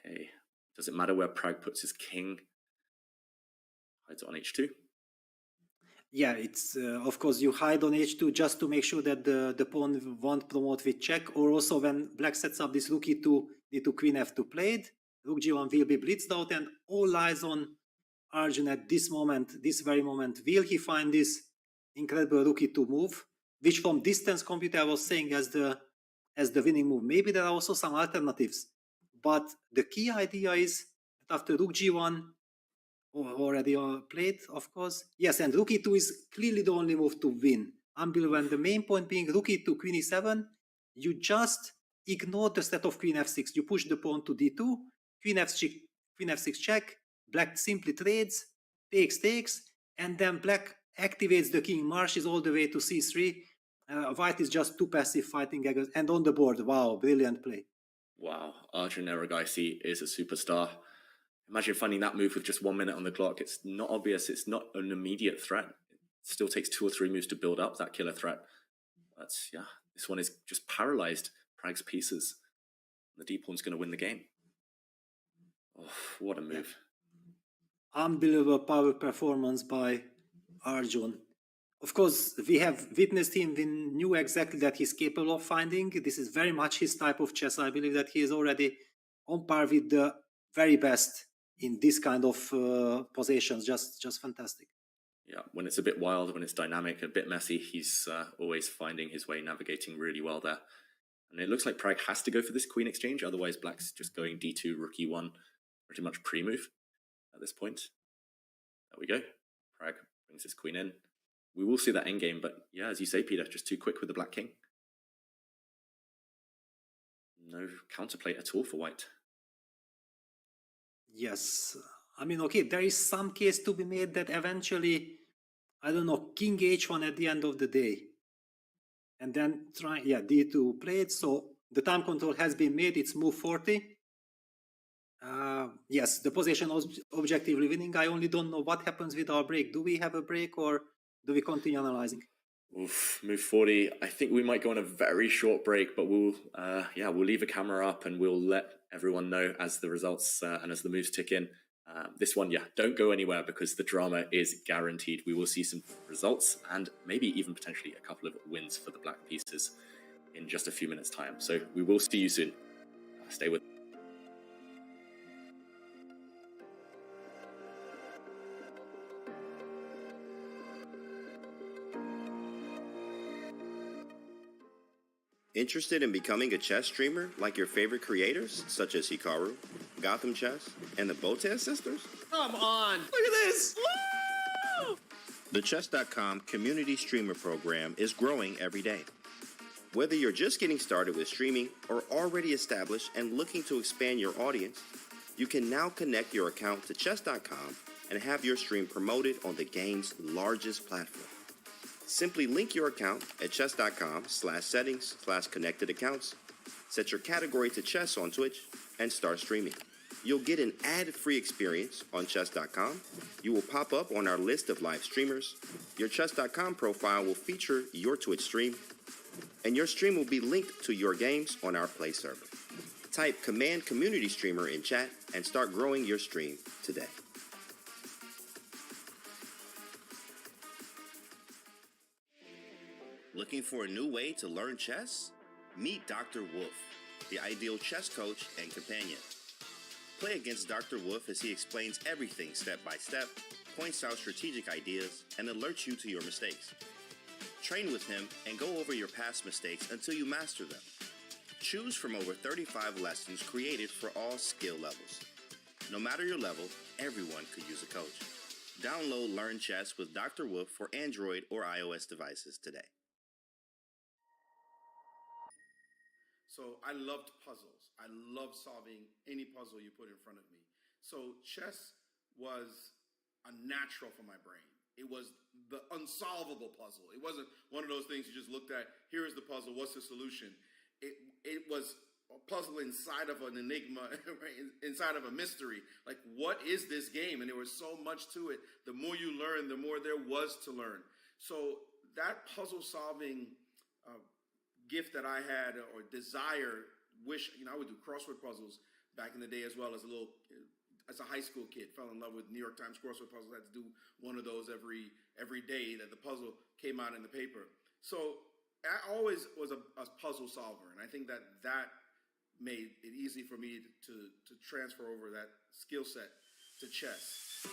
Okay. Does it matter where Prague puts his king? Hides it on h2. Yeah, it's of course you hide on h2 just to make sure that the pawn won't promote with check, or also when black sets up this rook e2, d2 queen f2 played, rook g1 will be blitzed out, and all eyes on Arjun at this moment, this very moment. Will he find this incredible rook e2 move, which from distance computer I was saying as the winning move? Maybe there are also some alternatives, but the key idea is that after rook g1, already played, of course. Yes, and rook e2 is clearly the only move to win. Until when the main point being rook e2, queen e7, you just ignore the threat of queen f6. You push the pawn to d2, queen f6 check, black simply trades, takes, and then black activates the king, marches all the way to c3. White is just too passive fighting, and on the board, wow, brilliant play. Wow, Arjun Erigaisi is a superstar. Imagine finding that move with just 1 minute on the clock. It's not obvious. It's not an immediate threat. It still takes 2 or 3 moves to build up that killer threat. But yeah, this one is just paralyzed Prague's pieces. The d pawn's going to win the game. Oh, what a move. Unbelievable power performance by Arjun. Of course, we have witnessed him. We knew exactly that he's capable of finding. This is very much his type of chess. I believe that he is already on par with the very best in this kind of positions. Just fantastic. Yeah, when it's a bit wild, when it's dynamic, a bit messy, he's always finding his way, navigating really well there. And it looks like Prague has to go for this queen exchange, otherwise black's just going d2, rook e1, pretty much pre-move at this point. There we go. Prague brings his queen in. We will see that endgame, but yeah, as you say, Peter, just too quick with the black king. No counterplay at all for white. Yes, I mean, okay, there is some case to be made that eventually, I don't know, king h1 at the end of the day. And then try, yeah, d2 played, so the time control has been made, it's move 40. Yes, the position was objectively winning. I only don't know what happens with our break. Do we have a break or do we continue analyzing? Oof, move 40. I think we might go on a very short break, but we'll leave a camera up and we'll let everyone know as the results and as the moves tick in. This one, yeah, don't go anywhere because the drama is guaranteed. We will see some results and maybe even potentially a couple of wins for the black pieces in just a few minutes' time. So we will see you soon. Stay with us. Interested in becoming a chess streamer like your favorite creators, such as Hikaru, Gotham Chess, and the Botez sisters? Come on! Look at this! Woo! The Chess.com community streamer program is growing every day. Whether you're just getting started with streaming or already established and looking to expand your audience, you can now connect your account to Chess.com and have your stream promoted on the game's largest platform. Simply link your account at chess.com/settings/connected accounts, set your category to chess on Twitch, and start streaming. You'll get an ad-free experience on chess.com. You will pop up on our list of live streamers. Your chess.com profile will feature your Twitch stream, and your stream will be linked to your games on our Play server. Type Command Community Streamer in chat and start growing your stream today. Looking for a new way to learn chess? Meet Dr. Wolf, the ideal chess coach and companion. Play against Dr. Wolf as he explains everything step by step, points out strategic ideas, and alerts you to your mistakes. Train with him and go over your past mistakes until you master them. Choose from over 35 lessons created for all skill levels. No matter your level, everyone could use a coach. Download Learn Chess with Dr. Wolf for Android or iOS devices today. So I loved puzzles. I loved solving any puzzle you put in front of me. So chess was a natural for my brain. It was the unsolvable puzzle. It wasn't one of those things you just looked at, here is the puzzle, what's the solution? It was a puzzle inside of an enigma, right? Inside of a mystery. Like, what is this game? And there was so much to it. The more you learn, the more there was to learn. So that puzzle solving gift that I had or desire, wish, I would do crossword puzzles back in the day as well as as a high school kid. Fell in love with New York Times crossword puzzles. I had to do one of those every day that the puzzle came out in the paper. So I always was a puzzle solver, and I think that made it easy for me to transfer over that skill set to chess.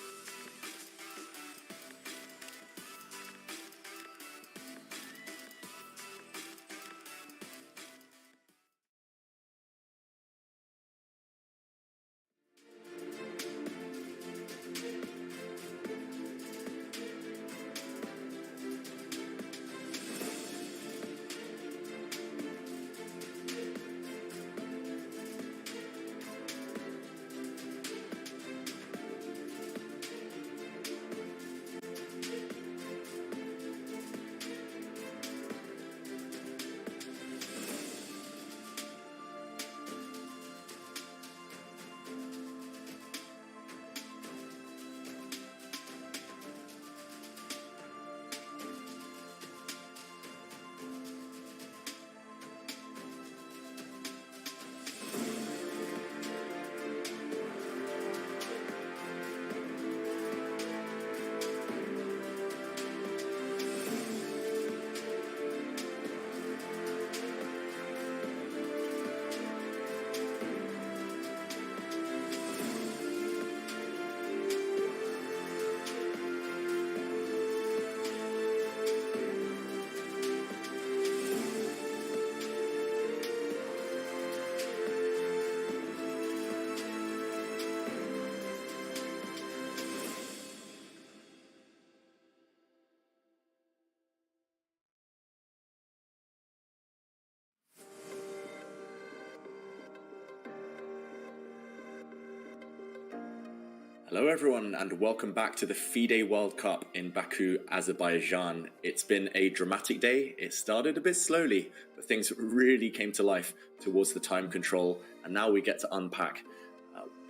Hello everyone and welcome back to the FIDE World Cup in Baku, Azerbaijan. It's been a dramatic day. It started a bit slowly, but things really came to life towards the time control, and now we get to unpack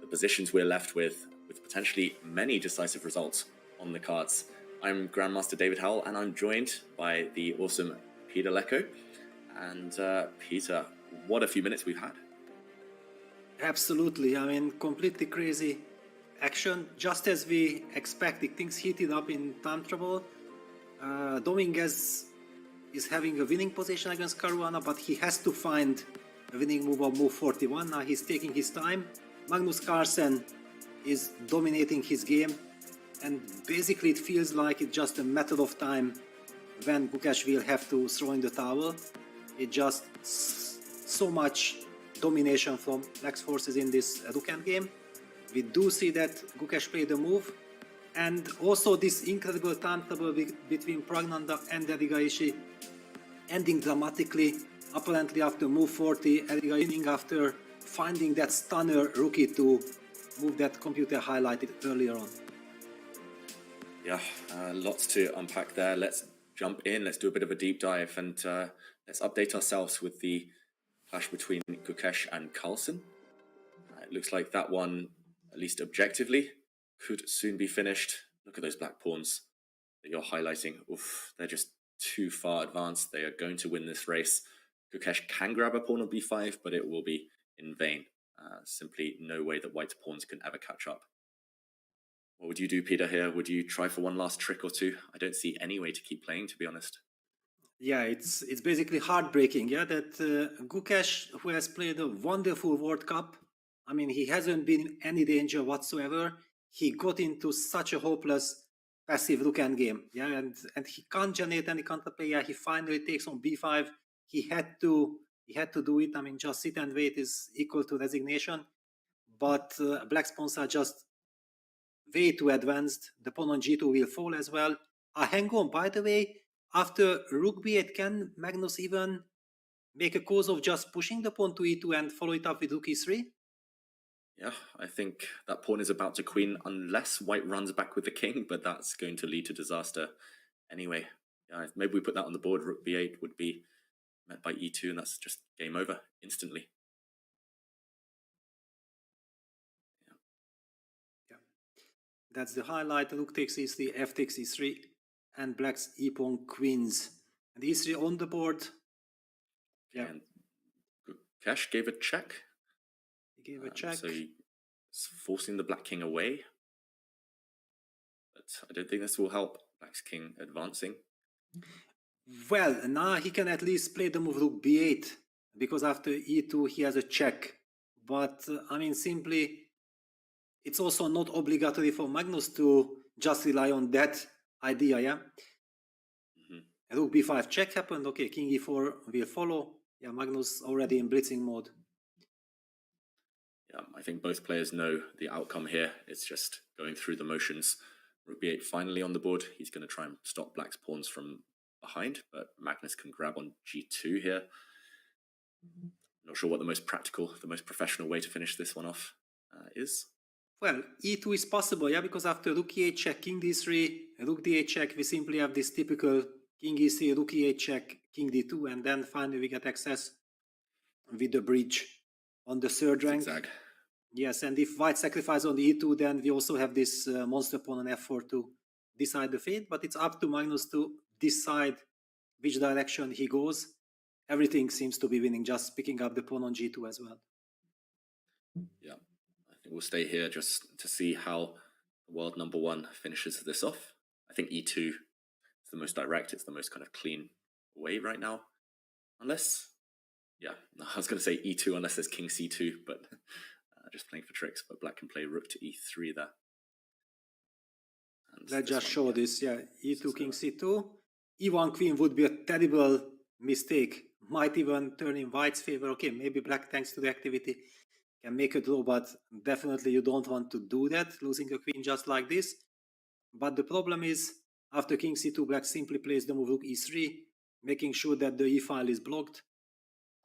the positions we're left with potentially many decisive results on the cards. I'm Grandmaster David Howell and I'm joined by the awesome Peter Lecko. And Peter, what a few minutes we've had. Absolutely, completely crazy action, just as we expected. Things heated up in time trouble. Dominguez is having a winning position against Caruana, but he has to find a winning move of move 41. Now he's taking his time. Magnus Carlsen is dominating his game, and basically it feels like it's just a matter of time when GUKESH will have to throw in the towel. It's just so much domination from Black's forces in this Rukand game. We do see that GUKESH played a move, and also this incredible time trouble between PRAGGANANDHAA and Erigaishi ending dramatically, apparently after move 40, Erigaishi winning after finding that stunner rookie to move that computer highlighted earlier on. Yeah, lots to unpack there. Let's jump in, let's do a bit of a deep dive, and let's update ourselves with the clash between GUKESH and Carlsen. It looks like that one, at least objectively, could soon be finished. Look at those black pawns that you're highlighting. Oof, they're just too far advanced. They are going to win this race. GUKESH can grab a pawn on b5, but it will be in vain. Simply no way that white's pawns can ever catch up. What would you do, Peter, here? Would you try for one last trick or two? I don't see any way to keep playing, to be honest. Yeah, it's basically heartbreaking, that GUKESH, who has played a wonderful World Cup, he hasn't been in any danger whatsoever. He got into such a hopeless passive Rukand game, and he can't generate any counterplay. He finally takes on b5. He had to do it. Just sit and wait is equal to resignation. But Black's pawns are just way too advanced. The pawn on g2 will fall as well. A hang on, by the way, after rook b8, can Magnus even make a cause of just pushing the pawn to e2 and follow it up with rook e3? Yeah, I think that pawn is about to queen unless white runs back with the king, but that's going to lead to disaster anyway. Yeah, maybe we put that on the board. Rook b8 would be met by e2, and that's just game over instantly. Yeah. That's the highlight. Rook takes e3, f takes e3, and Black's e-pawn queens. And e3 on the board. Yeah. And GUKESH gave a check. He gave a check. So he's forcing the Black King away. But I don't think this will help Black's King advancing. Well, now he can at least play the move Rook B8, because after E2 he has a check. But I mean, simply, it's also not obligatory for Magnus to just rely on that idea, yeah? Rook B5 check happened, okay, King E4 will follow. Yeah, Magnus already in blitzing mode. Yeah, I think both players know the outcome here. It's just going through the motions. Rook B8 finally on the board. He's going to try and stop Black's pawns from behind, but Magnus can grab on G2 here. Not sure what the most practical, the most professional way to finish this one off is. Well, E2 is possible, yeah, because after Rook E8 check, King D3, Rook D8 check, we simply have this typical King E3, Rook E8 check, King D2, and then finally we get access with the bridge on the third rank. Zigzag. Yes, and if White sacrifice on the E2, then we also have this monster pawn on F4 to decide the fate, but it's up to Magnus to decide which direction he goes. Everything seems to be winning, just picking up the pawn on G2 as well. Yeah, I think we'll stay here just to see how world number one finishes this off. I think E2 is the most direct, it's the most kind of clean way right now. Unless, yeah, I was going to say E2 unless there's King C2, but just playing for tricks. But Black can play Rook to E3 there. And let's just show this, yeah, E2, King C2. E1 Queen would be a terrible mistake. Might even turn in White's favor. Okay, maybe Black, thanks to the activity, can make a draw, but definitely you don't want to do that, losing a queen just like this. But the problem is, after King C2, Black simply plays the move Rook E3, making sure that the E file is blocked,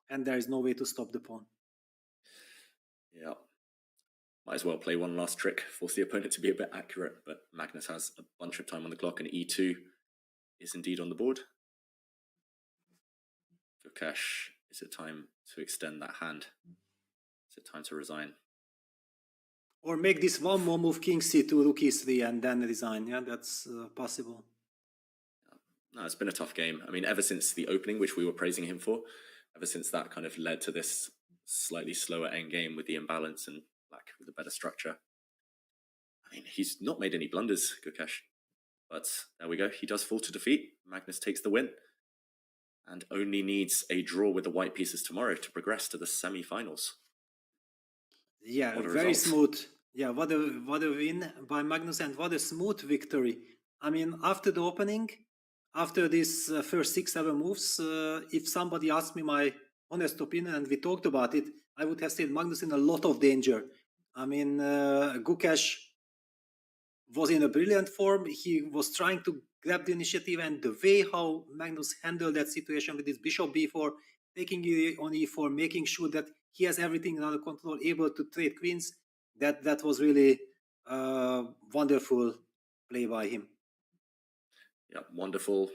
and there is no way to stop the pawn. Yeah. Might as well play one last trick, force the opponent to be a bit accurate, but Magnus has a bunch of time on the clock, and E2 is indeed on the board. GUKESH, is it time to extend that hand? Is it time to resign? Or make this one more move, King C2, Rook E3, and then resign. Yeah, that's possible. No, it's been a tough game. I mean, ever since the opening, which we were praising him for, ever since that kind of led to this slightly slower endgame with the imbalance and Black with a better structure. I mean, he's not made any blunders, GUKESH. But there we go. He does fall to defeat. Magnus takes the win. And only needs a draw with the white pieces tomorrow to progress to the semi-finals. Yeah, very smooth. Yeah, what a win by Magnus, and what a smooth victory. I mean, after the opening, after these first 6-7 moves, if somebody asked me my honest opinion and we talked about it, I would have said Magnus in a lot of danger. I mean, GUKESH was in a brilliant form. He was trying to grab the initiative, and the way how Magnus handled that situation with his bishop b4, taking it on e4, making sure that he has everything under control, able to trade queens, that was really wonderful play by him. Yeah, wonderful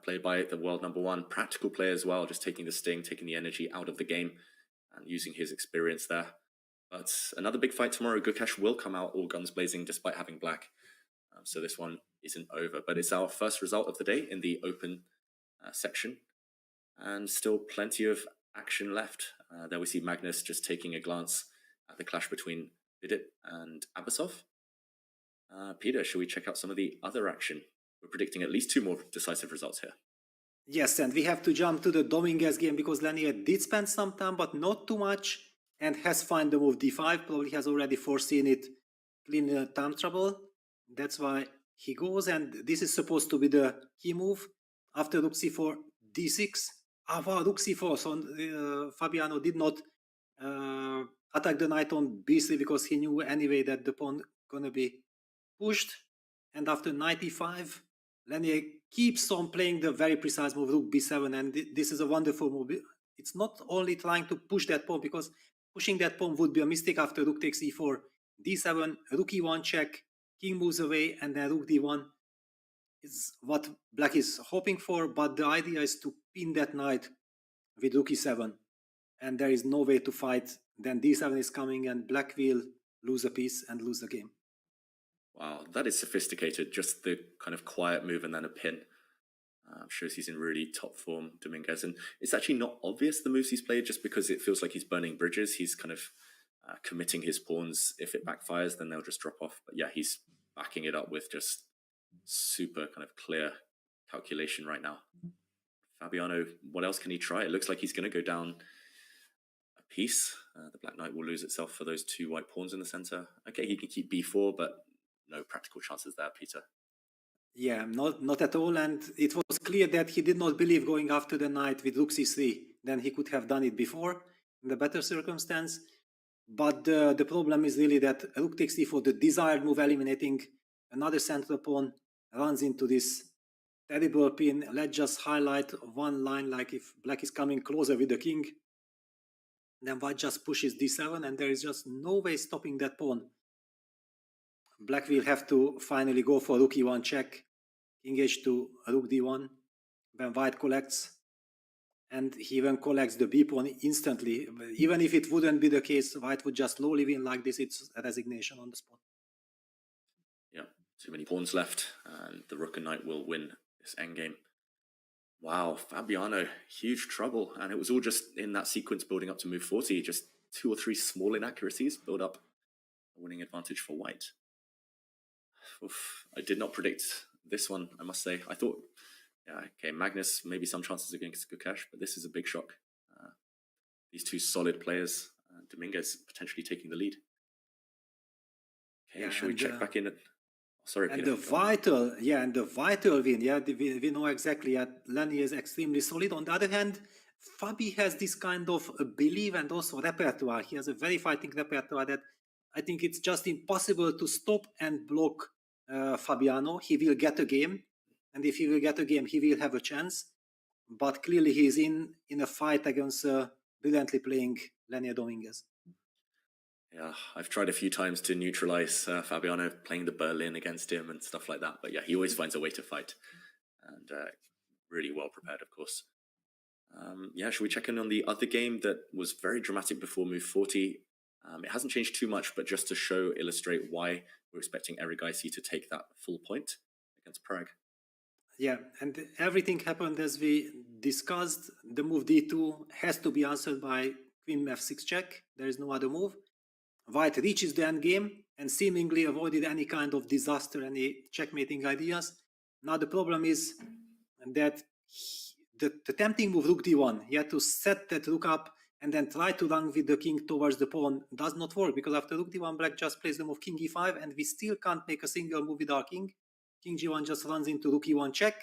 play by the world number one. Practical play as well, just taking the sting, taking the energy out of the game and using his experience there. But another big fight tomorrow. GUKESH will come out all guns blazing despite having Black. So this one isn't over, but it's our first result of the day in the open section, and still plenty of action left. There we see Magnus just taking a glance at the clash between FIDE and Abasov. Peter, should we check out some of the other action? We're predicting at least 2 more decisive results here. Yes, and we have to jump to the Dominguez game because Lanier did spend some time, but not too much, and has found the move d5, probably has already foreseen it, clean time trouble. That's why he goes, and this is supposed to be the key move. After Rook c4, d6. Ah, wow, Rook c4, so Fabiano did not attack the knight on b3 because he knew anyway that the pawn gonna be pushed. And after knight e5, Lanier keeps on playing the very precise move, Rook b7, and this is a wonderful move. It's not only trying to push that pawn, because pushing that pawn would be a mistake after Rook takes e4, d7, Rook e1 check, King moves away, and then Rook d1 is what Black is hoping for, but the idea is to pin that knight with Rook e7, and there is no way to fight. Then d7 is coming, and Black will lose a piece and lose the game. Wow, that is sophisticated. Just the kind of quiet move and then a pin. Shows he's in really top form, Dominguez. And it's actually not obvious the moves he's played just because it feels like he's burning bridges. He's kind of committing his pawns. If it backfires, then they'll just drop off. But yeah, he's backing it up with just super kind of clear calculation right now. Fabiano, what else can he try? It looks like he's going to go down a piece. The Black Knight will lose itself for those two white pawns in the center. Okay, he can keep b4, but no practical chances there, Peter. Yeah, not at all. And it was clear that he did not believe going after the knight with rook c3. Then he could have done it before in the better circumstance. But the problem is really that rook takes d4, the desired move, eliminating another central pawn, runs into this terrible pin. Let's just highlight one line, like if black is coming closer with the king, then white just pushes d7, and there is just no way stopping that pawn. Black will have to finally go for rook e1 check, king h2, rook d1, when white collects, and he even collects the b pawn instantly. Even if it wouldn't be the case, white would just slowly win like this. It's a resignation on the spot. Yeah, too many pawns left, and the rook and knight will win this endgame. Wow, Fabiano, huge trouble, and it was all just in that sequence building up to move 40. Just 2 or 3 small inaccuracies build up a winning advantage for white. Oof, I did not predict this one, I must say. I thought, yeah, okay, Magnus, maybe some chances against GUKESH, but this is a big shock. These two solid players, Dominguez potentially taking the lead. Okay, Yeah, should we check back in? Sorry, and Peter. the vital win, yeah, we know exactly that Lenny is extremely solid. On the other hand, Fabi has this kind of belief and also repertoire. He has a very fighting repertoire that I think it's just impossible to stop and block Fabiano. He will get a game, and if he will get a game, he will have a chance. But clearly he's in a fight against brilliantly playing Lenny Dominguez. Yeah, I've tried a few times to neutralize Fabiano, playing the Berlin against him and stuff like that. But yeah, he always finds a way to fight. And really well prepared, of course. Yeah, should we check in on the other game that was very dramatic before move 40? It hasn't changed too much, but just to illustrate why we're expecting Erigaisi to take that full point against Prague. Yeah, and everything happened as we discussed. The move d2 has to be answered by queen f6 check. There is no other move. White reaches the endgame and seemingly avoided any kind of disaster, any checkmating ideas. Now the problem is that the tempting move rook d1, he had to set that rook up and then try to run with the king towards the pawn, does not work, because after rook d1, black just plays the move king e5, and we still can't make a single move with our king. King g1 just runs into rook e1 check,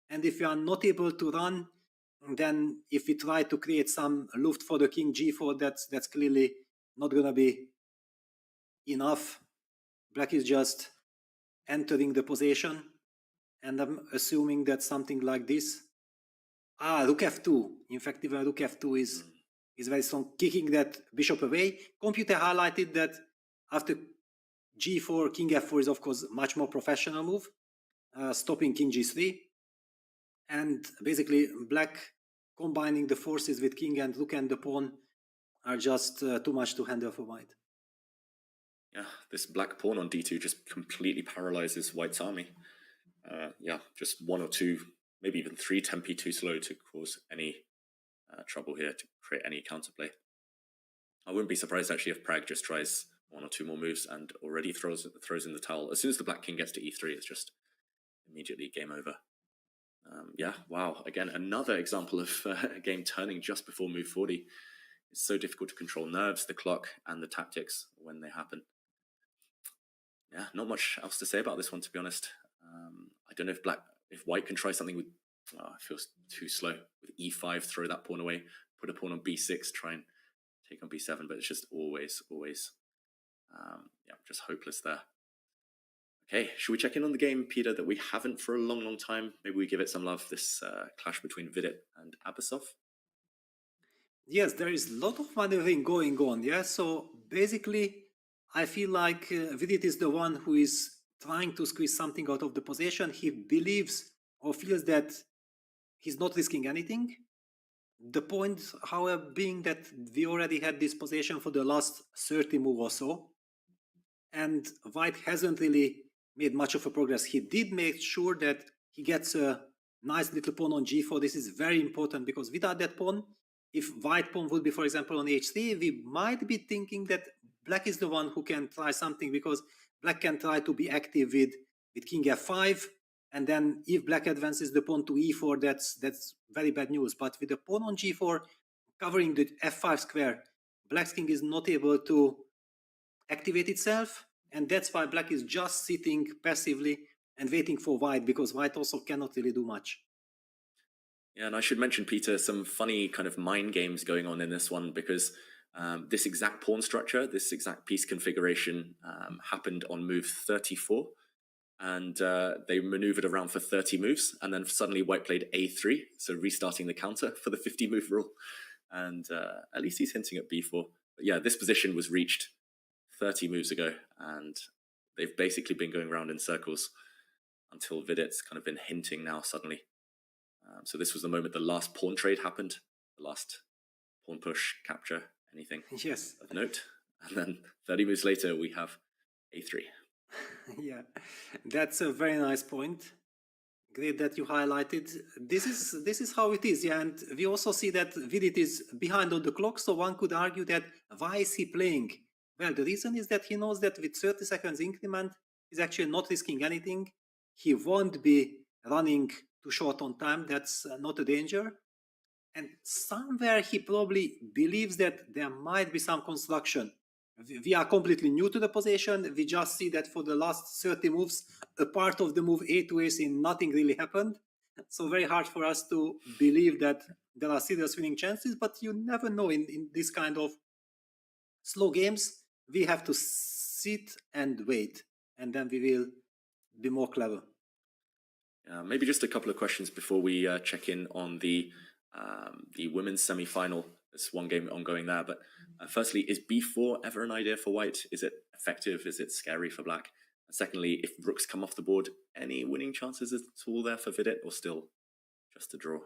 and if we are not able to run, then if we try to create some luft for the king g4, that's clearly not going to be enough. Black is just entering the position, and I'm assuming that something like this. Rook f2. In fact, even rook f2 is very strong, kicking that bishop away. Computer highlighted that after g4, king f4 is of course much more professional move, stopping king g3, and basically black combining the forces with king and rook and the pawn are just too much to handle for white. Yeah, this black pawn on d2 just completely paralyzes white's army. Yeah, just 1 or 2, maybe even 3 tempi too slow to cause any trouble here, to create any counterplay. I wouldn't be surprised actually if Prague just tries 1 or 2 more moves and already throws in the towel. As soon as the black king gets to e3, it's just immediately game over. Yeah, wow, again, another example of a game turning just before move 40. It's so difficult to control nerves, the clock, and the tactics when they happen. Yeah, not much else to say about this one, to be honest. I don't know if white can try something with, it feels too slow, with e5, throw that pawn away, put a pawn on b6, try and take on b7, but it's just always, yeah, just hopeless there. Okay, should we check in on the game, Peter, that we haven't for a long, long time? Maybe we give it some love, this clash between Vidit and Abasov. Yes, there is a lot of maneuvering going on, yeah? So basically, I feel like Vidit is the one who is trying to squeeze something out of the position. He believes or feels that he's not risking anything. The point, however, being that we already had this position for the last 30 moves or so, and white hasn't really made much of a progress. He did make sure that he gets a nice little pawn on g4. This is very important because without that pawn, if white pawn would be, for example, on h3, we might be thinking that black is the one who can try something, because black can try to be active with king f5, and then if black advances the pawn to e4, that's very bad news. But with the pawn on g4 covering the f5 square, black's king is not able to activate itself, and that's why black is just sitting passively and waiting for white, because white also cannot really do much. Yeah, and I should mention, Peter, some funny kind of mind games going on in this one, because this exact pawn structure, this exact piece configuration happened on move 34, and they maneuvered around for 30 moves, and then suddenly white played a3, so restarting the counter for the 50-move rule, and at least he's hinting at b4. But yeah, this position was reached 30 moves ago, and they've basically been going around in circles until Vidit's kind of been hinting now suddenly. So this was the moment the last pawn trade happened, the last pawn push, capture, anything Yes. of note. And then 30 moves later, we have a3. Yeah, that's a very nice point. Great that you highlighted. This is how it is, yeah. And we also see that Vidit is behind on the clock, so one could argue that why is he playing? Well, the reason is that he knows that with 30 seconds increment, he's actually not risking anything. He won't be running too short on time. That's not a danger. And somewhere he probably believes that there might be some construction. We are completely new to the position. We just see that for the last 30 moves, a part of the move a to a, nothing really happened. So very hard for us to believe that there are serious winning chances, but you never know in this kind of slow games. We have to sit and wait, and then we will be more clever. Maybe just a couple of questions before we check in on the women's semi-final. There's one game ongoing there, but firstly, is b4 ever an idea for white? Is it effective? Is it scary for black? And secondly, if rooks come off the board, any winning chances at all there for Vidit, or still just a draw?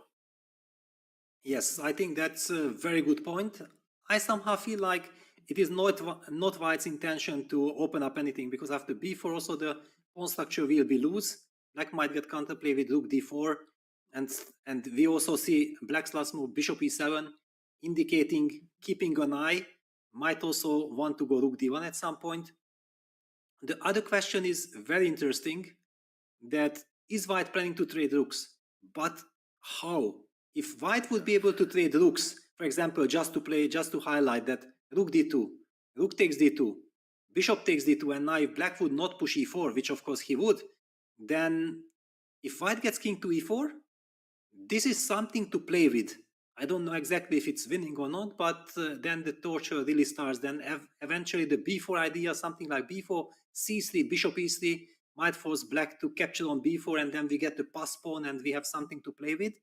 Yes, I think that's a very good point. I somehow feel like it is not white's intention to open up anything, because after b4 also the pawn structure will be loose. Black might get counterplay with rook d4, and we also see black's last move, bishop e7, indicating keeping an eye, might also want to go rook d1 at some point. The other question is very interesting, that is white planning to trade rooks? But how? If white would be able to trade rooks, for example, just to highlight that rook d2, rook takes d2, bishop takes d2, and now if black would not push e4, which of course he would, then if white gets king to e4, this is something to play with. I don't know exactly if it's winning or not, but then the torture really starts. Then eventually the b4 idea, something like b4, c3, bishop e3, might force black to capture on b4, and then we get the pass pawn and we have something to play with.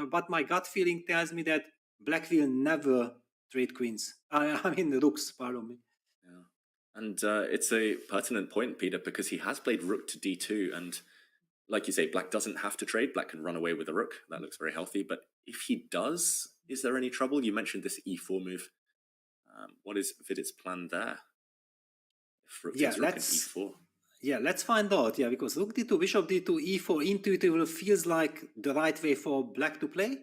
But my gut feeling tells me that black will never trade queens. I mean rooks, pardon me. Yeah. And it's a pertinent point, Peter, because he has played rook to d2, and like you say, black doesn't have to trade. Black can run away with a rook. That looks very healthy. But if he does, is there any trouble? You mentioned this e4 move. What is Vidit's plan there? If rook takes rook and e4. Yeah, let's find out. Yeah, because rook d2, bishop d2, e4 intuitively feels like the right way for black to play.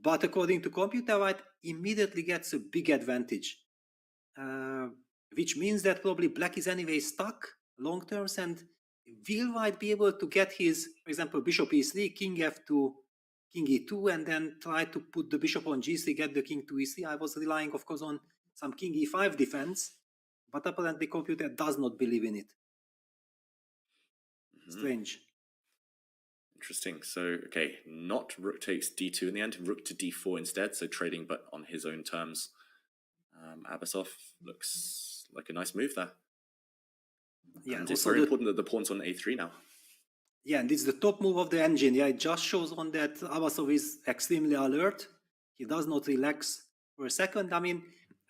But according to computer, white immediately gets a big advantage. Which means that probably black is anyway stuck long terms, and will white be able to get his, for example, bishop e3, king f2, king e2, and then try to put the bishop on g3, get the king to e3? I was relying, of course, on some king e5 defense, but apparently computer does not believe in it. Strange. Interesting. So, okay, not rook takes d2 in the end, rook to d4 instead, so trading but on his own terms. Abasov looks like a nice move there. Yeah, and it's very important that the pawn's on a3 now. Yeah, and this is the top move of the engine. Yeah, it just shows on that Abasov is extremely alert. He does not relax for a second. I mean,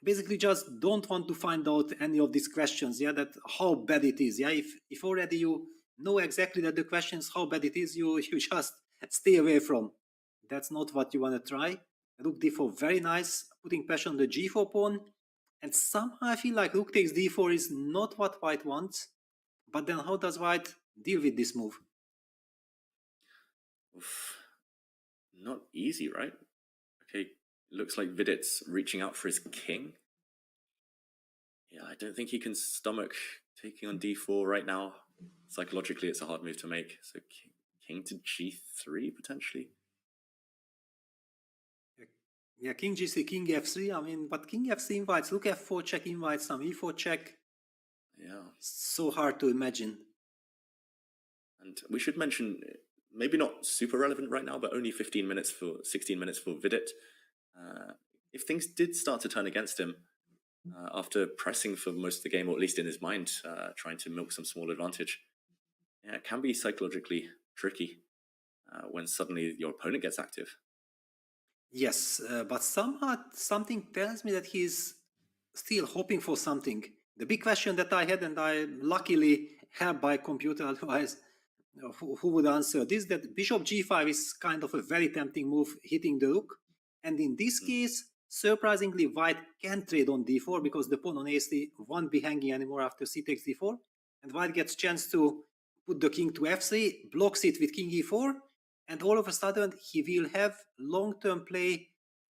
basically just don't want to find out any of these questions, yeah, that how bad it is. Yeah, if already you know exactly that the question is how bad it is, you just stay away from. That's not what you want to try. Rook d4, very nice, putting pressure on the g4 pawn. And somehow I feel like rook takes d4 is not what white wants. But then how does white deal with this move? Oof. Not easy, right? Okay, looks like Vidit's reaching out for his king. Yeah, I don't think he can stomach taking on d4 right now. Psychologically, it's a hard move to make. So king to g3, potentially. Yeah, king g3, king f3. I mean, but king f3 invites. Look, f4 check invites some e4 check. Yeah. So hard to imagine. And we should mention, maybe not super relevant right now, but only 16 minutes for Vidit. If things did start to turn against him, after pressing for most of the game, or at least in his mind, trying to milk some small advantage, yeah, it can be psychologically tricky when suddenly your opponent gets active. Yes, but somehow something tells me that he's still hoping for something. The big question that I had, and I luckily have by computer, otherwise who would answer this, that bishop g5 is kind of a very tempting move hitting the rook. And in this case, surprisingly, white can trade on d4 because the pawn on a3 won't be hanging anymore after c takes d4. And white gets chance to put the king to f3, blocks it with king e4, and all of a sudden he will have long-term play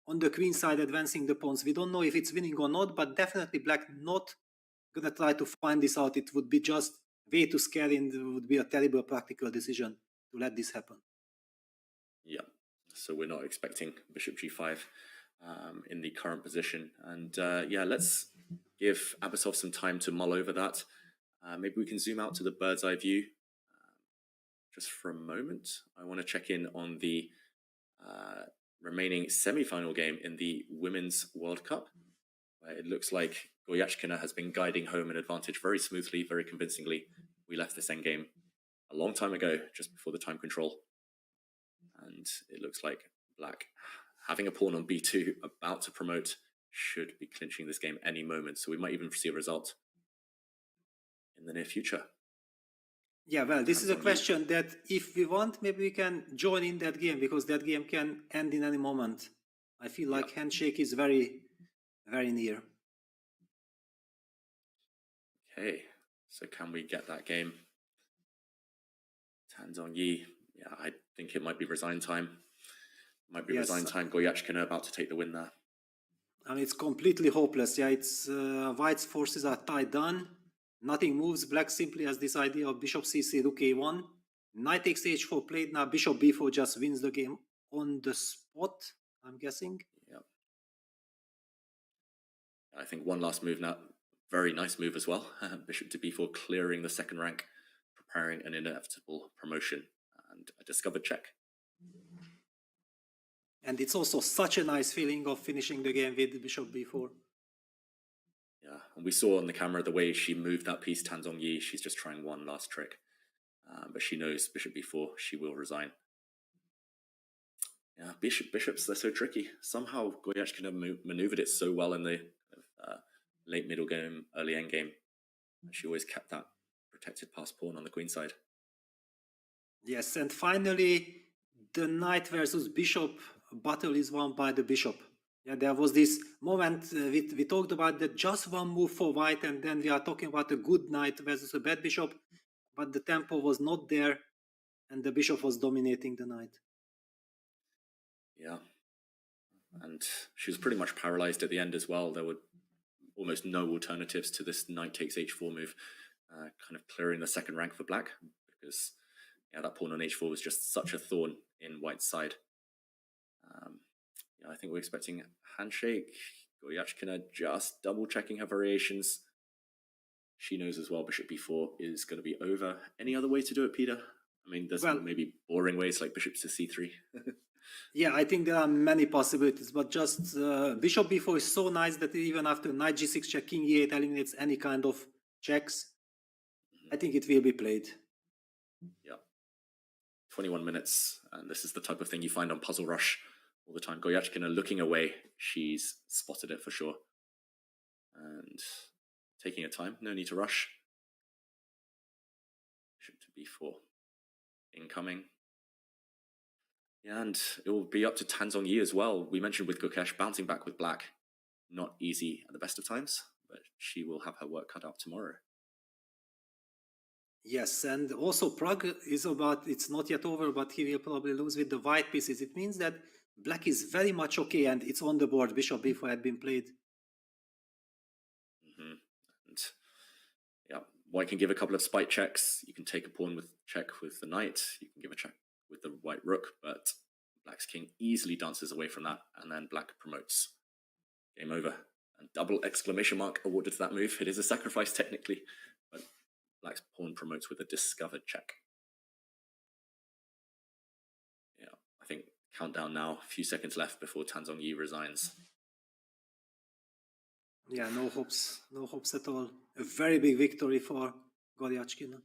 on the queen side advancing the pawns. We don't know if it's winning or not, but definitely black not gonna try to find this out. It would be just way too scary and it would be a terrible practical decision to let this happen. Yeah, so we're not expecting bishop g5 in the current position. And yeah, let's give Abasov some time to mull over that. Maybe we can zoom out to the bird's eye view just for a moment. I want to check in on the remaining semi-final game in the Women's World Cup, where it looks like Goryachkina has been guiding home an advantage very smoothly, very convincingly. We left this endgame a long time ago, just before the time control. And it looks like black, having a pawn on b2, about to promote, should be clinching this game any moment. So we might even see a result in the near future. Yeah, well, this is a question that if we want, maybe we can join in that game, because that game can end in any moment. I feel like handshake is very, very near. Okay, so can we get that game? Tan Zhongyi, yeah, I think it might be resign time. Might be resign time. Goryachkina about to take the win there. I mean, it's completely hopeless. Yeah, it's white's forces are tied down. Nothing moves. Black simply has this idea of bishop c3, rook a1. Knight takes h4 played. Now bishop b4 just wins the game on the spot, I'm guessing. Yeah. I think one last move now. Very nice move as well. Bishop to b4, clearing the second rank, preparing an inevitable promotion, and a discovered check. And it's also such a nice feeling of finishing the game with bishop b4. Yeah, and we saw on the camera the way she moved that piece, Tan Zhongyi. She's just trying one last trick. But she knows bishop b4, she will resign. Yeah, bishops, they're so tricky. Somehow Goryachkina maneuvered it so well in the late middle game, early end game. She always kept that protected pass pawn on the queen side. Yes, and finally, the knight versus bishop battle is won by the bishop. Yeah, there was this moment we talked about that just one move for white, and then we are talking about a good knight versus a bad bishop, but the tempo was not there, and the bishop was dominating the knight. Yeah, and she was pretty much paralyzed at the end as well. There were almost no alternatives to this knight takes h4 move, kind of clearing the second rank for black, because yeah, that pawn on h4 was just such a thorn in white's side. Yeah, I think we're expecting a handshake. Goryachkina just double checking her variations. She knows as well bishop b4 is going to be over. Any other way to do it, Peter? I mean, there's maybe boring ways like bishop to c3. Yeah, I think there are many possibilities, but just bishop b4 is so nice that even after knight g6 check, king e8 eliminates any kind of checks. I think it will be played. Yeah. 21 minutes, and this is the type of thing you find on Puzzle Rush all the time. Goryachkina looking away, she's spotted it for sure. And taking her time, no need to rush. Bishop to b4. Incoming. Yeah, and it will be up to Tan Zhongyi as well. We mentioned with GUKESH bouncing back with black. Not easy at the best of times, but she will have her work cut out tomorrow. Yes, and also Prague is about, it's not yet over, but he will probably lose with the white pieces. It means that black is very much okay and it's on the board. Bishop b4 had been played. And yeah, white can give a couple of spite checks. You can take a pawn with check with the knight. You can give a check with the white rook, but black's king easily dances away from that, and then black promotes. Game over. And double exclamation mark awarded to that move. It is a sacrifice technically, but black's pawn promotes with a discovered check. Yeah, I think countdown now. A few seconds left before Tan Zhongyi resigns. Yeah, no hopes at all. A very big victory for Goryachkina.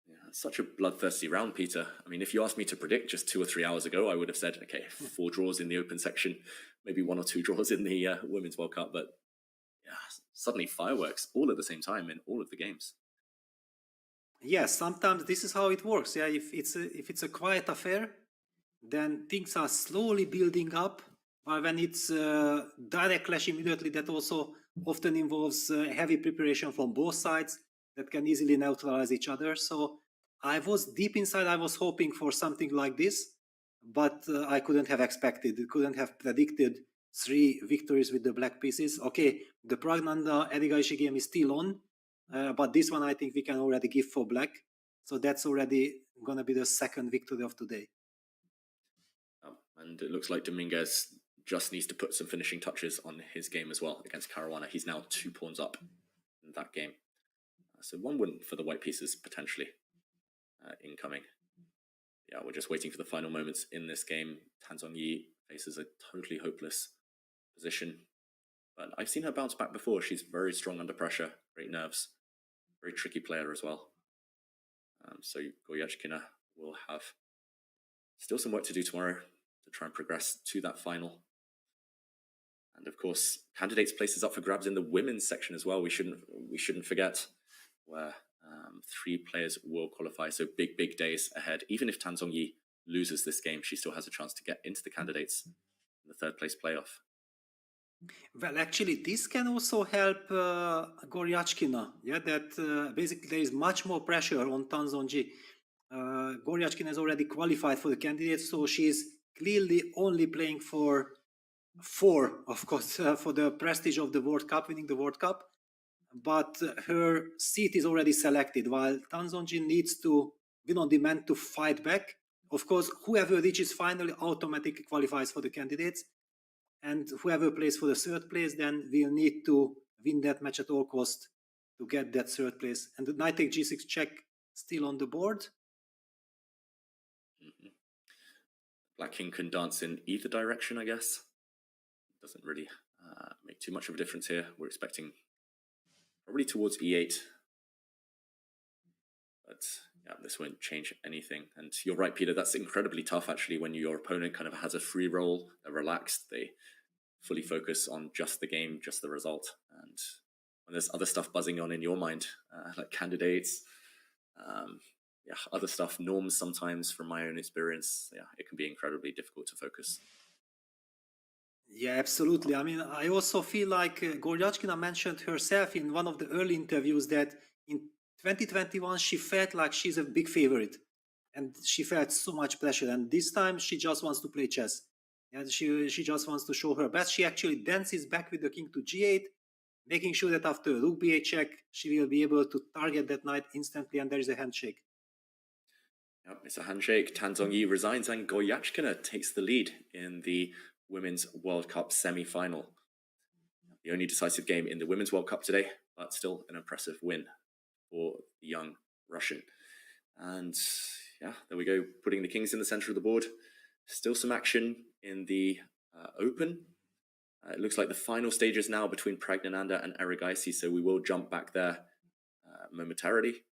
Yeah, such a bloodthirsty round, Peter. I mean, if you asked me to predict just 2 or 3 hours ago, I would have said, okay, 4 draws in the open section, maybe 1 or 2 draws in the Women's World Cup, but yeah, suddenly fireworks all at the same time in all of the games. Yes, sometimes this is how it works. Yeah, if it's a quiet affair, then things are slowly building up. But when it's direct clash immediately, that also often involves heavy preparation from both sides that can easily neutralize each other. So I was deep inside, I was hoping for something like this, but I couldn't have predicted 3 victories with the black pieces. Okay, the PRAGGANANDHAA Erigaishi game is still on, but this one I think we can already give for black. So that's already going to be the 2nd victory of today. And it looks like Dominguez just needs to put some finishing touches on his game as well against Caruana. He's now 2 pawns up in that game. So 1 win for the white pieces potentially incoming. Yeah, we're just waiting for the final moments in this game. Tan Zhongyi faces a totally hopeless position. But I've seen her bounce back before. She's very strong under pressure, great nerves, very tricky player as well. So Goryachkina will have still some work to do tomorrow to try and progress to that final. And of course, candidates places up for grabs in the women's section as well. We shouldn't forget, where 3 players will qualify. So big days ahead. Even if Tan Zhongyi loses this game, she still has a chance to get into the candidates in the 3rd place playoff. Well, actually, this can also help Goryachkina. Yeah, that basically there is much more pressure on Tan Zhongyi. Goryachkina has already qualified for the candidates, so she is clearly only playing for, of course, for the prestige of the World Cup, winning the World Cup. But her seat is already selected, while Tan Zhongyi needs to win on demand to fight back. Of course, whoever reaches finally automatically qualifies for the candidates, and whoever plays for the 3rd place then will need to win that match at all cost to get that 3rd place. And the knight takes g6 check still on the board. Black king can dance in either direction, I guess. Doesn't really make too much of a difference here. We're expecting probably towards e8. But yeah, this won't change anything. And you're right, Peter, that's incredibly tough actually when your opponent kind of has a free roll, they're relaxed, they fully focus on just the game, just the result. And when there's other stuff buzzing on in your mind, like candidates, other stuff, norms sometimes from my own experience, it can be incredibly difficult to focus. Yeah, absolutely. I mean, I also feel like Goryachkina mentioned herself in one of the early interviews that in 2021 she felt like she's a big favorite and she felt so much pressure, and this time she just wants to play chess. Yeah, she just wants to show her best. She actually dances back with the king to g8, making sure that after rook b8 check she will be able to target that knight instantly, and there is a handshake. Yep, it's a handshake. Tan Zhongyi resigns and Goryachkina takes the lead in the Women's World Cup semi-final. The only decisive game in the Women's World Cup today, but still an impressive win for the young Russian. And yeah, there we go, putting the kings in the center of the board. Still some action in the Open. It looks like the final stages now between PRAGGANANANDHAA and Erigaishi, so we will jump back there momentarily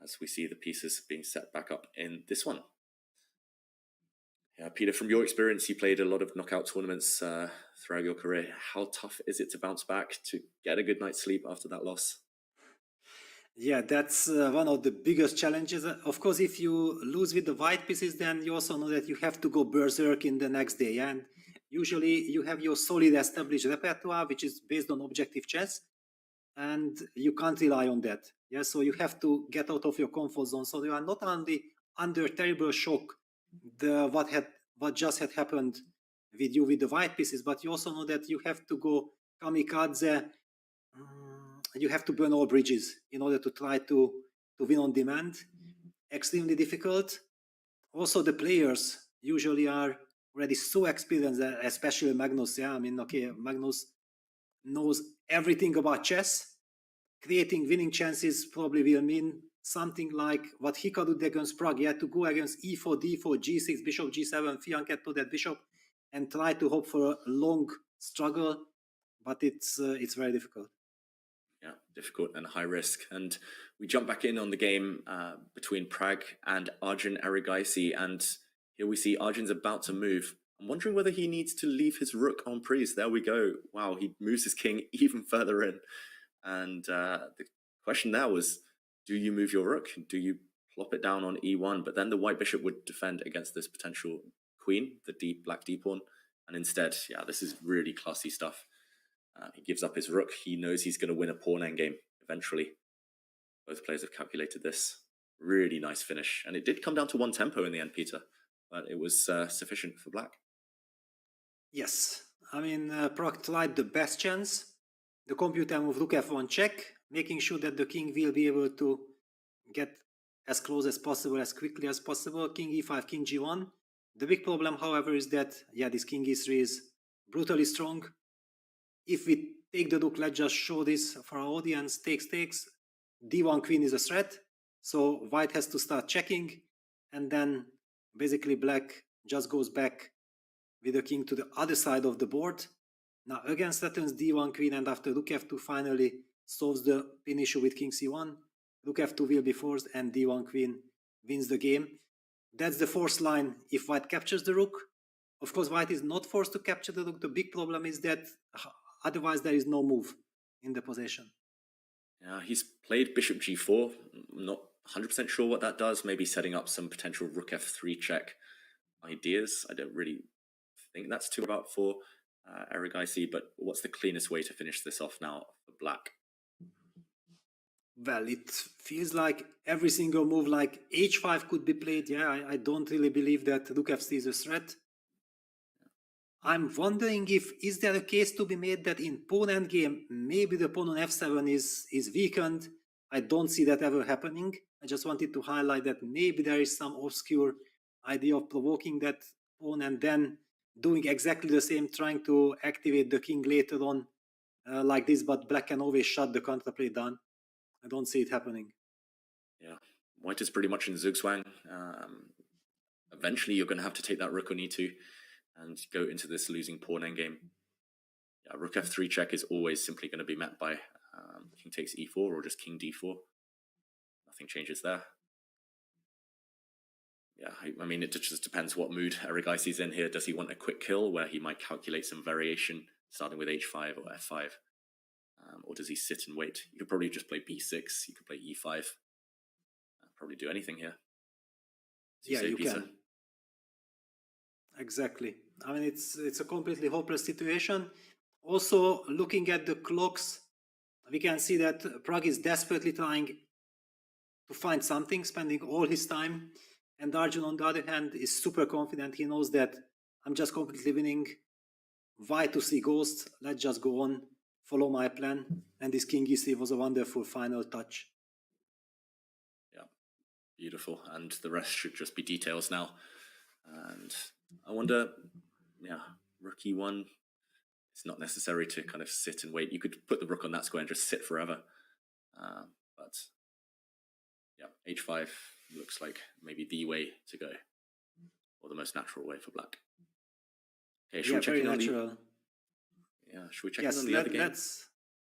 as we see the pieces being set back up in this one. Yeah, Peter, from your experience, you played a lot of knockout tournaments throughout your career. How tough is it to bounce back, to get a good night's sleep after that loss? Yeah, that's one of the biggest challenges. Of course, if you lose with the white pieces, then you also know that you have to go berserk in the next day. And usually you have your solid established repertoire, which is based on objective chess. and you can't rely on that. Yeah, so you have to get out of your comfort zone. So you are not only under terrible shock, what just had happened with you with the white pieces, but you also know that you have to go kamikaze. You have to burn all bridges in order to try to win on demand. Extremely difficult. Also, the players usually are already so experienced, especially Magnus. Yeah, I mean, okay, Magnus knows everything about chess. Creating winning chances probably will mean something like what Hikaru did against Prague. He had to go against e4, d4, g6, bishop g7, fianchet to that bishop, and try to hope for a long struggle. But it's very difficult. Yeah, difficult and high risk. And we jump back in on the game between Pragg and Arjun Erigaisi, and here we see Arjun's about to move. I'm wondering whether he needs to leave his rook on prise. There we go. Wow, he moves his king even further in. And the question there was, do you move your rook? Do you plop it down on e1? But then the white bishop would defend against this potential queen, the black d pawn. And instead, yeah, this is really classy stuff. He gives up his rook. He knows he's going to win a pawn endgame eventually. Both players have calculated this. Really nice finish. And it did come down to one tempo in the end, Peter, but it was sufficient for black. Yes. I mean, Prague tried the best chance. The computer moved rook f1 check, making sure that the king will be able to get as close as possible, as quickly as possible. King e5, king g1. The big problem, however, is that, yeah, this king e3 is brutally strong. If we take the rook, let's just show this for our audience. Takes, d1 queen is a threat, so white has to start checking, and then basically black just goes back with the king to the other side of the board. Now again threatens d1 queen, and after rook f2 finally solves the pin issue with king c1. Rook f2 will be forced, and d1 queen wins the game. That's the forced line if white captures the rook. Of course, white is not forced to capture the rook. The big problem is that otherwise there is no move in the position. Yeah, he's played bishop g4. I'm not 100% sure what that does. Maybe setting up some potential rook f3 check ideas. I don't really think that's too about for Erigaisi, but what's the cleanest way to finish this off now for black? Well, it feels like every single move, like h5 could be played. Yeah, I don't really believe that rook f3 is a threat. I'm wondering is there a case to be made that in pawn endgame, maybe the pawn on f7 is weakened. I don't see that ever happening. I just wanted to highlight that maybe there is some obscure idea of provoking that pawn and then doing exactly the same, trying to activate the king later on like this, but black can always shut the counterplay down. I don't see it happening. Yeah, white is pretty much in zugzwang. Eventually you're going to have to take that rook on e2 and go into this losing pawn endgame. Yeah, rook f3 check is always simply going to be met by king takes e4 or just king d4. Nothing changes there. Yeah, I mean, it just depends what mood Erigaisi's in here. Does he want a quick kill where he might calculate some variation starting with h5 or f5? Or does he sit and wait? You could probably just play b6. You could play e5. Probably do anything here. Yeah, you can. Exactly. I mean, it's a completely hopeless situation. Also, looking at the clocks, we can see that Prague is desperately trying to find something, spending all his time. And Arjun, on the other hand, is super confident. He knows that I'm just completely winning. Why to see ghosts? Let's just go on, follow my plan. And this king e3 was a wonderful final touch. Yeah, beautiful. And the rest should just be details now. And I wonder, yeah, rook e1, it's not necessary to kind of sit and wait. You could put the rook on that square and just sit forever. But yeah, h5 looks like maybe the way to go, or the most natural way for black. Okay, should we check in on the... Yeah, should we check in on the other game?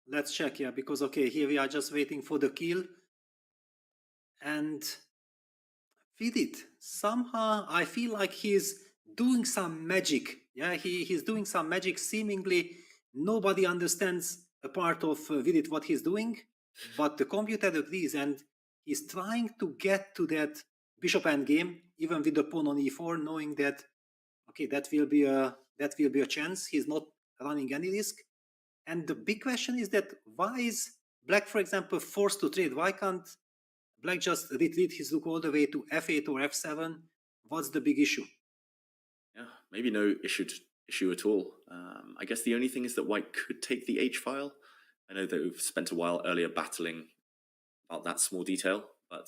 Let's check, yeah, because okay, here we are just waiting for the kill. And FIDE, somehow I feel like he's doing some magic. Yeah, he's doing some magic. Seemingly nobody understands a part of FIDE what he's doing, but the computer agrees, and he's trying to get to that bishop endgame, even with the pawn on e4, knowing that okay, that will be a chance. He's not running any risk. And the big question is that why is Black, for example, forced to trade? Why can't Black just retreat his rook all the way to f8 or f7? What's the big issue? Yeah, maybe no issue at all. I guess the only thing is that White could take the H file. I know that we've spent a while earlier battling about that small detail, but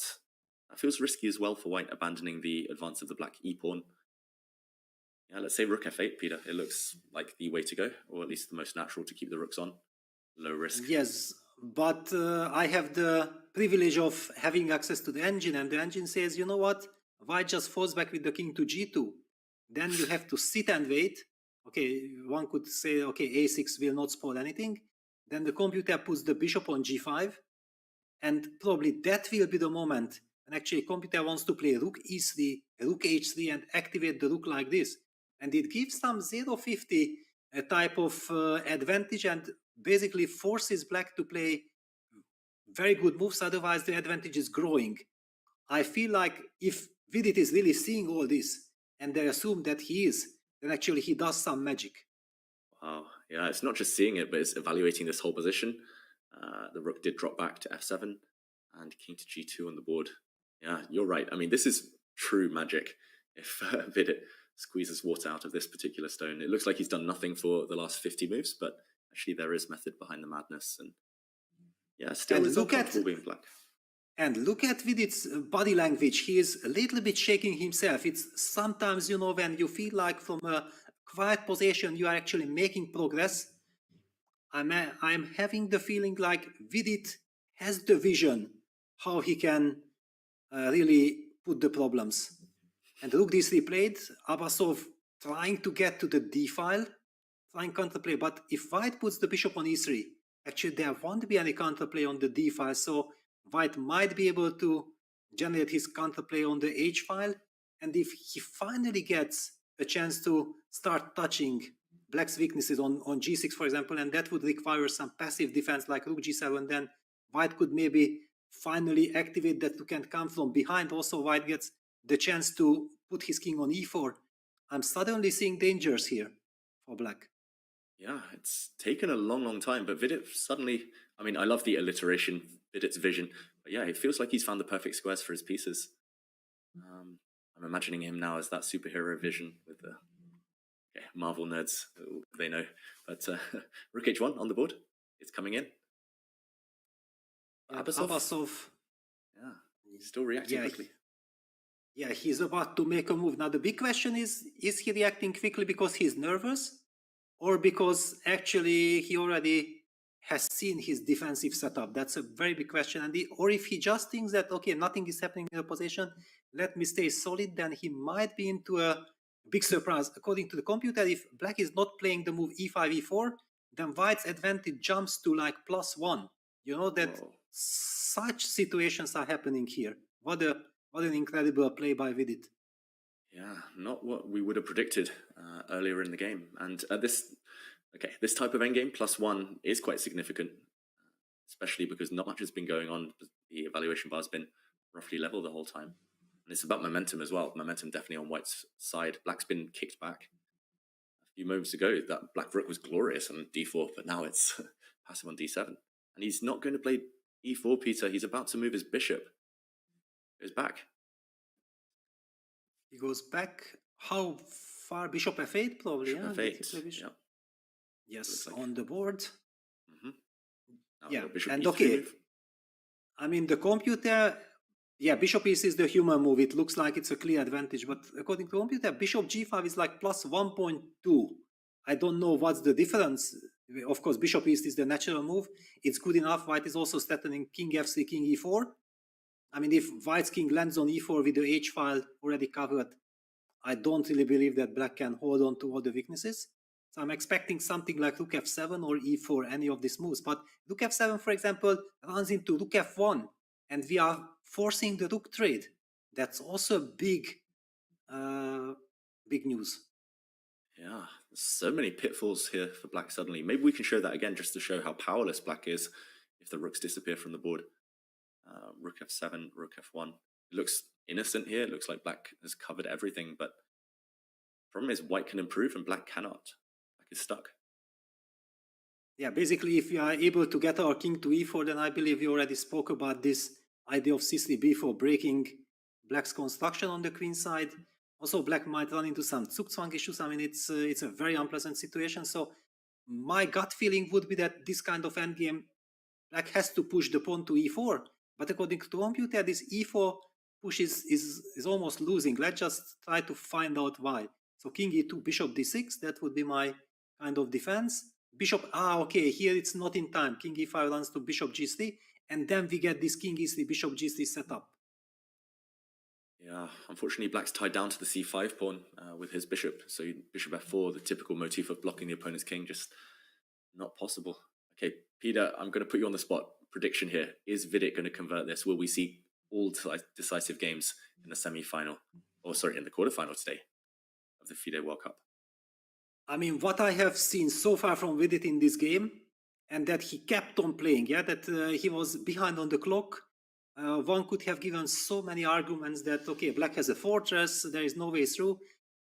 that feels risky as well for White, abandoning the advance of the Black E pawn. Yeah, let's say rook f8, Peter. It looks like the way to go, or at least the most natural to keep the rooks on. Low risk. Yes, but I have the privilege of having access to the engine, and the engine says, you know what? White just falls back with the king to g2. Then you have to sit and wait. Okay, one could say, okay, a6 will not spoil anything. Then the computer puts the bishop on g5, and probably that will be the moment. And actually, computer wants to play rook e3, rook h3, and activate the rook like this. And it gives some 0-50 type of advantage, and basically forces Black to play very good moves. Otherwise, the advantage is growing. I feel like if Vidit is really seeing all this, and they assume that he is, then actually he does some magic. Wow, yeah, it's not just seeing it, but it's evaluating this whole position. The rook did drop back to f7, and king to g2 on the board. Yeah, you're right. I mean, this is true magic. If Vidit squeezes water out of this particular stone, it looks like he's done nothing for the last 50 moves, but actually there is method behind the madness. And yeah, still is uncomfortable being Black. And look at Vidit's body language. He is a little bit shaking himself. It's sometimes, you know, when you feel like from a quiet position you are actually making progress. I'm having the feeling like Vidit has the vision how he can really put the problems. And rook d3 played, Abasov trying to get to the d file, trying counterplay. But if White puts the bishop on e3, actually there won't be any counterplay on the d file. So White might be able to generate his counterplay on the h file. And if he finally gets a chance to start touching Black's weaknesses on g6, for example, and that would require some passive defense like rook g7, then White could maybe finally activate that rook and come from behind. Also, White gets the chance to put his king on e4. I'm suddenly seeing dangers here for Black. Yeah, it's taken a long time, but Vidit suddenly, I mean, I love the alliteration, Vidit's vision, but yeah, it feels like he's found the perfect squares for his pieces. I'm imagining him now as that superhero vision with the Marvel nerds, they know. But rook h1 on the board, it's coming in. Abasov. Yeah, he's still reacting quickly. Yeah, he's about to make a move. Now the big question is he reacting quickly because he's nervous, or because actually he already has seen his defensive setup? That's a very big question. And or if he just thinks that, okay, nothing is happening in the position, let me stay solid, then he might be into a big surprise. According to the computer, if Black is not playing the move e5, e4, then White's advantage jumps to like +1. You know that such situations are happening here. What an incredible play by Vidit. Yeah, not what we would have predicted earlier in the game. And this type of endgame, +1, is quite significant, especially because not much has been going on. The evaluation bar has been roughly level the whole time. And it's about momentum as well. Momentum definitely on White's side. Black's been kicked back. A few moments ago, that Black rook was glorious on d4, but now it's passive on d7. And he's not going to play e4, Peter. He's about to move his bishop. Goes back. He goes back. How far? Bishop f8, probably. Bishop f8. Yeah. Yes, like on the board. Yeah, and okay. I mean, the computer. Yeah, bishop e6 is the human move. It looks like it's a clear advantage, but according to the computer, bishop g5 is like +1.2. I don't know what's the difference. Of course, bishop east is the natural move. It's good enough. White is also threatening king f3, king e4. I mean, if White's king lands on e4 with the h file already covered, I don't really believe that Black can hold on to all the weaknesses. So I'm expecting something like rook f7 or e4, any of these moves. But rook f7, for example, runs into rook f1, and we are forcing the rook trade. That's also big news. Yeah, there's so many pitfalls here for Black suddenly. Maybe we can show that again just to show how powerless Black is if the rooks disappear from the board. Rook f7, rook f1. It looks innocent here. It looks like Black has covered everything, but the problem is White can improve and Black cannot. Black is stuck. Yeah, basically, if we are able to get our king to e4, then I believe we already spoke about this idea of c3 b4 breaking black's construction on the queen side. Also, black might run into some zugzwang issues. I mean, it's a very unpleasant situation. So my gut feeling would be that this kind of endgame, black has to push the pawn to e4. But according to computer, this e4 push is almost losing. Let's just try to find out why. So king e2, bishop d6, that would be my kind of defense. Bishop, okay, here it's not in time. King e5 runs to bishop g3, and then we get this king e3, bishop g3 setup. Yeah, unfortunately, black's tied down to the c5 pawn with his bishop. So bishop f4, the typical motif of blocking the opponent's king, just not possible. Okay, Peter, I'm going to put you on the spot. Prediction here. Is Vidit going to convert this? Will we see all decisive games in the semi-final? Or sorry, in the quarterfinal today of the FIDE World Cup? I mean, what I have seen so far from Vidit in this game, and that he kept on playing, yeah, that he was behind on the clock. One could have given so many arguments that, okay, black has a fortress, there is no way through.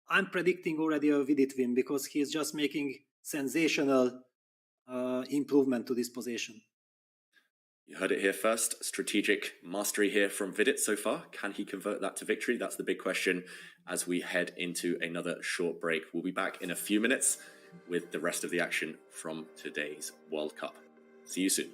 I'm predicting already a Vidit win because he is just making sensational improvement to this position. You heard it here first. Strategic mastery here from Vidit so far. Can he convert that to victory? That's the big question as we head into another short break. We'll be back in a few minutes with the rest of the action from today's World Cup. See you soon.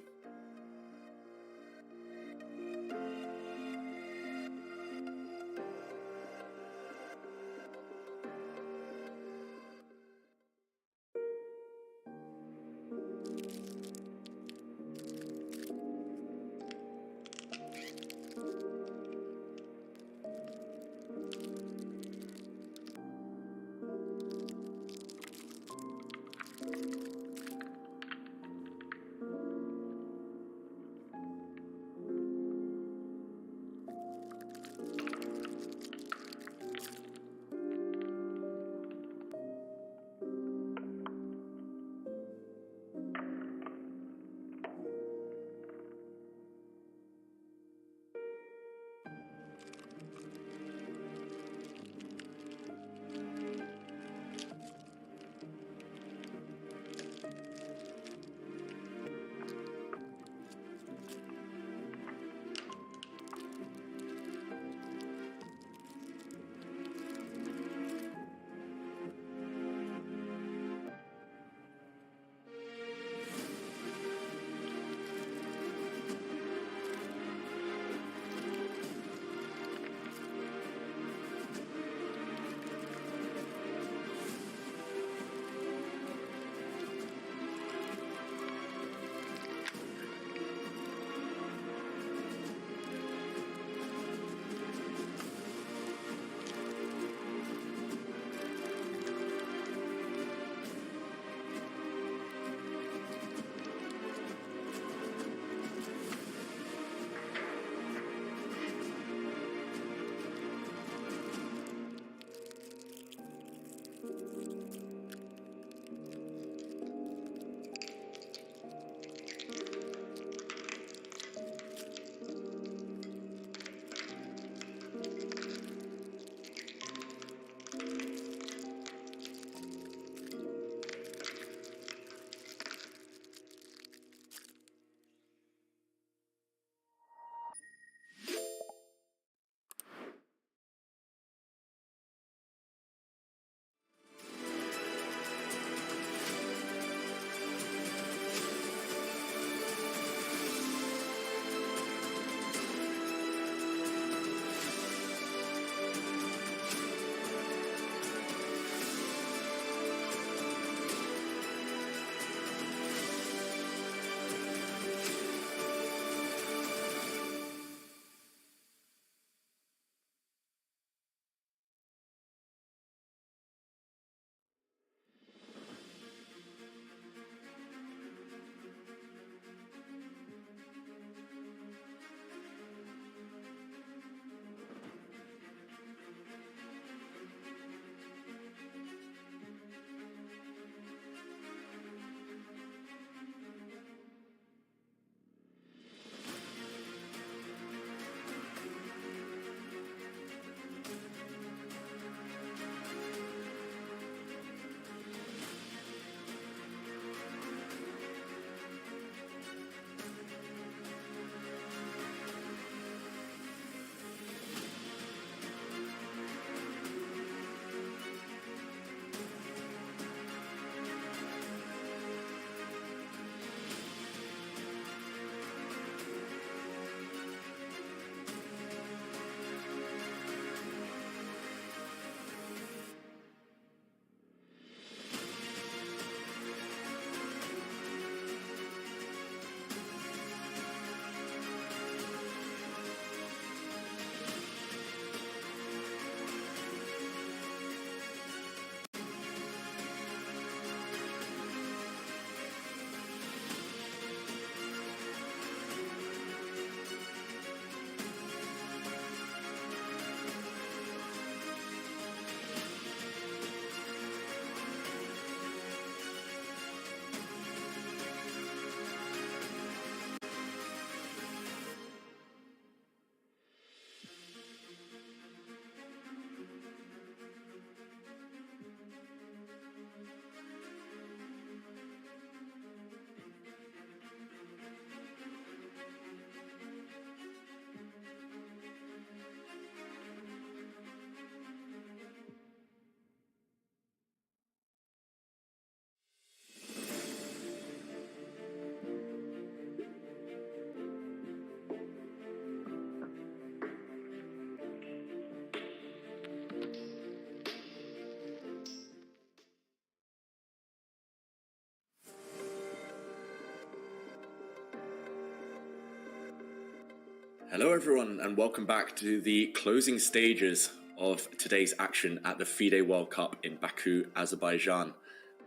Hello everyone and welcome back to the closing stages of today's action at the FIDE World Cup in Baku, Azerbaijan.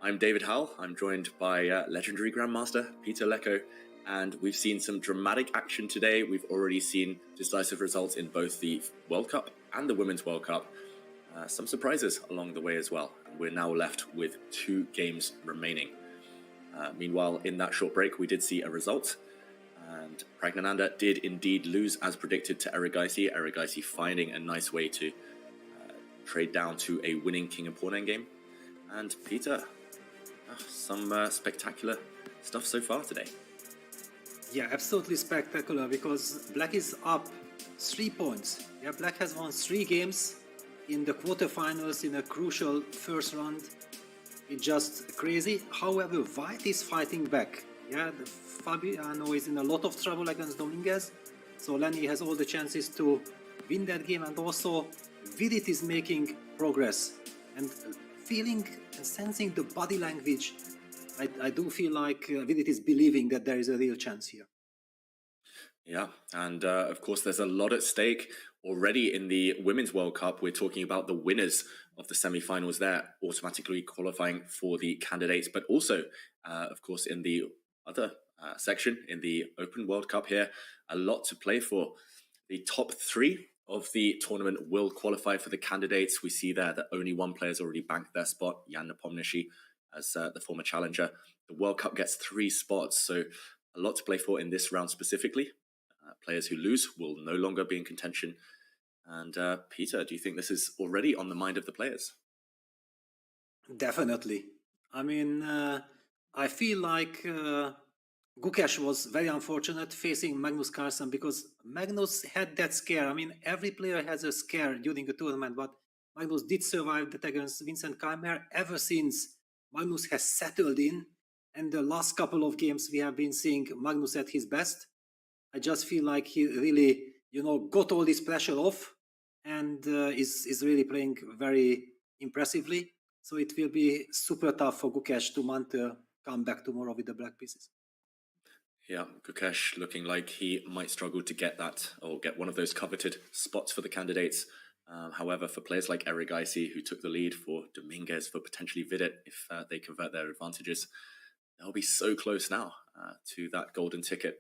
I'm David Howell, I'm joined by legendary Grandmaster Peter Leko, and we've seen some dramatic action today. We've already seen decisive results in both the World Cup and the Women's World Cup. Some surprises along the way as well, and we're now left with 2 games remaining. Meanwhile, in that short break, we did see a result. And PRAGGANANANDHAA did indeed lose as predicted to Erigaisi. Erigaisi finding a nice way to trade down to a winning king and pawn endgame. And Peter, some spectacular stuff so far today. Yeah, absolutely spectacular because Black is up 3 points. Yeah, Black has won 3 games in the quarterfinals in a crucial first round. It's just crazy. However, White is fighting back. Yeah, Fabiano is in a lot of trouble against Dominguez, so Lenny has all the chances to win that game, and also Vidit is making progress and feeling and sensing the body language. I do feel like Vidit is believing that there is a real chance here. Yeah, and of course there's a lot at stake already in the Women's World Cup. We're talking about the winners of the semi-finals there automatically qualifying for the candidates, but also of course in the other section in the Open World Cup here, a lot to play for. The top 3 of the tournament will qualify for the candidates. We see there that only one player has already banked their spot, Jan Nepomniachtchi, as the former challenger. The World Cup gets 3 spots, so a lot to play for in this round specifically. Players who lose will no longer be in contention. And Peter, do you think this is already on the mind of the players? Definitely. I mean, I feel like GUKESH was very unfortunate facing Magnus Carlsen because Magnus had that scare. I mean, every player has a scare during a tournament, but Magnus did survive that against Vincent Keimer. Ever since, Magnus has settled in, and the last couple of games we have been seeing Magnus at his best. I just feel like he really, got all this pressure off and is really playing very impressively. So it will be super tough for GUKESH to mount a comeback tomorrow with the black pieces. Yeah, GUKESH looking like he might struggle to get that or get one of those coveted spots for the candidates. However, for players like Erigaisi, who took the lead, for Dominguez, for potentially Vidit, if they convert their advantages, they'll be so close now to that golden ticket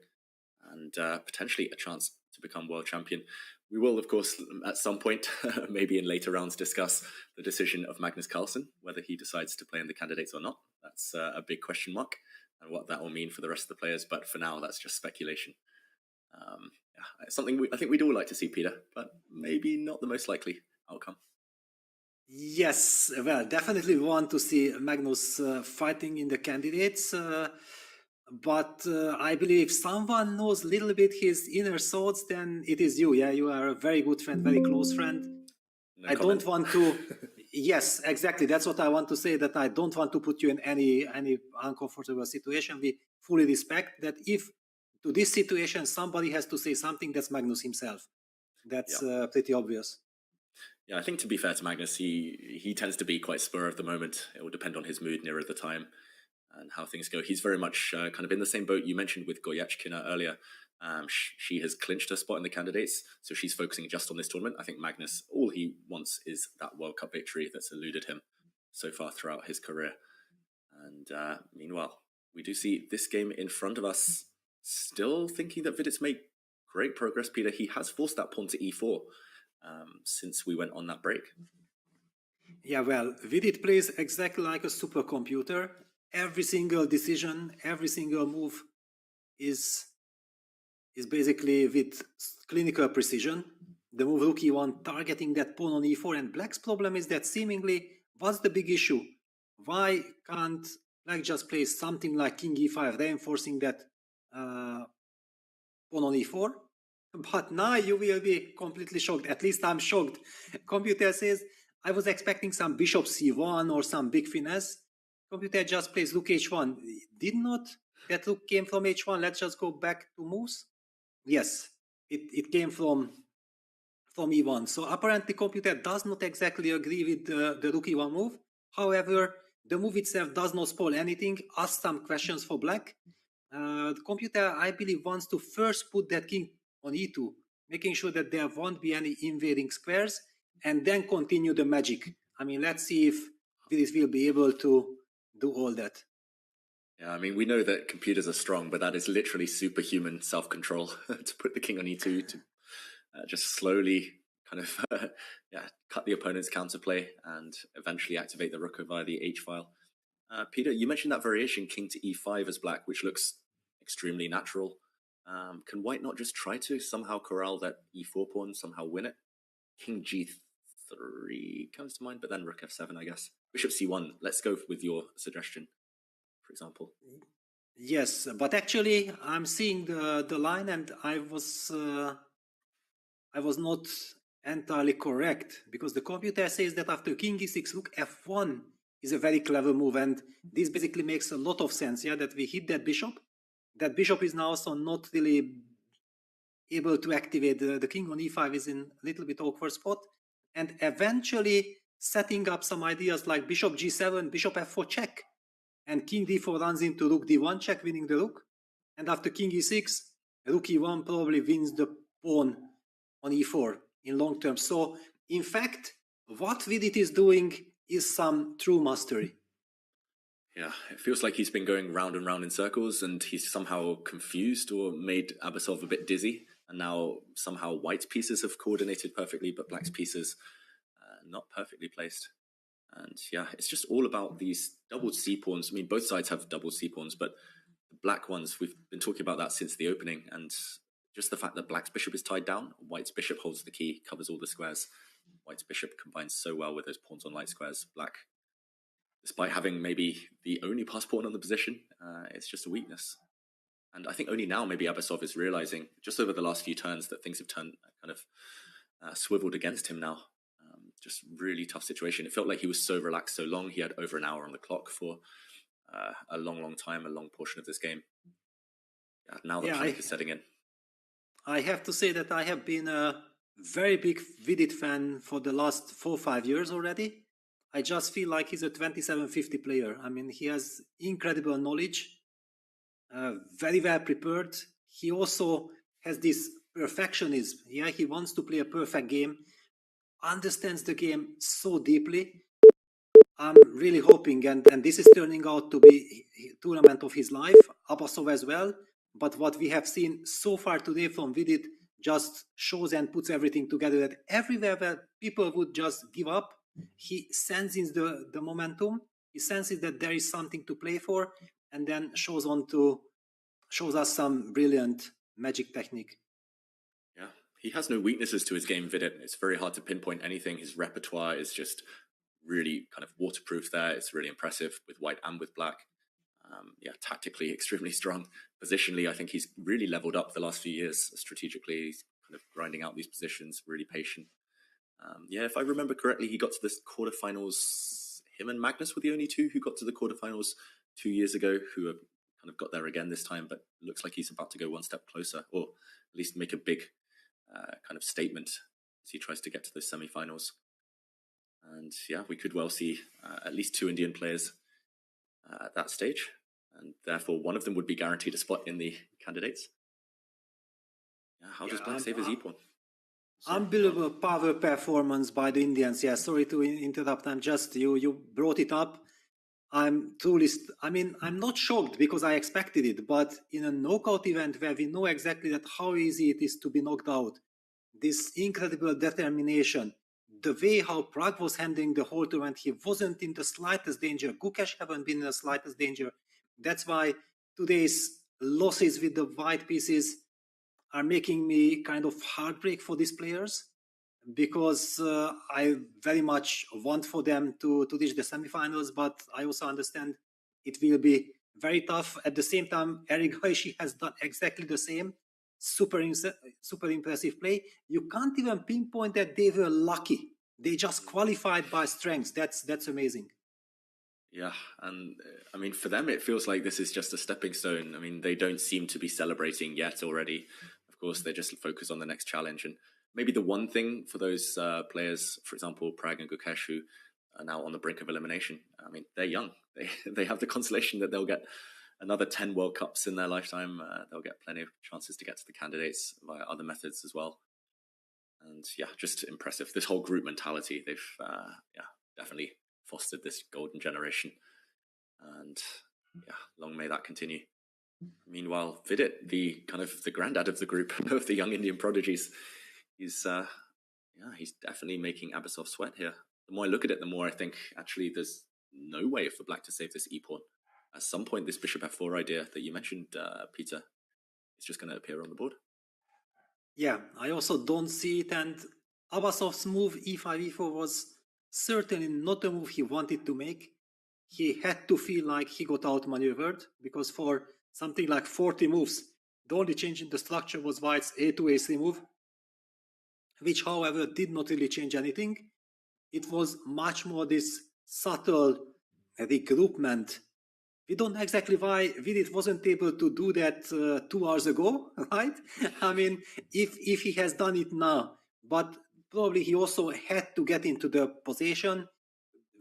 and potentially a chance to become world champion. We will, of course, at some point, maybe in later rounds, discuss the decision of Magnus Carlsen, whether he decides to play in the candidates or not. That's a big question mark, and what that will mean for the rest of the players. But for now, that's just speculation. Yeah, it's something I think we'd all like to see, Peter, but maybe not the most likely outcome. Yes, well, definitely want to see Magnus fighting in the candidates. But I believe if someone knows a little bit his inner thoughts, then it is you. Yeah, you are a very good friend, very close friend. I don't want to. Yes, exactly. That's what I want to say. That I don't want to put you in any uncomfortable situation. We fully respect that. If to this situation somebody has to say something, that's Magnus himself. That's pretty obvious. Yeah, I think to be fair to Magnus, he tends to be quite spur of the moment. It will depend on his mood nearer the time and how things go. He's very much kind of in the same boat you mentioned with Goyachkina earlier. She has clinched her spot in the candidates, so she's focusing just on this tournament. I think Magnus, all he wants is that World Cup victory that's eluded him so far throughout his career. And meanwhile, we do see this game in front of us, still thinking that Vidit's made great progress, Peter. He has forced that pawn to e4 since we went on that break. Yeah, well, Vidit plays exactly like a supercomputer. Every single decision, every single move is basically with clinical precision. The move rook e1 targeting that pawn on e4, and Black's problem is that seemingly, what's the big issue? Why can't Black just play something like king e5, reinforcing that pawn on e4? But now you will be completely shocked. At least I'm shocked. Computer says, I was expecting some bishop c1 or some big finesse. Computer just plays rook h1. Did not that rook came from h1? Let's just go back to moves. Yes, it came from e1. So apparently computer does not exactly agree with the rook e1 move. However, the move itself does not spoil anything. Ask some questions for Black. The computer, I believe, wants to first put that king on e2 making sure that there won't be any invading squares, and then continue the magic. I mean, let's see if Vidit will be able to do all that. Yeah, I mean, we know that computers are strong, but that is literally superhuman self-control to put the king on e2 to just slowly kind of cut the opponent's counterplay and eventually activate the rook via the h file. Peter, you mentioned that variation king to e5 as black, which looks extremely natural. Can white not just try to somehow corral that e4 pawn, somehow win it? King g3 comes to mind, but then rook f7, I guess. Bishop c1, let's go with your suggestion, for example. Yes, but actually I'm seeing the line, and I was not entirely correct, because the computer says that after king e6, rook f1 is a very clever move, and this basically makes a lot of sense, yeah, that we hit that bishop. That bishop is now also not really able to activate. The king on e5 is in a little bit awkward spot, and eventually setting up some ideas like bishop g7, bishop f4 check, and king d4 runs into rook d1 check, winning the rook, and after king e6, rook e1 probably wins the pawn on e4 in long term. So in fact, what Vidit is doing is some true mastery. Yeah, it feels like he's been going round and round in circles, and he's somehow confused or made Abasov a bit dizzy, and now somehow white's pieces have coordinated perfectly, but black's pieces not perfectly placed. And yeah, it's just all about these double c-pawns. I mean, both sides have double c-pawns, but the black ones, we've been talking about that since the opening, and just the fact that black's bishop is tied down, white's bishop holds the key, covers all the squares. White's bishop combines so well with those pawns on light squares. Black, despite having maybe the only pass pawn on the position, it's just a weakness. And I think only now maybe Abasov is realizing, just over the last few turns, that things have turned kind of swiveled against him now. Just really tough situation. It felt like he was so relaxed so long. He had over an hour on the clock for a long time, a long portion of this game. Yeah, now the panic is setting in. I have to say that I have been a very big Vidit fan for the last 4 or 5 years already. I just feel like he's a 2750 player. I mean, he has incredible knowledge, very well prepared. He also has this perfectionism. Yeah, he wants to play a perfect game, understands the game so deeply. I'm really hoping, and this is turning out to be a tournament of his life, Abasov as well. But what we have seen so far today from Vidit just shows and puts everything together, that everywhere where people would just give up, he senses the momentum, he senses that there is something to play for, and then shows us some brilliant magic technique. Yeah, he has no weaknesses to his game, Vidit. It's very hard to pinpoint anything. His repertoire is just really kind of waterproof there. It's really impressive with white and with black. Yeah, tactically extremely strong. Positionally, I think he's really leveled up the last few years. Strategically, he's kind of grinding out these positions, really patient. Yeah, if I remember correctly, he got to the quarterfinals. Him and Magnus were the only two who got to the quarterfinals 2 years ago, who have kind of got there again this time, but looks like he's about to go one step closer, or at least make a big kind of statement as he tries to get to the semi-finals. And yeah, we could well see at least 2 Indian players at that stage, and therefore one of them would be guaranteed a spot in the candidates. Yeah, how does Black save his e-pawn? Unbelievable power performance by the Indians. Yeah, sorry to interrupt. I'm just, you brought it up. I'm not shocked because I expected it, but in a knockout event where we know exactly that how easy it is to be knocked out, this incredible determination, the way how Pragg was handling the whole tournament, he wasn't in the slightest danger. GUKESH haven't been in the slightest danger. That's why today's losses with the white pieces are making me kind of heartbreak for these players, because I very much want for them to reach the semifinals, but I also understand it will be very tough. At the same time, Eric Goishi has done exactly the same. Super impressive play. You can't even pinpoint that they were lucky. They just qualified by strength. That's amazing. Yeah, and I mean, for them, it feels like this is just a stepping stone. I mean, they don't seem to be celebrating yet already. Of course, they just focus on the next challenge. And maybe the one thing for those players, for example, Pragg and GUKESH, who are now on the brink of elimination, I mean, they're young. They have the consolation that they'll get another 10 World Cups in their lifetime. They'll get plenty of chances to get to the candidates via other methods as well. And yeah, just impressive. This whole group mentality, they've definitely fostered this golden generation. And yeah, long may that continue. Meanwhile, Vidit, the granddad of the group of the young Indian prodigies, he's definitely making Abasov sweat here. The more I look at it, the more I think actually there's no way for black to save this e-pawn. At some point, this bishop f4 idea that you mentioned, Peter, is just going to appear on the board. Yeah, I also don't see it, and Abasov's move e5, e4 was certainly not a move he wanted to make. He had to feel like he got outmaneuvered, because for something like 40 moves, the only change in the structure was White's a2, a3 move, which, however, did not really change anything. It was much more this subtle regroupment. We don't know exactly why Vidit wasn't able to do that 2 hours ago, right? I mean, if he has done it now, but probably he also had to get into the position.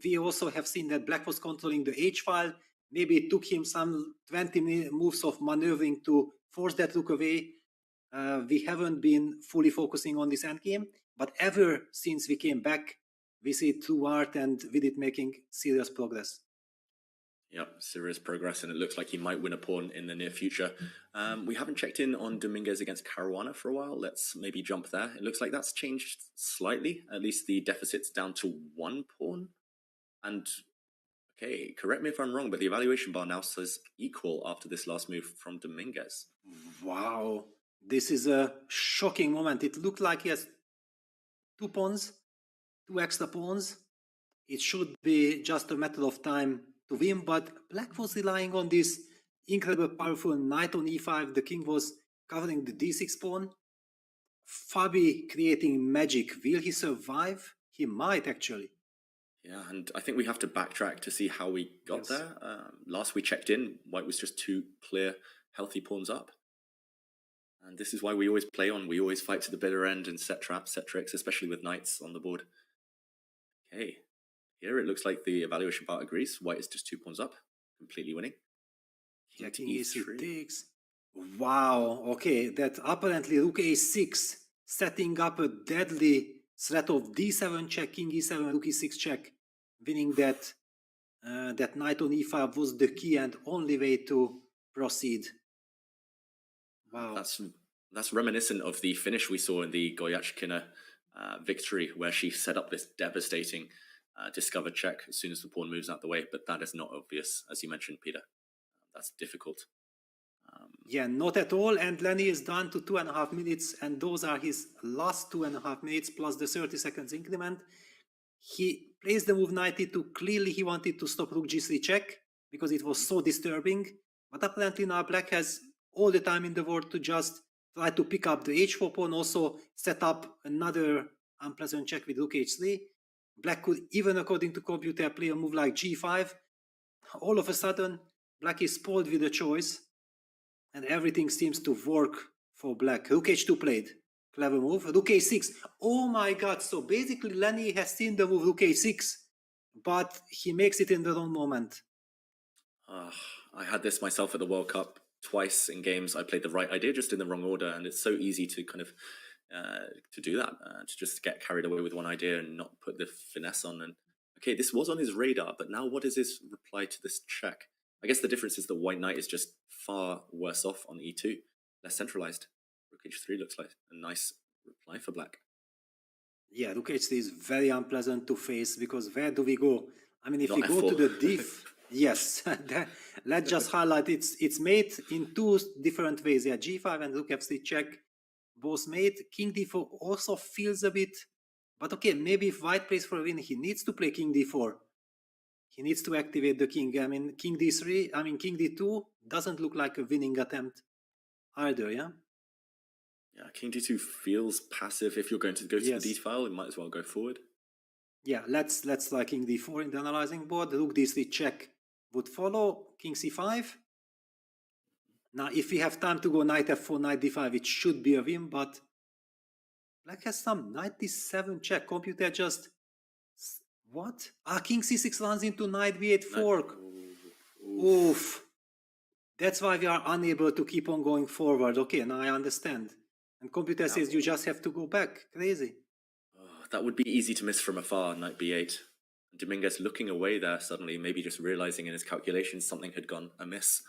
We also have seen that black was controlling the h-file. Maybe it took him some 20 moves of maneuvering to force that rook away. We haven't been fully focusing on this endgame, but ever since we came back, we see True Art and Vidit making serious progress. Yep, serious progress, and it looks like he might win a pawn in the near future. We haven't checked in on Dominguez against Caruana for a while. Let's maybe jump there. It looks like that's changed slightly. At least the deficit's down to 1 pawn. And, okay, correct me if I'm wrong, but the evaluation bar now says equal after this last move from Dominguez. Wow, this is a shocking moment. It looked like he has 2 pawns, 2 extra pawns. It should be just a matter of time to win, but black was relying on this incredible powerful knight on e5. The king was covering the d6 pawn. Fabi creating magic. Will he survive? He might, actually. Yeah, and I think we have to backtrack to see how we got there. Last we checked in, White was just 2 clear, healthy pawns up. And this is why we always play on. We always fight to the bitter end and set traps, set tricks, especially with knights on the board. Okay. Here it looks like the evaluation part agrees. White is just 2 pawns up, completely winning. King e3 takes. Wow, okay, that apparently rook a6, setting up a deadly threat of d7 check, king e7, rook e6 check, winning that knight on e5 was the key and only way to proceed. Wow. That's reminiscent of the finish we saw in the Goyachkina victory, where she set up this devastating discovered check as soon as the pawn moves out the way, but that is not obvious, as you mentioned, Peter. That's difficult. Yeah, not at all, and Lenny is down to 2.5 minutes, and those are his last 2.5 minutes plus the 30 seconds increment. He plays the move knight e2. Clearly he wanted to stop rook g3 check because it was so disturbing, but apparently now black has all the time in the world to just try to pick up the h4 pawn, also set up another unpleasant check with rook h3. Black could, even according to computer, play a move like g5. All of a sudden, black is spoiled with a choice, and everything seems to work for black. Rook h2 played. Clever move. Rook a6. Oh my god, so basically Lenny has seen the move rook a6, but he makes it in the wrong moment. I had this myself at the World Cup twice in games. I played the right idea, just in the wrong order, and it's so easy to kind of to do that, to just get carried away with one idea and not put the finesse on. And okay, this was on his radar, but now what is his reply to this check? I guess the difference is the white knight is just far worse off on e2, less centralized. Rook h3 looks like a nice reply for black. Yeah, rook h3 is very unpleasant to face, because where do we go? I mean, if we go to the diff, yes, let's just highlight it's made in 2 different ways. Yeah, g5 and rook f3 check, both made. King d4 also feels a bit, but okay, maybe if white plays for a win, he needs to play king d4. He needs to activate the king. I mean, king d2 doesn't look like a winning attempt either, yeah? Yeah, king d2 feels passive. If you're going to go to the d file, it might as well go forward. Yeah, let's try king d4 in the analyzing board. Rook d3 check would follow. King c5. Now, if we have time to go knight f4, knight d5, it should be a win, but black has some knight d7 check. Computer just... What? King c6 runs into knight b8 fork. Oof. That's why we are unable to keep on going forward. Okay, now I understand. And computer says you just have to go back. Crazy. Oh, that would be easy to miss from afar, knight b8. Dominguez looking away there suddenly, maybe just realizing in his calculations something had gone amiss.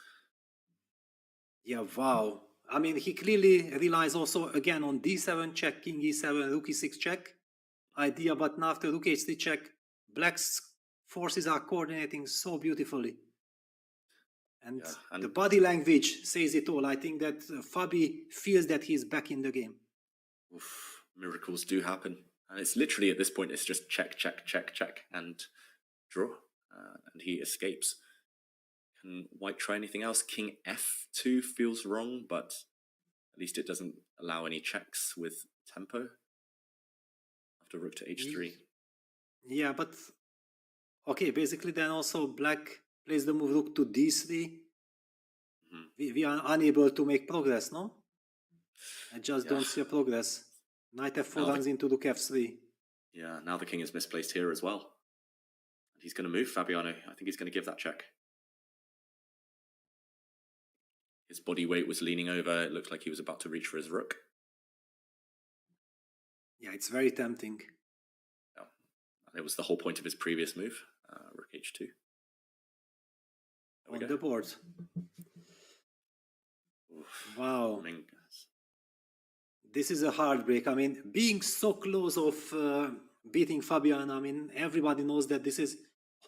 Yeah, wow. I mean, he clearly relies also again on d7 check, king e7, rook e6 check idea, but now after rook h3 check, black's forces are coordinating so beautifully. And, the body language says it all. I think that Fabi feels that he's back in the game. Oof, miracles do happen. And it's literally at this point, it's just check, check, check, check, and draw. And he escapes. Can White try anything else? King f2 feels wrong, but at least it doesn't allow any checks with tempo. After rook to h3. Yeah, but okay, basically then also black plays the move rook to d3. We are unable to make progress, no? I just don't see a progress. Knight f4 runs into rook f3. Yeah, now the king is misplaced here as well. He's going to move Fabiano. I think he's going to give that check. His body weight was leaning over. It looked like he was about to reach for his rook. Yeah, it's very tempting. Yeah. And it was the whole point of his previous move, rook h2. On the board. Oof. Wow. Dominguez. This is a heartbreak. I mean, being so close of beating Fabiano, I mean, everybody knows that this is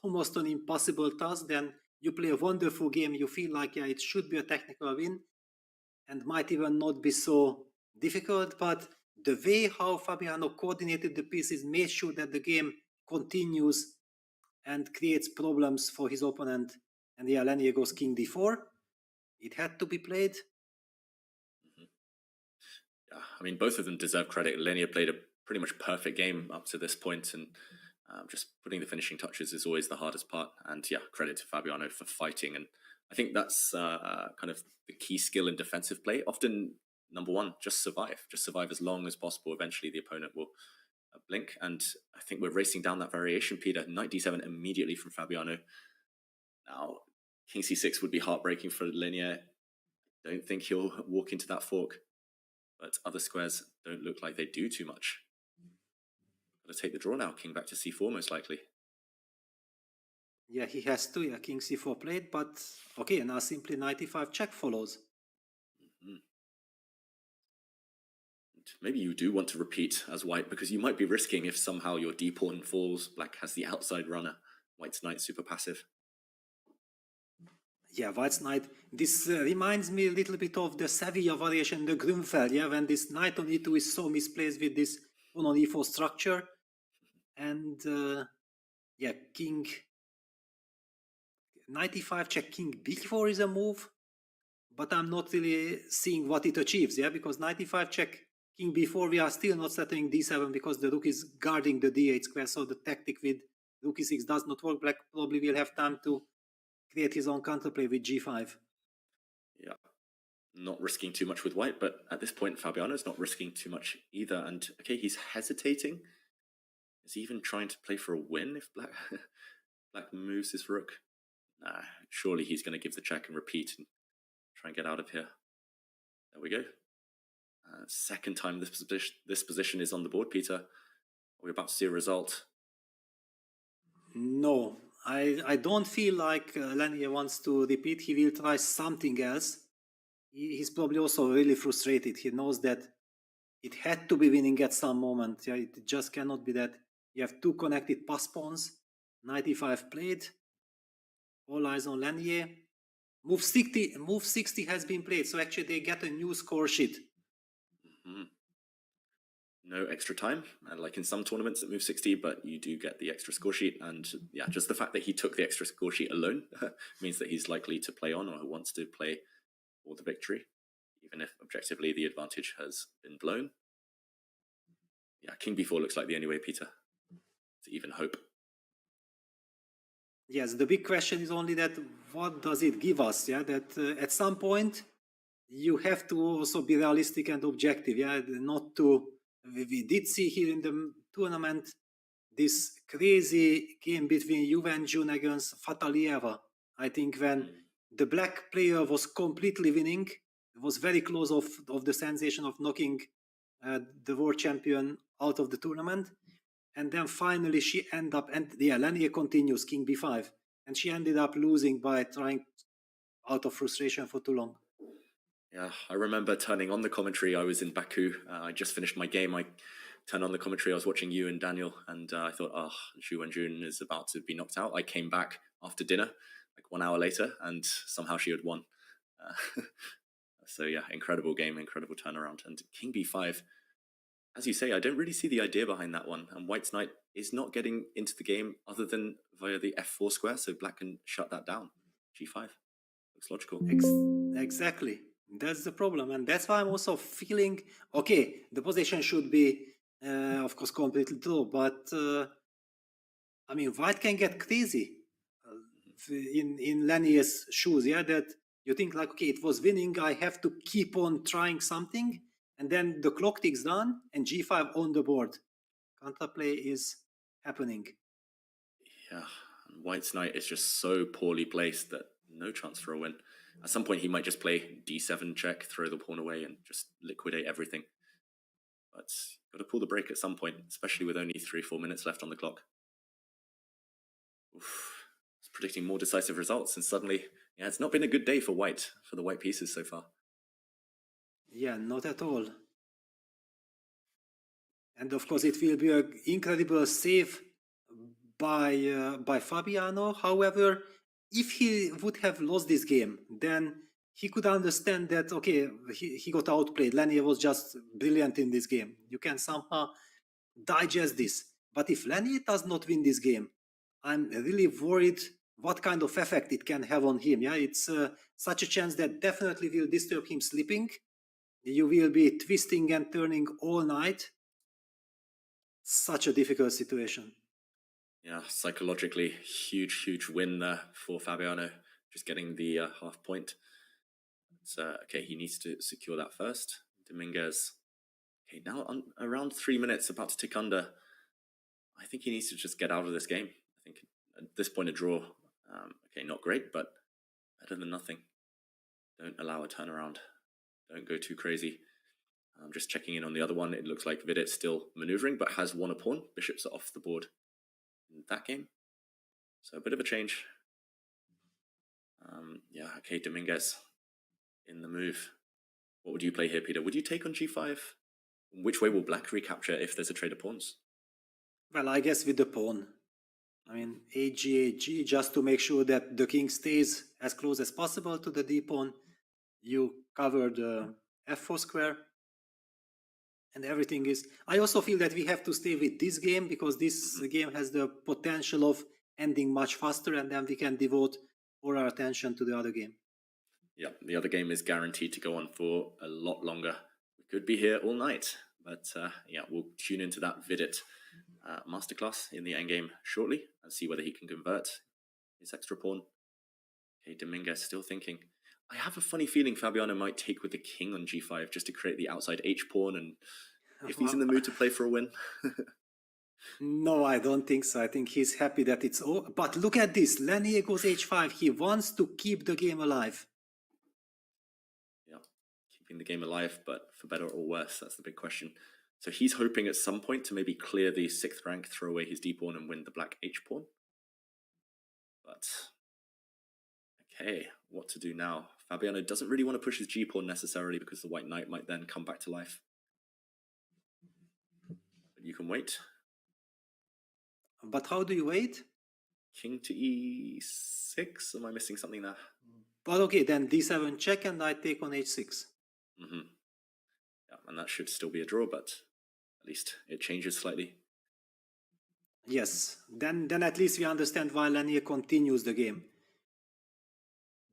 almost an impossible task. Then you play a wonderful game. You feel like, yeah, it should be a technical win and might even not be so difficult. But the way how Fabiano coordinated the pieces made sure that the game continues and creates problems for his opponent. And yeah, Lenier goes king d4. It had to be played. Yeah, I mean, both of them deserve credit. Lenier played a pretty much perfect game up to this point, and just putting the finishing touches is always the hardest part. And yeah, credit to Fabiano for fighting. And I think that's kind of the key skill in defensive play. Often, number one, just survive. Just survive as long as possible. Eventually, the opponent will blink. And I think we're racing down that variation, Peter. Knight d7 immediately from Fabiano. Now, king c6 would be heartbreaking for Lenier. Don't think he'll walk into that fork. But other squares don't look like they do too much. Got to take the draw now. King back to c4 most likely. Yeah, he has to. Yeah, king c4 played, but okay, now simply knight e5 check follows. Maybe you do want to repeat as white, because you might be risking if somehow your d pawn falls. Black has the outside runner. White's knight super passive. Yeah, White's knight. This reminds me a little bit of the Sevilla variation, the Grunfeld, yeah, when this knight on e2 is so misplaced with this pawn on e4 structure. And yeah, king, knight e5 check, king b4 is a move, but I'm not really seeing what it achieves, yeah, because knight e5 check, king b4, we are still not settling d7 because the rook is guarding the d8 square, so the tactic with rook e6 does not work. Black probably will have time to create his own counterplay with g5. Yeah, not risking too much with white, but at this point Fabiano's not risking too much either. And okay, he's hesitating. Is he even trying to play for a win if black moves his rook? Nah, surely he's going to give the check and repeat and try and get out of here. There we go. Second time this position is on the board, Peter. We're about to see a result. No, I don't feel like Lenier wants to repeat. He will try something else. He's probably also really frustrated. He knows that it had to be winning at some moment. Yeah, it just cannot be that you have two connected pass pawns. Knight e5 played. All eyes on Lenier. Move 60 has been played, so actually they get a new score sheet. No extra time, like in some tournaments at move 60, but you do get the extra score sheet. And yeah, just the fact that he took the extra score sheet alone means that he's likely to play on, or wants to play for the victory, even if objectively the advantage has been blown. Yeah, king b4 looks like the only way, Peter, to even hope. Yes, the big question is only that what does it give us? Yeah, that at some point you have to also be realistic and objective. Yeah, not to. We did see here in the tournament this crazy game between Juve and Jun against Fatalieva. I think when the black player was completely winning, it was very close of the sensation of knocking the world champion, out of the tournament. And then finally she ended up, and yeah, Lenier continues, king b5. And she ended up losing by trying out of frustration for too long. Yeah, I remember turning on the commentary. I was in Baku. I just finished my game. I turned on the commentary. I was watching you and Daniel, and I thought, oh, Zhu Wenjun is about to be knocked out. I came back after dinner, like 1 hour later, and somehow she had won. So yeah, incredible game, incredible turnaround. And king b5, as you say, I don't really see the idea behind that one. And White's knight is not getting into the game other than via the f4 square, so black can shut that down. g5, looks logical. Exactly. That's the problem, and that's why I'm also feeling okay. The position should be, of course, completely draw, but I mean, White can get crazy in Lanier's shoes. Yeah, that you think like, okay, it was winning. I have to keep on trying something, and then the clock ticks down, and g5 on the board. Counterplay is happening. Yeah, and White's knight is just so poorly placed that no chance for a win. At some point, he might just play d7 check, throw the pawn away, and just liquidate everything. But got to pull the break at some point, especially with only 3-4 minutes left on the clock. Oof. It's predicting more decisive results, and suddenly, yeah, it's not been a good day for White, for the white pieces so far. Yeah, not at all. And of course, it will be an incredible save by Fabiano. However, if he would have lost this game, then he could understand that, okay, he got outplayed. Lenier was just brilliant in this game. You can somehow digest this. But if Lenier does not win this game, I'm really worried what kind of effect it can have on him. Yeah, it's such a chance that definitely will disturb him sleeping. You will be twisting and turning all night. Such a difficult situation. Yeah, psychologically, huge win there for Fabiano, just getting the half point. Okay, he needs to secure that first. Dominguez, okay, now around 3 minutes, about to tick under. I think he needs to just get out of this game. I think at this point a draw, okay, not great, but better than nothing. Don't allow a turnaround. Don't go too crazy. I'm just checking in on the other one. It looks like Vidit's still maneuvering, but has won a pawn. Bishops are off the board in that game. So a bit of a change. Yeah, okay, Dominguez in the move. What would you play here, Peter? Would you take on g5? Which way will black recapture if there's a trade of pawns? Well, I guess with the pawn. I mean, AG, just to make sure that the king stays as close as possible to the d pawn. You cover the f4 square. And everything is... I also feel that we have to stay with this game because this game has the potential of ending much faster, and then we can devote all our attention to the other game. Yeah, the other game is guaranteed to go on for a lot longer. We could be here all night, but yeah, we'll tune into that Vidit masterclass in the endgame shortly and see whether he can convert his extra pawn. Okay, Dominguez still thinking. I have a funny feeling Fabiano might take with the king on g5 just to create the outside h pawn, and if he's in the mood to play for a win. No, I don't think so. I think he's happy that it's over. But look at this. Lenier goes h5. He wants to keep the game alive. Yeah, keeping the game alive, but for better or worse, that's the big question. So he's hoping at some point to maybe clear the 6th rank, throw away his d pawn and win the black h pawn. But okay, what to do now? Fabiano doesn't really want to push his g pawn necessarily because the white knight might then come back to life. But you can wait. But how do you wait? King to e6? Am I missing something there? But okay, then d7 check and I take on h6. Yeah, and that should still be a draw, but at least it changes slightly. Yes, then at least we understand why Lenier continues the game.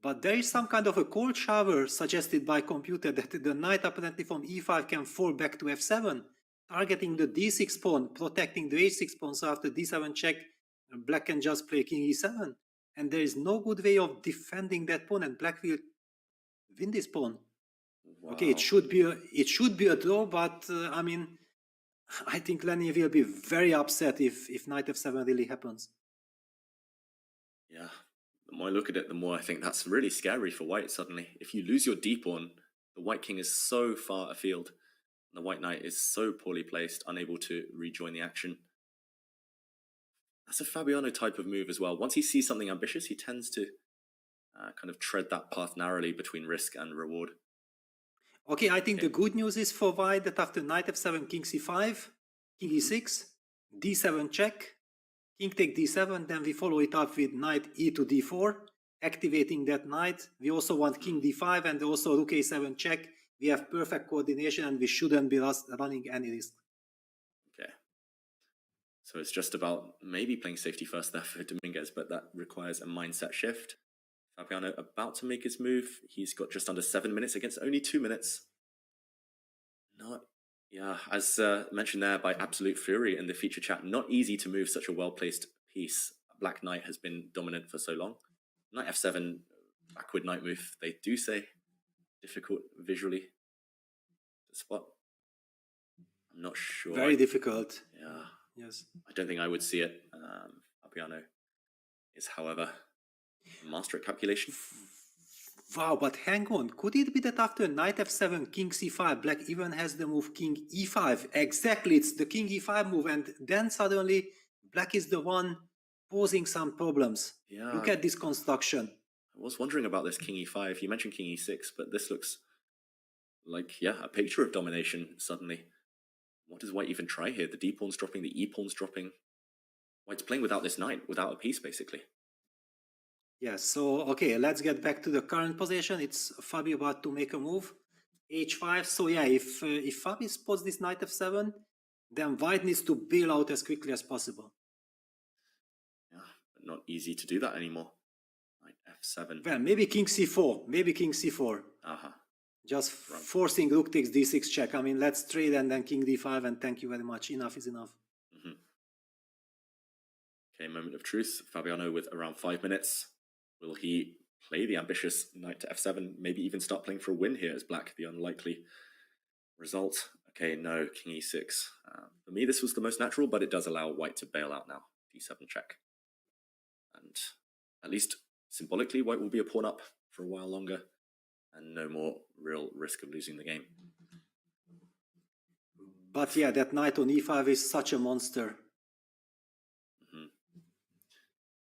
But there is some kind of a cold shower suggested by computer that the knight apparently from e5 can fall back to f7, targeting the d6 pawn, protecting the h6 pawn. So after d7 check, black can just play king e7. And there is no good way of defending that pawn, and black will win this pawn. Wow. Okay, it should be a draw, but I mean, I think Lenier will be very upset if knight f7 really happens. Yeah, the more I look at it, the more I think that's really scary for white suddenly. If you lose your d pawn, the white king is so far afield. The white knight is so poorly placed, unable to rejoin the action. That's a Fabiano type of move as well. Once he sees something ambitious, he tends to kind of tread that path narrowly between risk and reward. Okay, I think the good news is for white that after knight f7, king c5, king e6, d7 check, king take d7, then we follow it up with knight e to d4, activating that knight. We also want king d5 and also rook a7 check. We have perfect coordination and we shouldn't be running any risk. Okay. So it's just about maybe playing safety first there for Dominguez, but that requires a mindset shift. Fabiano about to make his move. He's got just under 7 minutes against only 2 minutes. As mentioned there by Absolute Fury in the feature chat, not easy to move such a well-placed piece. Black knight has been dominant for so long. Knight f7, backward knight move, they do say difficult visually to spot. I'm not sure. Very difficult. Yeah. Yes. I don't think I would see it. Fabiano is, however, a master at calculation. Wow, but hang on. Could it be that after knight f7, king c5, black even has the move king e5? Exactly, it's the king e5 move, and then suddenly black is the one posing some problems. Yeah. Look at this construction. I was wondering about this king e5. You mentioned king e6, but this looks like, a picture of domination suddenly. What does white even try here? The d pawn's dropping, the e pawn's dropping. White's playing without this knight, without a piece, basically. Yes, so, okay, let's get back to the current position. It's Fabi about to make a move. h5, so yeah, if Fabi spots this knight f7, then white needs to bail out as quickly as possible. Yeah, but not easy to do that anymore. Knight f7. Well, maybe king c4, maybe king c4. Just forcing rook takes d6 check. I mean, let's trade and then king d5 and thank you very much. Enough is enough. Okay, moment of truth. Fabiano with around 5 minutes. Will he play the ambitious knight to f7? Maybe even start playing for a win here as black, the unlikely result. Okay, no, king e6. For me, this was the most natural, but it does allow white to bail out now. d7 check. And at least symbolically, white will be a pawn up for a while longer and no more real risk of losing the game. But yeah, that knight on e5 is such a monster.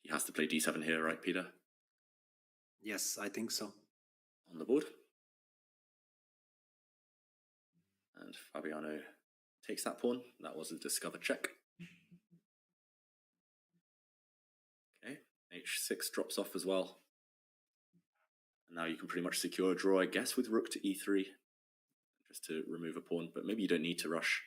He has to play d7 here, right, Peter? Yes, I think so. On the board. And Fabiano takes that pawn. That was a discovered check. Okay, h6 drops off as well. And now you can pretty much secure a draw, I guess, with rook to e3. Just to remove a pawn, but maybe you don't need to rush.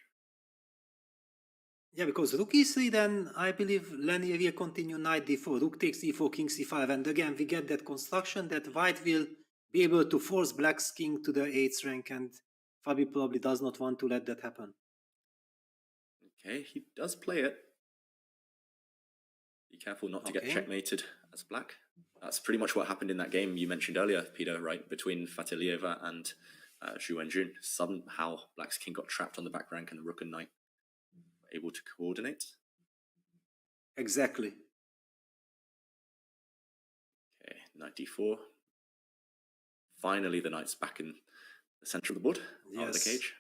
Yeah, because rook e3, then I believe linear will continue knight d4, rook takes e4, king c5, and again we get that construction that white will be able to force black's king to the 8th rank, and Fabi probably does not want to let that happen. Okay, he does play it. Be careful not to get checkmated as black. That's pretty much what happened in that game you mentioned earlier, Peter, right, between Fatilieva and Zhu Wenjun. Somehow black's king got trapped on the back rank and the rook and knight able to coordinate. Exactly. Okay, knight d4. Finally, the knight's back in the center of the board, out of the cage.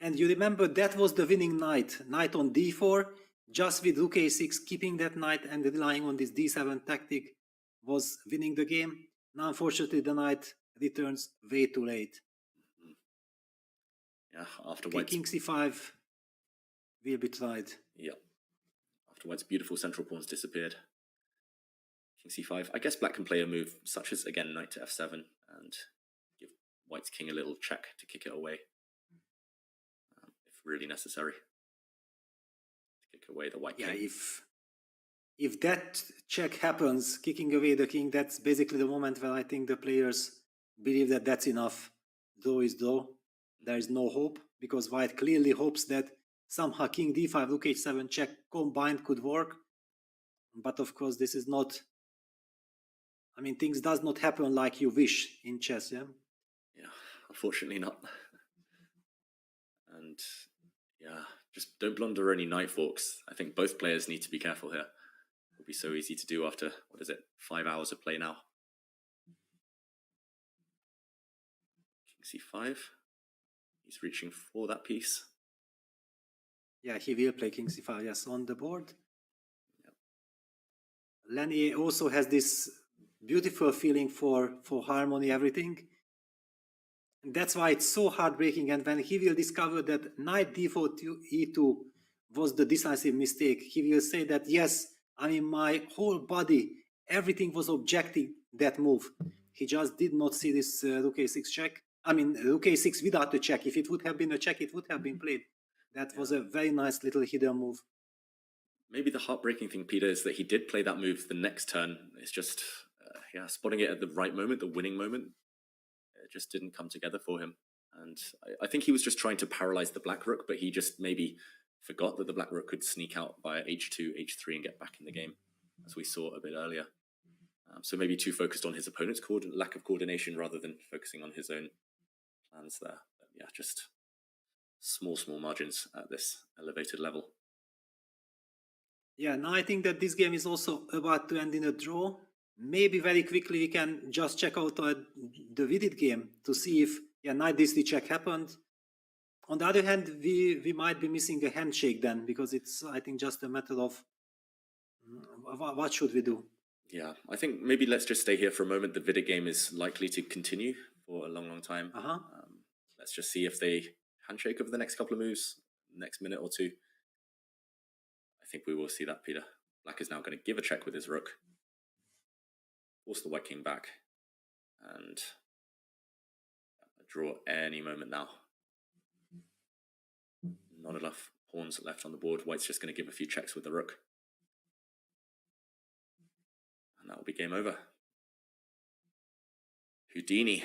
And you remember that was the winning knight. Knight on d4, just with rook a6, keeping that knight and relying on this d7 tactic was winning the game. Now, unfortunately, the knight returns way too late. Yeah, after white's king c5 will be tried. Yeah. After white's beautiful central pawns disappeared. King c5. I guess black can play a move such as, again, knight to f7 and give white's king a little check to kick it away. If really necessary. To kick away the white king. Yeah, if that check happens, kicking away the king, that's basically the moment when I think the players believe that that's enough. Draw is draw. There is no hope, because white clearly hopes that somehow king d5, rook h7 check combined could work. But of course, this is not... I mean, things does not happen like you wish in chess, yeah? Yeah, unfortunately not. And yeah, just don't blunder any knight forks. I think both players need to be careful here. It will be so easy to do after, 5 hours of play now. King c5. He's reaching for that piece. Yeah, he will play king c5, yes, on the board. Lenny also has this beautiful feeling for harmony, everything. And that's why it's so heartbreaking. And when he will discover that knight d4 to e2 was the decisive mistake, he will say that, yes, I mean, my whole body, everything was objecting that move. He just did not see this rook a6 check. I mean, rook a6 without a check. If it would have been a check, it would have been played. That was a very nice little hidden move. Maybe the heartbreaking thing, Peter, is that he did play that move the next turn. It's just, spotting it at the right moment, the winning moment. It just didn't come together for him. And I think he was just trying to paralyze the black rook, but he just maybe forgot that the black rook could sneak out via h2, h3 and get back in the game, as we saw a bit earlier. So maybe too focused on his opponent's lack of coordination rather than focusing on his own plans there. But yeah, just small margins at this elevated level. Yeah, now I think that this game is also about to end in a draw. Maybe very quickly we can just check out the vivid game to see if knight d3 check happened. On the other hand, we might be missing a handshake then, because it's, I think, just a matter of what should we do. Yeah, I think maybe let's just stay here for a moment. The vivid game is likely to continue for a long time. Let's just see if they handshake over the next couple of moves, next minute or two. I think we will see that, Peter. Black is now going to give a check with his rook, force the white king back, and a draw any moment now. Not enough pawns left on the board. White's just going to give a few checks with the rook. And that will be game over. Houdini.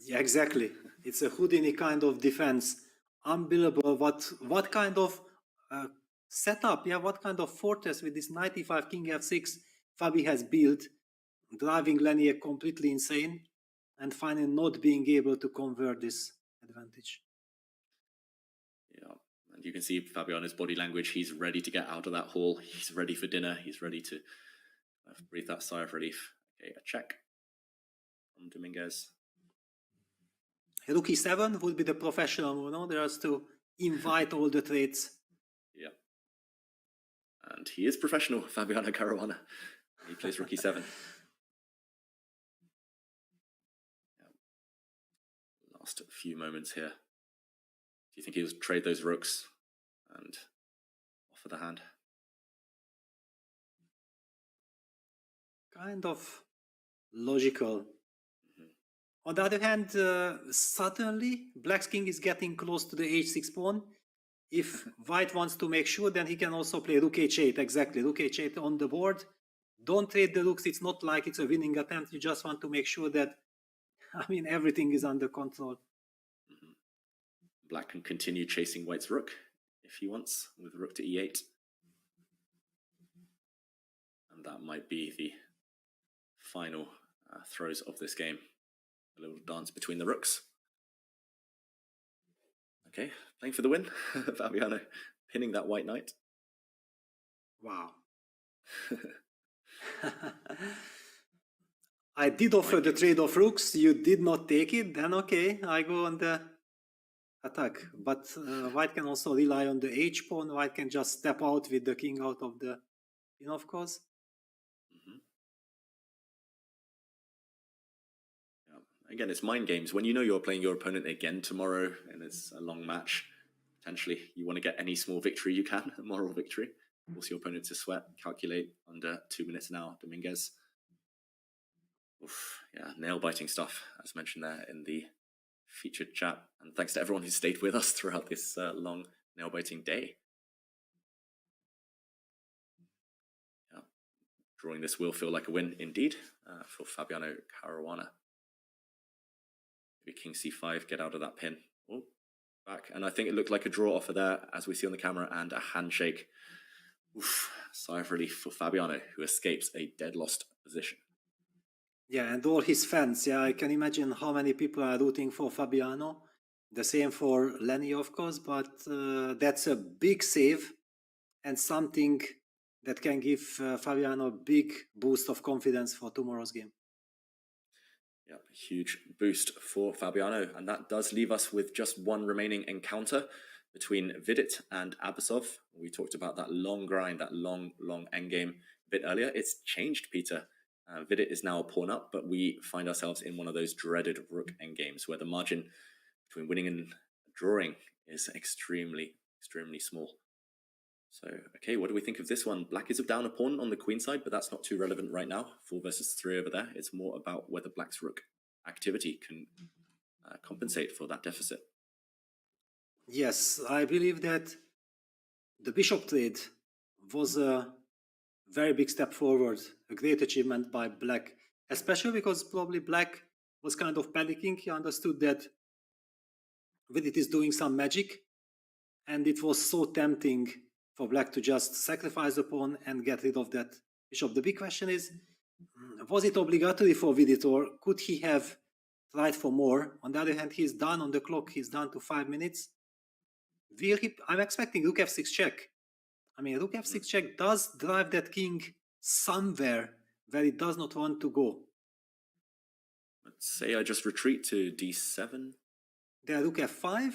Yeah, exactly. It's a Houdini kind of defense. Unbelievable. What kind of setup, what kind of fortress with this knight e5, king f6 Fabi has built, driving Lenny completely insane and finally not being able to convert this advantage. Yeah, and you can see Fabiano's body language. He's ready to get out of that hall. He's ready for dinner. He's ready to breathe that sigh of relief. Okay, a check from Dominguez. Rook e7 would be the professional move, no? There is to invite all the traits. Yeah. And he is professional, Fabiano Caruana. He plays rook e7. Yeah. Last few moments here. Do you think he'll trade those rooks and offer the hand? Kind of logical. On the other hand, suddenly Black's king is getting close to the h6 pawn. If White wants to make sure, then he can also play rook h8. Exactly, rook h8 on the board. Don't trade the rooks. It's not like it's a winning attempt. You just want to make sure that, I mean, everything is under control. Black can continue chasing White's rook if he wants, with rook to e8. And that might be the final throws of this game. A little dance between the rooks. Okay, playing for the win. Fabiano pinning that white knight. Wow. I did offer the trade of rooks. You did not take it. Then okay, I go on the attack. But White can also rely on the h pawn. White can just step out with the king out of the pin, of course. Again, it's mind games. When you know you're playing your opponent again tomorrow and it's a long match, potentially you want to get any small victory you can, a moral victory. Force your opponent to sweat, calculate under 2 minutes an hour. Dominguez. Oof, yeah, nail-biting stuff, as mentioned there in the featured chat. And thanks to everyone who stayed with us throughout this long, nail-biting day. Yeah, drawing this will feel like a win indeed for Fabiano Caruana. King c5, get out of that pin. Oh, back. And I think it looked like a draw offer there, as we see on the camera, and a handshake. Oof, sigh of relief for Fabiano, who escapes a dead lost position. Yeah, and all his fans. Yeah, I can imagine how many people are rooting for Fabiano. The same for Lenny, of course, but that's a big save and something that can give Fabiano a big boost of confidence for tomorrow's game. Yeah, huge boost for Fabiano. And that does leave us with just one remaining encounter between Vidit and Abasov. We talked about that long grind, that long endgame a bit earlier. It's changed, Peter. Vidit is now a pawn up, but we find ourselves in one of those dreaded rook endgames where the margin between winning and drawing is extremely small. So, okay, what do we think of this one? Black is down a pawn on the queen side, but that's not too relevant right now. 4 versus 3 over there. It's more about whether Black's rook activity can compensate for that deficit. Yes, I believe that the bishop trade was a very big step forward, a great achievement by Black, especially because probably Black was kind of panicking. He understood that Vidit is doing some magic, and it was so tempting for Black to just sacrifice the pawn and get rid of that bishop. The big question is, was it obligatory for Vidit, or could he have tried for more? On the other hand, he's done on the clock, he's down to 5 minutes. I'm expecting rook f6 check. I mean, rook f6 check does drive that king somewhere where it does not want to go. Let's say I just retreat to d7. There, rook f5.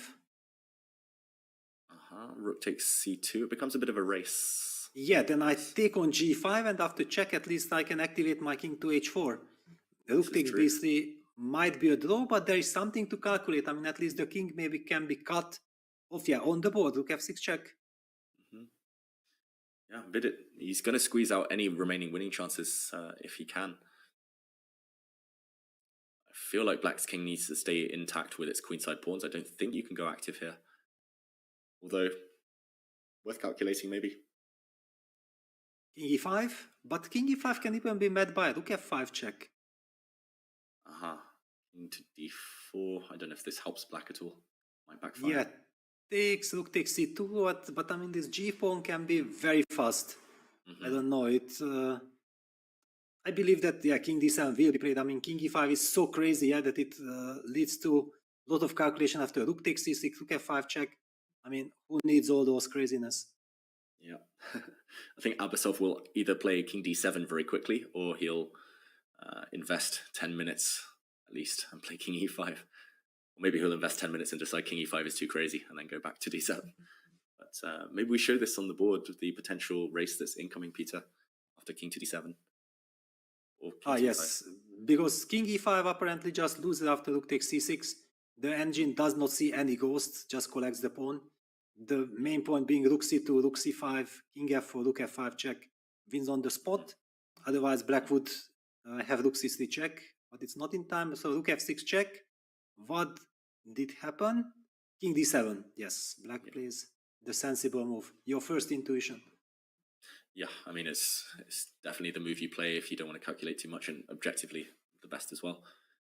Rook takes c2. It becomes a bit of a race. Yeah, then I take on g5, and after check, at least I can activate my king to h4. Rook takes b3 might be a draw, but there is something to calculate. I mean, at least the king maybe can be cut off. Yeah, on the board, rook f6 check. Yeah, Vidit, he's going to squeeze out any remaining winning chances if he can. I feel like Black's king needs to stay intact with its queenside pawns. I don't think you can go active here. Although, worth calculating maybe. King e5, but king e5 can even be met by rook f5 check. King to d4. I don't know if this helps Black at all. Might backfire. Yeah, rook takes c2, but I mean, this g pawn can be very fast. I don't know, I believe that, yeah, king d7 will be played. I mean, king e5 is so crazy, yeah, that it leads to a lot of calculation after rook takes c6, rook f5 check. I mean, who needs all those craziness? Yeah. I think Abasov will either play king d7 very quickly, or he'll invest 10 minutes at least and play king e5. Or maybe he'll invest 10 minutes and decide king e5 is too crazy and then go back to d7. But maybe we show this on the board, the potential race that's incoming, Peter, after king to d7. Or king yes, because king e5 apparently just loses after rook takes c6. The engine does not see any ghosts, just collects the pawn. The main point being rook c2, rook c5, king f4, rook f5 check, wins on the spot. Otherwise, Black would have rook c3 check, but it's not in time. So rook f6 check. What did happen? King d7. Yes, Black plays the sensible move. Your first intuition. Yeah, I mean, it's definitely the move you play if you don't want to calculate too much, and objectively the best as well.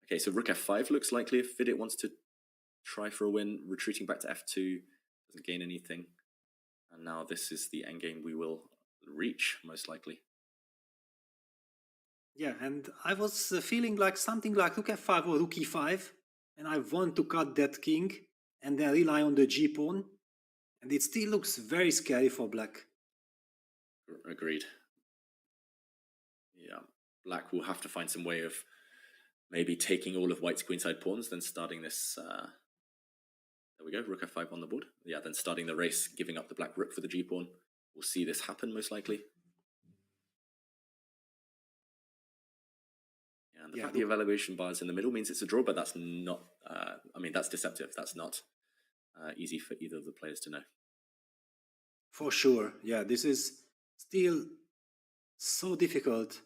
Okay, so rook f5 looks likely if Vidit wants to try for a win. Retreating back to f2 doesn't gain anything. And now this is the endgame we will reach, most likely. Yeah, and I was feeling like something like rook f5 or rook e5, and I want to cut that king and then rely on the g pawn, and it still looks very scary for Black. Agreed. Yeah, Black will have to find some way of maybe taking all of White's queenside pawns, then starting this. There we go, rook f5 on the board. Yeah, then starting the race, giving up the Black rook for the g pawn. We'll see this happen most likely. Yeah, and the fact the evaluation bar is in the middle means it's a draw, but that's not. I mean, that's deceptive. That's not easy for either of the players to know. For sure, yeah, this is still so difficult,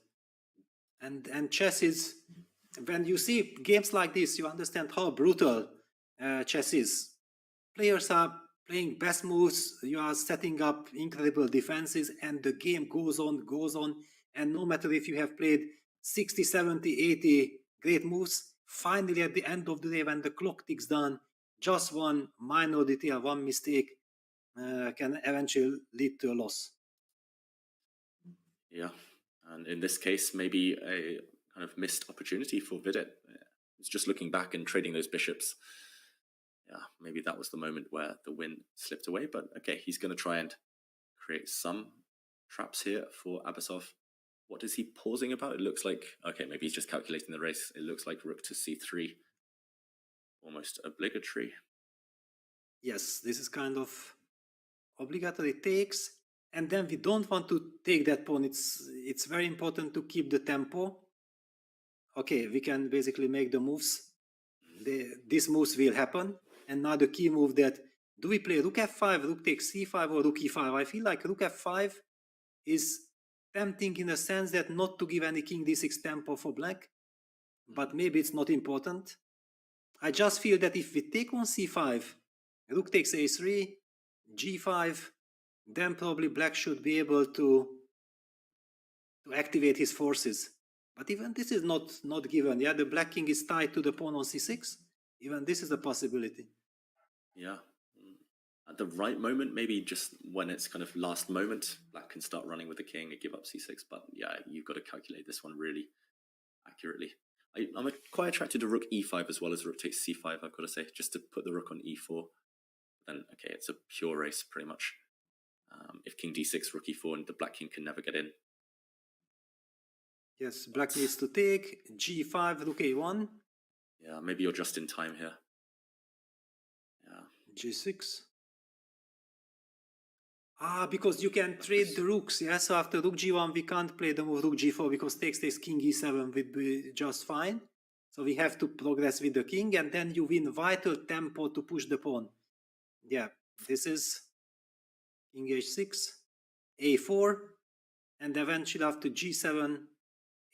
and chess is, when you see games like this, you understand how brutal chess is. Players are playing best moves, you are setting up incredible defenses, and the game goes on, and no matter if you have played 60, 70, 80 great moves, finally at the end of the day, when the clock ticks down, just one minor detail, one mistake can eventually lead to a loss. Yeah, and in this case, maybe a kind of missed opportunity for Vidit. It's just looking back and trading those bishops. Yeah, maybe that was the moment where the win slipped away. But okay, he's going to try and create some traps here for Abasov. What is he pausing about? It looks like, okay, maybe he's just calculating the race. It looks like rook to c3, almost obligatory. Yes, this is kind of obligatory takes, and then we don't want to take that pawn. It's very important to keep the tempo. Okay, we can basically make the moves. These moves will happen, and now the key move that, do we play rook f5, rook takes c5, or rook e5? I feel like rook f5 is tempting in the sense that not to give any king d6 tempo for black, but maybe it's not important. I just feel that if we take on c5, rook takes a3, g5, then probably black should be able to activate his forces. But even this is not given. Yeah, the black king is tied to the pawn on c6. Even this is a possibility. Yeah. At the right moment, maybe just when it's kind of last moment, black can start running with the king and give up c6. But yeah, you've got to calculate this one really accurately. I'm quite attracted to rook e5 as well as rook takes c5, I've got to say, just to put the rook on e4. Then, okay, it's a pure race pretty much. If king d6, rook e4, and the black king can never get in. Yes, black needs to take, g5, rook a1. Yeah, maybe you're just in time here. Yeah. g6. Because you can trade the rooks, yeah? So after rook g1, we can't play the move rook g4 because takes king e7 would be just fine. So we have to progress with the king, and then you win vital tempo to push the pawn. Yeah, this is king h6, a4, and eventually after g7,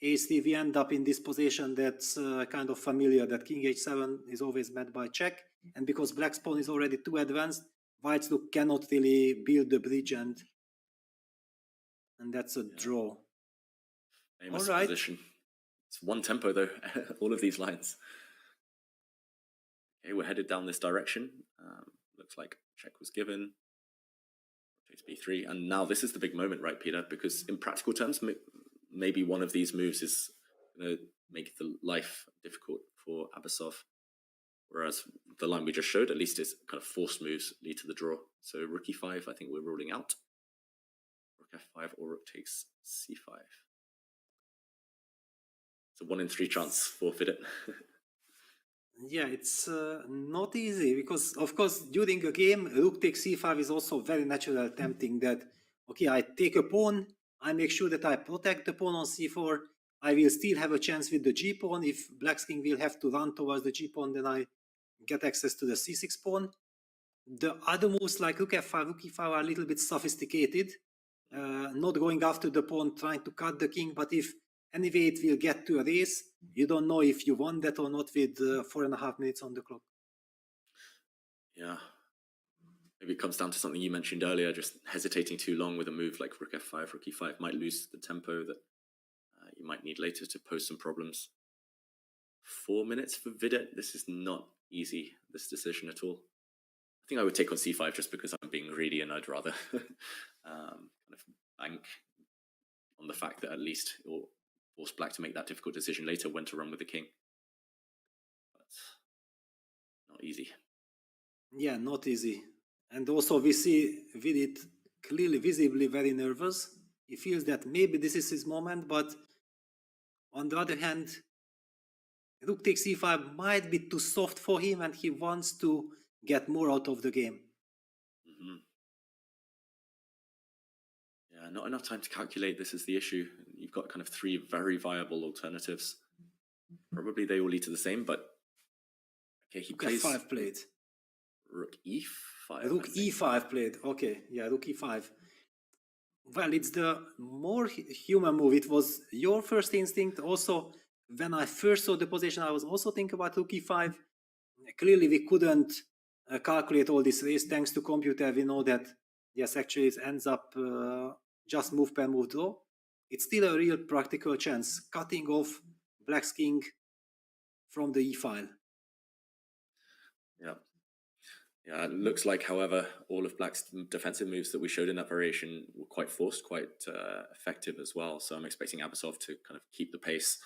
a3, we end up in this position that's kind of familiar, that king h7 is always met by check, and because black's pawn is already too advanced, white's rook cannot really build the bridge, and that's a draw. Famous All right. position. It's one tempo though, all of these lines. Okay, we're headed down this direction. Looks like check was given. Takes b3, and now this is the big moment, right, Peter? Because in practical terms, maybe one of these moves is going to make the life difficult for Abasov. Whereas the line we just showed, at least it's kind of forced moves lead to the draw. So rook e5, I think we're ruling out. Rook f5 or rook takes c5. It's a 1 in 3 chance, forfeit it. Yeah, it's not easy because, of course, during a game, rook takes c5 is also very natural tempting that, okay, I take a pawn, I make sure that I protect the pawn on c4, I will still have a chance with the g-pawn. If black's king will have to run towards the g-pawn, then I get access to the c6 pawn. The other moves like rook f5, rook e5 are a little bit sophisticated, not going after the pawn, trying to cut the king, but if anyway it will get to a race, you don't know if you won that or not with 4.5 minutes on the clock. Yeah. Maybe it comes down to something you mentioned earlier, just hesitating too long with a move like rook f5, rook e5 might lose the tempo that you might need later to pose some problems. 4 minutes for Vidit. This is not easy, this decision at all. I think I would take on c5 just because I'm being greedy and I'd rather kind of bank on the fact that at least it will force black to make that difficult decision later when to run with the king. But not easy. Yeah, not easy. And also we see Vidit clearly, visibly very nervous. He feels that maybe this is his moment, but on the other hand, rook takes c5 might be too soft for him and he wants to get more out of the game. Mm-hmm. Yeah, not enough time to calculate. This is the issue. You've got kind of 3 very viable alternatives. Probably they all lead to the same, but okay, he plays f5 played. Rook e5. Rook e5 played. Okay, yeah, rook e5. Well, it's the more human move. It was your first instinct. Also, when I first saw the position, I was also thinking about rook e5. Clearly, we couldn't calculate all this race thanks to computer. We know that, yes, actually it ends up just move per move draw. It's still a real practical chance, cutting off black's king from the e-file. Yeah. Yeah, it looks like, however, all of black's defensive moves that we showed in that variation were quite forced, quite effective as well. So I'm expecting Abasov to kind of keep the pace,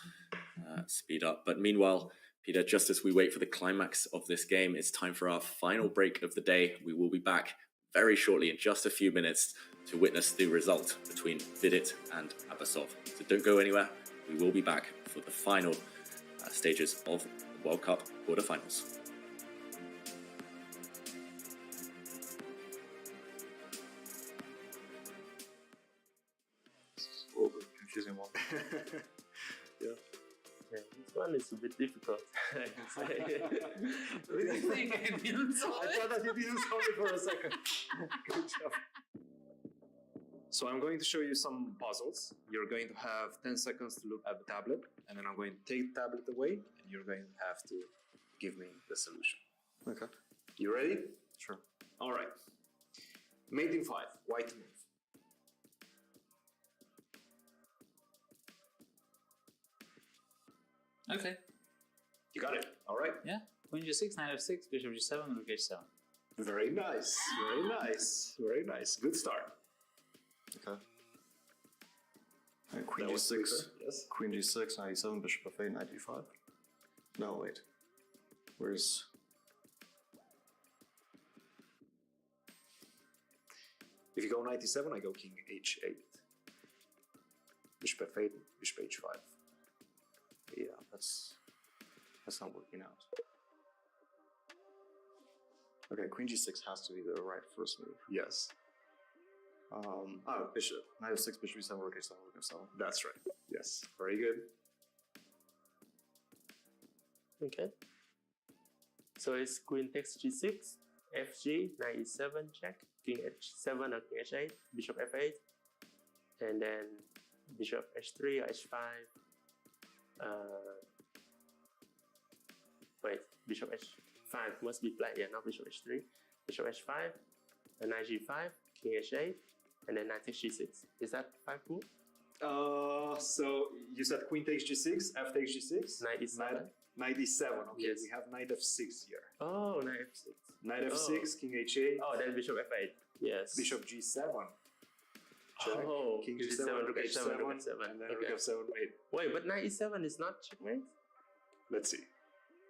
speed up. But meanwhile, Peter, just as we wait for the climax of this game, it's time for our final break of the day. We will be back very shortly in just a few minutes to witness the result between Vidit and Abbasov. So don't go anywhere. We will be back for the final stages of the World Cup quarterfinals. Oh, confusing one. Yeah. Yeah, this one is a bit difficult. I can say. What do you think? I thought that you didn't solve it for a second. Good job. So I'm going to show you some puzzles. You're going to have 10 seconds to look at the tablet, and then I'm going to take the tablet away, and you're going to have to give me the solution. Okay. You ready? Sure. All right. Mate in 5, white to move. Okay. You got it. All right. Yeah. Queen G6, Knight F6, Bishop G7, Rook H7. Very nice. Very nice. Very nice. Good start. Okay. Queen G6. Yes. Queen G6, Knight E7, Bishop F8, Knight D5. No, wait. Where's... If you go Knight E7, I go King H8. Bishop F8, Bishop H5. Yeah, that's not working out. Okay, Queen G6 has to be the right first move. Yes. Bishop. Knight F6, Bishop E7, Rook H7, Rook F7. That's right. Yes. Very good. Okay. So it's Queen takes G6, FG, Knight E7, check, King H7 or King H8, Bishop F8, and then Bishop H3 or H5. Wait, Bishop H5 must be played, yeah, not Bishop H3. Bishop H5, and Knight G5, King H8, and then Knight takes G6. Is that 5 move? So you said Queen takes G6, F takes G6? Knight E7. Knight E7, okay, yes. We have Knight F6 here. Oh, Knight F6. Knight F6, King H8. Oh, then Bishop F8, yes. Bishop G7. Check. Oh, King G7, G7, Rook H7, H7, Rook F7. and then Okay. Rook F7 mate. Wait, but Knight E7 is not checkmate? Let's see.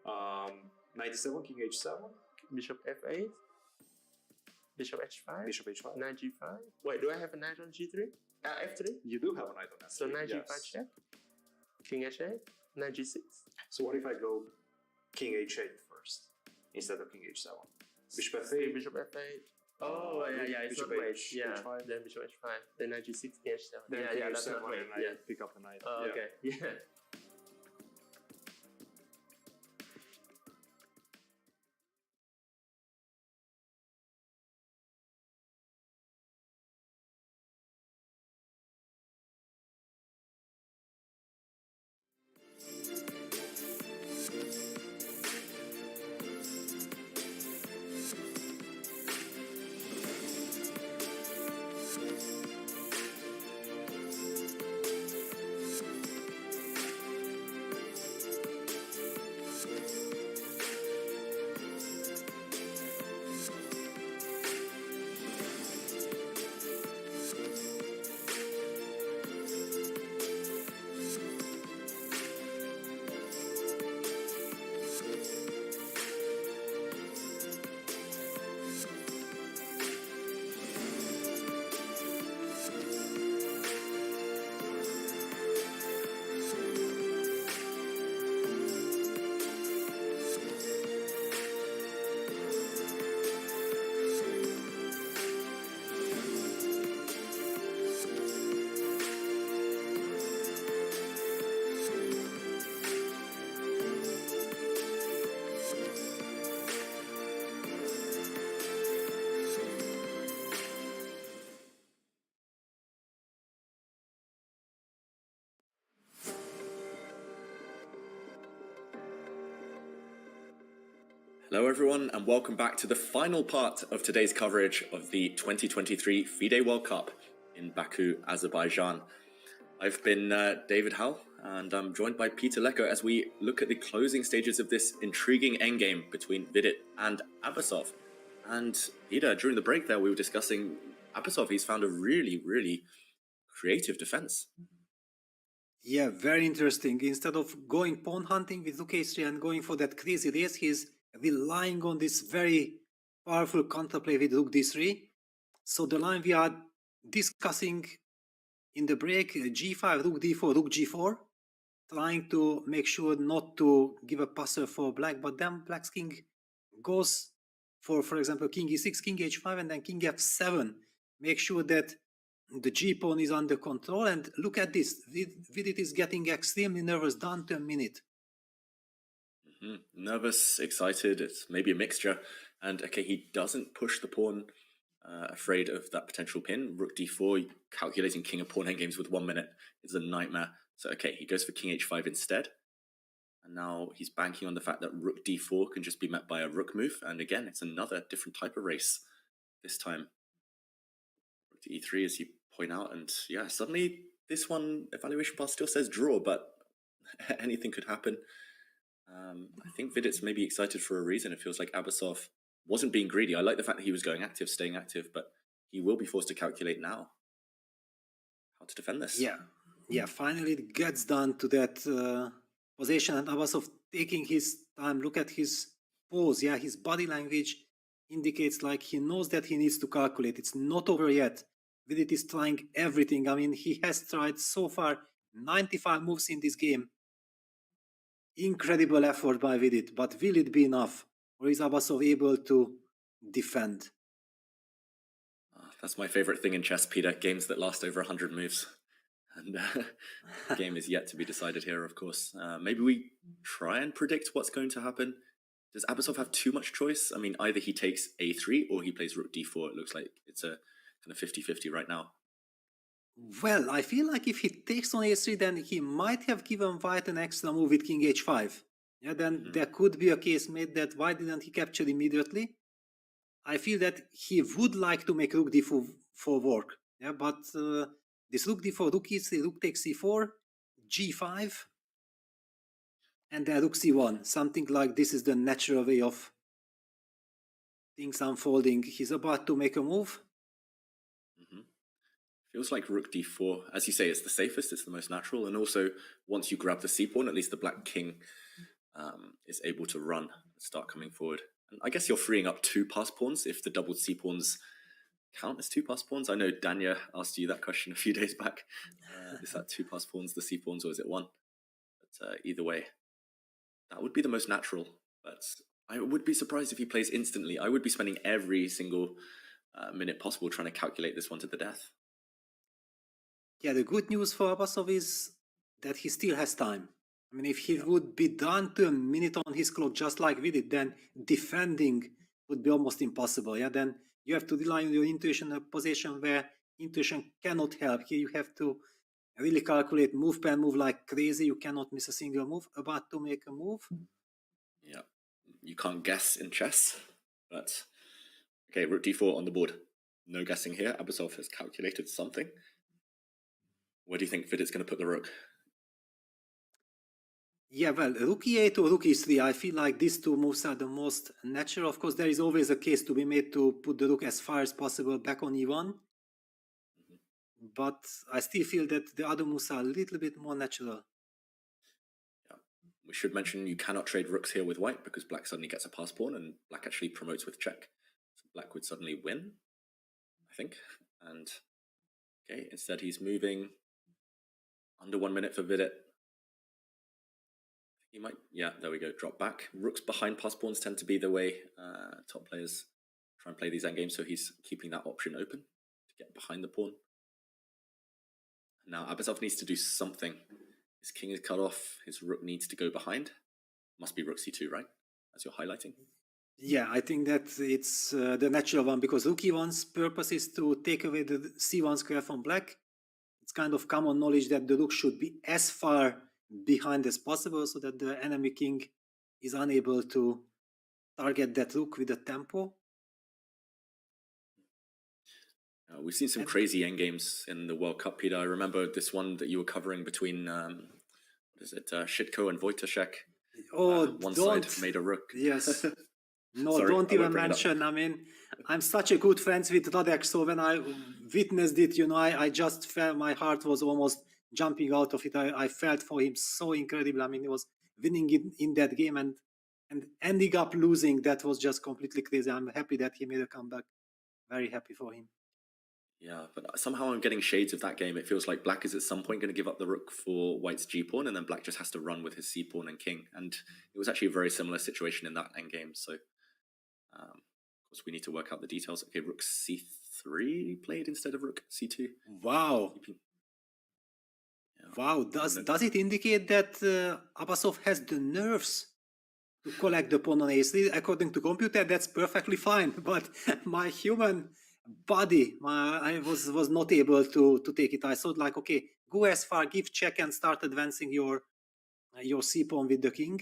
Knight E7, King H7. Bishop F8. Bishop H5. Bishop H5. Knight G5. Wait, do I have a knight on G3? F3? You do have a knight on F3. So Knight yes. G5 check. King H8. Knight G6. So what if I go King H8 first instead of King H7? Bishop F8. Bishop F8. Oh, yeah, it's Bishop not mate. H, Yeah, H5. then Bishop H5. Then Knight G6, King H7. Then Yeah, King that's H7 not mate. and I Yeah. pick up the knight. Oh, okay. Yeah. Hello everyone and welcome back to the final part of today's coverage of the 2023 FIDE World Cup in Baku, Azerbaijan. I've been David Howell and I'm joined by Peter Lecker as we look at the closing stages of this intriguing endgame between Vidit and Abbasov. And Peter, during the break there we were discussing Abbasov. He's found a really creative defense. Yeah, very interesting. Instead of going pawn hunting with Rook H3 and going for that crazy race, he's relying on this very powerful counterplay with Rook D3 So the line we are discussing in the break, g5, rook d4, rook g4, trying to make sure not to give a passer for black, but then black's king goes for example, king e6, king h5, and then king f7. Make sure that the g-pawn is under control, and look at this. Vidit is getting extremely nervous down to a minute. Nervous, excited, it's maybe a mixture. And okay, he doesn't push the pawn, afraid of that potential pin. Rook d4, calculating king and pawn endgames with 1 minute is a nightmare. So okay, he goes for king h5 instead. And now he's banking on the fact that rook d4 can just be met by a rook move. And again, it's another different type of race this time. Rook to e3, as you point out. And yeah, suddenly this one, evaluation bar still says draw, but anything could happen. I think Vidit's maybe excited for a reason. It feels like Abasov wasn't being greedy. I like the fact that he was going active, staying active, but he will be forced to calculate now how to defend this. Yeah, finally it gets down to that position, and Abasov taking his time. Look at his pose. Yeah, his body language indicates like he knows that he needs to calculate. It's not over yet. Vidit is trying everything. I mean, he has tried so far 95 moves in this game. Incredible effort by Vidit, but will it be enough? Or is Abasov able to defend? That's my favorite thing in chess, Peter. Games that last over 100 moves. And the game is yet to be decided here, of course. Maybe we try and predict what's going to happen. Does Abasov have too much choice? I mean, either he takes a3 or he plays rook d4. It looks like it's a kind of 50-50 right now. Well, I feel like if he takes on a3, then he might have given white an extra move with king h5. Yeah, then there could be a case made that why didn't he capture immediately? I feel that he would like to make rook d4 for work. Yeah, but this rook d4, rook e3, rook takes c4, g5, and then rook c1. Something like this is the natural way of things unfolding. He's about to make a move. Feels like rook d4, as you say, it's the safest, it's the most natural, and also once you grab the c-pawn, at least the black king is able to run and start coming forward. And I guess you're freeing up 2 pass pawns if the doubled c-pawns count as 2 pass pawns. I know Danya asked you that question a few days back. Is that 2 pass pawns, the c-pawns, or is it 1? But either way, that would be the most natural. But I would be surprised if he plays instantly. I would be spending every single minute possible trying to calculate this one to the death. Yeah, the good news for Abasov is that he still has time. I mean, if he would be done to a minute on his clock just like Vidit, then defending would be almost impossible. Yeah, then you have to rely on your intuition, a position where intuition cannot help. Here you have to really calculate move per move like crazy. You cannot miss a single move. About to make a move. Yeah, you can't guess in chess, but okay, rook d4 on the board. No guessing here. Abasov has calculated something. Where do you think Vidit's going to put the rook? Yeah, well, rook e8 or rook e3, I feel like these 2 moves are the most natural. Of course, there is always a case to be made to put the rook as far as possible back on e1. But I still feel that the other moves are a little bit more natural. Yeah, we should mention you cannot trade rooks here with white because black suddenly gets a pass pawn and black actually promotes with check. So black would suddenly win, I think. And okay, instead he's moving under 1 minute for Vidit. He might, yeah, there we go, drop back. Rooks behind pass pawns tend to be the way top players try and play these endgames, so he's keeping that option open to get behind the pawn. Now Abasov needs to do something. His king is cut off, his rook needs to go behind. Must be rook c2, right? As you're highlighting. Yeah, I think that it's the natural one, because rook e1's purpose is to take away the c1 square from black. It's kind of common knowledge that the rook should be as far behind as possible so that the enemy king is unable to target that rook with the tempo. We've seen some crazy endgames in the World Cup, Peter. I remember this one that you were covering between, what is it, Shitko and Wojtaszek. Oh, one side made a rook. Yes. No, Sorry, don't even mention. I mean, I'm such a good friends with Radek, so when I witnessed it, you know, I just felt my heart was almost jumping out of it. I felt for him so incredible. I mean, he was winning in that game and ending up losing. That was just completely crazy. I'm happy that he made a comeback. Very happy for him. Yeah, but somehow I'm getting shades of that game. It feels like black is at some point going to give up the rook for white's g-pawn, and then black just has to run with his c-pawn and king. And it was actually a very similar situation in that endgame. So, of course, we need to work out the details. Okay, rook c3 played instead of rook c2. Wow. Wow. Does it indicate that Abasov has the nerves to collect the pawn on a3? According to computer, that's perfectly fine. But my human body, I was not able to take it. I thought like, okay, go as far, give check, and start advancing your c-pawn with the king.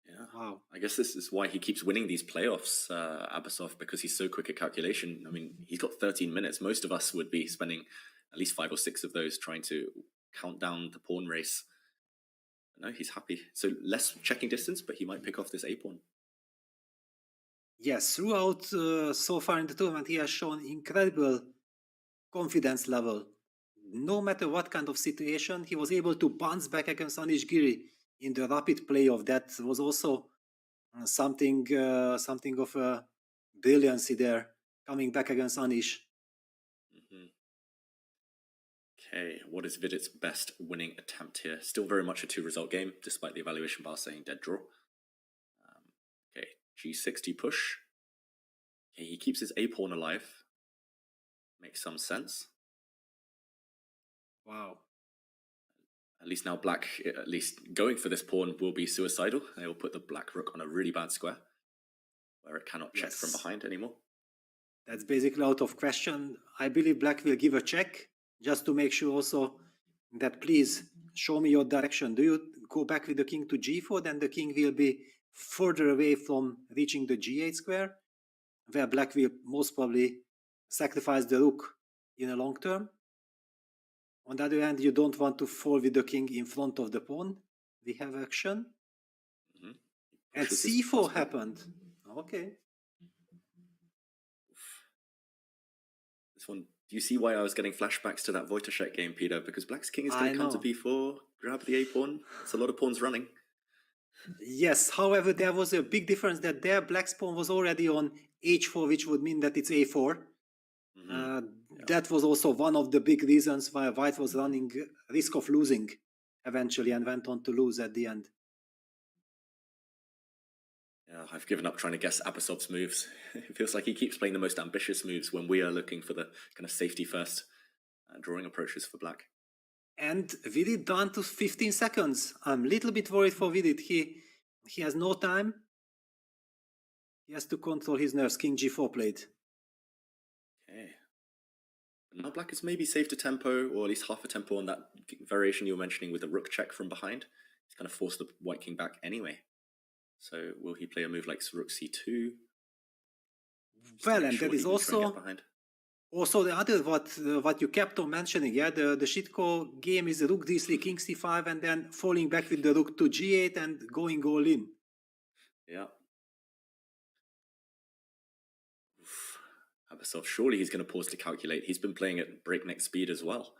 Yeah. Wow. I guess this is why he keeps winning these playoffs, Abasov, because he's so quick at calculation. I mean, he's got 13 minutes. Most of us would be spending at least 5 or 6 of those trying to count down the pawn race. No, he's happy. So less checking distance, but he might pick off this a-pawn. Yes, throughout so far in the tournament, he has shown incredible confidence level. No matter what kind of situation, he was able to bounce back against Anish Giri in the rapid playoff. That was also something of a brilliancy there, coming back against Anish. Okay, what is Vidit's best winning attempt here? Still very much a 2-result game, despite the evaluation bar saying dead draw. Okay, g60 push. Okay, he keeps his a-pawn alive. Makes some sense. Wow. At least now black, at least going for this pawn, will be suicidal. They will put the black rook on a really bad square, where it cannot check from behind anymore. That's basically out of question. I believe black will give a check, just to make sure also that please show me your direction. Do you go back with the king to g4, then the king will be further away from reaching the g8 square, where black will most probably sacrifice the rook in a long term. On the other hand, you don't want to fall with the king in front of the pawn. We have action. And c4 happened. Okay. This one, do you see why I was getting flashbacks to that Wojciech game, Peter? Because black's king is going to come to b4, grab the a-pawn. It's a lot of pawns running. Yes, however, there was a big difference that there black's pawn was already on h4, which would mean that it's a4. That was also one of the big reasons why white was running risk of losing eventually and went on to lose at the end. Yeah, I've given up trying to guess Abasov's moves. It feels like he keeps playing the most ambitious moves when we are looking for the kind of safety first drawing approaches for black. And Vidit down to 15 seconds. I'm a little bit worried for Vidit. He has no time. He has to control his nerves. King g4 played. Okay. Now black is maybe saved a tempo, or at least half a tempo on that variation you were mentioning with the rook check from behind. He's kind of forced the white king back anyway. So will he play a move like rook c2? Well, and there is also the other what you kept on mentioning. Yeah, the Shitko game is rook d3, king c5, and then falling back with the rook to g8 and going all in. Yeah. Abasov, surely he's going to pause to calculate. He's been playing at breakneck speed as well.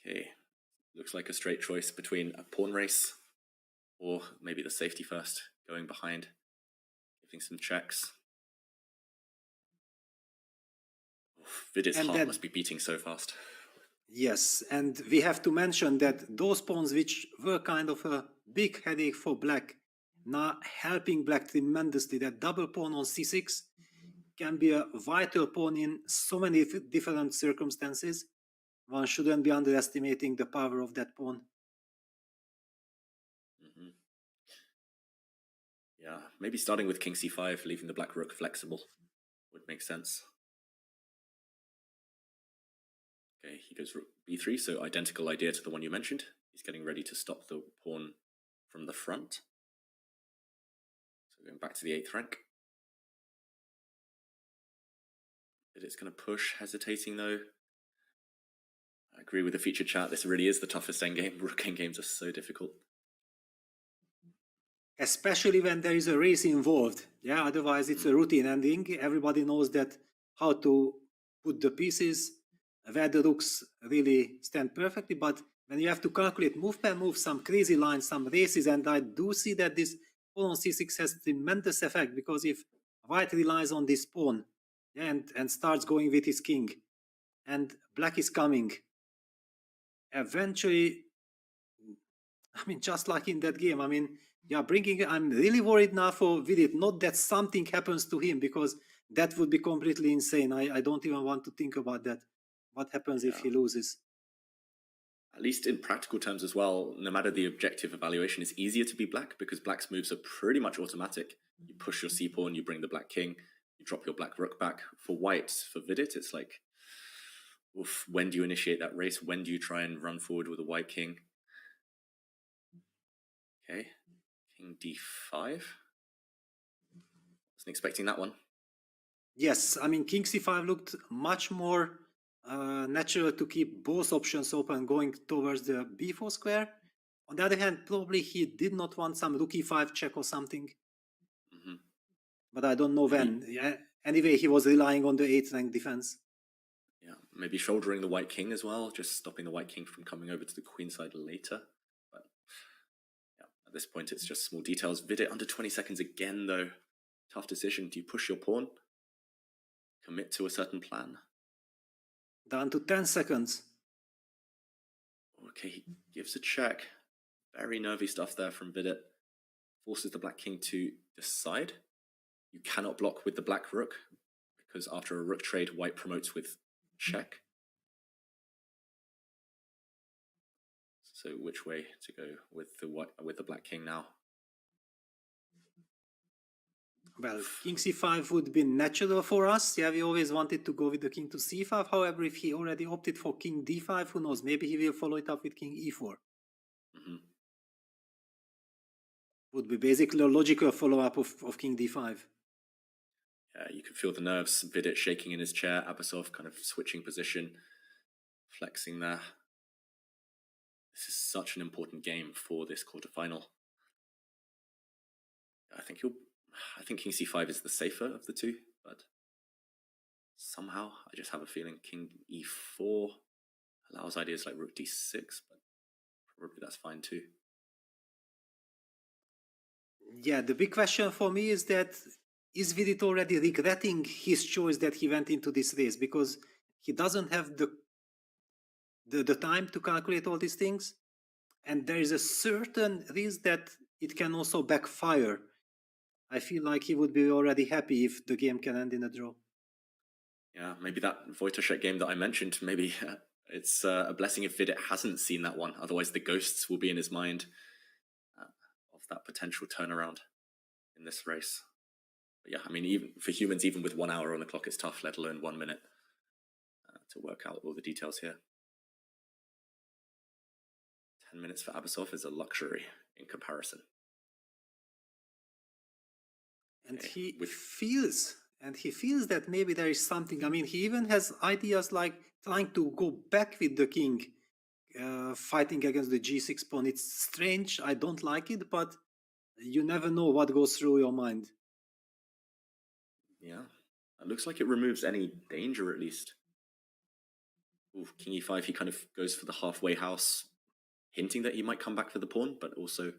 Okay, looks like a straight choice between a pawn race or maybe the safety first, going behind, giving some checks. Vidit's heart must be beating so fast. Yes, and we have to mention that those pawns which were kind of a big headache for black, now helping black tremendously. That double pawn on c6 can be a vital pawn in so many different circumstances. One shouldn't be underestimating the power of that pawn. Yeah, maybe starting with king c5, leaving the black rook flexible would make sense. Okay, he goes rook b3, so identical idea to the one you mentioned. He's getting ready to stop the pawn from the front. So going back to the 8th rank. It's going to push, hesitating though. I agree with the featured chat, this really is the toughest endgame. Rook endgames are so difficult. Especially when there is a race involved. Yeah, otherwise it's a routine ending. Everybody knows that how to put the pieces where the rooks really stand perfectly, but when you have to calculate move per move, some crazy lines, some races, and I do see that this pawn on c6 has tremendous effect, because if white relies on this pawn, Yeah, and starts going with his king. And black is coming. Eventually, I mean, just like in that game, I mean, yeah, I'm really worried now for Vidit. Not that something happens to him, because that would be completely insane. I don't even want to think about that. What happens if he loses? At least in practical terms as well, no matter the objective evaluation, it's easier to be black because black's moves are pretty much automatic. You push your c-pawn, you bring the black king, you drop your black rook back. For white, for Vidit, it's like, oof, when do you initiate that race? When do you try and run forward with a white king? Okay, king d5. Wasn't expecting that one. Yes, I mean, king c5 looked much more natural to keep both options open going towards the b4 square. On the other hand, probably he did not want some rook e5 check or something. But I don't know when. Yeah. Anyway, he was relying on the 8th rank defense. Yeah, maybe shouldering the white king as well, just stopping the white king from coming over to the queen side later. But yeah, at this point, it's just small details. Vidit under 20 seconds again, though. Tough decision. Do you push your pawn? Commit to a certain plan? Down to 10 seconds. Okay, he gives a check. Very nervy stuff there from Vidit. Forces the black king to decide. You cannot block with the black rook, because after a rook trade, white promotes with check. So which way to go with the black king now? Well, king c5 would be natural for us. Yeah, we always wanted to go with the king to c5. However, if he already opted for king d5, who knows? Maybe he will follow it up with king e4. Would be basically a logical follow-up of king d5. Yeah, you can feel the nerves. Vidit shaking in his chair. Abasov kind of switching position, flexing there. This is such an important game for this quarterfinal. I think king c5 is the safer of the two, but somehow I just have a feeling king e4 allows ideas like rook d6, but probably that's fine too. Yeah, the big question for me is that, is Vidit already regretting his choice that he went into this race? Because he doesn't have the time to calculate all these things. And there is a certain risk that it can also backfire. I feel like he would be already happy if the game can end in a draw. Yeah, maybe that Wojtaszek game that I mentioned, maybe it's a blessing if Vidit hasn't seen that one. Otherwise, the ghosts will be in his mind of that potential turnaround in this race. But yeah, I mean, even for humans, even with 1 hour on the clock, it's tough, let alone 1 minute to work out all the details here. 10 minutes for Abasov is a luxury in comparison. And he feels that maybe there is something. I mean, he even has ideas like trying to go back with the king, fighting against the g6 pawn. It's strange. I don't like it, but you never know what goes through your mind. Yeah, it looks like it removes any danger at least. Ooh, king e5, he kind of goes for the halfway house, hinting that he might come back for the pawn, but also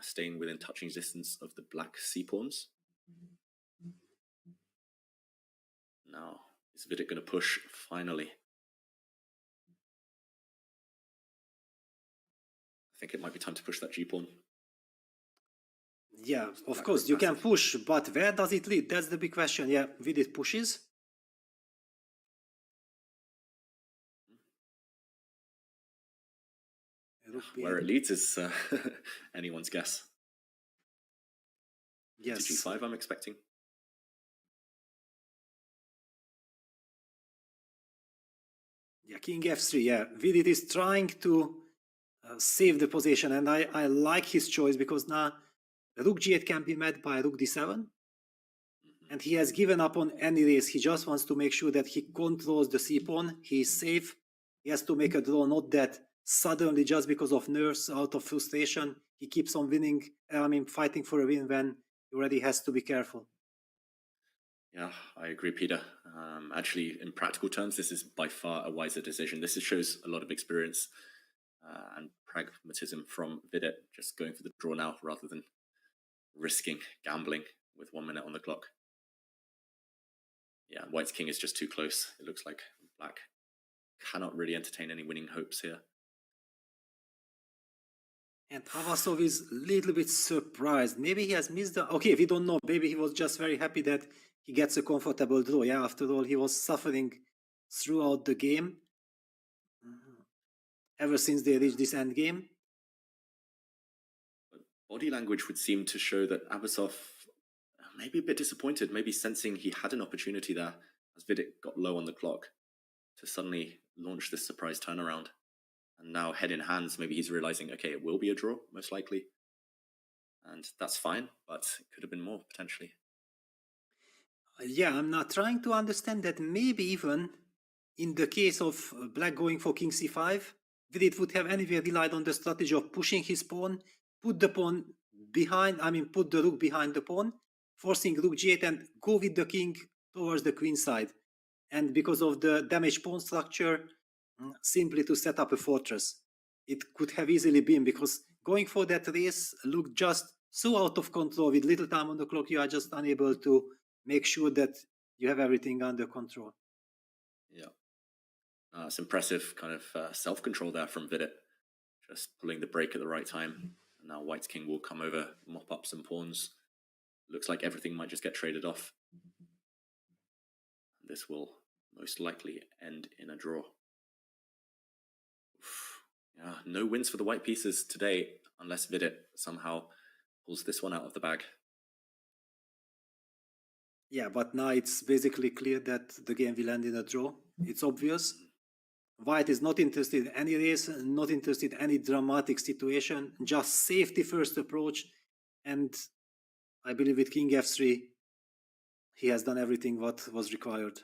staying within touching distance of the black c-pawns. Now, is Vidit going to push finally? I think it might be time to push that g-pawn. Yeah, of course, you can push, but where does it lead? That's the big question. Yeah, Vidit pushes. Where it leads is anyone's guess. Yes. To g5, I'm expecting. Yeah, king f3. Yeah, Vidit is trying to save the position, and I like his choice because now rook g8 can be met by rook d7, and he has given up on any race. He just wants to make sure that he controls the c-pawn. He is safe. He has to make a draw, not that suddenly, just because of nerves, out of frustration, he keeps on winning. I mean, fighting for a win when he already has to be careful. Yeah, I agree, Peter. Actually, in practical terms, this is by far a wiser decision. This shows a lot of experience and pragmatism from Vidit, just going for the draw now rather than risking gambling with 1 minute on the clock. Yeah, White's king is just too close. It looks like Black cannot really entertain any winning hopes here. And Avasov is a little bit surprised. Maybe he has missed the... Okay, we don't know. Maybe he was just very happy that he gets a comfortable draw. Yeah, after all, he was suffering throughout the game. Ever since they reached this end game. Body language would seem to show that Abasov may be a bit disappointed, maybe sensing he had an opportunity there as Vidic got low on the clock to suddenly launch this surprise turnaround. And now head in hands, maybe he's realizing, okay, it will be a draw, most likely. And that's fine, but it could have been more, potentially. Yeah, I'm not trying to understand that maybe even in the case of Black going for king c5, Vidic would have anyway relied on the strategy of pushing his pawn, put the pawn behind, put the rook behind the pawn, forcing rook g8 and go with the king towards the queen side. And because of the damaged pawn structure, simply to set up a fortress. It could have easily been, because going for that race looked just so out of control. With little time on the clock, you are just unable to make sure that you have everything under control. Yeah. It's impressive kind of self-control there from Vidic. Just pulling the brake at the right time. And now White's king will come over, mop up some pawns. Looks like everything might just get traded off. This will most likely end in a draw. Yeah, no wins for the white pieces today, unless Vidic somehow pulls this one out of the bag. Yeah, but now it's basically clear that the game will end in a draw. It's obvious. White is not interested in any race, not interested in any dramatic situation, just safety first approach. And I believe with king f3, he has done everything what was required.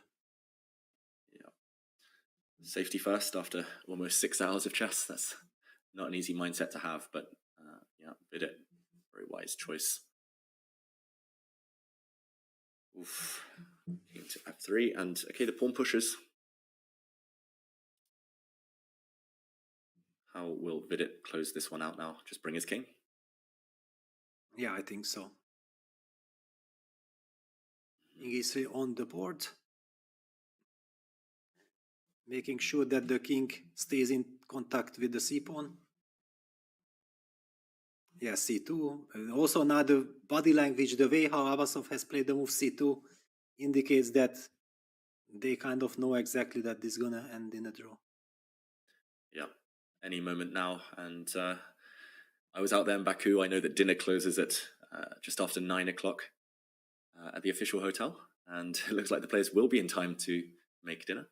Safety first after almost 6 hours of chess. That's not an easy mindset to have, but yeah, Vidic, very wise choice. Oof. King to f3, and okay, the pawn pushes. How will Vidic close this one out now? Just bring his king? Yeah, I think so. King e3 on the board. Making sure that the king stays in contact with the c-pawn. Yeah, c2. Also now the body language, the way how Abasov has played the move c2 indicates that they kind of know exactly that this is gonna end in a draw. Yeah, any moment now. And I was out there in Baku. I know that dinner closes at just after 9 o'clock at the official hotel. And it looks like the players will be in time to make dinner.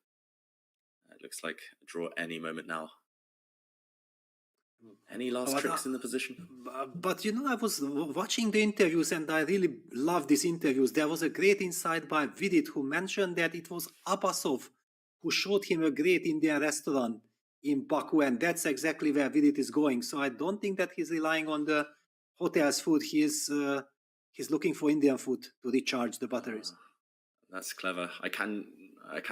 It looks like a draw any moment now. Any last tricks in the position? But you know, I was watching the interviews and I really loved these interviews. There was a great insight by Vidic who mentioned that it was Abasov who showed him a great Indian restaurant in Baku, and that's exactly where Vidic is going. So I don't think that he's relying on the hotel's food. He's looking for Indian food to recharge the batteries. That's clever. I can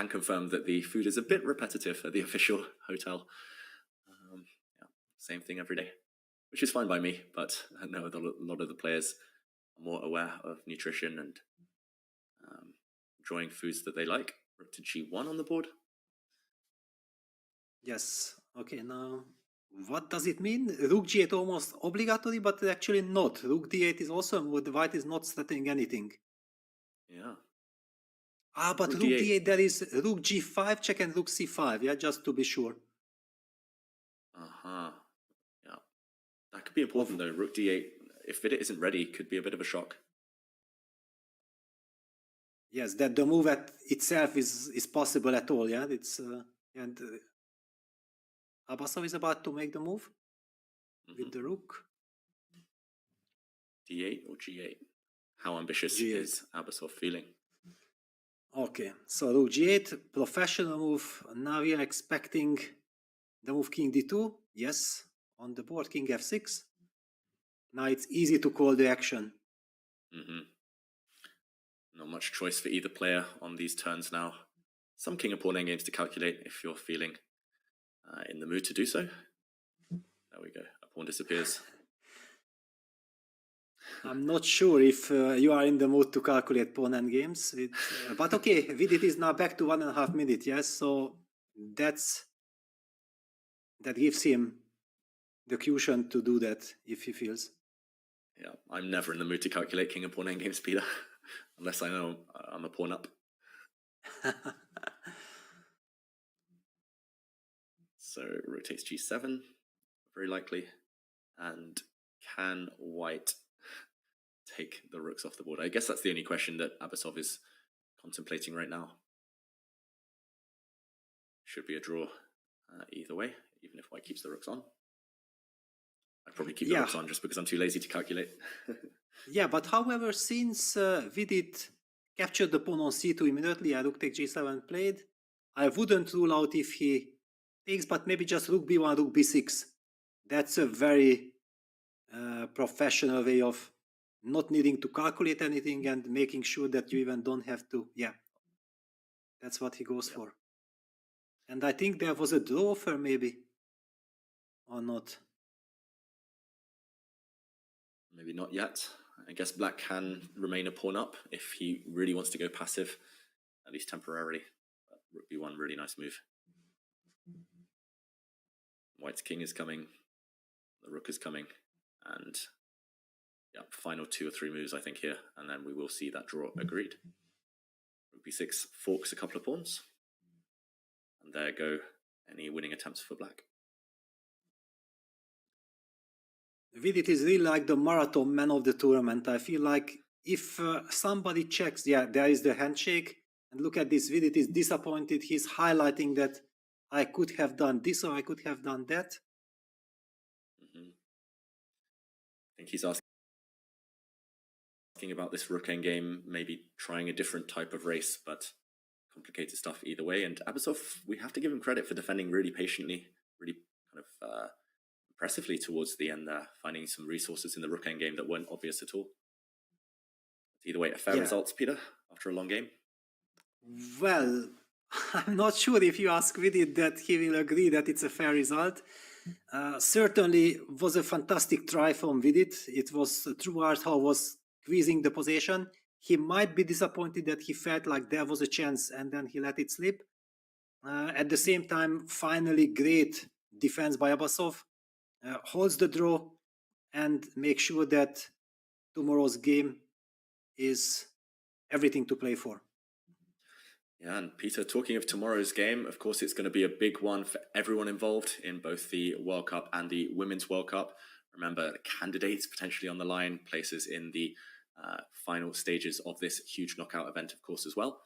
confirm that the food is a bit repetitive at the official hotel. Yeah, same thing every day, which is fine by me. But I know a lot of the players are more aware of nutrition and enjoying foods that they like. Rook to g1 on the board. Yes. Okay. Now, what does it mean? Rook g8 almost obligatory, but actually not. Rook d8 is also a move. The white is not threatening anything. Yeah. But rook d8, there is rook g5 check and rook c5, yeah, just to be sure. Yeah. That could be important though. Rook d8, if Vidic isn't ready, could be a bit of a shock. Yes, that the move itself is possible at all, yeah. It's and Abasov is about to make the move with the rook. d8 or g8? How ambitious G8. is Abasov feeling? Okay, so rook g8, professional move. Now we are expecting the move king d2. Yes, on the board, king f6. Now it's easy to call the action. Not much choice for either player on these turns now. Some king and pawn endgames to calculate if you're feeling in the mood to do so. There we go, a pawn disappears. I'm not sure if you are in the mood to calculate pawn endgames. But okay, Vidit is now back to 1.5 minutes, yes? So that gives him the cushion to do that if he feels. Yeah, I'm never in the mood to calculate king and pawn endgames, Peter, unless I know I'm a pawn up. So rook takes g7, very likely. And can white take the rooks off the board? I guess that's the only question that Abasov is contemplating right now. Should be a draw either way, even if white keeps the rooks on. I'd probably keep the rooks on just because I'm too lazy to calculate. Yeah, but however, since Vidit captured the pawn on c2 immediately, rook takes g7 played, I wouldn't rule out if he takes, but maybe just rook b1, rook b6. That's a very professional way of not needing to calculate anything and making sure that you even don't have to. Yeah, that's what he goes for. And I think there was a draw offer maybe, or not. Maybe not yet. I guess black can remain a pawn up if he really wants to go passive, at least temporarily. But rook b1, really nice move. White's king is coming, the rook is coming, and yeah, final 2 or 3 moves I think here, and then we will see that draw agreed. Rook b6 forks a couple of pawns, and there go any winning attempts for black. Vidit is really like the marathon man of the tournament. I feel like if somebody checks, yeah, there is the handshake, and look at this, Vidit is disappointed. He's highlighting that I could have done this or I could have done that. I think he's asking about this rook endgame, maybe trying a different type of race, but complicated stuff either way. And Abasov, we have to give him credit for defending really patiently, really kind of impressively towards the end there, finding some resources in the rook endgame that weren't obvious at all. Either way, a fair result, Peter, after a long game? Well, I'm not sure if you ask Vidit that he will agree that it's a fair result. Certainly was a fantastic try from Vidit. It was true art how was squeezing the position. He might be disappointed that he felt like there was a chance and then he let it slip. At the same time, finally great defense by Abasov. Holds the draw and make sure that tomorrow's game is everything to play for. Yeah, and Peter, talking of tomorrow's game, of course, it's going to be a big one for everyone involved in both the World Cup and the Women's World Cup. Remember, candidates potentially on the line, places in the final stages of this huge knockout event, of course, as well.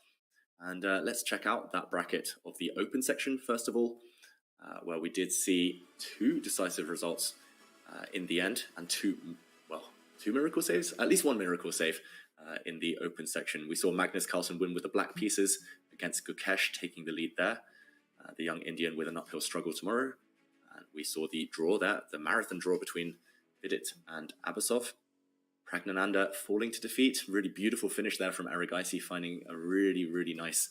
And let's check out that bracket of the open section, first of all, where we did see 2 decisive results in the end, and 2 miracle saves, at least 1 miracle save in the open section. We saw Magnus Carlsen win with the black pieces against GUKESH, taking the lead there. The young Indian with an uphill struggle tomorrow. And we saw the draw there, the marathon draw between Vidit and Abasov. PRAGGANANANDHAA falling to defeat. Really beautiful finish there from Erigaisi, finding a really, really nice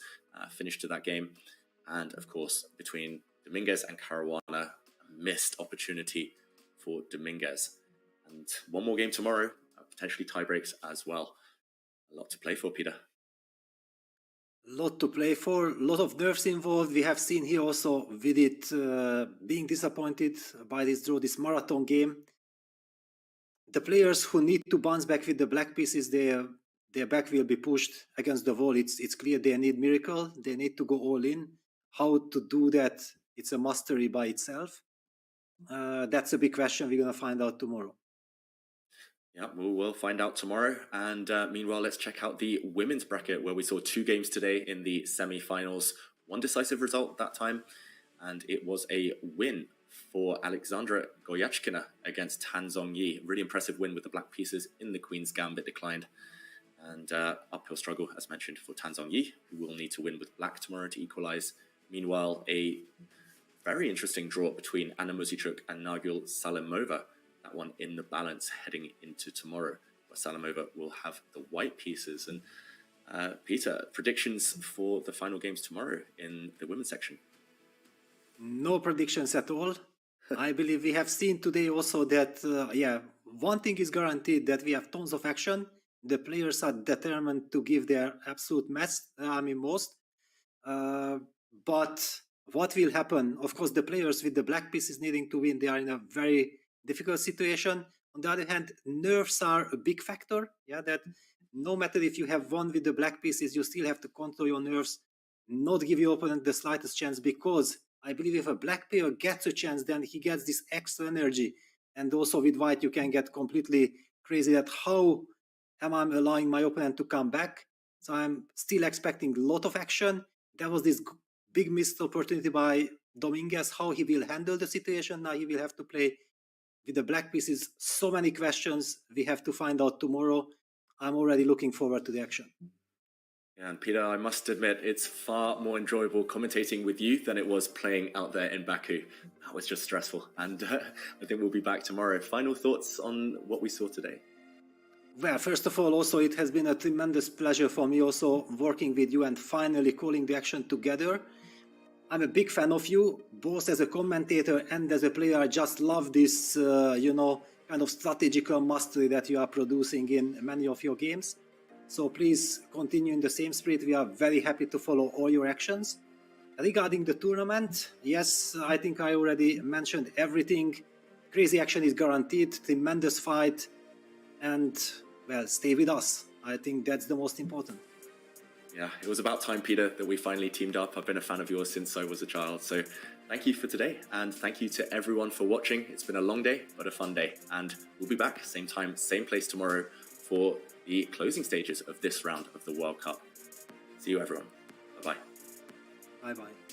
finish to that game. And of course, between Dominguez and Caruana, a missed opportunity for Dominguez. And 1 more game tomorrow, potentially tie breaks as well. A lot to play for, Peter. A lot to play for, a lot of nerves involved. We have seen here also Vidit being disappointed by this draw, this marathon game. The players who need to bounce back with the black pieces, their back will be pushed against the wall. It's clear they need miracle. They need to go all in. How to do that, it's a mastery by itself. That's a big question we're going to find out tomorrow. Yeah, we'll find out tomorrow. And meanwhile, let's check out the women's bracket, where we saw 2 games today in the semi-finals. 1 decisive result that time, and it was a win for Alexandra Goyachkina against Tan Zhongyi. Really impressive win with the black pieces in the Queen's Gambit declined. And uphill struggle, as mentioned, for Tan Zhongyi, who will need to win with black tomorrow to equalize. Meanwhile, a very interesting draw between Anna Muzichuk and Nagul Salimova. That one in the balance heading into tomorrow, where Salimova will have the white pieces. And Peter, predictions for the final games tomorrow in the women's section? No predictions at all. I believe we have seen today also that, one thing is guaranteed, that we have tons of action. The players are determined to give their absolute most. But what will happen? Of course, the players with the black pieces needing to win, they are in a very difficult situation. On the other hand, nerves are a big factor. Yeah, that no matter if you have won with the black pieces, you still have to control your nerves, not give your opponent the slightest chance, because I believe if a black player gets a chance, then he gets this extra energy. And also with white, you can get completely crazy at how am I allowing my opponent to come back. So I'm still expecting a lot of action. There was this big missed opportunity by Dominguez, how he will handle the situation. Now he will have to play with the black pieces. So many questions we have to find out tomorrow. I'm already looking forward to the action. Yeah, and Peter, I must admit, it's far more enjoyable commentating with you than it was playing out there in Baku. That was just stressful. And I think we'll be back tomorrow. Final thoughts on what we saw today? Well, first of all, also, it has been a tremendous pleasure for me also working with you and finally calling the action together. I'm a big fan of you, both as a commentator and as a player. I just love this, kind of strategical mastery that you are producing in many of your games. So please continue in the same spirit. We are very happy to follow all your actions. Regarding the tournament, yes, I think I already mentioned everything. Crazy action is guaranteed, tremendous fight, and, well, stay with us. I think that's the most important. Yeah, it was about time, Peter, that we finally teamed up. I've been a fan of yours since I was a child. So thank you for today, and thank you to everyone for watching. It's been a long day, but a fun day. And we'll be back, same time, same place tomorrow for the closing stages of this round of the World Cup. See you, everyone. Bye-bye. Bye-bye.